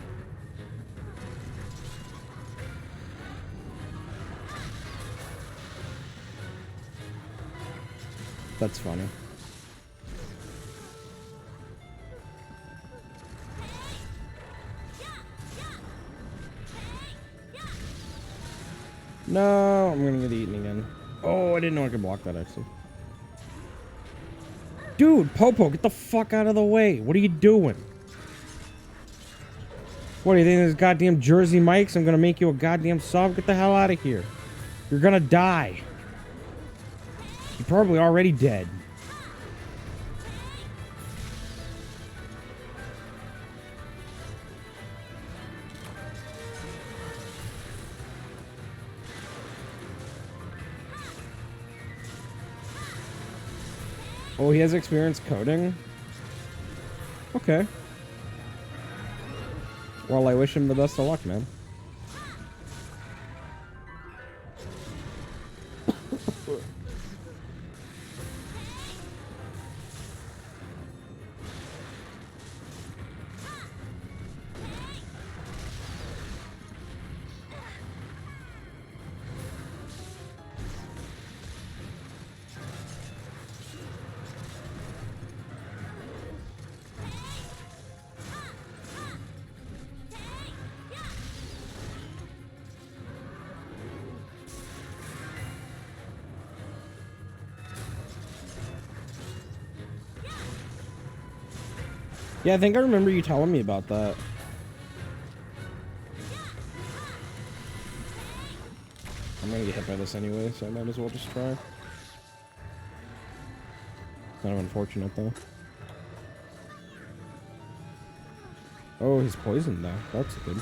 That's funny. No, I'm gonna get eaten again. Oh, I didn't know I could block that actually. Dude, Popo, get the fuck out of the way. What are you doing? What, do you think this is goddamn Jersey Mike's? I'm gonna make you a goddamn sub? Get the hell out of here. You're gonna die. You're probably already dead. Oh, he has experience coding? Okay. Well, I wish him the best of luck, man. Yeah, I think I remember you telling me about that. I'm gonna get hit by this anyway, so I might as well just try. Kind of unfortunate, though. Oh, he's poisoned, though. That's good.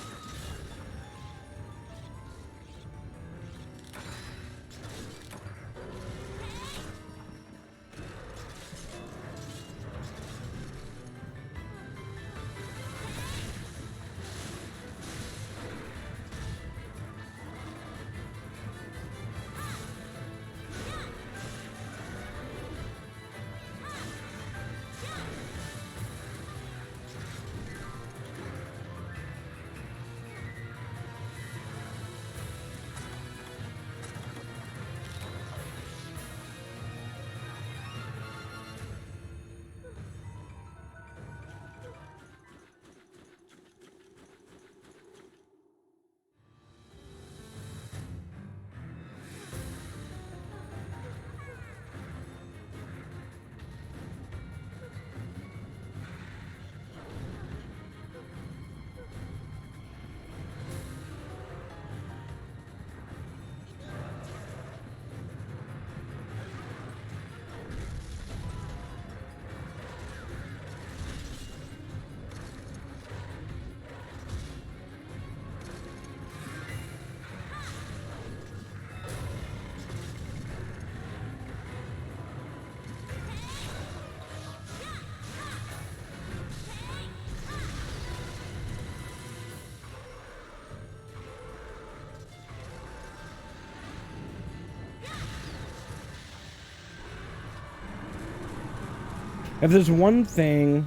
If there's one thing...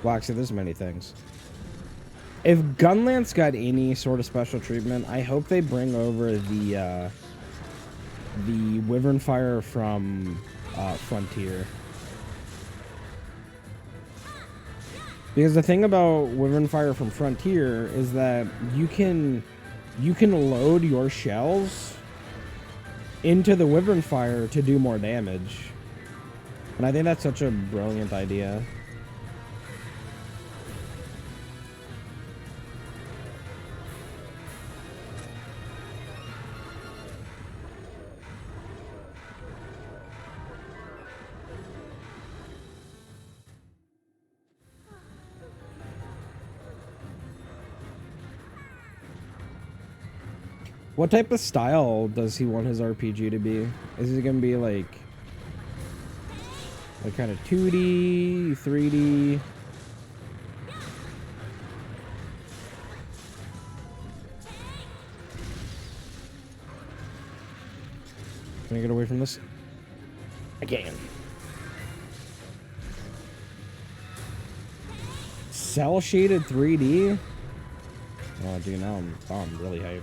Well, actually, there's many things. If Gunlance got any sort of special treatment, I hope they bring over the Wyvern Fire from Frontier. Because the thing about Wyvern Fire from Frontier is that you can load your shells into the Wyvern Fire to do more damage. And I think that's such a brilliant idea. What type of style does he want his RPG to be? Is it gonna be like kind of 2D, 3D? Can I get away from this? I can. Cell shaded 3D? Oh, dude, now I'm really hyped.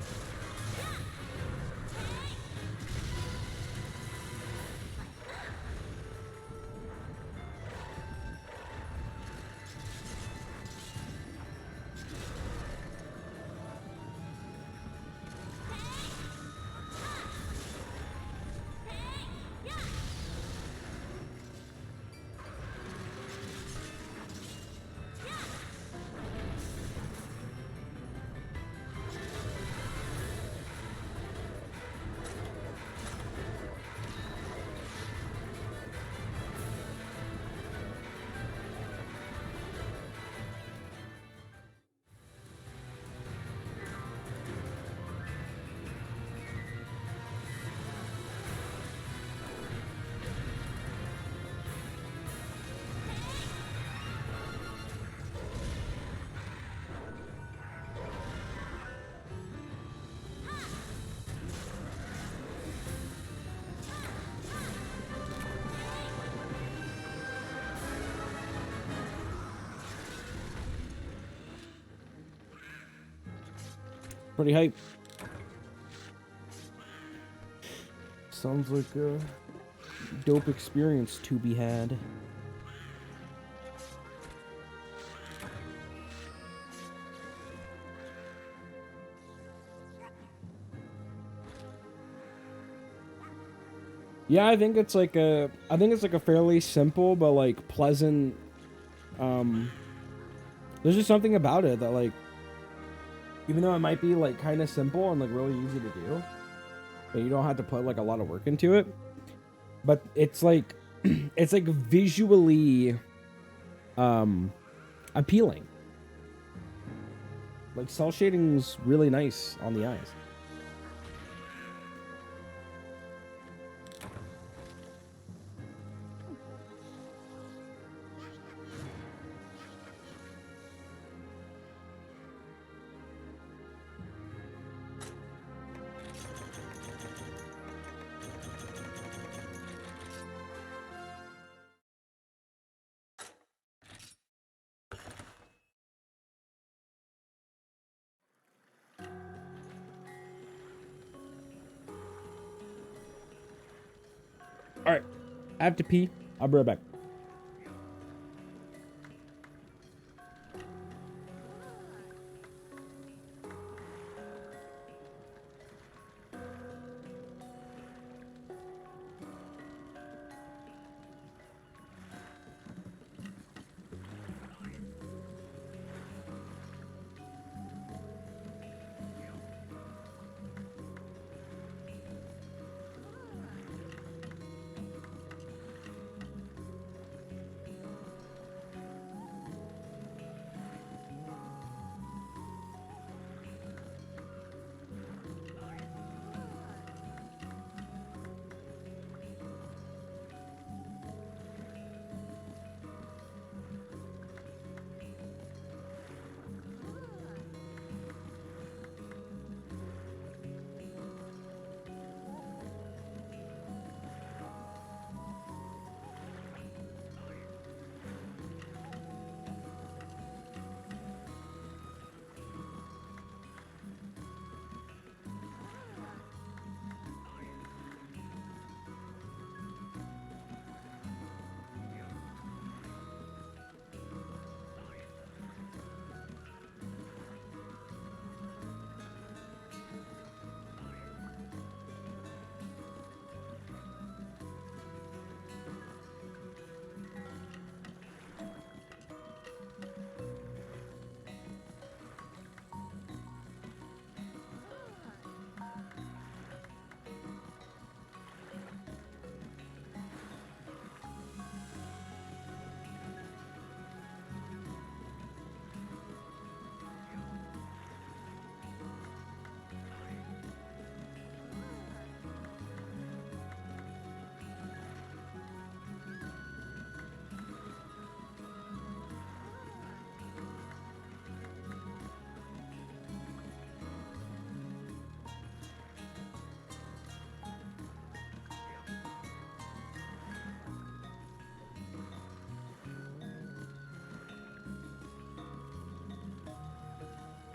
Pretty hype. Sounds like a dope experience to be had. Yeah, I think it's like a fairly simple but like pleasant there's just something about it that like even though it might be like kind of simple and like really easy to do, but you don't have to put like a lot of work into it. But it's like it's like visually appealing. Like cell shading's really nice on the eyes. All right, I have to pee. I'll be right back.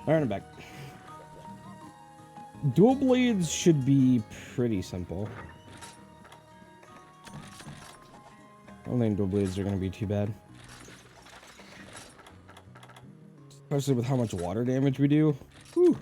All right, I'm back. Dual blades should be pretty simple. I don't think dual blades are going to be too bad. Especially with how much water damage we do. Whew.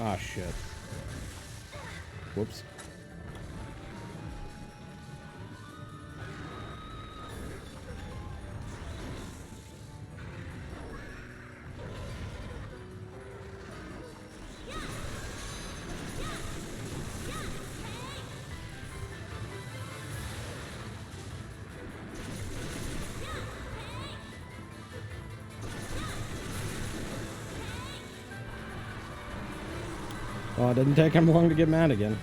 Ah, shit. Whoops. Well, it didn't take him long to get mad again.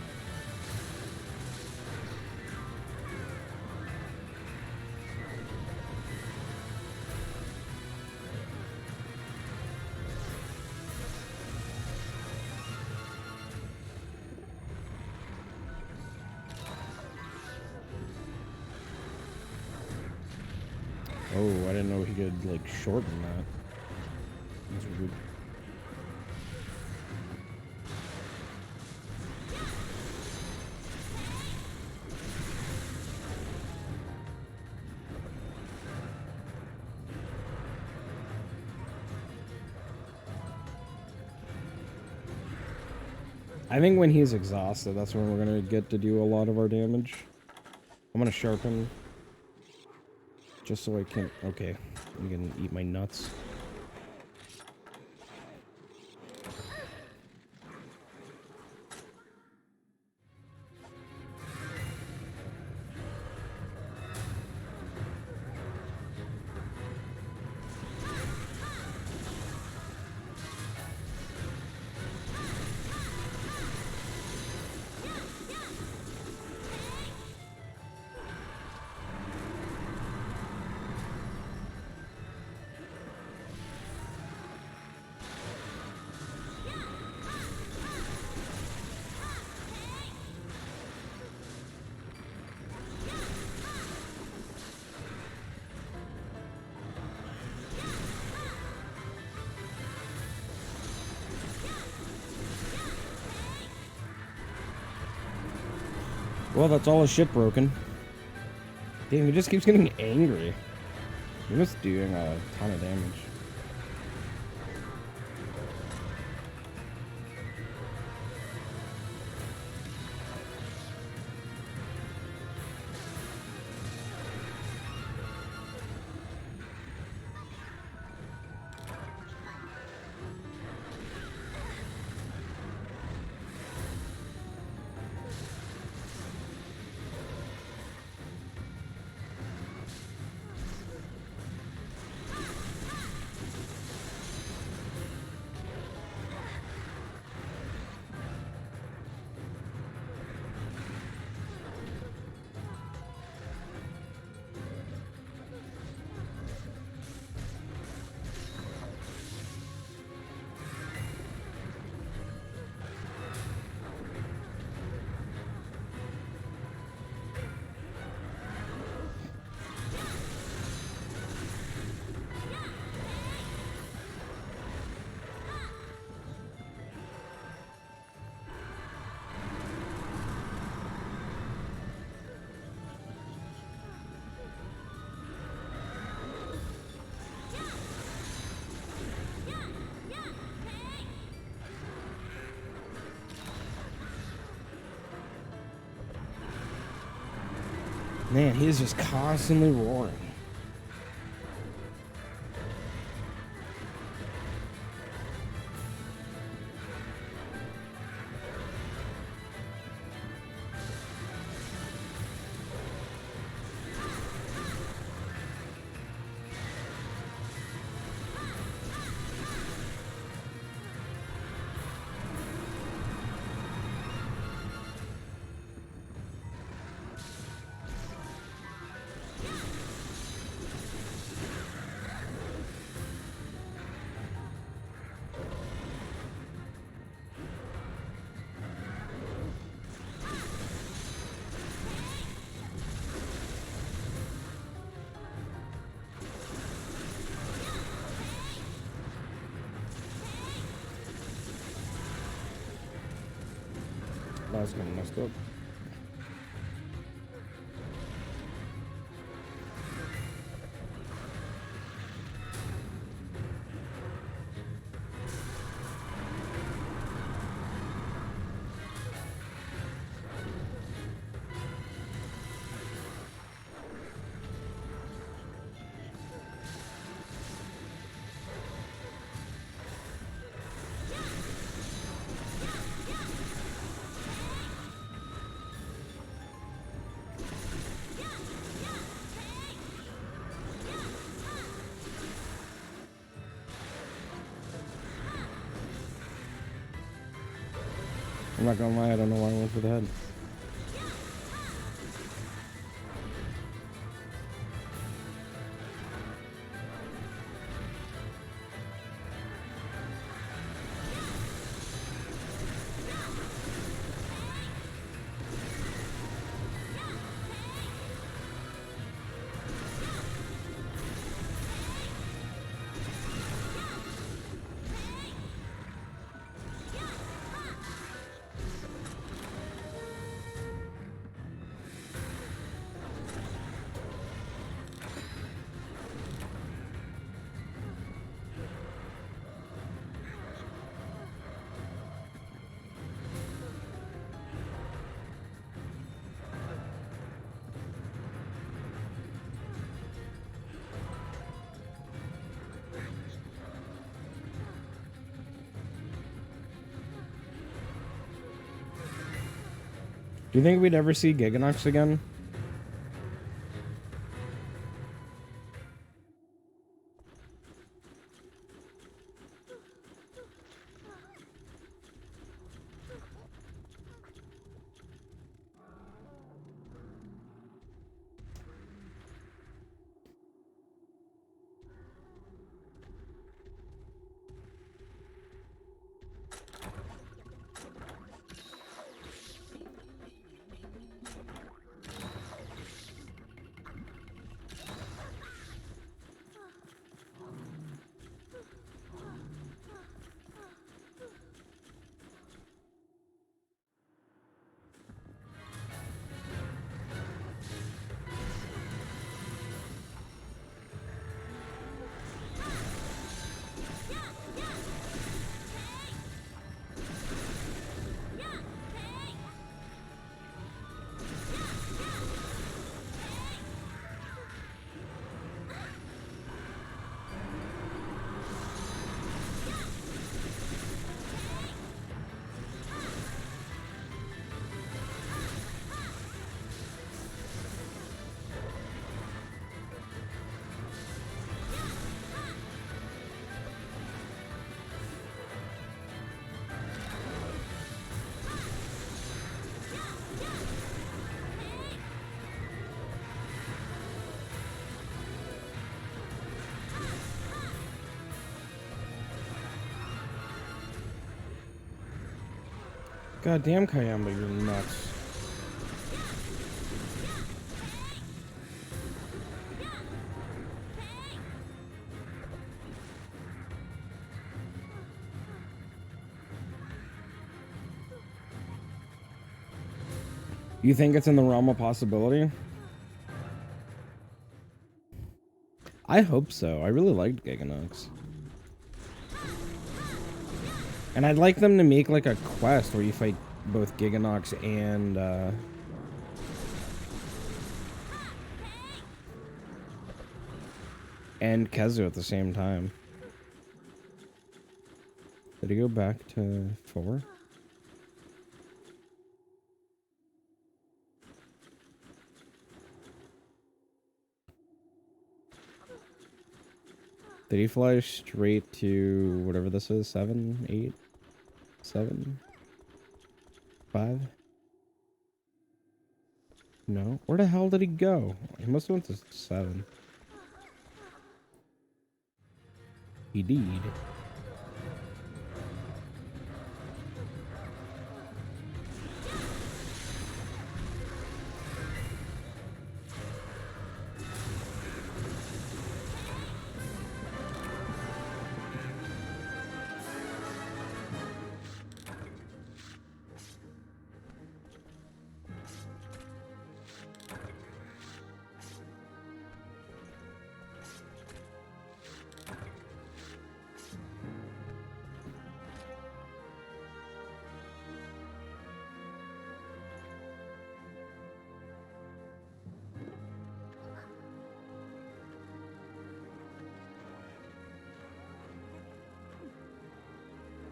Oh, I didn't know he could, like, shorten that. That's weird. I think when he's exhausted, that's when we're gonna get to do a lot of our damage. I'm gonna sharpen. Just so I can... Okay. I'm gonna eat my nuts. Well, that's all his shit broken. Damn, he just keeps getting angry. He was doing a ton of damage. Man, he is just constantly roaring. That's kind of messed up. I'm not gonna lie, I don't know why I went for the head. Do you think we'd ever see Giganox again? God damn, Kayamba, you're nuts. You think it's in the realm of possibility? I hope so. I really liked Giganox. And I'd like them to make like a quest where you fight both Giganox and Kezu at the same time. Did he go back to 4? Did he fly straight to whatever this is? 7, 8, 7, 5? No. Where the hell did he go? He must have went to 7. He did.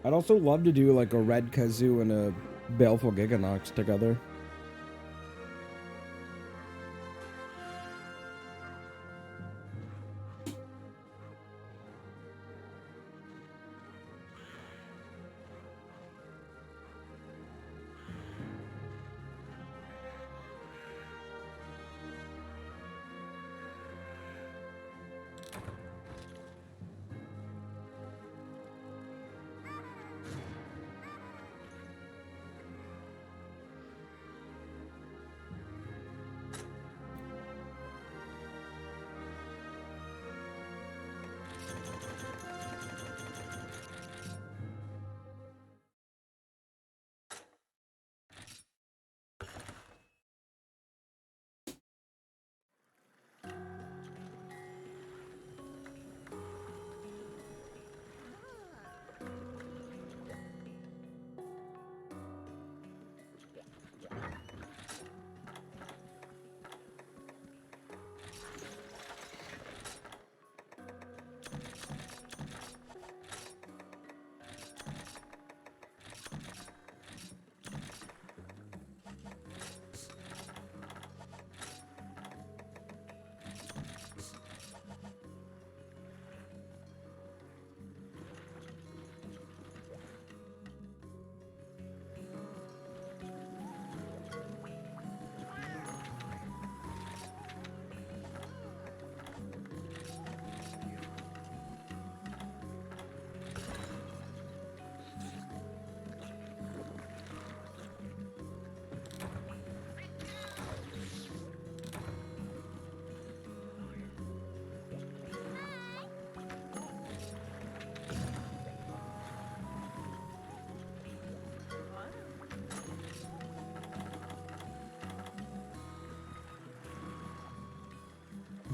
I'd also love to do like a red Kazoo and a Baleful Giganox together.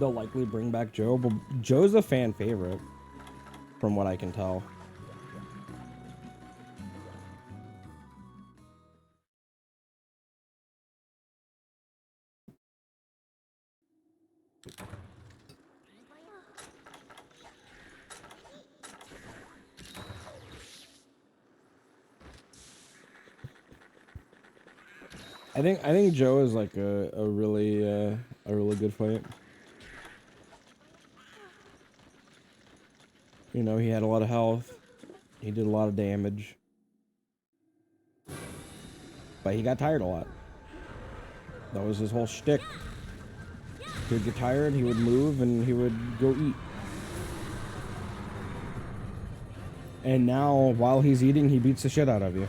they'll likely bring back Joe, but Joe's a fan favorite, from what I can tell. I think Joe is like a really good fight. You know, he had a lot of health. He did a lot of damage. But he got tired a lot. That was his whole shtick. He would get tired, he would move, and he would go eat. And now, while he's eating, he beats the shit out of you.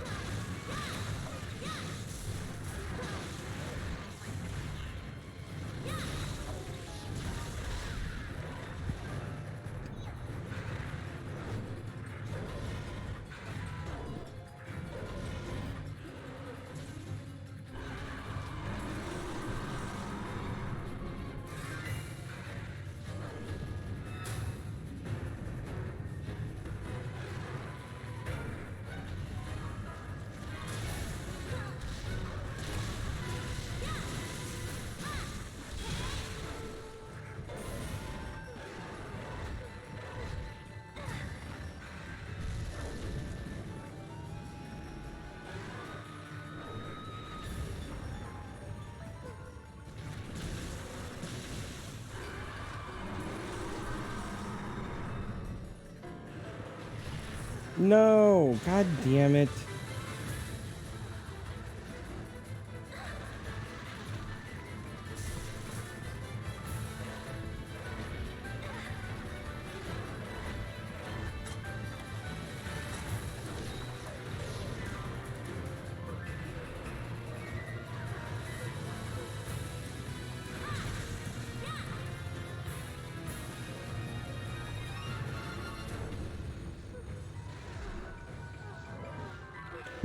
No, god damn it.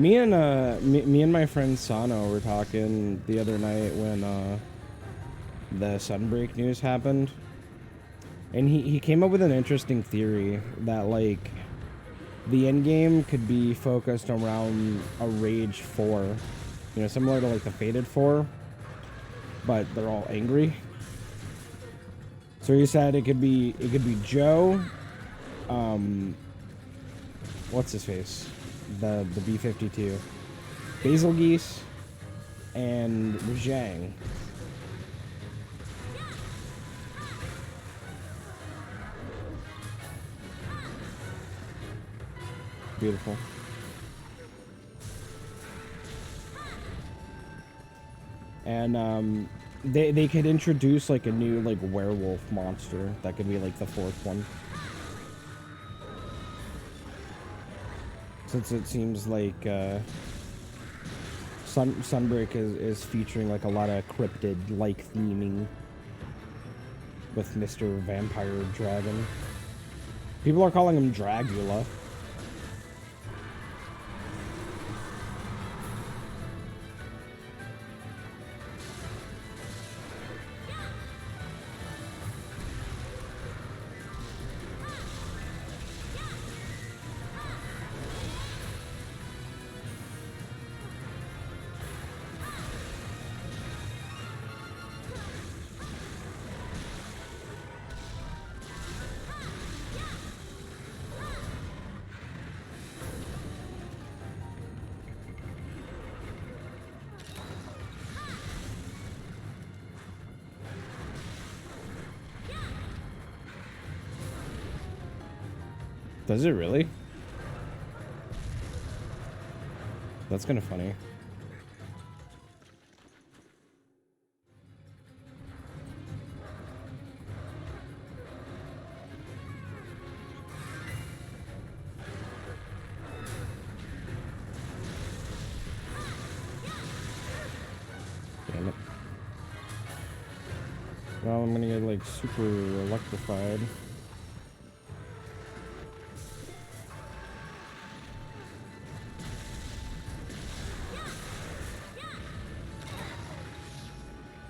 Me and my friend Sano were talking the other night when the Sunbreak news happened, and he came up with an interesting theory that like the end game could be focused around a Rage 4, you know, similar to like the Fated 4, but they're all angry. So he said it could be Joe, what's his face? The B-52, Basil Geese, and Zhang. Beautiful. And they could introduce like a new like werewolf monster that could be like the fourth one. Since it seems like Sunbreak is featuring like a lot of cryptid-like theming with Mr. Vampire Dragon. People are calling him Dragula. Does it really? That's kind of funny. Damn it. Well, I'm gonna get like super electrified.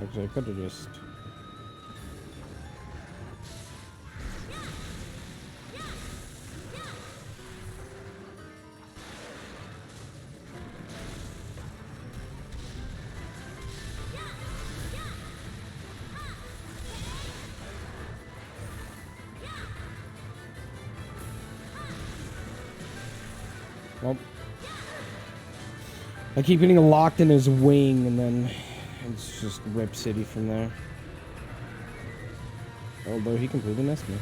Actually, I could have just... Well, I keep getting locked in his wing, and then it's just Rip City from there. Although he completely missed me.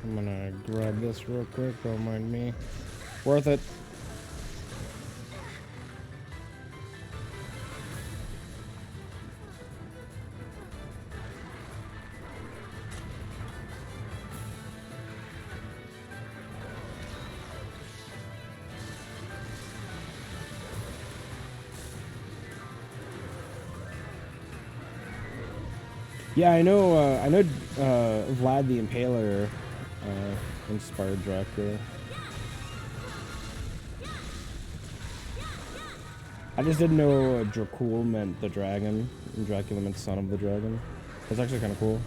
I'm gonna grab this real quick, don't mind me. Worth it. Yeah, I know Vlad the Impaler inspired Dracula. I just didn't know Dracul meant the dragon, and Dracula meant son of the dragon. That's actually kind of cool.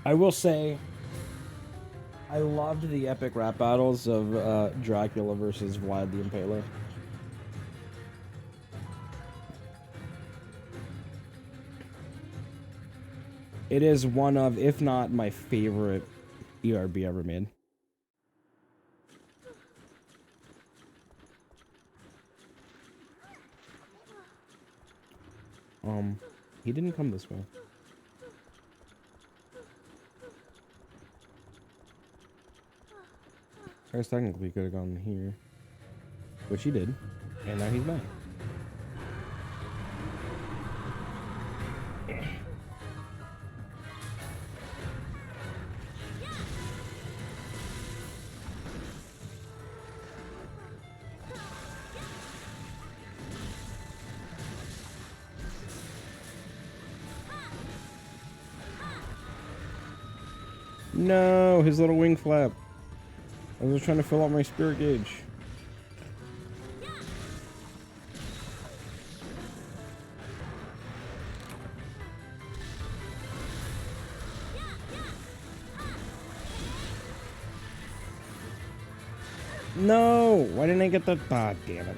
I will say, I loved the epic rap battles of Dracula versus Vlad the Impaler. It is one of, if not my favorite ERB ever made. He didn't come this way. I guess technically could have gone here, which he did, and now he's back. No, his little wing flap. I was just trying to fill out my spirit gauge. No! Why didn't I get that? Ah, damn it.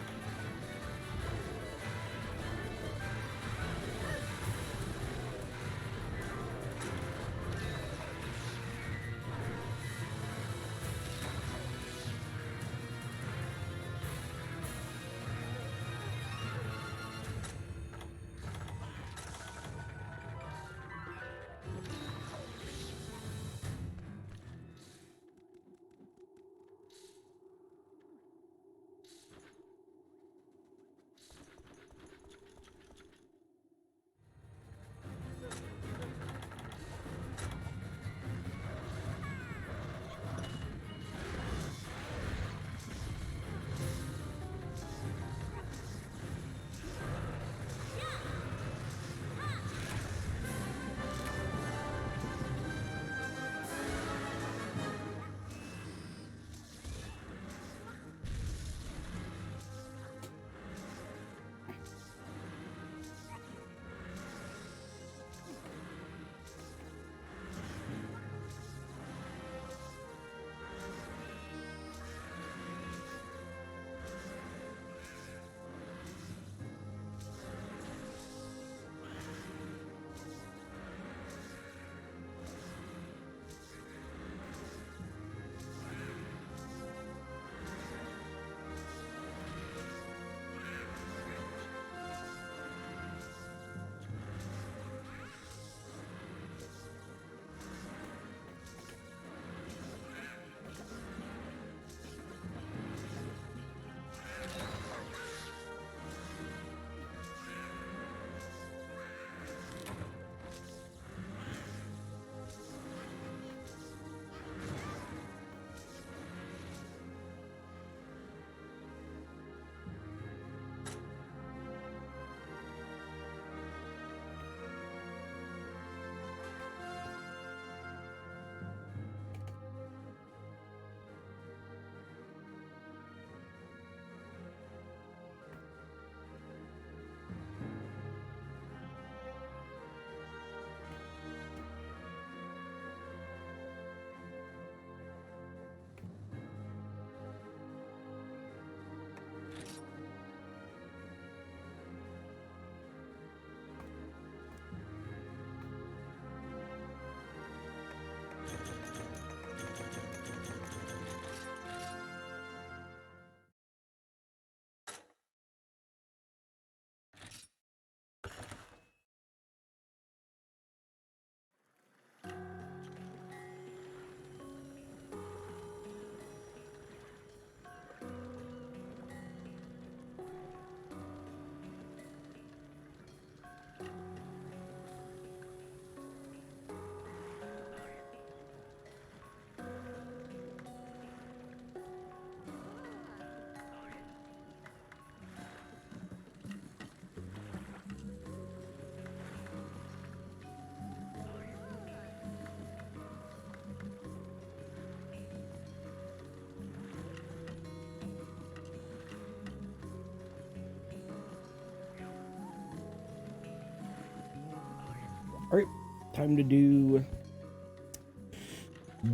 Alright, time to do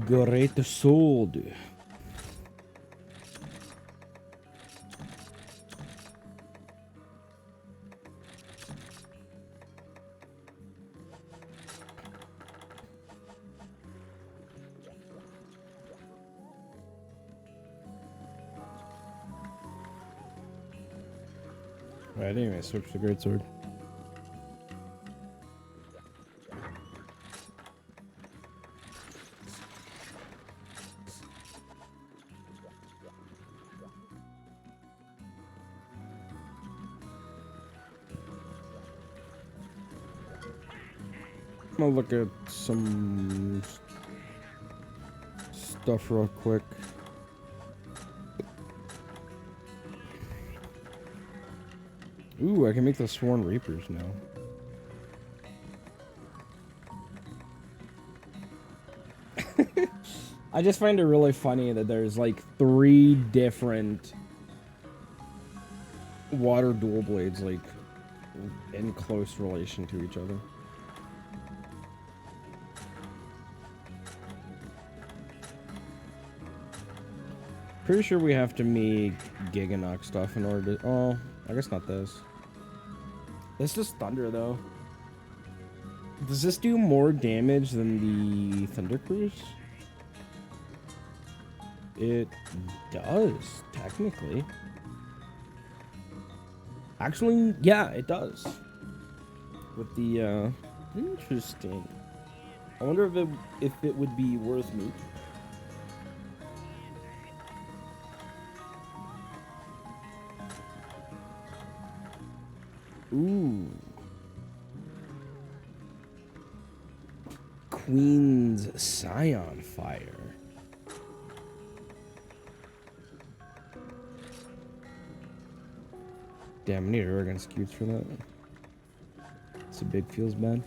Great Sword. Alright, anyway, switch to Great Sword. I'm gonna look at some stuff real quick. Ooh, I can make the Sworn Reapers now. I just find it really funny that there's like 3 different water dual blades like in close relation to each other. Pretty sure we have to meet Giganox stuff in order to... Oh, I guess not this. This is Thunder, though. Does this do more damage than the Thunder Cruise? It does, technically. Actually, yeah, it does. With the, interesting. I wonder if it would be worth me. Ooh. Queen's Scion Fire. Damn, I need Oregon Scutes for that. It's a big feels bad.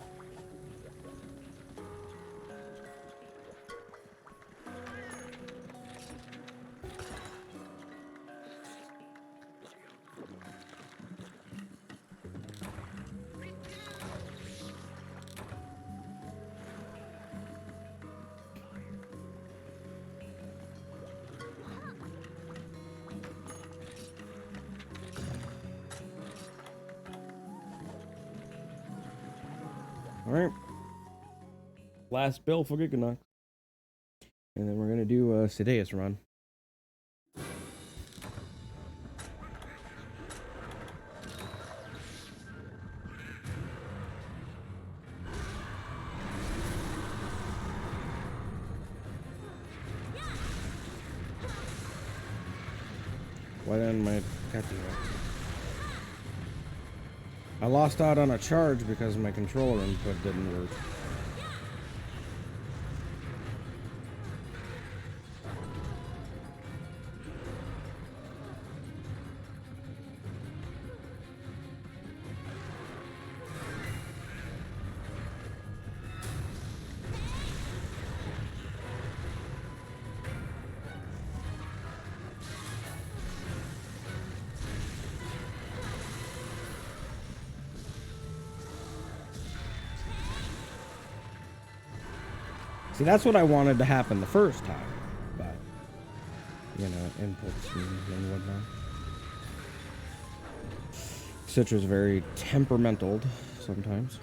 Alright. Last bill for Giganox. And then we're gonna do a Sideus run. Why didn't my cat do that? I lost out on a charge because my controller input didn't work. See, that's what I wanted to happen the first time, but, you know, inputs and whatnot. Citra's very temperamental sometimes.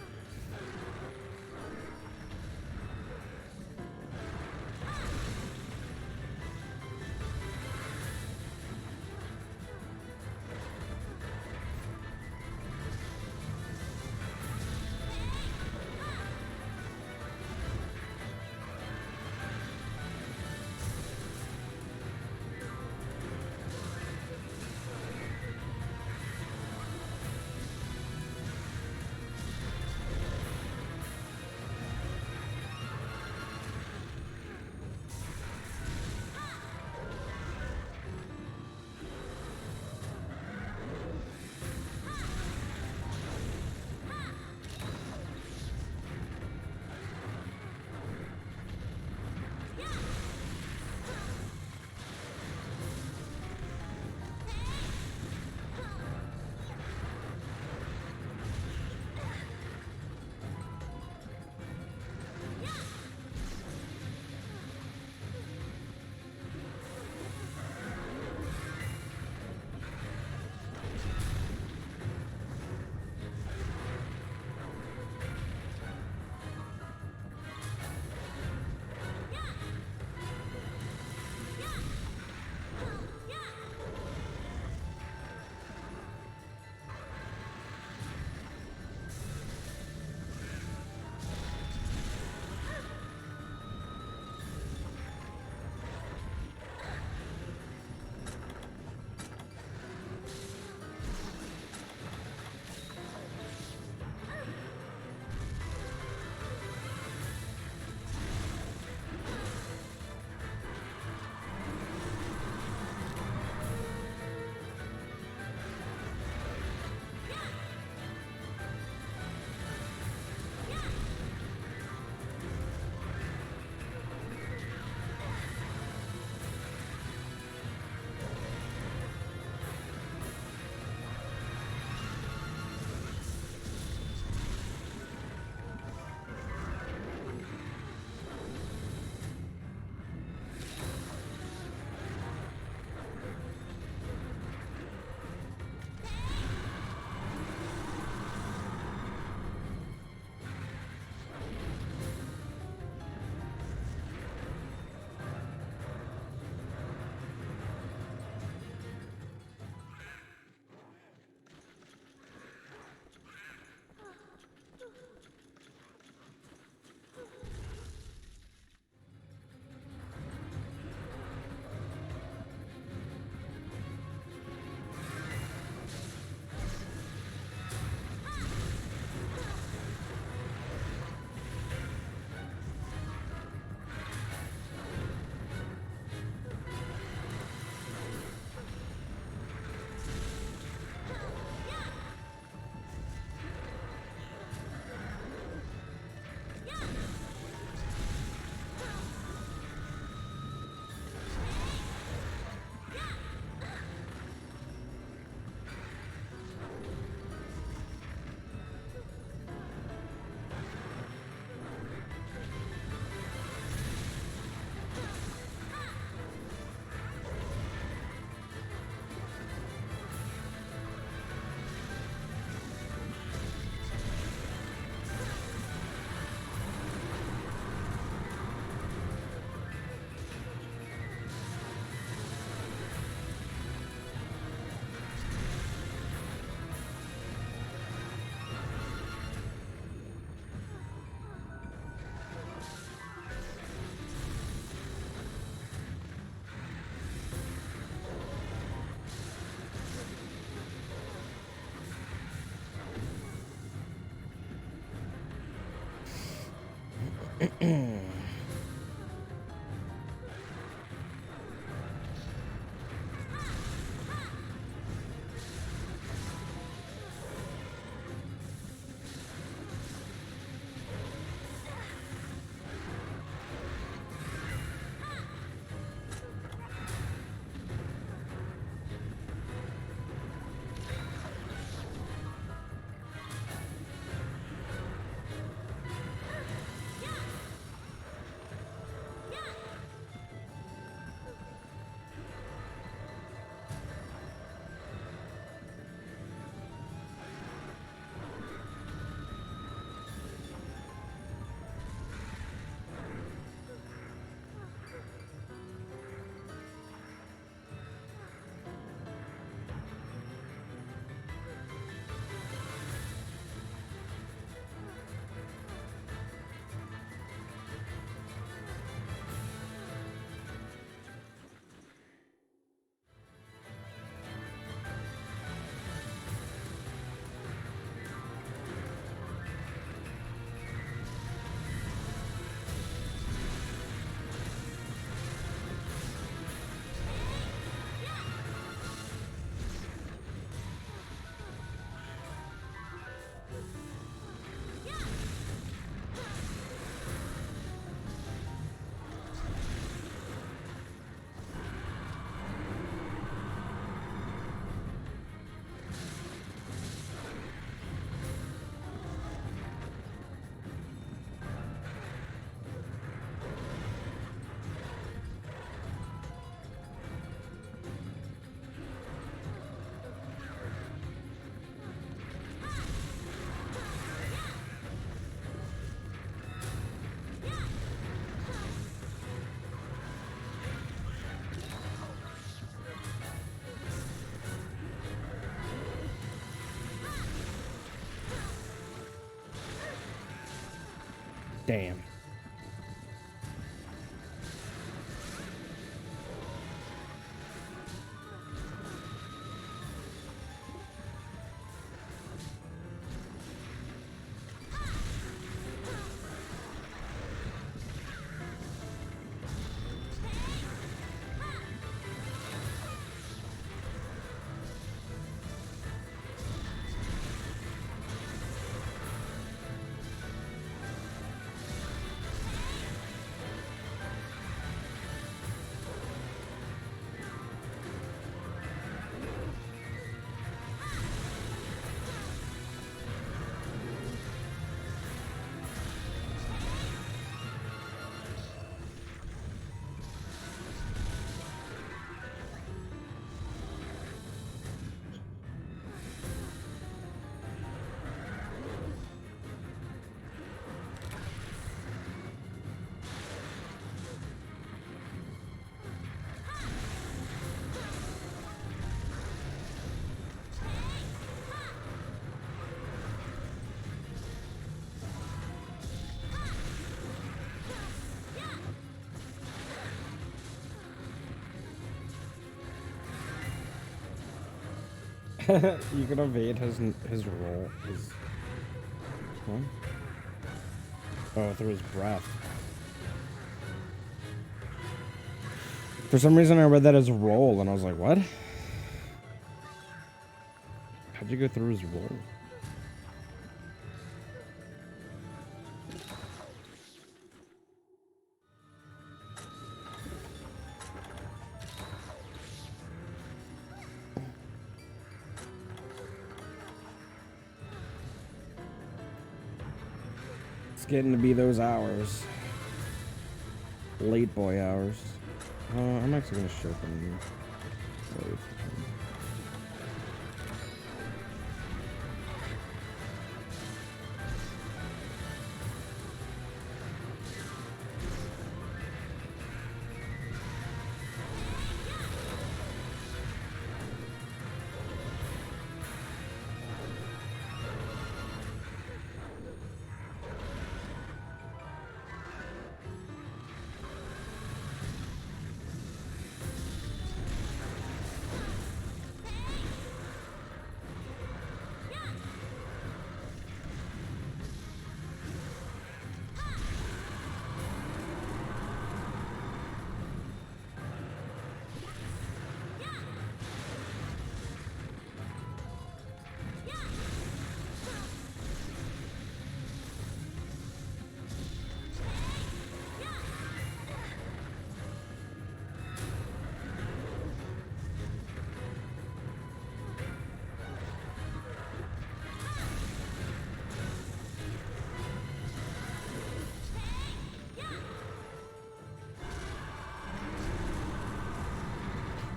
Damn. You can evade his roll. Huh? Oh, through his breath. For some reason, I read that as roll, and I was like, what? How'd you go through his roll? It's getting to be those hours. Late boy hours. I'm actually gonna show them.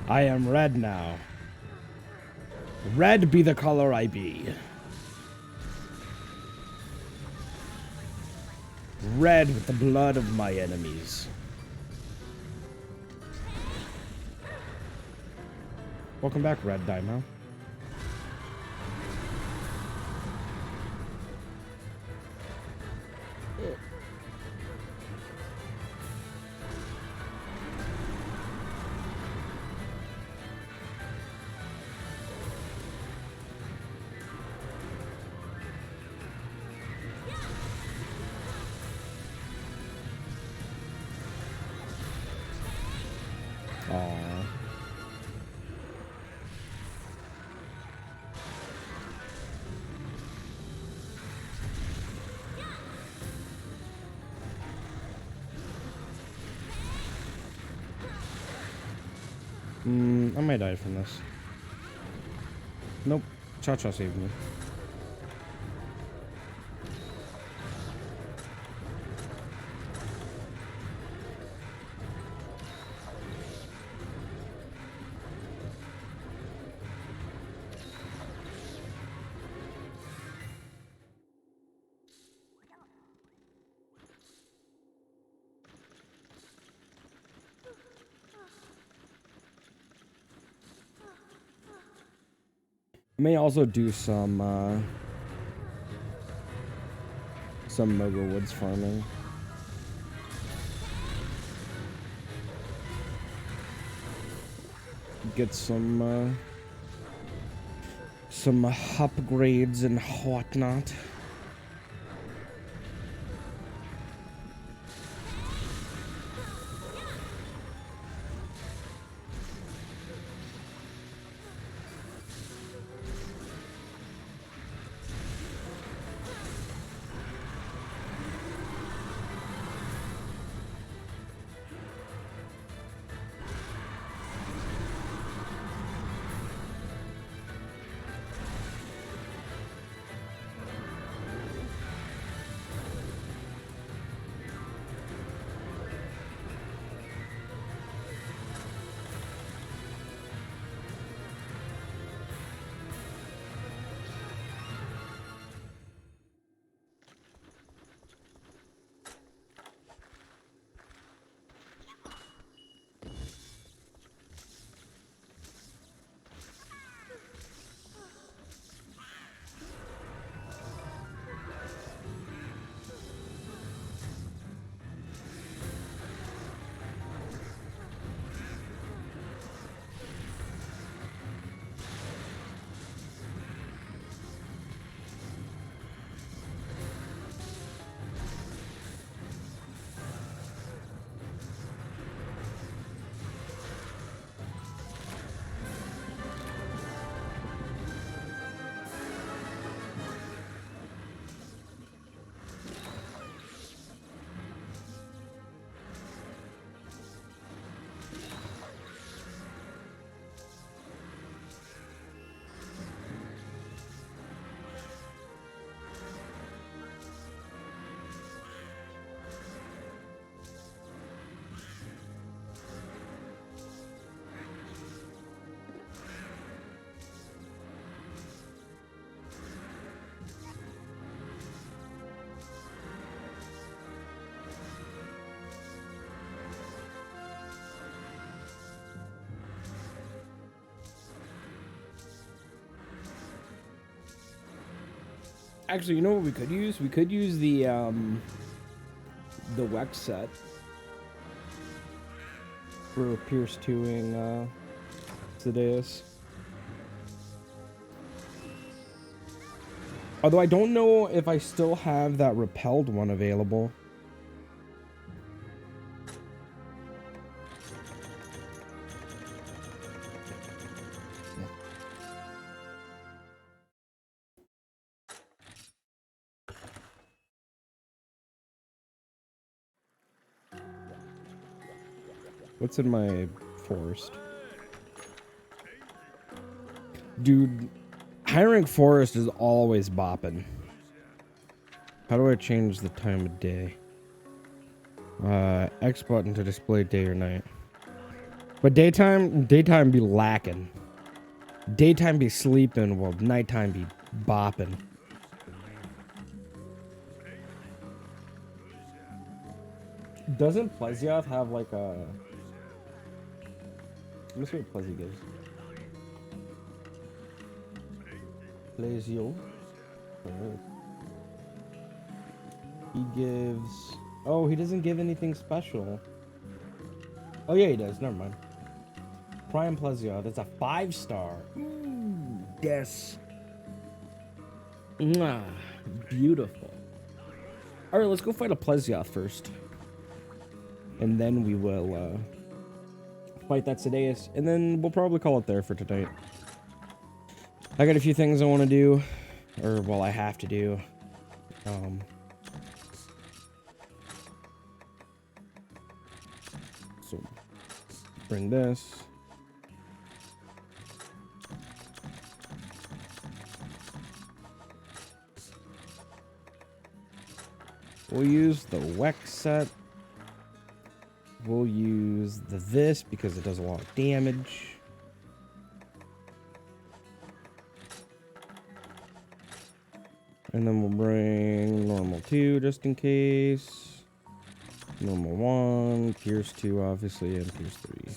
I am red now. Red be the color I be. Red with the blood of my enemies. Welcome back, Red Daimao. Aww. I might die from this. Nope. Cha-Cha saved me. May also do some Mogo Woods farming. Get some upgrades and whatnot. Actually, you know what we could use? We could use the Wex set for Pierce 2ing Zedeus. Although I don't know if I still have that repelled one available. What's in my forest? Dude, high rank forest is always bopping. How do I change the time of day? X button to display day or night. But daytime be lacking. Daytime be sleeping while nighttime be bopping. Doesn't Plesioth have like a... Let me see what Plesio gives. Plesio. He gives... Oh, he doesn't give anything special. Oh yeah, he does. Never mind. Prime Plesioth. It's a 5-star. Ooh, yes. Mwah, beautiful. All right, let's go fight a Plesioth first. And then we will fight that Sedeus. And then we'll probably call it there for tonight. I got a few things I want to do. Or, well, I have to do. So, bring this. We'll use the Wex set. We'll use this because it does a lot of damage. And then we'll bring normal 2 just in case. Normal 1, Pierce 2 obviously, and Pierce 3.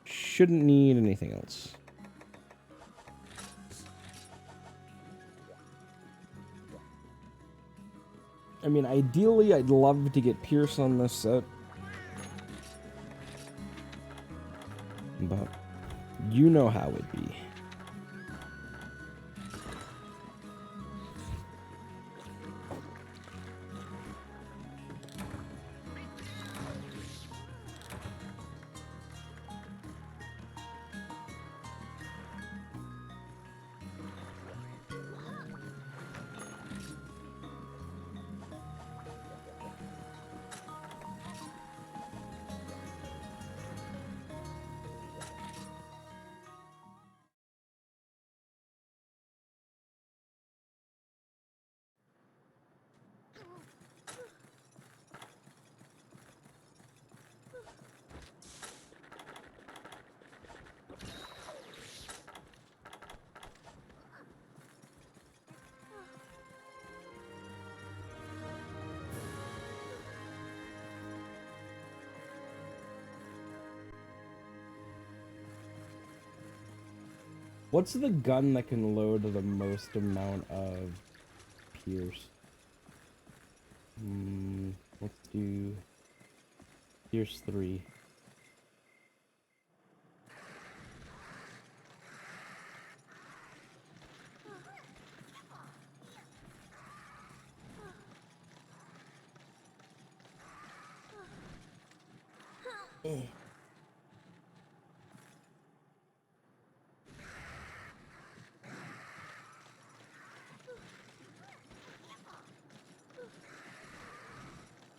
Shouldn't need anything else. I mean, ideally, I'd love to get Pierce on this set. But you know how it'd be. What's the gun that can load the most amount of Pierce? Let's do Pierce 3.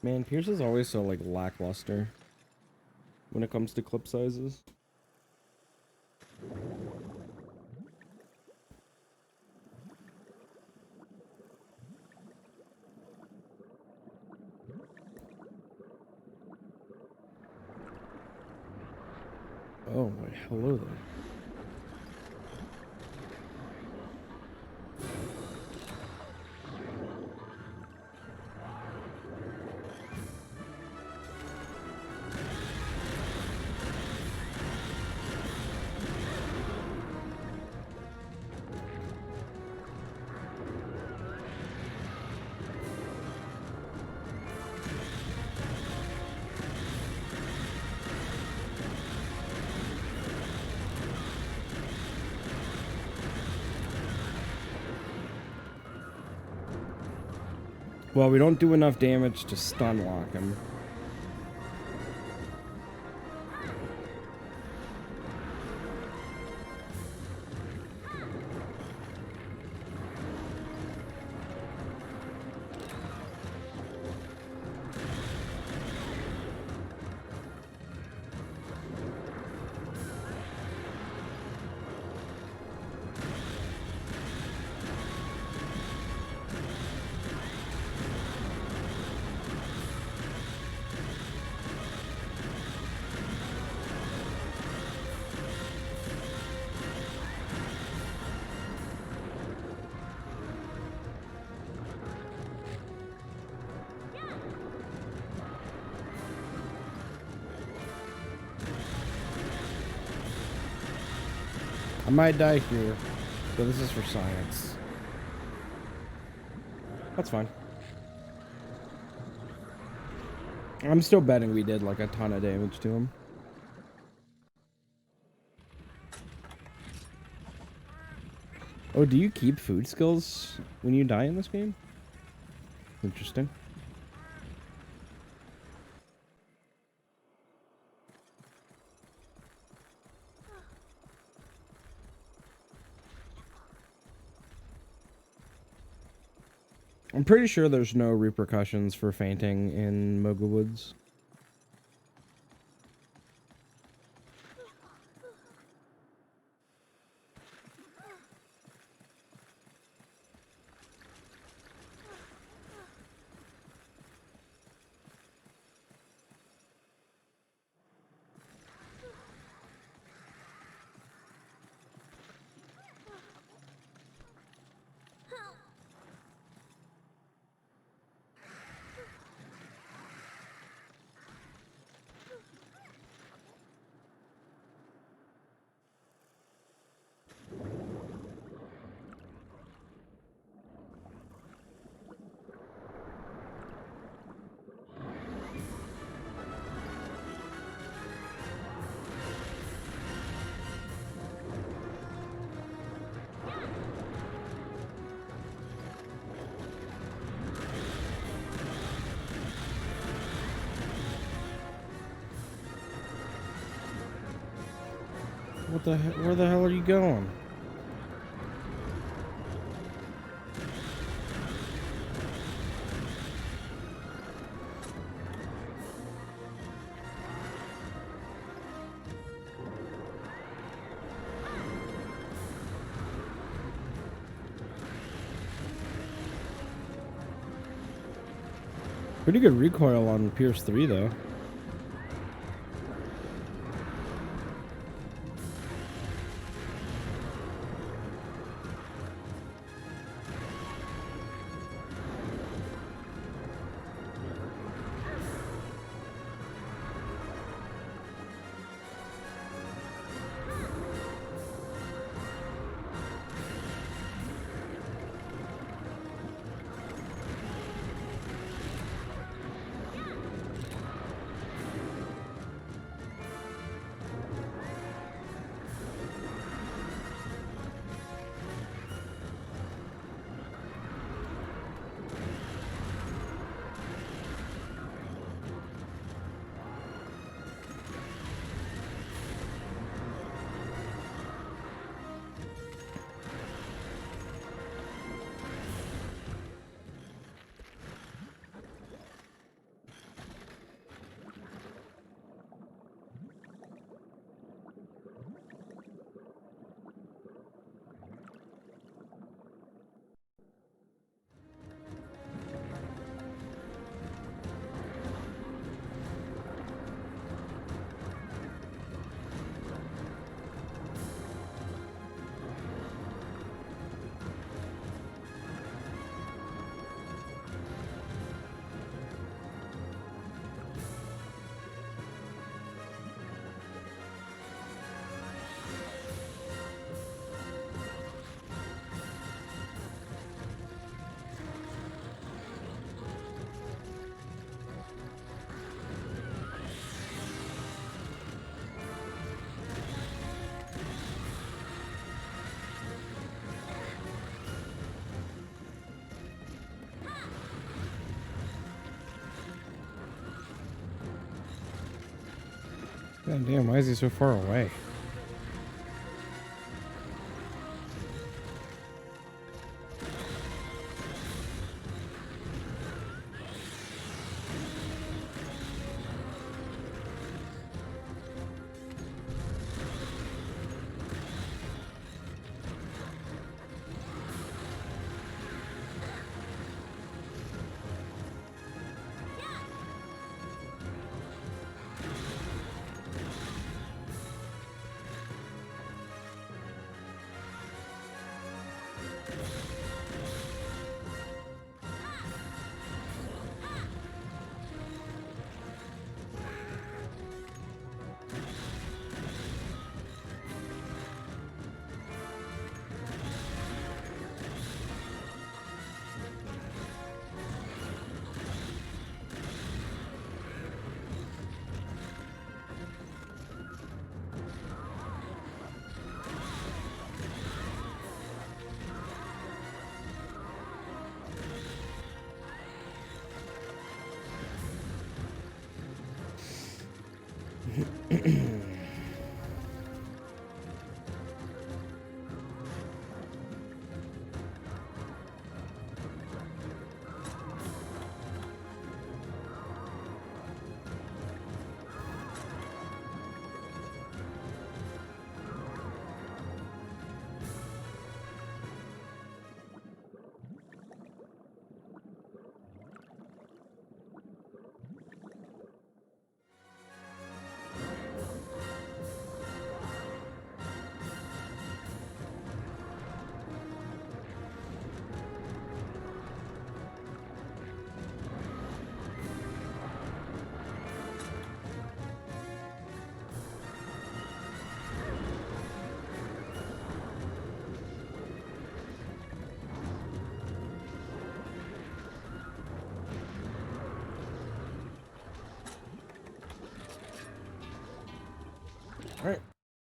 Man, Pierce is always so, like, lackluster when it comes to clip sizes. Oh, my, hello there. Well, we don't do enough damage to stun lock him. I might die here, but this is for science. That's fine. I'm still betting we did like a ton of damage to him. Oh, do you keep food skills when you die in this game? Interesting. I'm pretty sure there's no repercussions for fainting in Moga Woods. What the hell? Where the hell are you going? Pretty good recoil on Pierce 3, though. God damn, why is he so far away?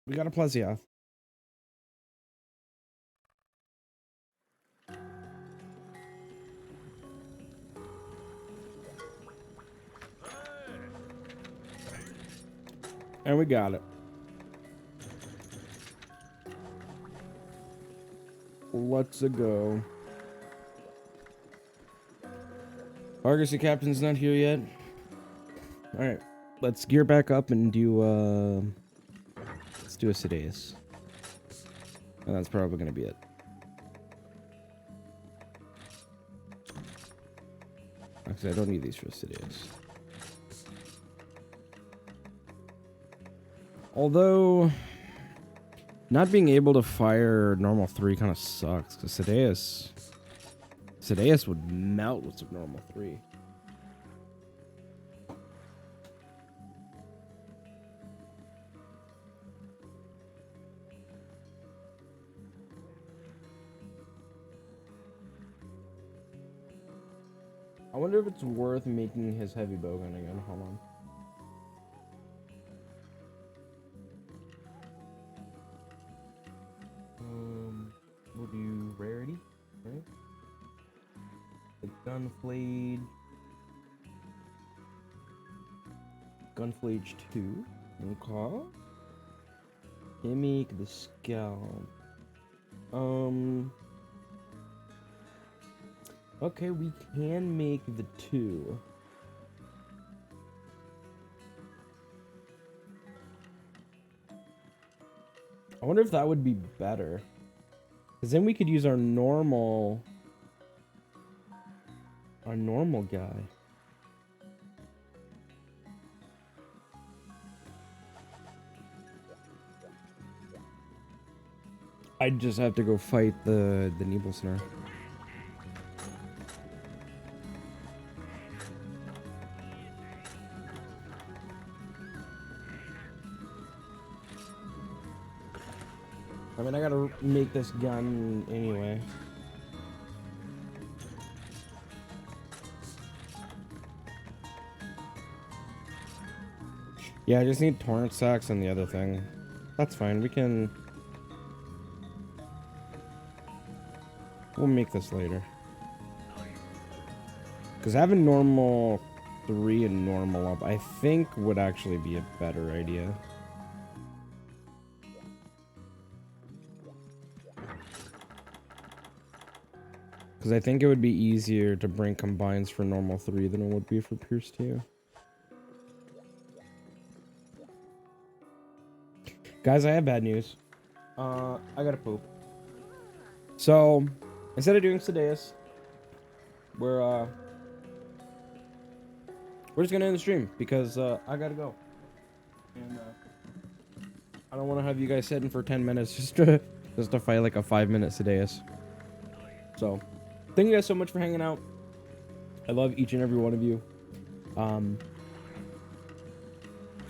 We got a Plesioth. And we got it. Let's go. Argus, the captain's not here yet. Alright. Let's gear back up and do, let's do a Sidaeus. And that's probably gonna be it. Actually, I don't need these for Sidaeus. Although, not being able to fire normal 3 kind of sucks, because Sidaeus would melt with some normal 3. I wonder if it's worth making his heavy bowgun again. Hold on. We'll do rarity, right? The Gunflage. Gunflage 2. Okay. Gimmick the Scalp. Okay, we can make the 2. I wonder if that would be better. Because then we could use our normal guy. I'd just have to go fight the Nibelsnare. I mean, I gotta make this gun anyway. Yeah, I just need torrent sacks and the other thing. That's fine. We'll make this later. Because having normal 3 and normal up, I think would actually be a better idea. Because I think it would be easier to bring combines for normal 3 than it would be for Pierce 2. Guys, I have bad news. I gotta poop. So, instead of doing Sidaeus, we're just gonna end the stream because I gotta go. And I don't want to have you guys sitting for 10 minutes just to fight like a 5-minute Sidaeus. So, thank you guys so much for hanging out. I love each and every one of you.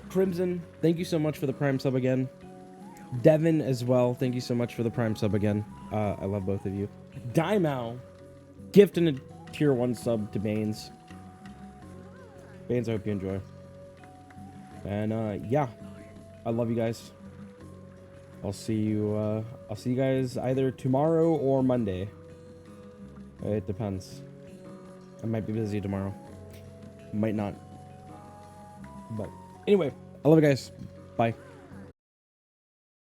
Crimson, thank you so much for the Prime sub again. Devin as well, thank you so much for the Prime sub again. I love both of you. Daimao, gifting a tier 1 sub to Baines. Baines, I hope you enjoy. And yeah, I love you guys. I'll see you guys either tomorrow or Monday. It depends. I might be busy tomorrow. Might not. But anyway, I love you guys. Bye.